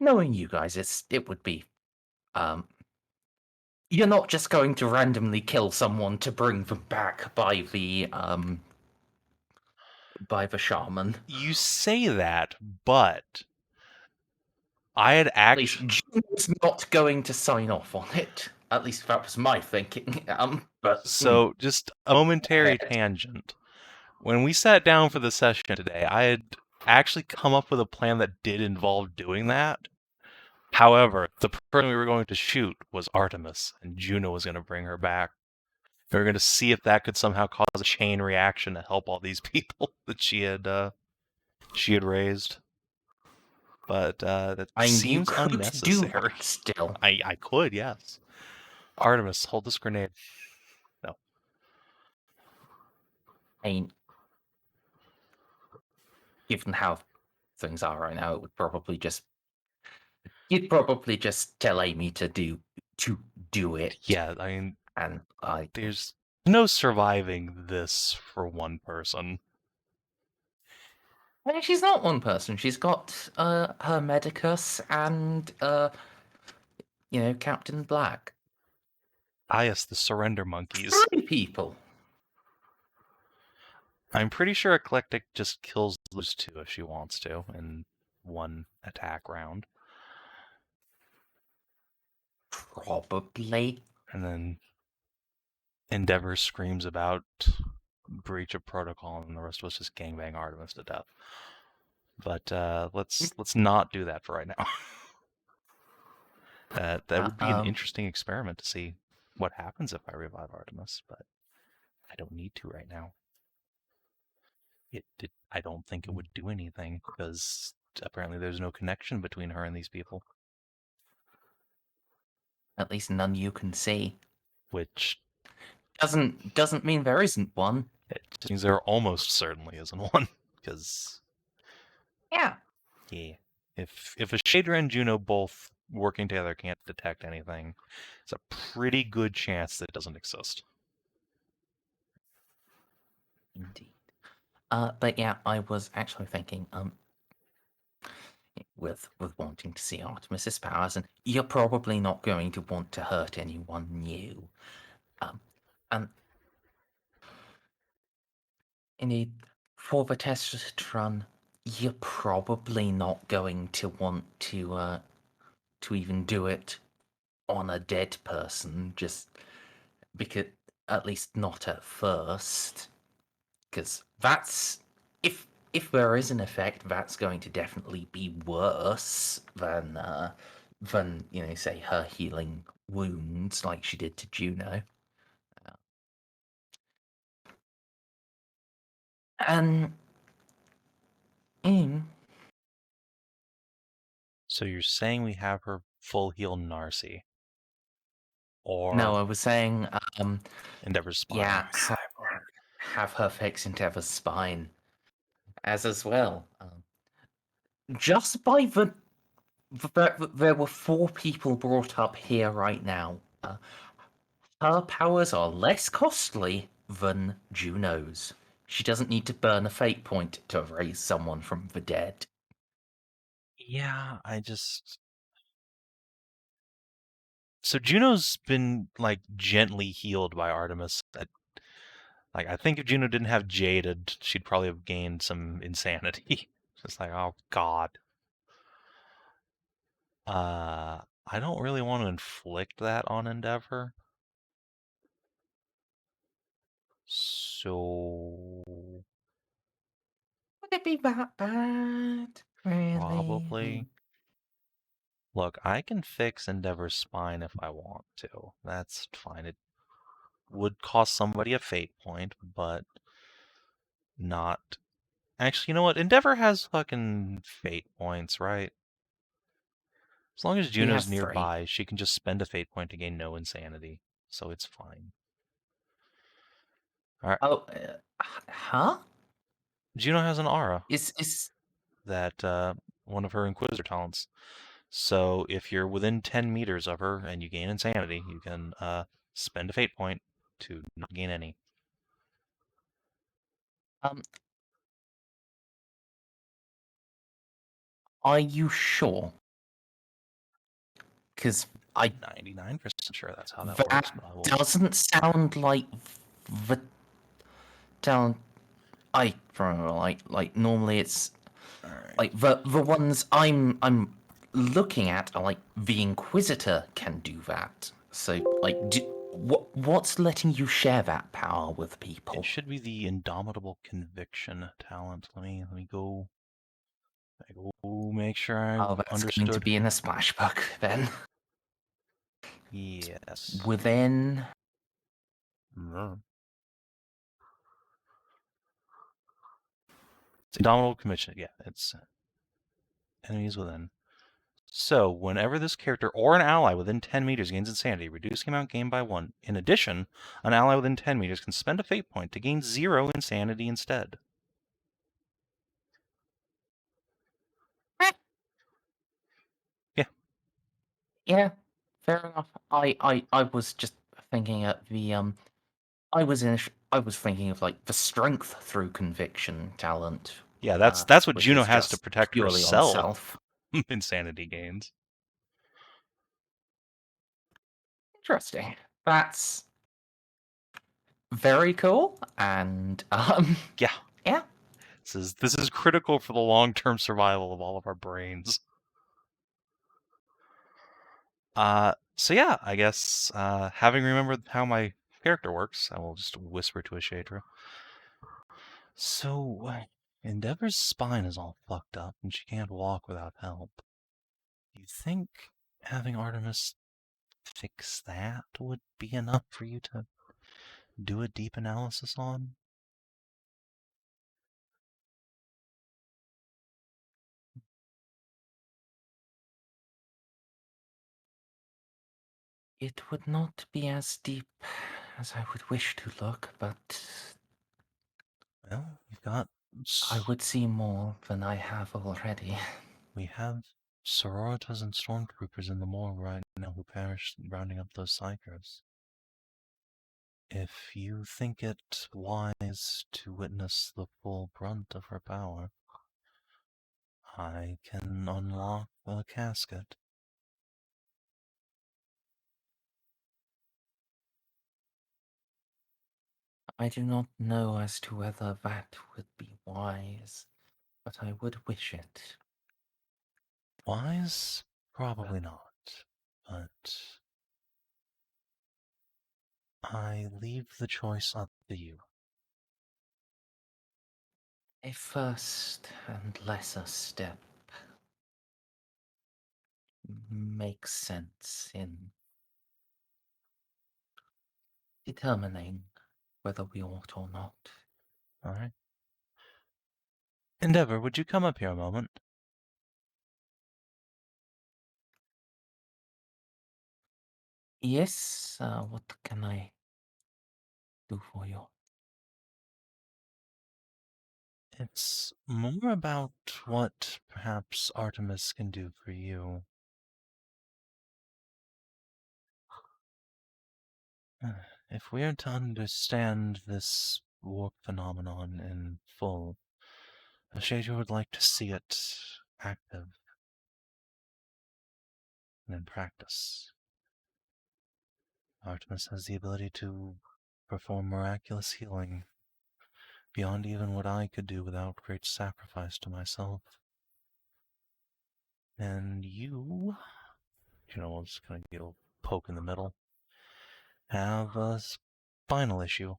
knowing you guys, it would be, you're not just going to randomly kill someone to bring them back by the shaman. You say that, but I had At least actually... Juno's not going to sign off on it. At least that was my thinking. But So, just a momentary tangent. When we sat down for the session today, I had actually come up with a plan that did involve doing that. However, the person we were going to shoot was Artemis, and Juno was going to bring her back. We were going to see if that could somehow cause a chain reaction to help all these people that she had raised. But that you seems could unnecessary. do that still. I could, yes. Artemis, hold this grenade. No. Given how things are right now, you'd probably just tell Amy to do it. Yeah, I mean, And there's no surviving this for one person. she's not one person. She's got her Medicus and Captain Black. Ah, yes, the surrender monkeys. 3 people. I'm pretty sure Eclectic just kills those 2 if she wants to in one attack round. Probably. And then Endeavor screams about breach of protocol, and the rest of us just gangbang Artemis to death. But let's not do that for right now. That would be an interesting experiment to see what happens if I revive Artemis, but I don't need to right now. I don't think it would do anything, because apparently there's no connection between her and these people. At least none you can see. Which doesn't mean there isn't one. It just means there almost certainly isn't one, because... Yeah. Yeah. If a Shader and Juno both working together can't detect anything, it's a pretty good chance that it doesn't exist. Indeed. But yeah, I was actually thinking, with wanting to see Artemis's powers, and you're probably not going to want to hurt anyone new. And indeed, for the test run, you're probably not going to want to even do it on a dead person, just because, at least not at first, because that's, if there is an effect, that's going to definitely be worse than say, her healing wounds like she did to Juno. And So you're saying we have her full heal Narcia? Or no, I was saying, Endeavor's spine? yeah, have her fix Endeavor's spine as well. Just by there were 4 people brought up here right now. Her powers are less costly than Juno's. She doesn't need to burn a fate point to raise someone from the dead. Yeah, So Juno's been, like, gently healed by Artemis. I think if Juno didn't have Jaded, she'd probably have gained some insanity. Just like, oh god. I don't really want to inflict that on Endeavor. So... Would it be that bad? Really? Probably. Look, I can fix Endeavor's spine if I want to. That's fine. It would cost somebody a fate point, but not Actually, you know what? Endeavor has fucking fate points, right? As long as He Juno's has 3. nearby, she can just spend a fate point to gain no insanity. So it's fine. Alright. Oh, huh? Juno has an aura Is that one of her Inquisitor talents. So if you're within 10 meters of her and you gain insanity, you can spend a fate point to not gain any. are you sure? Because 99% sure that's how that works, but I will. doesn't sound like the talent I remember. Like normally it's Alright. like the ones I'm looking at are like the Inquisitor can do that. So like, what's letting you share that power with people? It should be the Indomitable Conviction talent. Let me go make sure I Oh, that's understood. going to be in a splash book then. Yes. Within It's Indomitable Conviction. Yeah, it's enemies within. So, whenever this character or an ally within 10 meters gains insanity, reducing amount gained by 1. In addition, an ally within 10 meters can spend a fate point to gain 0 insanity instead. Yeah, fair enough. I was just thinking at the I was thinking of like the strength through conviction talent. Yeah, that's what which Juno is has to just protect purely on herself. self. Insanity gains. Interesting. That's very cool. And Yeah. yeah. This is critical for the long-term survival of all of our brains. So yeah, I guess having remembered how my character works, I will just whisper to Ashadra. So, Endeavor's spine is all fucked up, and she can't walk without help. Do you think having Artemis fix that would be enough for you to do a deep analysis on? It would not be as deep as I would wish to look, but Well, you've got... I would see more than I have already. We have sororitas and stormtroopers in the morgue right now who perished rounding up those psychers. If you think it wise to witness the full brunt of her power, I can unlock the casket. I do not know as to whether that would be wise, but I would wish it. Wise? Probably not. But I leave the choice up to you. A first and lesser step makes sense in determining whether we ought or not. Alright. Endeavor, would you come up here a moment? Yes, what can I do for you? It's more about what perhaps Artemis can do for you. If we are to understand this warp phenomenon in full, Ashadra would like to see it active and in practice. Artemis has the ability to perform miraculous healing beyond even what I could do without great sacrifice to myself. And you know, we'll just kind of get a poke in the middle, have a spinal issue.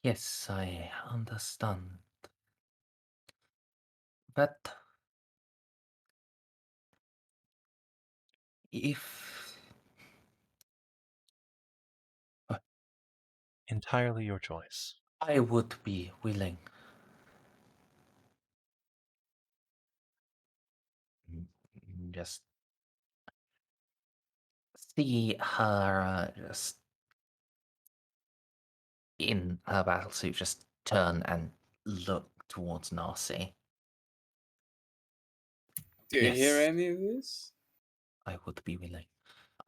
Yes, I understand. That If Entirely your choice. I would be willing. Just see her just in her battlesuit just turn and look towards Narcia. Do you hear Yes. any of this? I would be willing.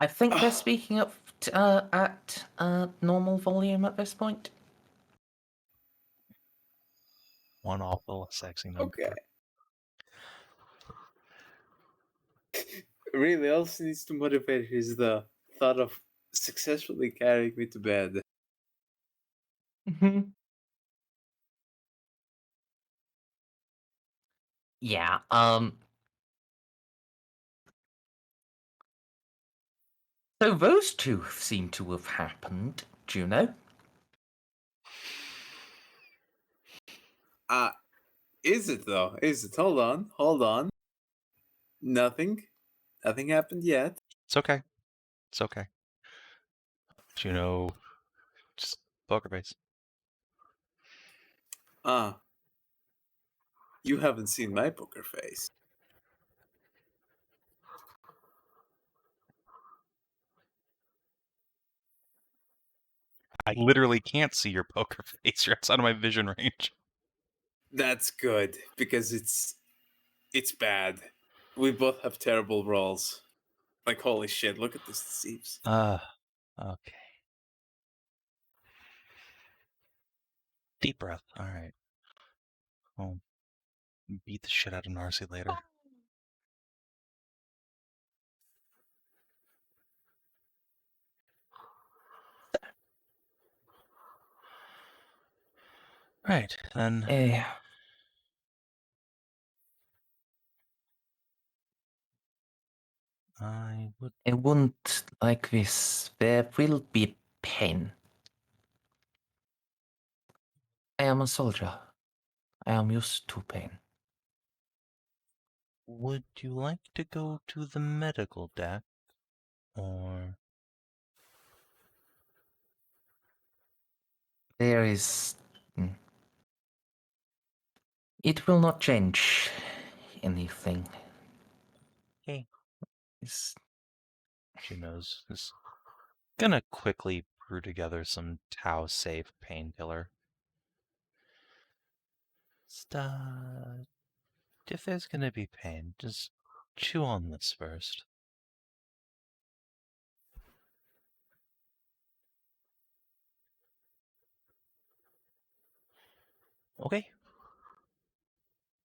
I think they're speaking up at normal volume at this point. One awful sexy number. Okay. Really, all she needs to motivate her is the thought of successfully carrying me to bed. Yeah, so those two seem to have happened, Juno. Is it though? Is it? Hold on. Nothing happened yet. It's okay. It's okay. Juno, just poker face. You haven't seen my poker face. I literally can't see your poker face. You're outside of my vision range. That's good, because it's bad. We both have terrible rolls. Like, holy shit, look at this deceives. Okay. Deep breath. All right. I'll beat the shit out of Narcia later. Right, then. I would. It won't like this. There will be pain. I am a soldier. I am used to pain. Would you like to go to the medical deck? Or. There is. It will not change anything. Hey. It's... Juno's is gonna quickly brew together some Tau safe painkiller. If there's gonna be pain, just chew on this first. Okay.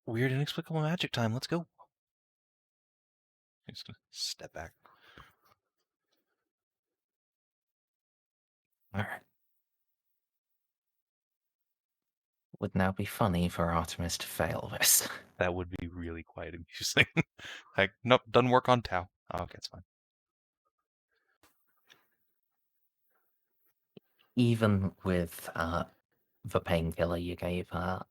Weird inexplicable magic time. Let's go. I'm just gonna step back. Alright. Would now be funny for Artemis to fail this. That would be really quite amusing. Like, nope, doesn't work on Tau. Oh, okay, it's fine. Even with the painkiller you gave her,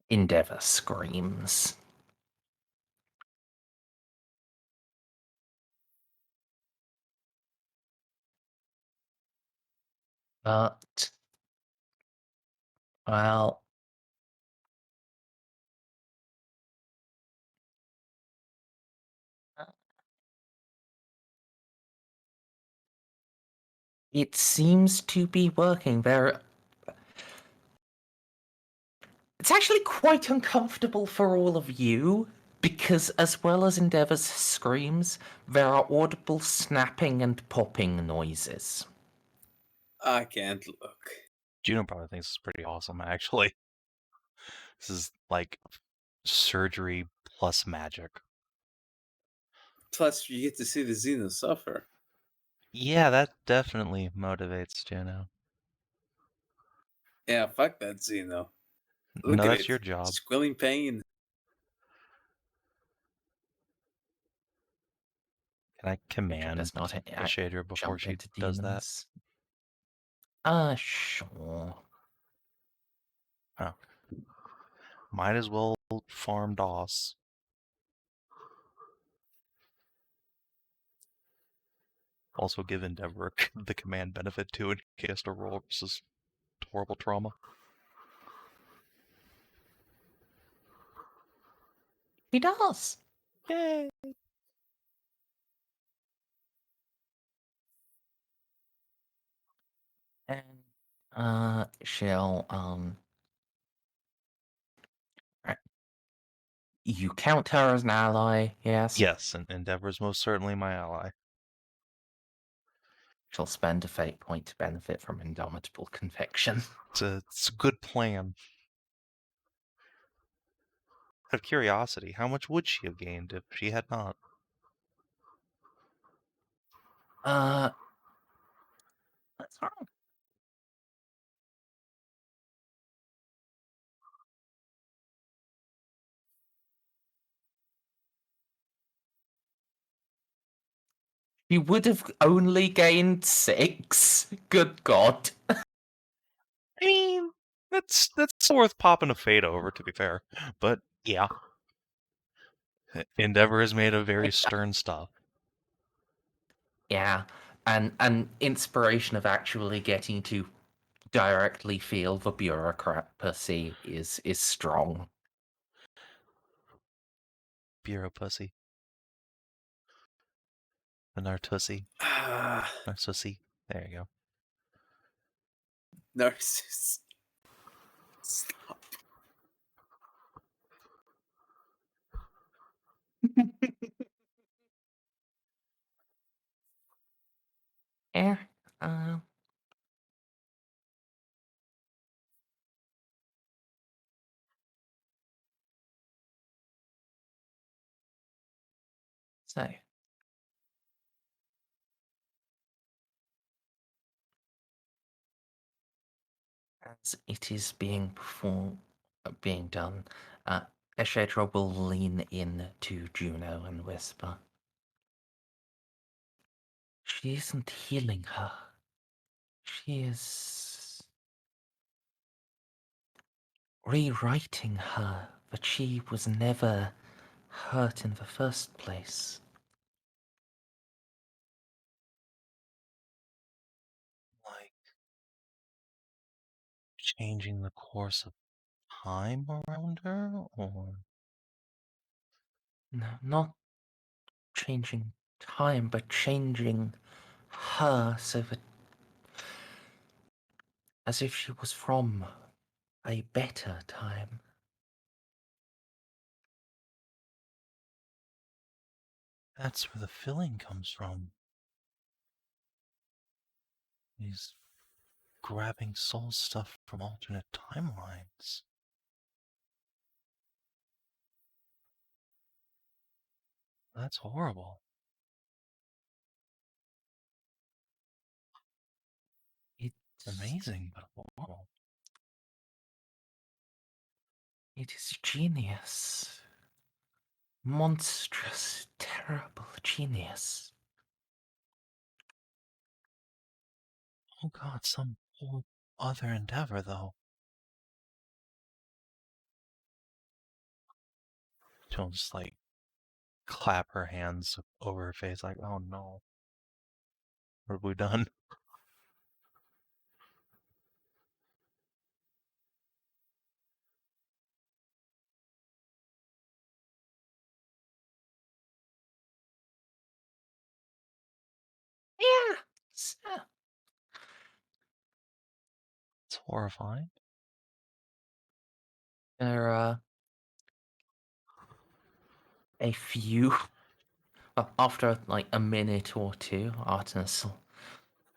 Endeavor screams. But, well, it seems to be working. It's actually quite uncomfortable for all of you, because as well as Endeavor's screams, there are audible snapping and popping noises. I can't look. Juno probably thinks it's pretty awesome, actually. This is like surgery plus magic. Plus, you get to see the Xenos suffer. Yeah, that definitely motivates Juno. Yeah, fuck that Xeno. Look No, at that's it. your job. Squilling pain. Can I command Does not the Shader before jump she into does that? Sure. Oh. Might as well farm DOS. Also give Endeavor the command benefit too in case to roll versus horrible trauma. He does. Yay! And she'll right. You count her as an ally, yes? Yes, and Endeavor is most certainly my ally. She'll spend a fate point to benefit from indomitable conviction. It's a good plan. Out of curiosity, how much would she have gained if she had not? That's wrong. You would have only gained 6. Good God. I mean, that's worth popping a fade over, to be fair. But yeah, Endeavor has made a very stern stop. Yeah, and inspiration of actually getting to directly feel the bureaucracy is strong. Bureau pussy. The Nartussi. Narcissi. There you go. Narcissus. Stop. Yeah. So. As it is being being done, Eshedra will lean in to Juno and whisper, "She isn't healing her. She is rewriting her, but she was never hurt in the first place." Like changing the course of time around her, or No, not changing time, but changing her so that as if she was from a better time. that's where the filling comes from. He's grabbing soul stuff from alternate timelines. That's horrible. It's Amazing, but horrible. It is genius. Monstrous, terrible genius. Oh god, some whole other endeavor, though. She'll just, like, clap her hands over her face, like, oh no. What have we done? Yeah. So, It's horrifying. there are a few. Well, after like a minute or two, Artemis will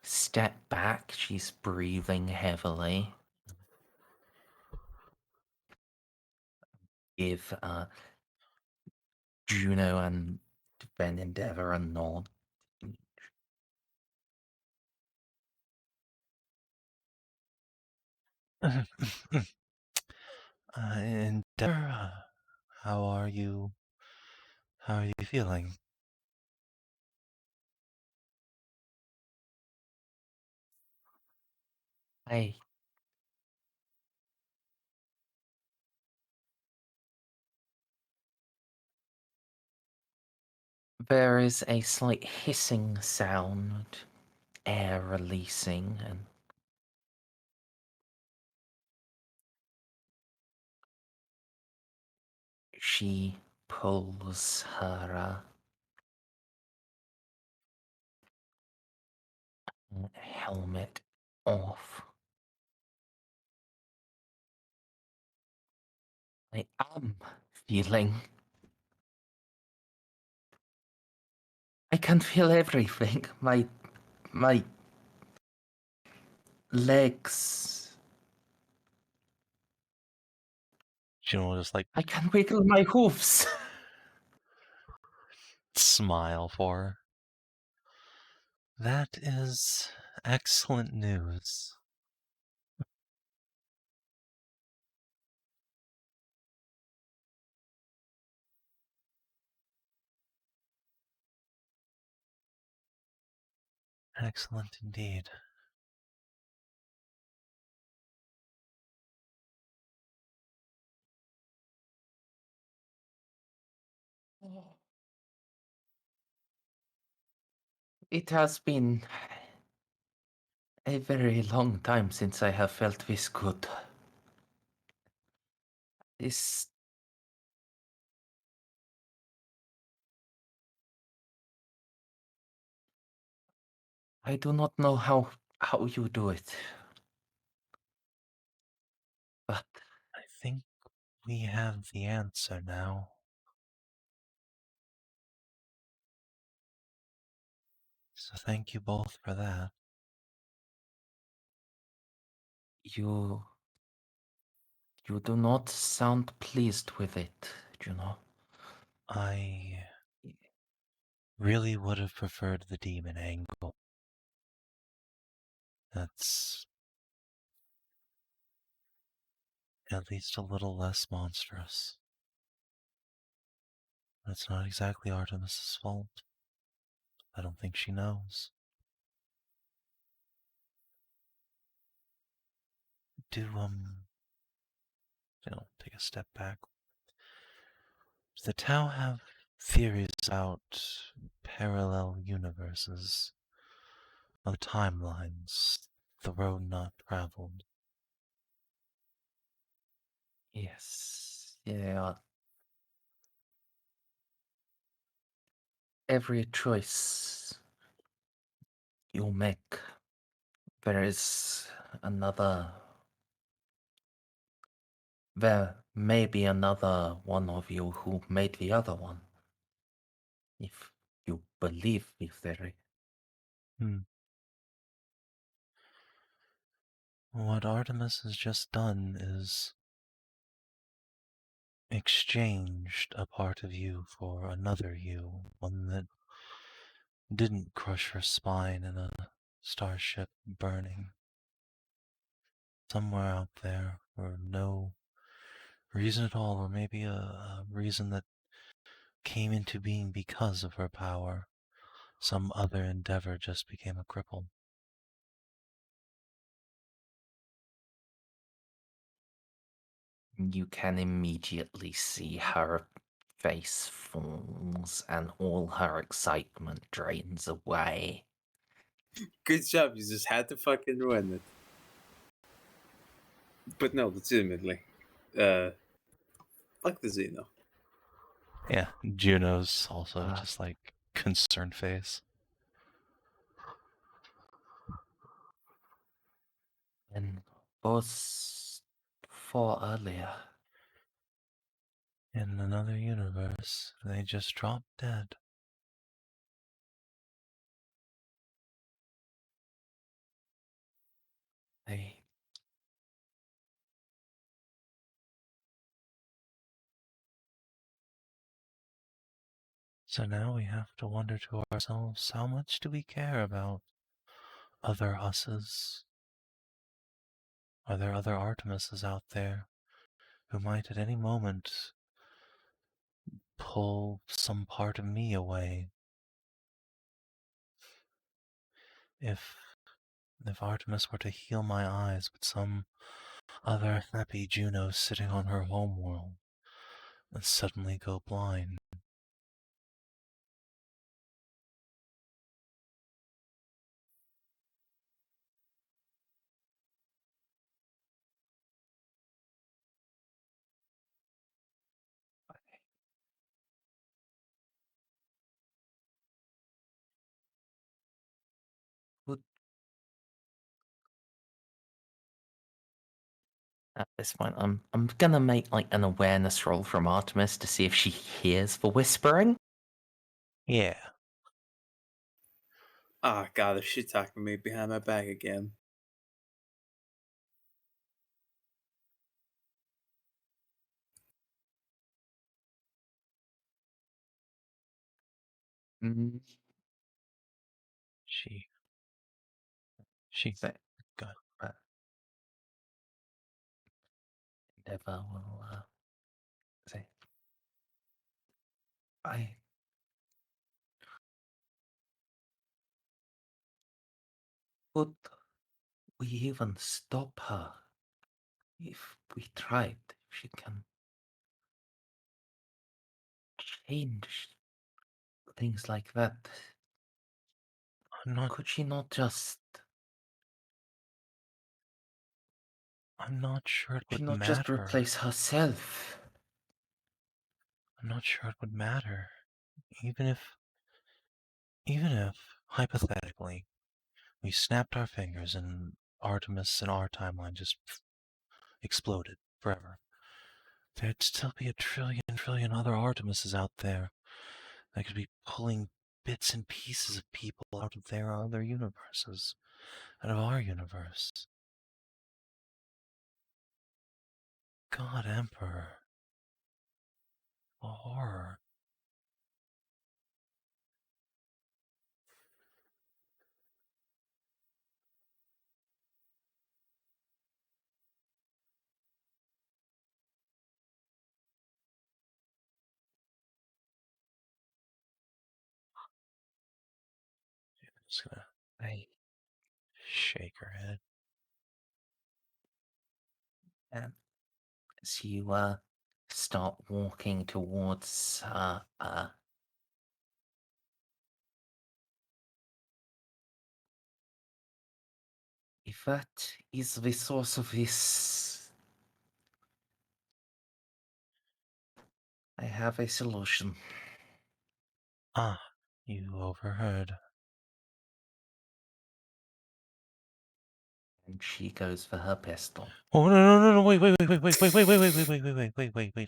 step back. She's breathing heavily. Give Juno and Ben Endeavor a nod. Endeavor, how are you? How are you feeling? I There is a slight hissing sound, air releasing, and she pulls her helmet off. I am feeling. I can feel everything. My legs. Juno will just like I can wiggle my hooves. smile for her. That is excellent news. Excellent indeed. It has been a very long time since I have felt this good. This. I do not know how you do it. But I think we have the answer now. So thank you both for that. you do not sound pleased with it, Juno. I really would have preferred the demon angle. That's at least a little less monstrous. It's not exactly Artemis's fault. I don't think she knows. Take a step back. Does the Tau have theories about parallel universes, other timelines, the road not traveled? Yes. Yeah. Every choice you make, there is another. There may be another one of you who made the other one. If you believe the theory. What Artemis has just done is exchanged a part of you for another you, one that didn't crush her spine in a starship burning. Somewhere out there, for no reason at all, or maybe a reason that came into being because of her power, some other endeavor just became a cripple. You can immediately see her face falls and all her excitement drains away. Good job, you just had to fucking ruin it. But no, legitimately. Fuck the Xeno. Yeah, Juno's also Ah. just like concerned face. And was for earlier. In another universe, they just dropped dead. They So now we have to wonder to ourselves, how much do we care about other us's? Are there other Artemises out there who might at any moment pull some part of me away? If Artemis were to heal my eyes, would some other happy Juno sitting on her homeworld and suddenly go blind? At this point, I'm gonna make like an awareness roll from Artemis to see if she hears the whispering. Yeah. Ah, God, is she talking me behind my back again? Mm, She so, got Endeavor will say, I could we even stop her if we tried? If she can change things like that, I'm not could she not just sure it could she would not just matter. replace herself? I'm not sure it would matter. Even if hypothetically we snapped our fingers and Artemis in our timeline just exploded forever, there'd still be a trillion other Artemises out there that could be pulling bits and pieces of people out of their other universes, out of our universe. God Emperor. A horror. Just gonna I shake her head. as you start walking towards if that is the source of this, I have a solution. Ah, you overheard. And she goes for her pistol. Oh no, wait,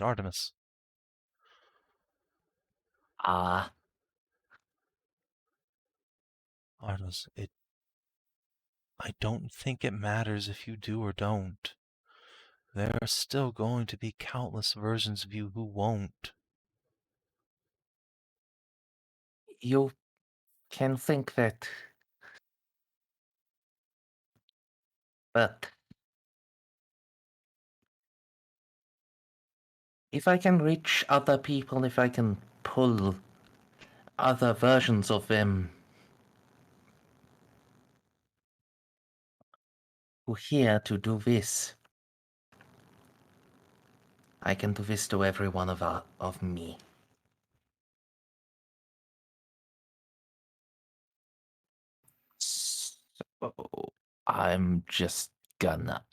Artemis. Artemis, I don't think it matters if you do or don't. There are still going to be countless versions of you who won't. You can think that, but if I can reach other people, if I can pull other versions of them who here to do this, I can do this to every one of me. So I'm just gonna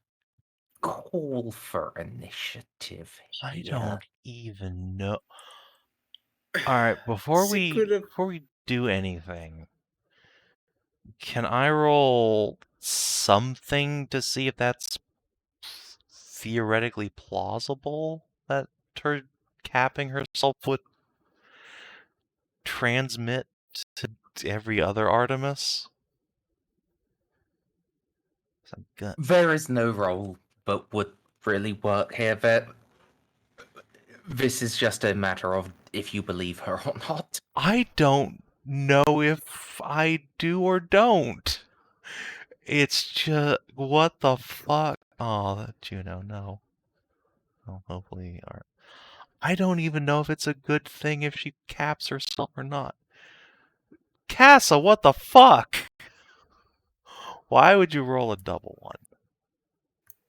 call for initiative I here. don't even know. Alright, before She could have. we do anything, can I roll something to see if that's theoretically plausible that her capping herself would transmit to every other Artemis? There is no role but would really work here. This is just a matter of if you believe her or not. I don't know if I do or don't. It's just, what the fuck? Oh, Juno, no. Oh, hopefully, I don't even know if it's a good thing if she caps herself or not. Cassa, what the fuck? Why would you roll a double one?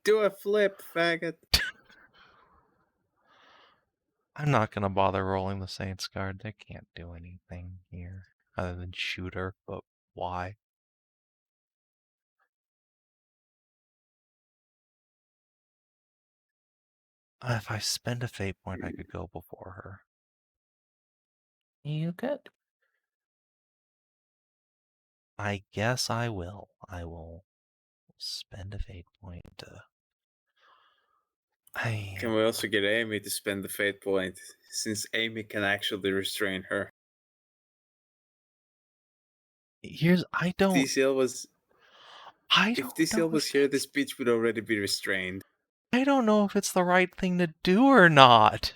Do a flip, faggot. I'm not gonna bother rolling the Saints card. They can't do anything here other than shoot her, but why? If I spend a fate point, I could go before her. You could. I guess I will. I will spend a fate point to Can we also get Amy to spend the fate point, since Amy can actually restrain her? I don't DCL was I If don't DCL know was if here, that's- this bitch would already be restrained. I don't know if it's the right thing to do or not.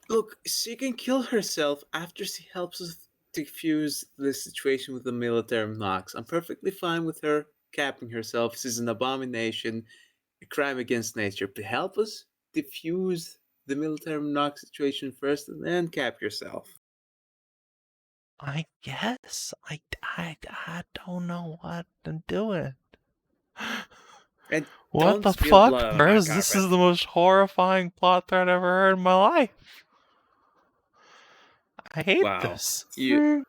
Look, she can kill herself after she helps us defuse the situation with the military Nox. I'm perfectly fine with her capping herself. This is an abomination, a crime against nature. But help us defuse the military Nox situation first, and then cap yourself. I guess I don't know what I'm doing. And What don't the spill blood fuck, on my Merz? This is carpet. the most horrifying plot thread I've ever heard in my life. I hate Wow, this. you're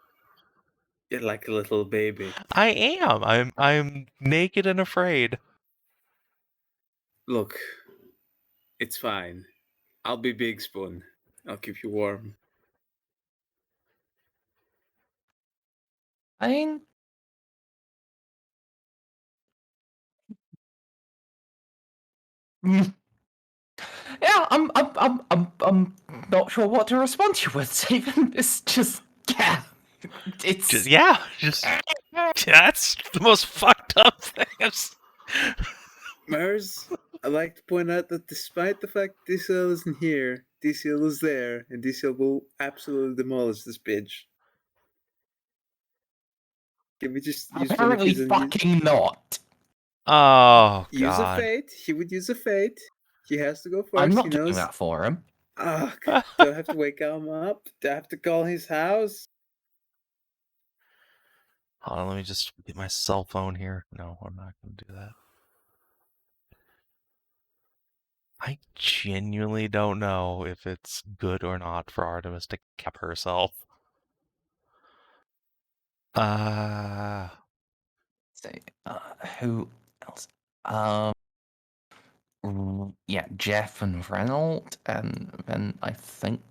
like a little baby. I am. I'm naked and afraid. Look, it's fine. I'll be Big Spoon. I'll keep you warm. I mean, mm, yeah, I'm not sure what to respond to you with, Savin. It's just, yeah, it's Just that's the most fucked up thing I've Merz, I'd like to point out that despite the fact DCL isn't here, DCL is there, and DCL will absolutely demolish this bitch. Can we just use one of apparently his fucking not. Oh use a god. fate? He would use a fate. He has to go first. I'm he not doing knows. that for him. Ah, do I have to wake him up? Do I have to call his house? Hold on, let me just get my cell phone here. No, I'm not gonna do that. I genuinely don't know if it's good or not for Artemis to cap herself. Say, who else? Yeah, Jeff and Reynolds, and then I think,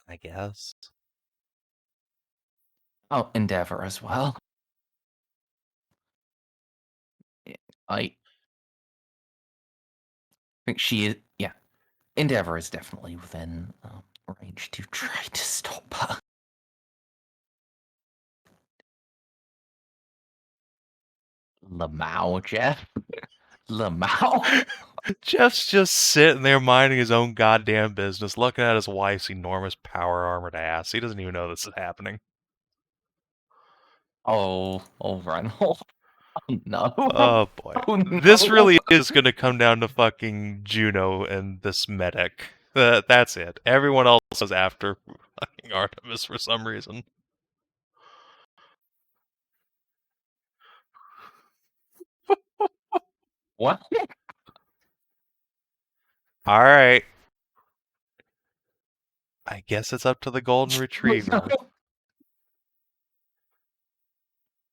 I guess. oh, Endeavor as well. I think she is, yeah, Endeavor is definitely within range to try to stop her. Lamau, Jeff? Lamau? Jeff's just sitting there minding his own goddamn business, looking at his wife's enormous power armored ass. He doesn't even know this is happening. Oh, Reynolds. Oh, no. Oh boy. Oh, no. This really is going to come down to fucking Juno and this medic. That's it. Everyone else is after fucking Artemis for some reason. What? Alright. I guess it's up to the golden retriever.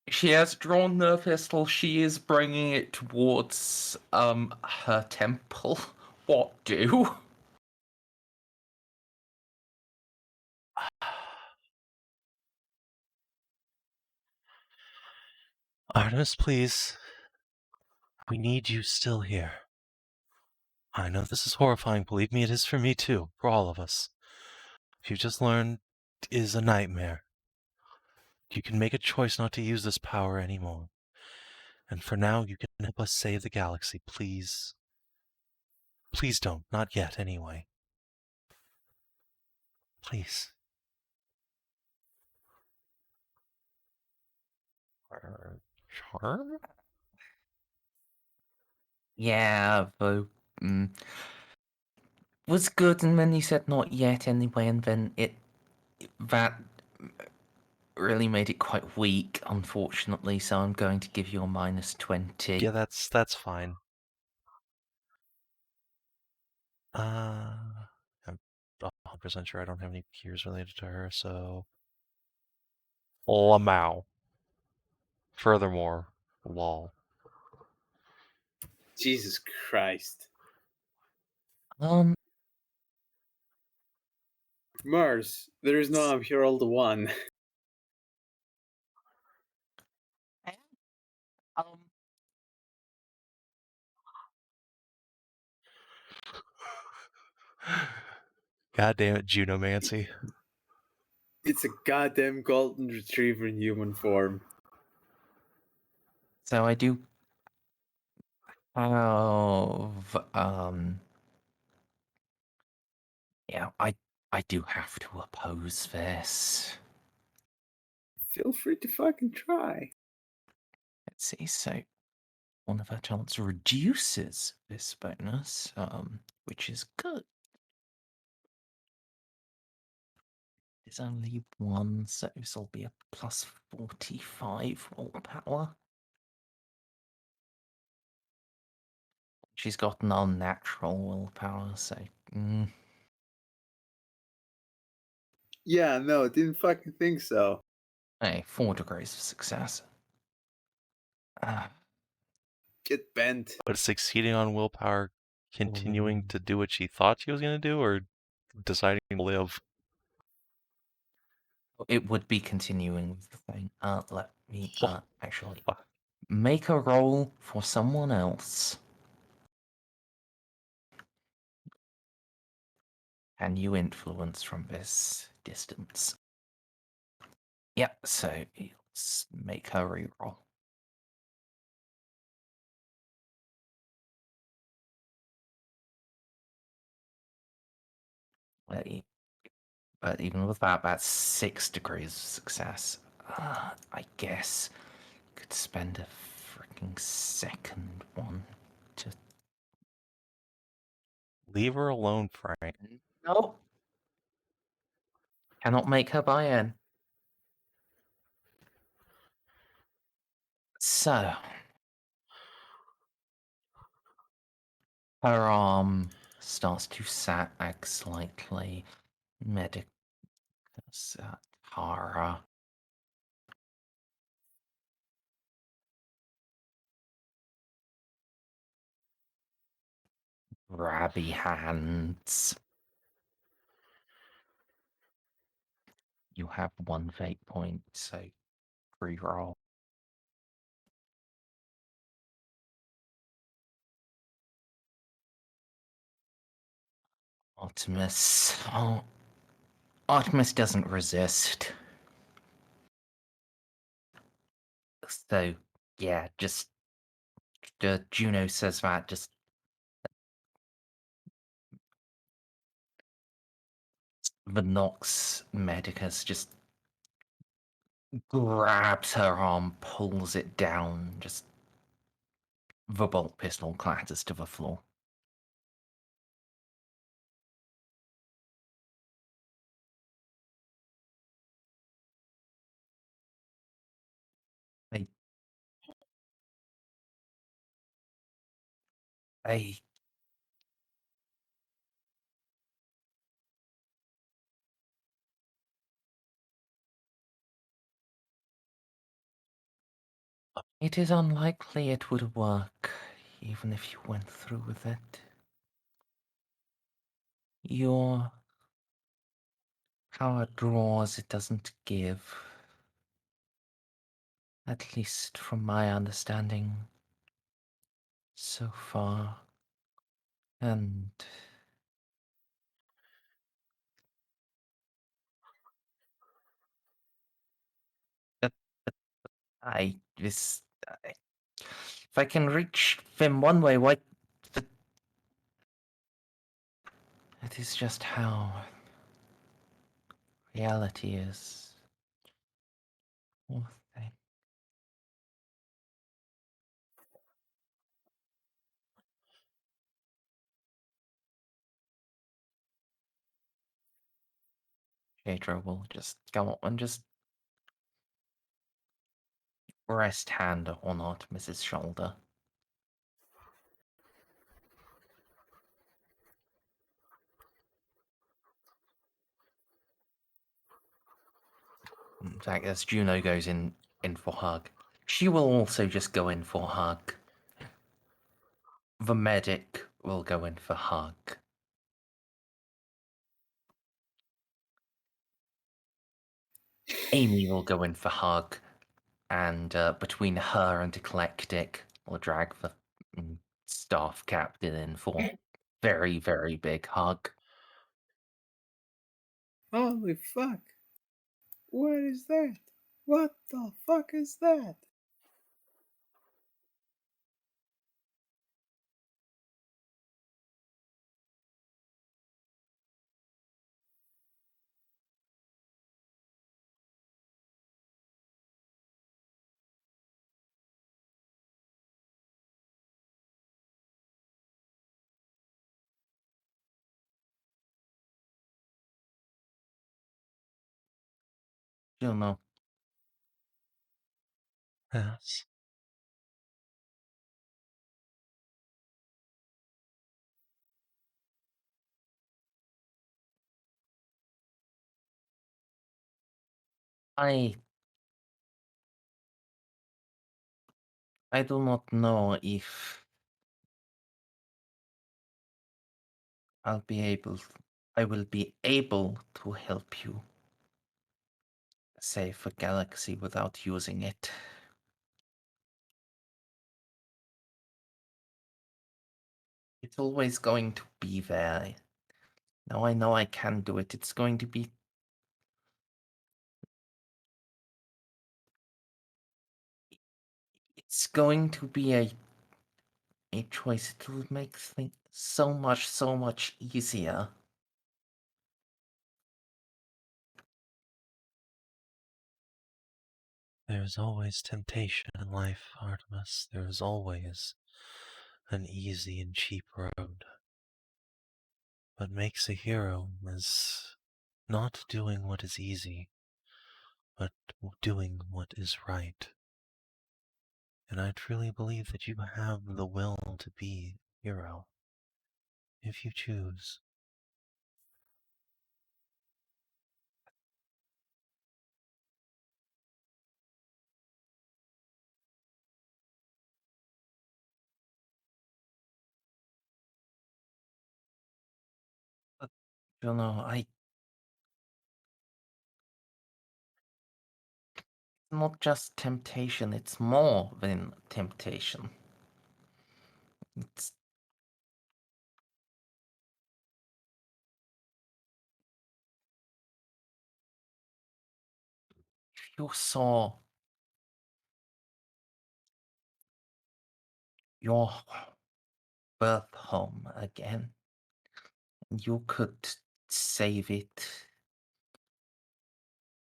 She has drawn the pistol. She is bringing it towards her temple. What do? Artemis, please. We need you still here. I know this is horrifying. Believe me, it is for me too. For all of us. If you just learned is a nightmare. You can make a choice not to use this power anymore. And for now, you can help us save the galaxy, please. Please don't. Not yet, anyway. Please. Charm? Yeah, though. Was good, and then you said not yet anyway, and then that really made it quite weak, unfortunately, so I'm going to give you a -20. Yeah, that's fine. I'm 100% sure I don't have any peers related to her, so... Lamau. Furthermore, lol. Jesus Christ. Mars, there is no I'm Herald 1. God damn it, Junomancy. It's a goddamn golden retriever in human form. So I do have yeah, I do have to oppose this. Feel free to fucking try. Let's see, so one of our talents reduces this bonus, which is good. There's only one, so this will be a plus 45 willpower. She's got an unnatural willpower, so Yeah, no, didn't fucking think so. hey, 4 degrees of success. Get bent. But succeeding on willpower, continuing to do what she thought she was going to do, or deciding to live? It would be continuing with the thing. Let me Wha- actually Wha- make a roll for someone else. Can you influence from this distance? Yep, so let's make her reroll. But even with that, that's 6 degrees of success. I guess could spend a freaking second one to. Leave her alone, Frank. Nope. Cannot make her buy in. So. Her arm starts to sag slightly. Medicus Tara. Grabby hands. You have 1 fate point, so reroll. Artemis. Oh, Artemis doesn't resist. So, yeah, just Juno says that, just the Nox Medicus just grabs her arm, pulls it down, just the bolt pistol clatters to the floor. I It is unlikely it would work, even if you went through with it. Your power draws, it doesn't give. At least from my understanding so far. And uh, if I can reach them one way, why? It is just how reality is. Poor thing. Pedro will just go up and just rest hand on Artemis's shoulder. In fact, as Juno goes in for hug, she will also just go in for hug. The medic will go in for hug. Amy will go in for hug, and between her and Eclectic, will drag the staff captain in for very, very big hug. Holy fuck. What is that? What the fuck is that? Juno, Yes. I do not know if I will be able to help you save a galaxy without using it. It's always going to be there. Now I know I can do it. It's going to be a choice. It will make things so much easier. There is always temptation in life, Artemis. There is always an easy and cheap road. What makes a hero is not doing what is easy, but doing what is right. And I truly believe that you have the will to be a hero, if you choose. You know, not just temptation, it's more than temptation. It's if you saw your birth home again, you could save it,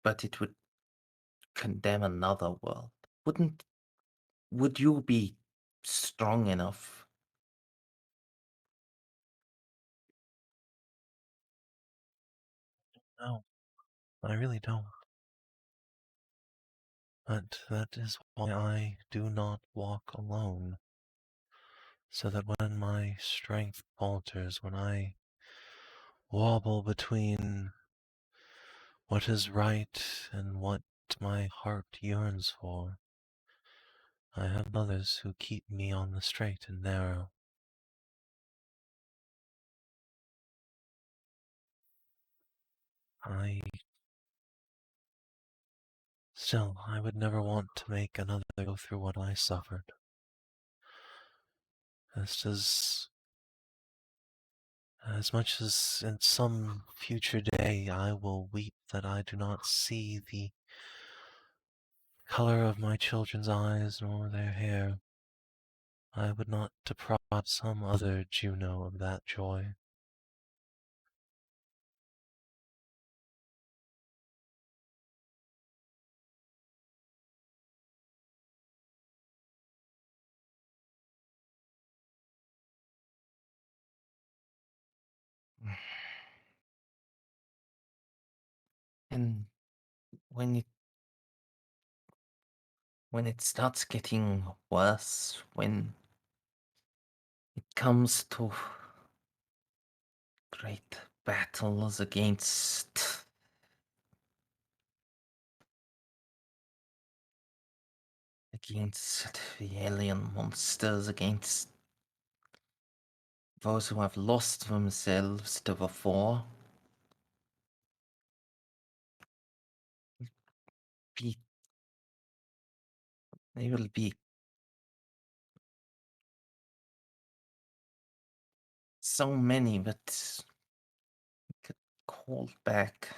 but it would condemn another world. Would you be strong enough? No, I really don't. But that is why I do not walk alone. So that when my strength falters, when I wobble between what is right and what my heart yearns for, I have others who keep me on the straight and narrow. I would never want to make another go through what I suffered. As much as in some future day I will weep that I do not see the color of my children's eyes nor their hair, I would not deprive some other Juno of that joy. And when it starts getting worse, when it comes to great battles against the alien monsters, against those who have lost themselves to the fore, be they will be so many that could call back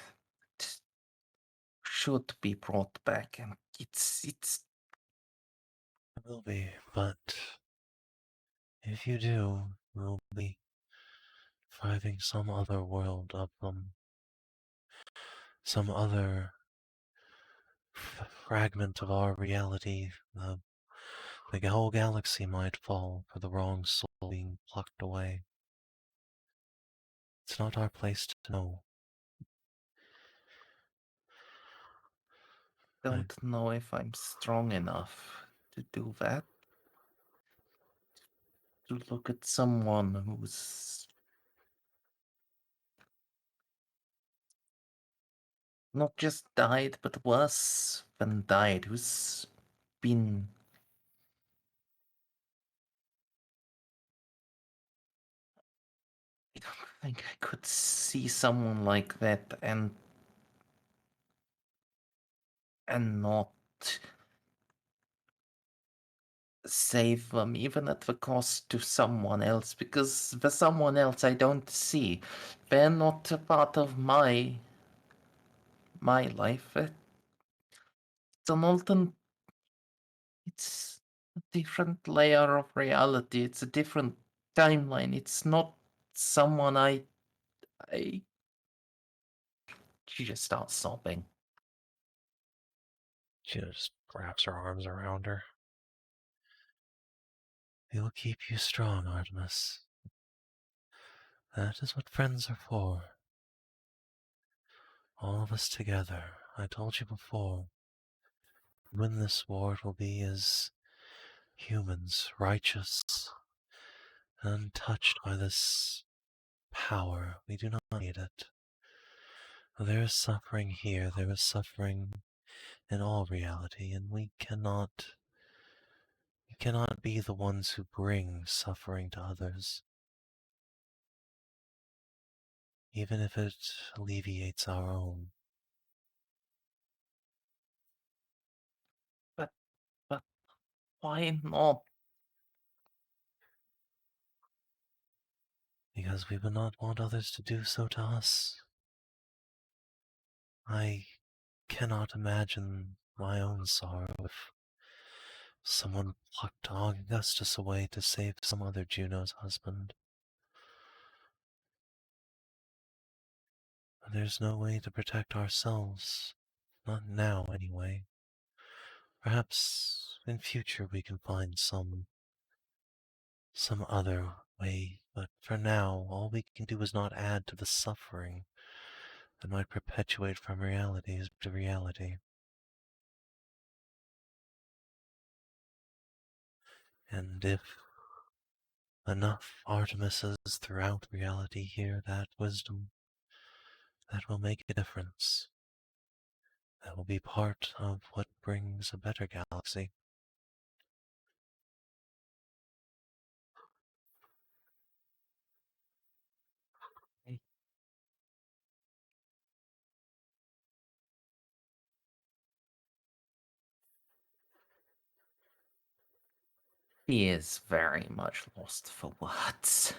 should be brought back, and it's It will be, but if you do, we'll be finding some other world of them. Some other fragment of our reality. The whole galaxy might fall for the wrong soul being plucked away. It's not our place to know. don't know if I'm strong enough to do that. To look at someone who's not just died, but worse than died, who's been I don't think I could see someone like that and not save them, even at the cost to someone else, because the someone else I don't see. They're not a part of my life. It's an alternate. It's a different layer of reality. It's a different timeline. It's not someone I. She just starts sobbing. She just wraps her arms around her. We will keep you strong, Artemis. That is what friends are for. All of us together. I told you before. Win this war, it will be as humans, righteous, untouched by this power. We do not need it. There is suffering here, there is suffering in all reality, and we cannot be the ones who bring suffering to others. Even if it alleviates our own. But why not? Because we would not want others to do so to us. I cannot imagine my own sorrow if someone plucked Augustus away to save some other Juno's husband. There's no way to protect ourselves. Not now, anyway. Perhaps in future we can find some other way, but for now, all we can do is not add to the suffering that might perpetuate from reality to reality. And if enough Artemises throughout reality hear that wisdom, that will make a difference. That will be part of what brings a better galaxy. He is very much lost for words.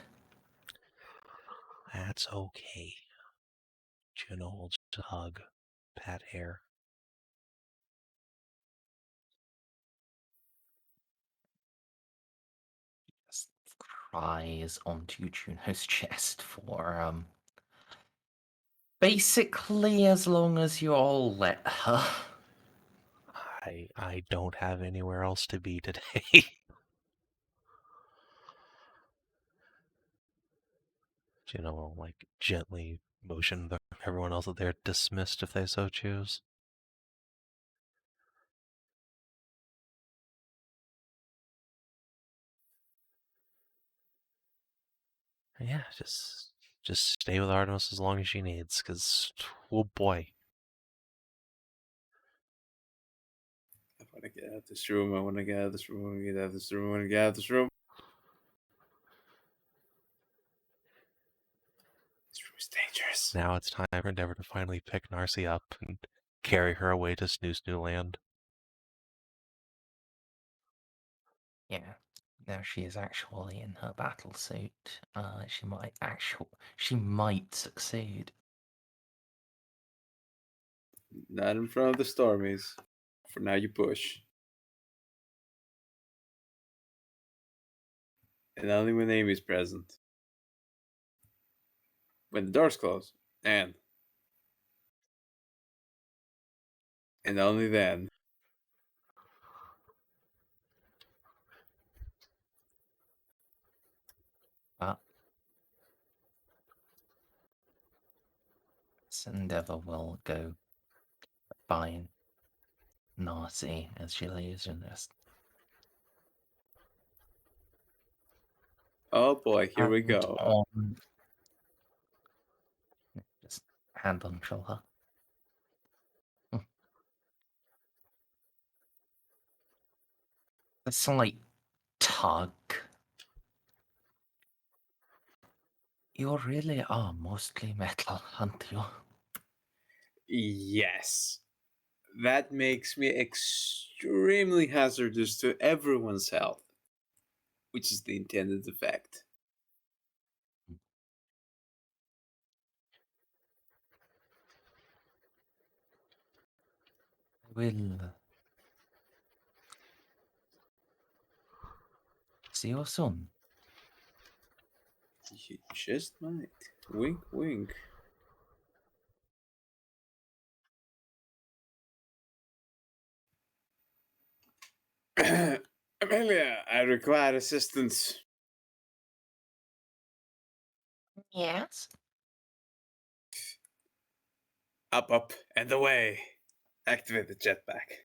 That's okay. Juno holds a hug, pat hair. Just cries onto Juno's chest for basically as long as you all let her. I don't have anywhere else to be today. Juno will gently motion everyone else that they're dismissed if they so choose. Yeah, just stay with Artemis as long as she needs, because, oh boy. I want to get out of this room. I want to get out of this room. I want to get out of this room. I want to get out of this room. This room is dangerous. Now it's time for Endeavor to finally pick Narcia up and carry her away to Snooze New Land. Yeah. Now she is actually in her battle suit. She might succeed. Not in front of the Stormies. For now, you push. And only when Amy's present. When the doors close. And only then. But this endeavor will go fine. Narcy as she leaves and just Oh boy, here we hand go. on, just hand on shoulder. A slight tug. You really are mostly metal, aren't you? Yes. That makes me extremely hazardous to everyone's health. Which is the intended effect. Will see you soon. You just might. Wink, wink. Amelia, I require assistance. Yes. Up, and away. Activate the jetpack.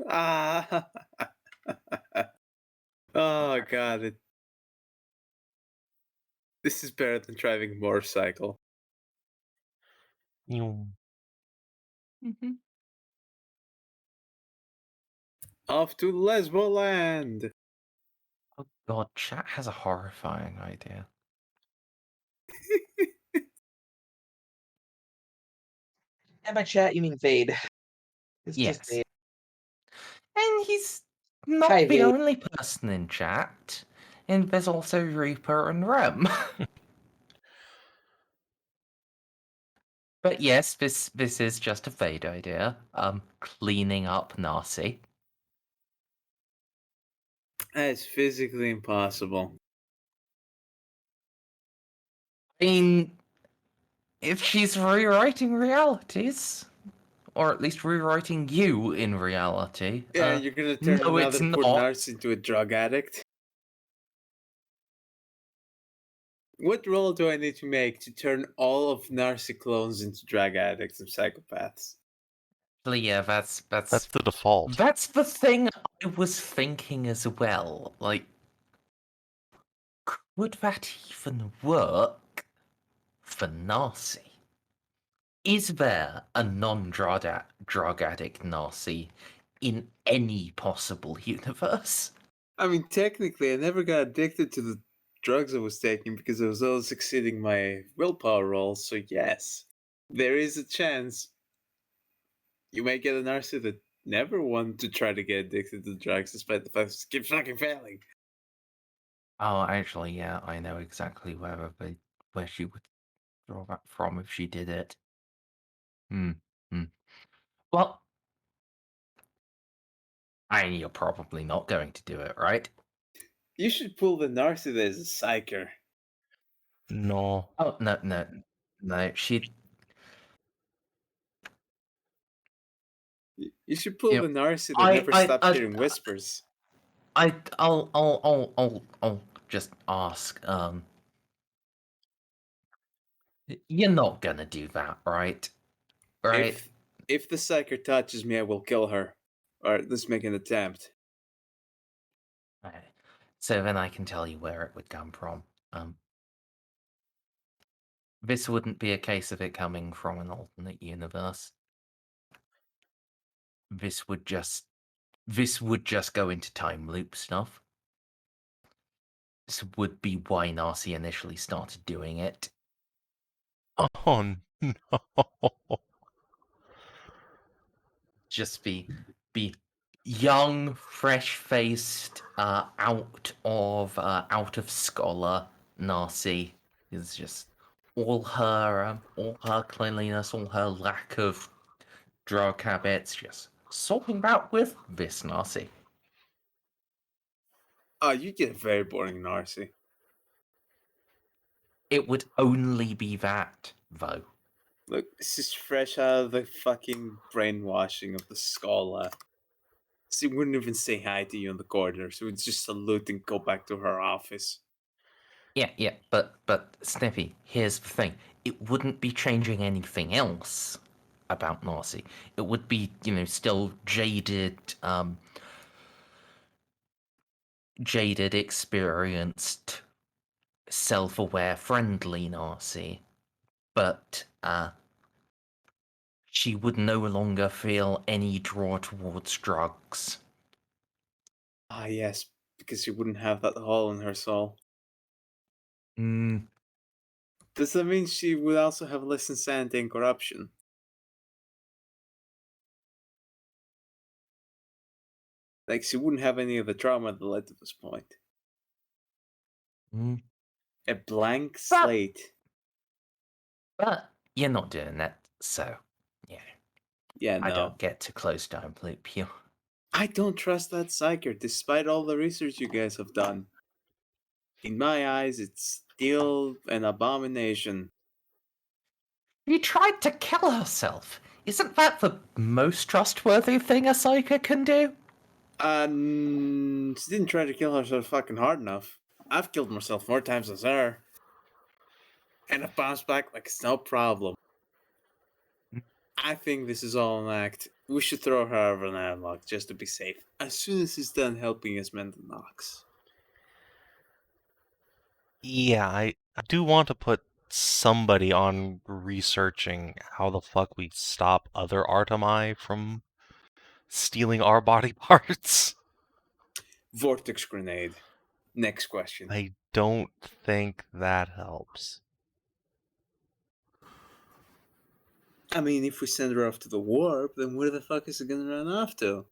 Ah. Oh god. This is better than driving a motorcycle. You Mm-hmm. Off to Lesboland. Oh god, chat has a horrifying idea. And by chat, you mean Vade. It's just Yes. Vade. And he's not Hi, the Vade. only person in chat. And there's also Reaper and Rem. But yes, this is just a Fade idea. Cleaning up Narcy. That's physically impossible. I mean, if she's rewriting realities, or at least rewriting you in reality. Yeah, you're gonna turn no, it's another poor not. nurse into a drug addict. What role do I need to make to turn all of Narcy clones into drug addicts and psychopaths? Actually, yeah, that's the default. that's the thing I was thinking as well. Like, would that even work for Narcy? Is there a non-drug addict Narcy in any possible universe? I mean, technically, I never got addicted to the drugs I was taking because I was always exceeding my willpower rolls, so yes. There is a chance you might get a Narcy that never wanted to try to get addicted to drugs despite the fact that keep fucking failing. Oh, actually, yeah, I know exactly where she would draw that from if she did it. Well, you're probably not going to do it, right? You should pull the Narcy that is a psyker. No. Oh, no, she... You should pull You the know, Narcy that never stopped I- hearing whispers. I'll just ask, you're not gonna do that, right? Right? If the psyker touches me, I will kill her. Or at least make an attempt. Okay. So then I can tell you where it would come from. This wouldn't be a case of it coming from an alternate universe. This would just go into time loop stuff. This would be why Narcy initially started doing it. Oh no. Just be young, fresh-faced, out of scholar Narcia is just all her cleanliness, all her lack of drug habits, just swapping about with this Narcia. Oh, you get very boring, Narcia. It would only be that, though. Look, this is fresh out of the fucking brainwashing of the scholar. She wouldn't even say hi to you in the corridor. She would just salute and go back to her office. Yeah, but Snippy, here's the thing. It wouldn't be changing anything else about Narcia. It would be, still jaded, experienced, self-aware, friendly Narcia. But, she would no longer feel any draw towards drugs. Ah, yes, because she wouldn't have that hole in her soul. Does that mean she would also have less insanity and corruption? Like, she wouldn't have any of the trauma that led to this point. Mm. A blank slate. But you're not doing that, so, yeah. Yeah, no. I don't get to close down loop you. I don't trust that psyker, despite all the research you guys have done. In my eyes, it's still an abomination. She tried to kill herself. Isn't that the most trustworthy thing a psyker can do? She didn't try to kill herself fucking hard enough. I've killed myself more times than her. And I bounced back like it's no problem. I think this is all an act. We should throw her over an airlock just to be safe. As soon as he's done helping us mend the knocks. Yeah, I do want to put somebody on researching how the fuck we stop other Artemi from stealing our body parts. Vortex grenade. Next question. I don't think that helps. I mean, if we send her off to the warp, then where the fuck is it gonna run off to?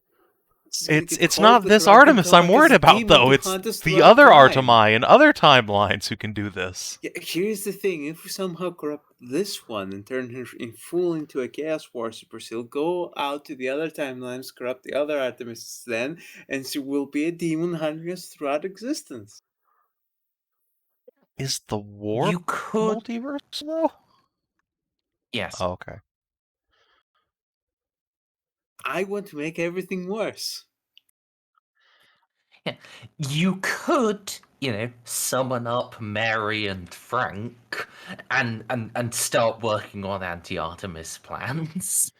It's not this Artemis I'm worried about, though. It's the other Artemi and other timelines who can do this. Yeah, here's the thing. If we somehow corrupt this one and turn her in full into a Chaos Worshipper, she'll go out to the other timelines, corrupt the other Artemis then, and she will be a demon hunting us throughout existence. Is the warp You could... multiverse, though? Yes. Oh, okay. I want to make everything worse. Yeah. You could, summon up Mary and Frank and start working on anti-Artemis plans.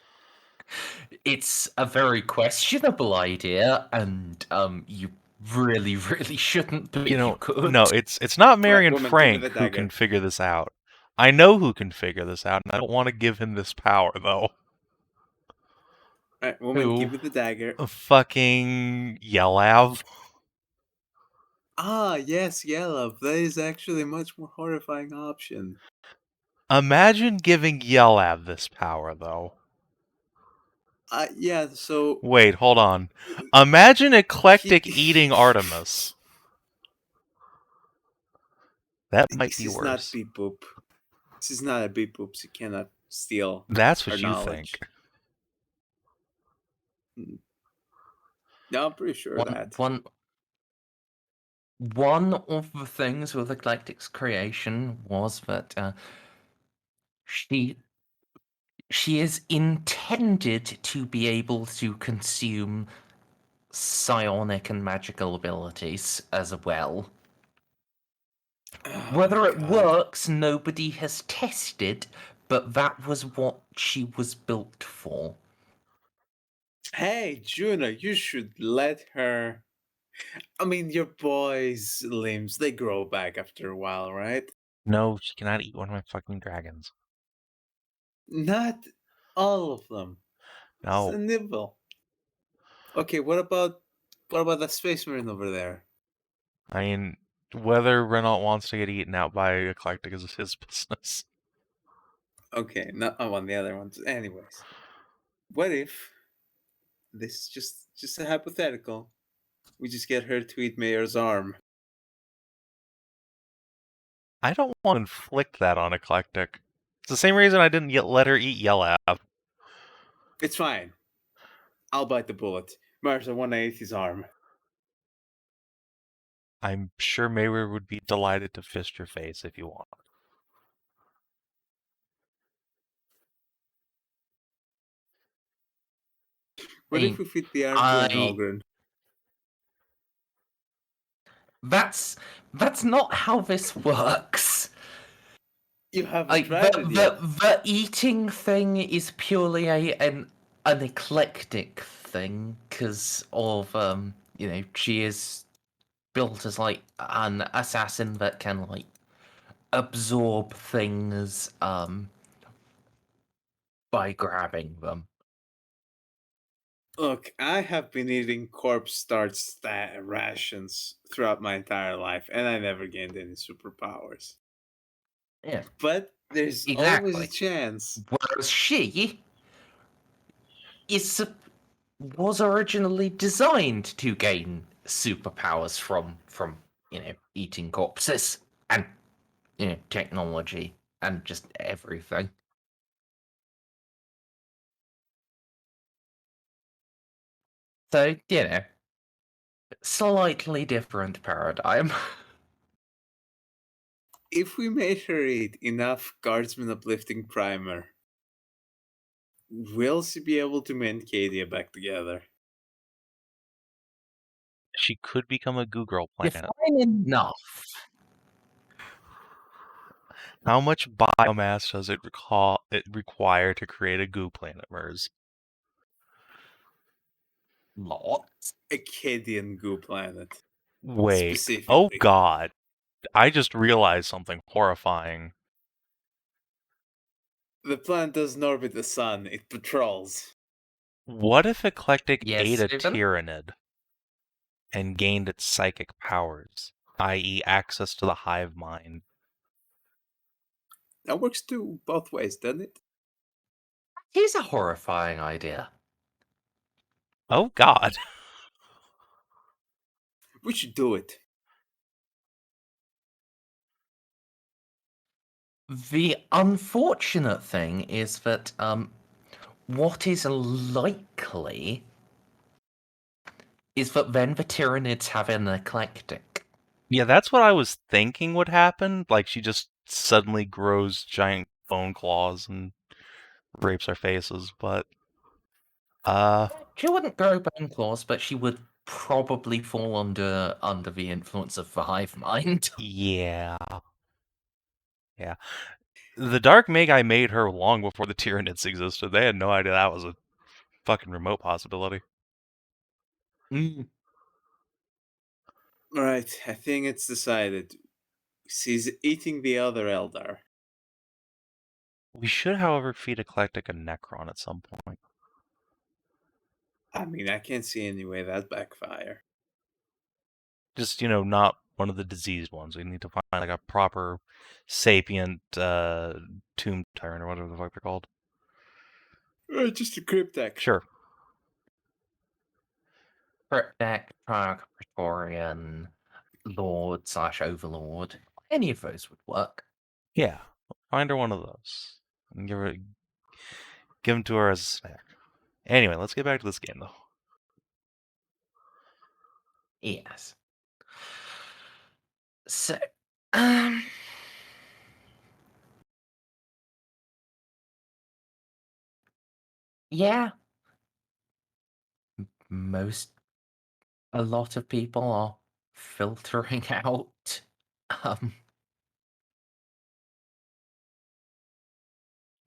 It's a very questionable idea, and you really, really shouldn't, but you could. No, it's not Mary and Woman, Frank give me the who dagger. can figure this out. I know who can figure this out, and I don't want to give him this power, though. Alright, woman, Who? give me the dagger. Fucking Yelav. Ah, yes, Yellow. That is actually a much more horrifying option. Imagine giving Yelav this power, though. Yeah, so... Wait, hold on. Imagine eclectic eating Artemis. That might be This is worse. not beep boop. This is not a beep boop. You cannot steal. That's what our you knowledge. think. No, I'm pretty sure of that. One of the things with Eclectic's creation was that she is intended to be able to consume psionic and magical abilities as well. Whether it works, nobody has tested, but that was what she was built for. Hey, Juno, you should let her... I mean, your boy's limbs, they grow back after a while, right? No, she cannot eat one of my fucking dragons. Not all of them. No. It's a nibble. Okay, what about that space marine over there? I mean, whether Renault wants to get eaten out by Eclectic is his business. Okay, not on the other ones. Anyways, what if this is just a hypothetical. We just get her to eat Mayor's arm. I don't want to inflict that on Eclectic. It's the same reason I didn't let her eat Yelab. It's fine. I'll bite the bullet. Merz, I want to eat his arm. I'm sure Mayweather would be delighted to fist your face if you want. What Hey, if we fit the arm to an Algren? That's not how this works. You haven't Like tried it yet. the eating thing is purely an eclectic thing because of she is built as like an assassin that can like absorb things by grabbing them. Look, I have been eating corpse starch rations throughout my entire life, and I never gained any superpowers. Yeah, But there's always a exactly. chance. Whereas she was originally designed to gain superpowers from eating corpses and technology and just everything. So slightly different paradigm. If we made her eat enough Guardsman Uplifting Primer, will she be able to mend Cadia back together? She could become a Goo Girl planet. Define enough. How much biomass does it require to create a goo planet, Merz? Lots. A Cadian goo planet. Wait. Oh Specifically. god. I just realized something horrifying. The planet doesn't orbit the sun, it patrols. What if Eclectic Yes, ate a Savin? Tyranid and gained its psychic powers, i.e. access to the hive mind? That works too, both ways, doesn't it? Here's a horrifying idea. Oh god. We should do it. The unfortunate thing is that what is likely is that then the Tyranids have an eclectic. Yeah, that's what I was thinking would happen. Like, she just suddenly grows giant bone claws and rapes our faces, but... She wouldn't grow bone claws, but she would probably fall under the influence of the hive mind. Yeah. Yeah. The Dark Magi made her long before the Tyranids existed. They had no idea that was a fucking remote possibility. Alright, I think it's decided. She's eating the other Eldar. We should, however, feed Eclectic a Necron at some point. I mean, I can't see any way that backfire. Just, not one of the diseased ones. We need to find, like, a proper sapient tomb tyrant or whatever the fuck they're called. Just a cryptek. Sure. Cryptek, Praetorian, Lord / Overlord. Any of those would work. Yeah. Find her one of those. And give them to her as a snack. Anyway, let's get back to this game, though. Yes. So, yeah. A lot of people are filtering out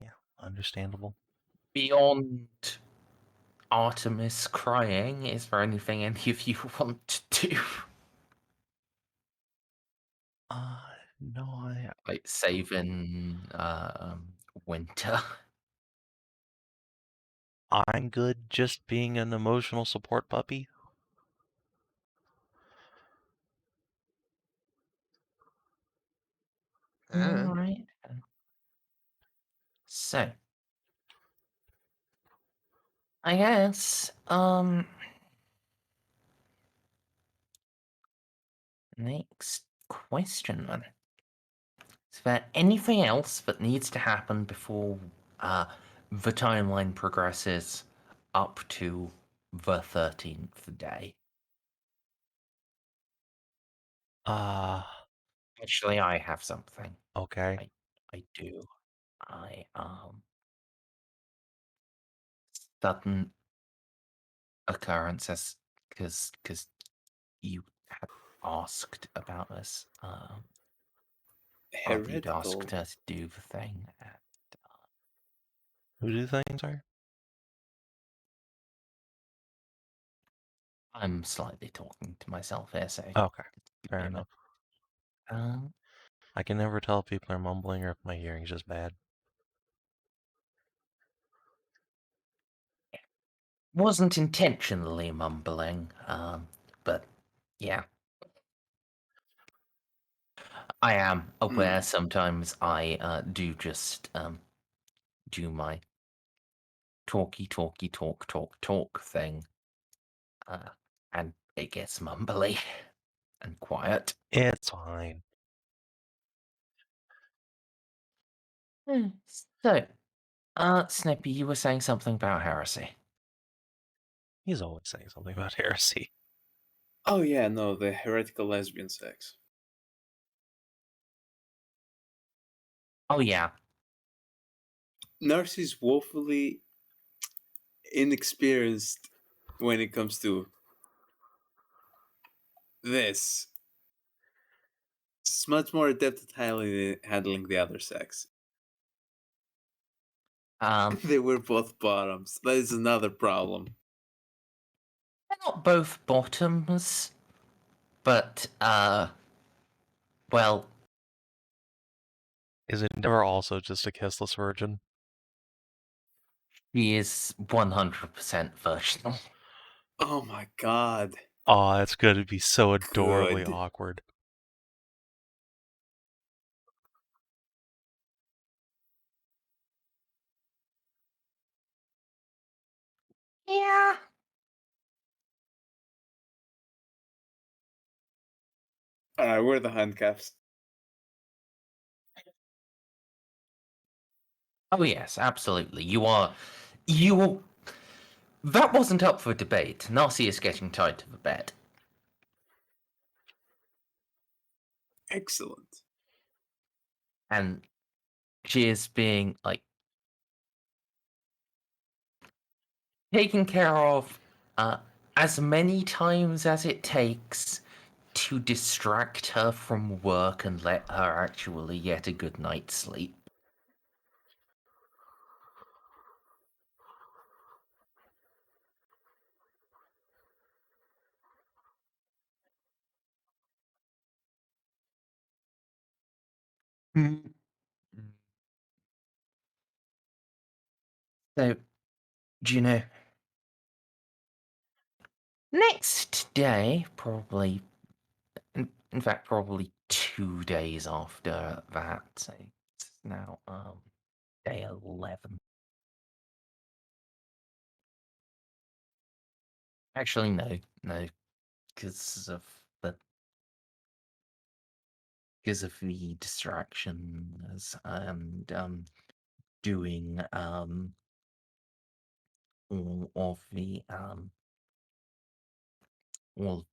Yeah, understandable. beyond Artemis crying. Is there anything any of you want to do? No, Like Savin, Winter. I'm good just being an emotional support puppy. Alright. So, I guess, next question then. Is there anything else that needs to happen before the timeline progresses up to the 13th day? Actually, I have something. Okay. I do. Sudden occurrences, because you had asked about this. You'd Heretical. asked us to do the thing. Who do things are? I'm slightly talking to myself here, so Okay. give Fair me a enough. minute. I can never tell if people are mumbling or if my hearing's just bad. Wasn't intentionally mumbling, but yeah. I am aware sometimes I do just do my talk thing, and it gets mumbly and quiet. It's fine. So, Snippy, you were saying something about heresy. He's always saying something about heresy. Oh yeah, no, the heretical lesbian sex. Oh yeah. Narcia's woefully inexperienced when it comes to this. She's much more adept at handling the other sex. They were both bottoms. That is another problem. They're not both bottoms, but well, Is it never also just a kissless virgin? she is 100% virginal. Oh my god. Oh, it's going to be so adorably Good. awkward. Yeah. Alright, where are the handcuffs? Oh yes, absolutely. You. That wasn't up for debate. Narcia is getting tied to the bed. Excellent. And she is being, like, taken care of as many times as it takes to distract her from work and let her actually get a good night's sleep. So, Juno, next day, probably, in fact, probably 2 days after that, so it's now day 11. Actually, no, because of the distractions and doing all of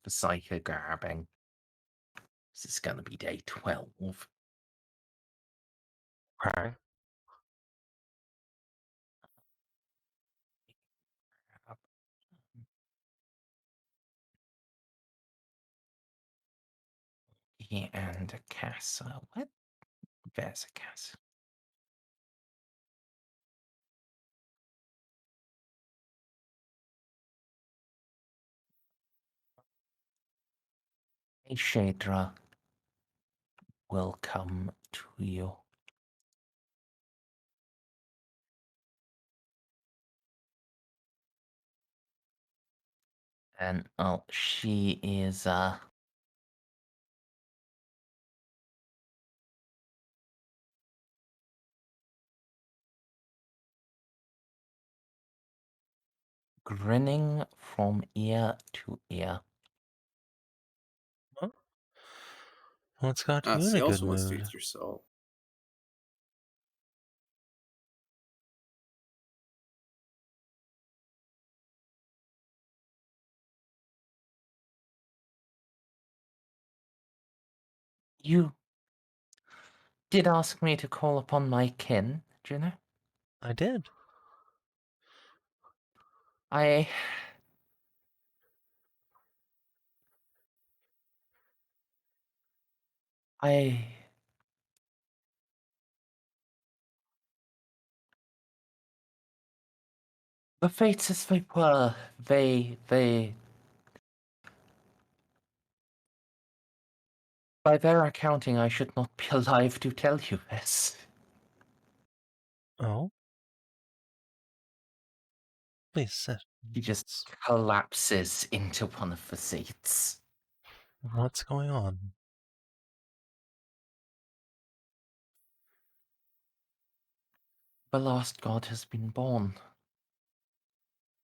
the psycho grabbing. This is gonna be day 12. Okay. Yeah, and a casa. What? There's a casa. A Shadra will come to you. And she is grinning from ear to ear. What's got you in She a good also wants to mood? eat your soul. You did ask me to call upon my kin, Juno. I did. I the fates as they were, they by their accounting I should not be alive to tell you this. Oh? Please sit. He just collapses into one of the seats. What's going on? The last god has been born.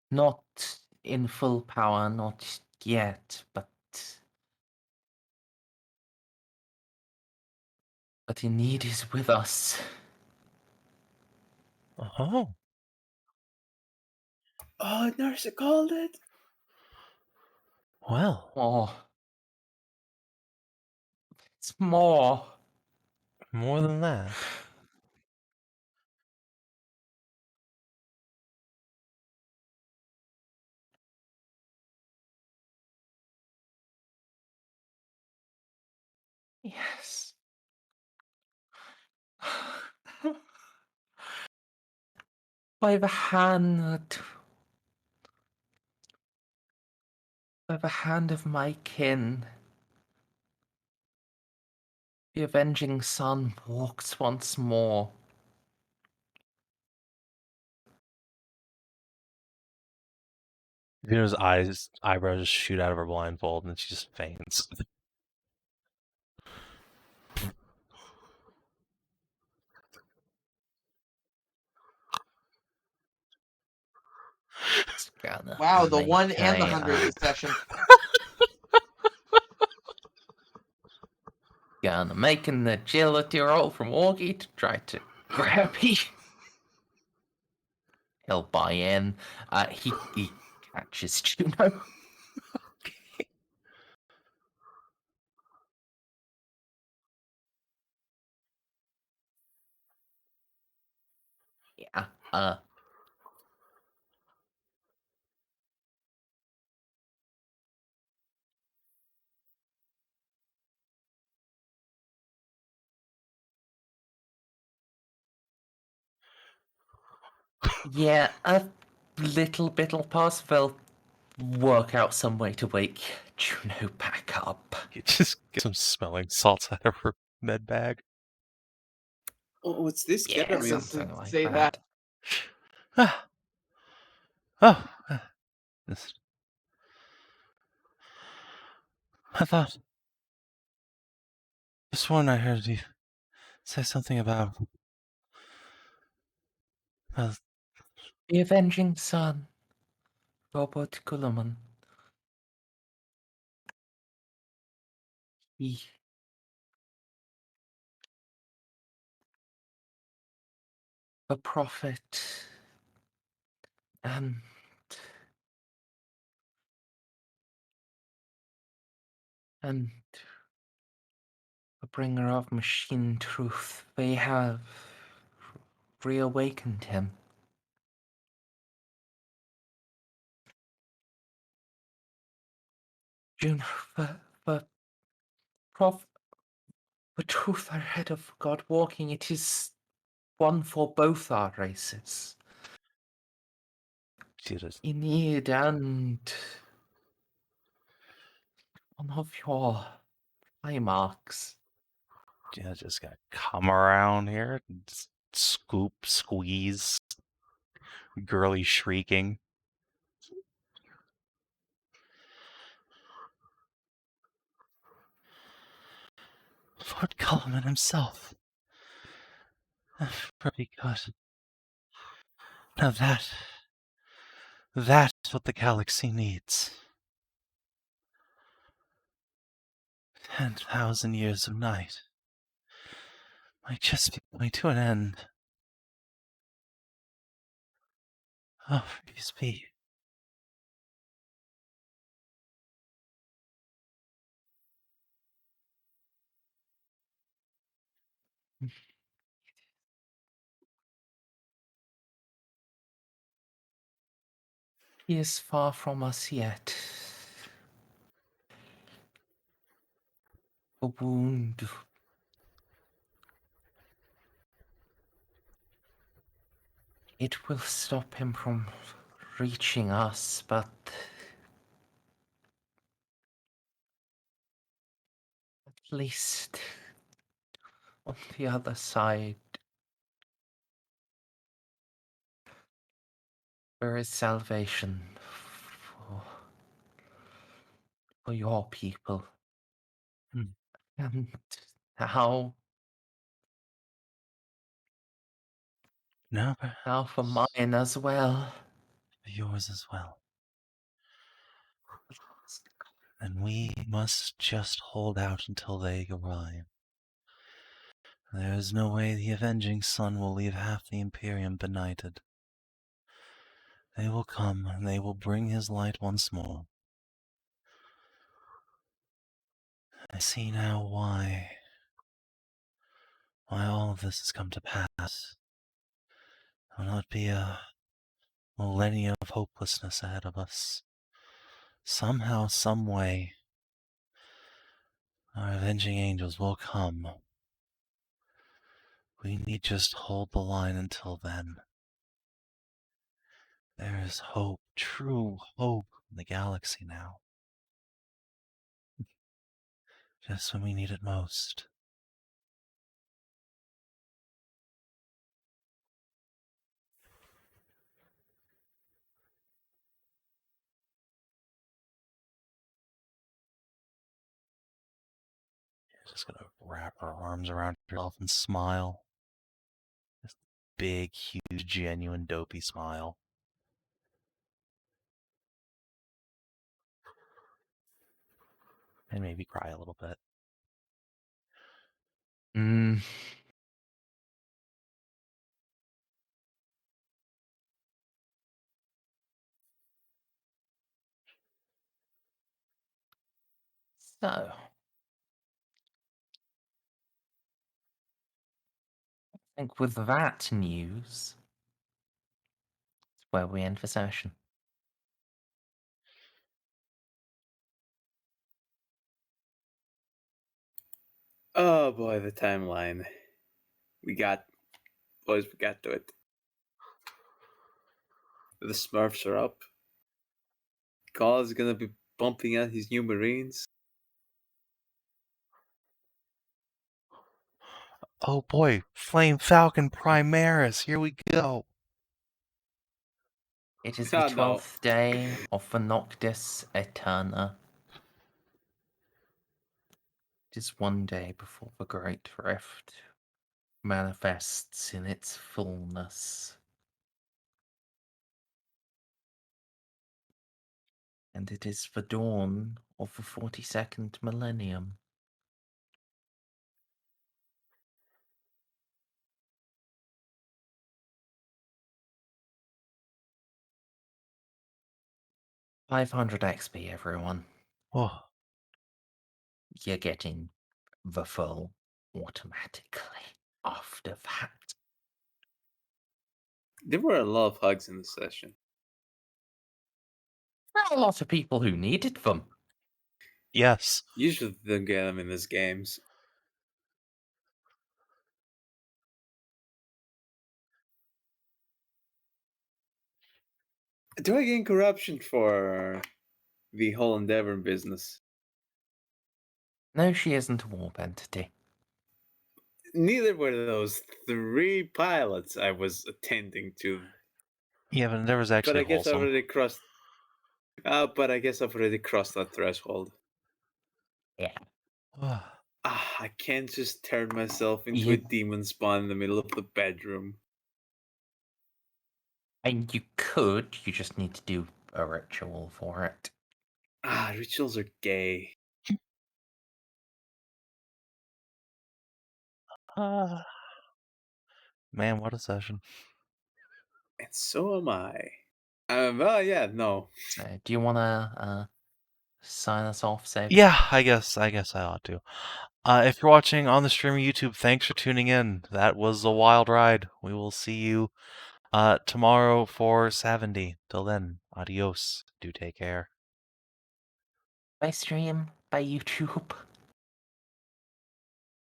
Not in full power, not yet, but indeed is with us. Oh. Oh, Narcia called it? Well, More. It's more. more than that. Yes. By the hand of my kin, the avenging sun walks once more. Juno's eyebrows just shoot out of her blindfold, and she just faints. It's gonna Wow, the make 1 and the a, 100th session. Gonna make an agility roll from Augie to try to grab you. He'll buy in. He catches Juno. Yeah. Yeah, a little bit'll pass. They'll work out some way to wake Juno back up. You just get some smelling salts out of her med bag. Oh, what's this Yeah, ketamine? something like Say that. Ah. Oh. This. I thought. Just one I heard you say something about. The avenging sun, Robert Gulliman. He the prophet and the bringer of machine truth, they have reawakened him. Juno, the truth ahead of God walking, it is one for both our races. She just Enid and one of your eye marks. just gotta come around here, just scoop, squeeze, girly shrieking. Lord Culliman himself. Pretty good. Now that just what the galaxy needs. 10,000 years of night might just be coming to an end. Oh, please be. He is far from us yet. A wound. It will stop him from reaching us, but at least on the other side, there is salvation for your people. Hmm. And how Now for mine as well. yours as well. And we must just hold out until they arrive. There is no way the avenging sun will leave half the Imperium benighted. They will come, and they will bring his light once more. I see now why all of this has come to pass. There will not be a millennia of hopelessness ahead of us. Somehow, some way, our avenging angels will come. We need just hold the line until then. There is hope, true hope in the galaxy now. Just when we need it most. Just gonna wrap her arms around herself and smile. This big, huge, genuine, dopey smile. And maybe cry a little bit. So, I think with that news, it's where we end the session. Oh boy, the timeline. We got to it. The Smurfs are up. Gall is gonna be bumping out his new Marines. Oh boy, Flame Falcon Primaris, here we go. It is the Oh, no. 12th day of the Noctis Aeterna. It is one day before the Great Rift manifests in its fullness. And it is the dawn of the 42nd millennium. $500 XP, everyone. Oh, You're getting the full automatically after that. There were a lot of hugs in the session. There are a lot of people who needed them. yes. Usually they don't get them in these games. Do I gain corruption for the whole Endeavor business? No, she isn't a warp entity. Neither were those 3 pilots I was attending to. Yeah, but Endeavor's But actually I guess I wholesome. already crossed. But I guess I've already crossed that threshold. Yeah. I can't just turn myself into You- a demon spawn in the middle of the bedroom. And you could, you just need to do a ritual for it. Ah, rituals are gay. Man, what a session. And so am I. Well, yeah, no. So, do you want to sign us off, Savin? Yeah, I guess I ought to. If you're watching on the stream or YouTube, thanks for tuning in. That was a wild ride. We will see you tomorrow for 70. Till then, adios. Do take care. Bye stream, bye YouTube.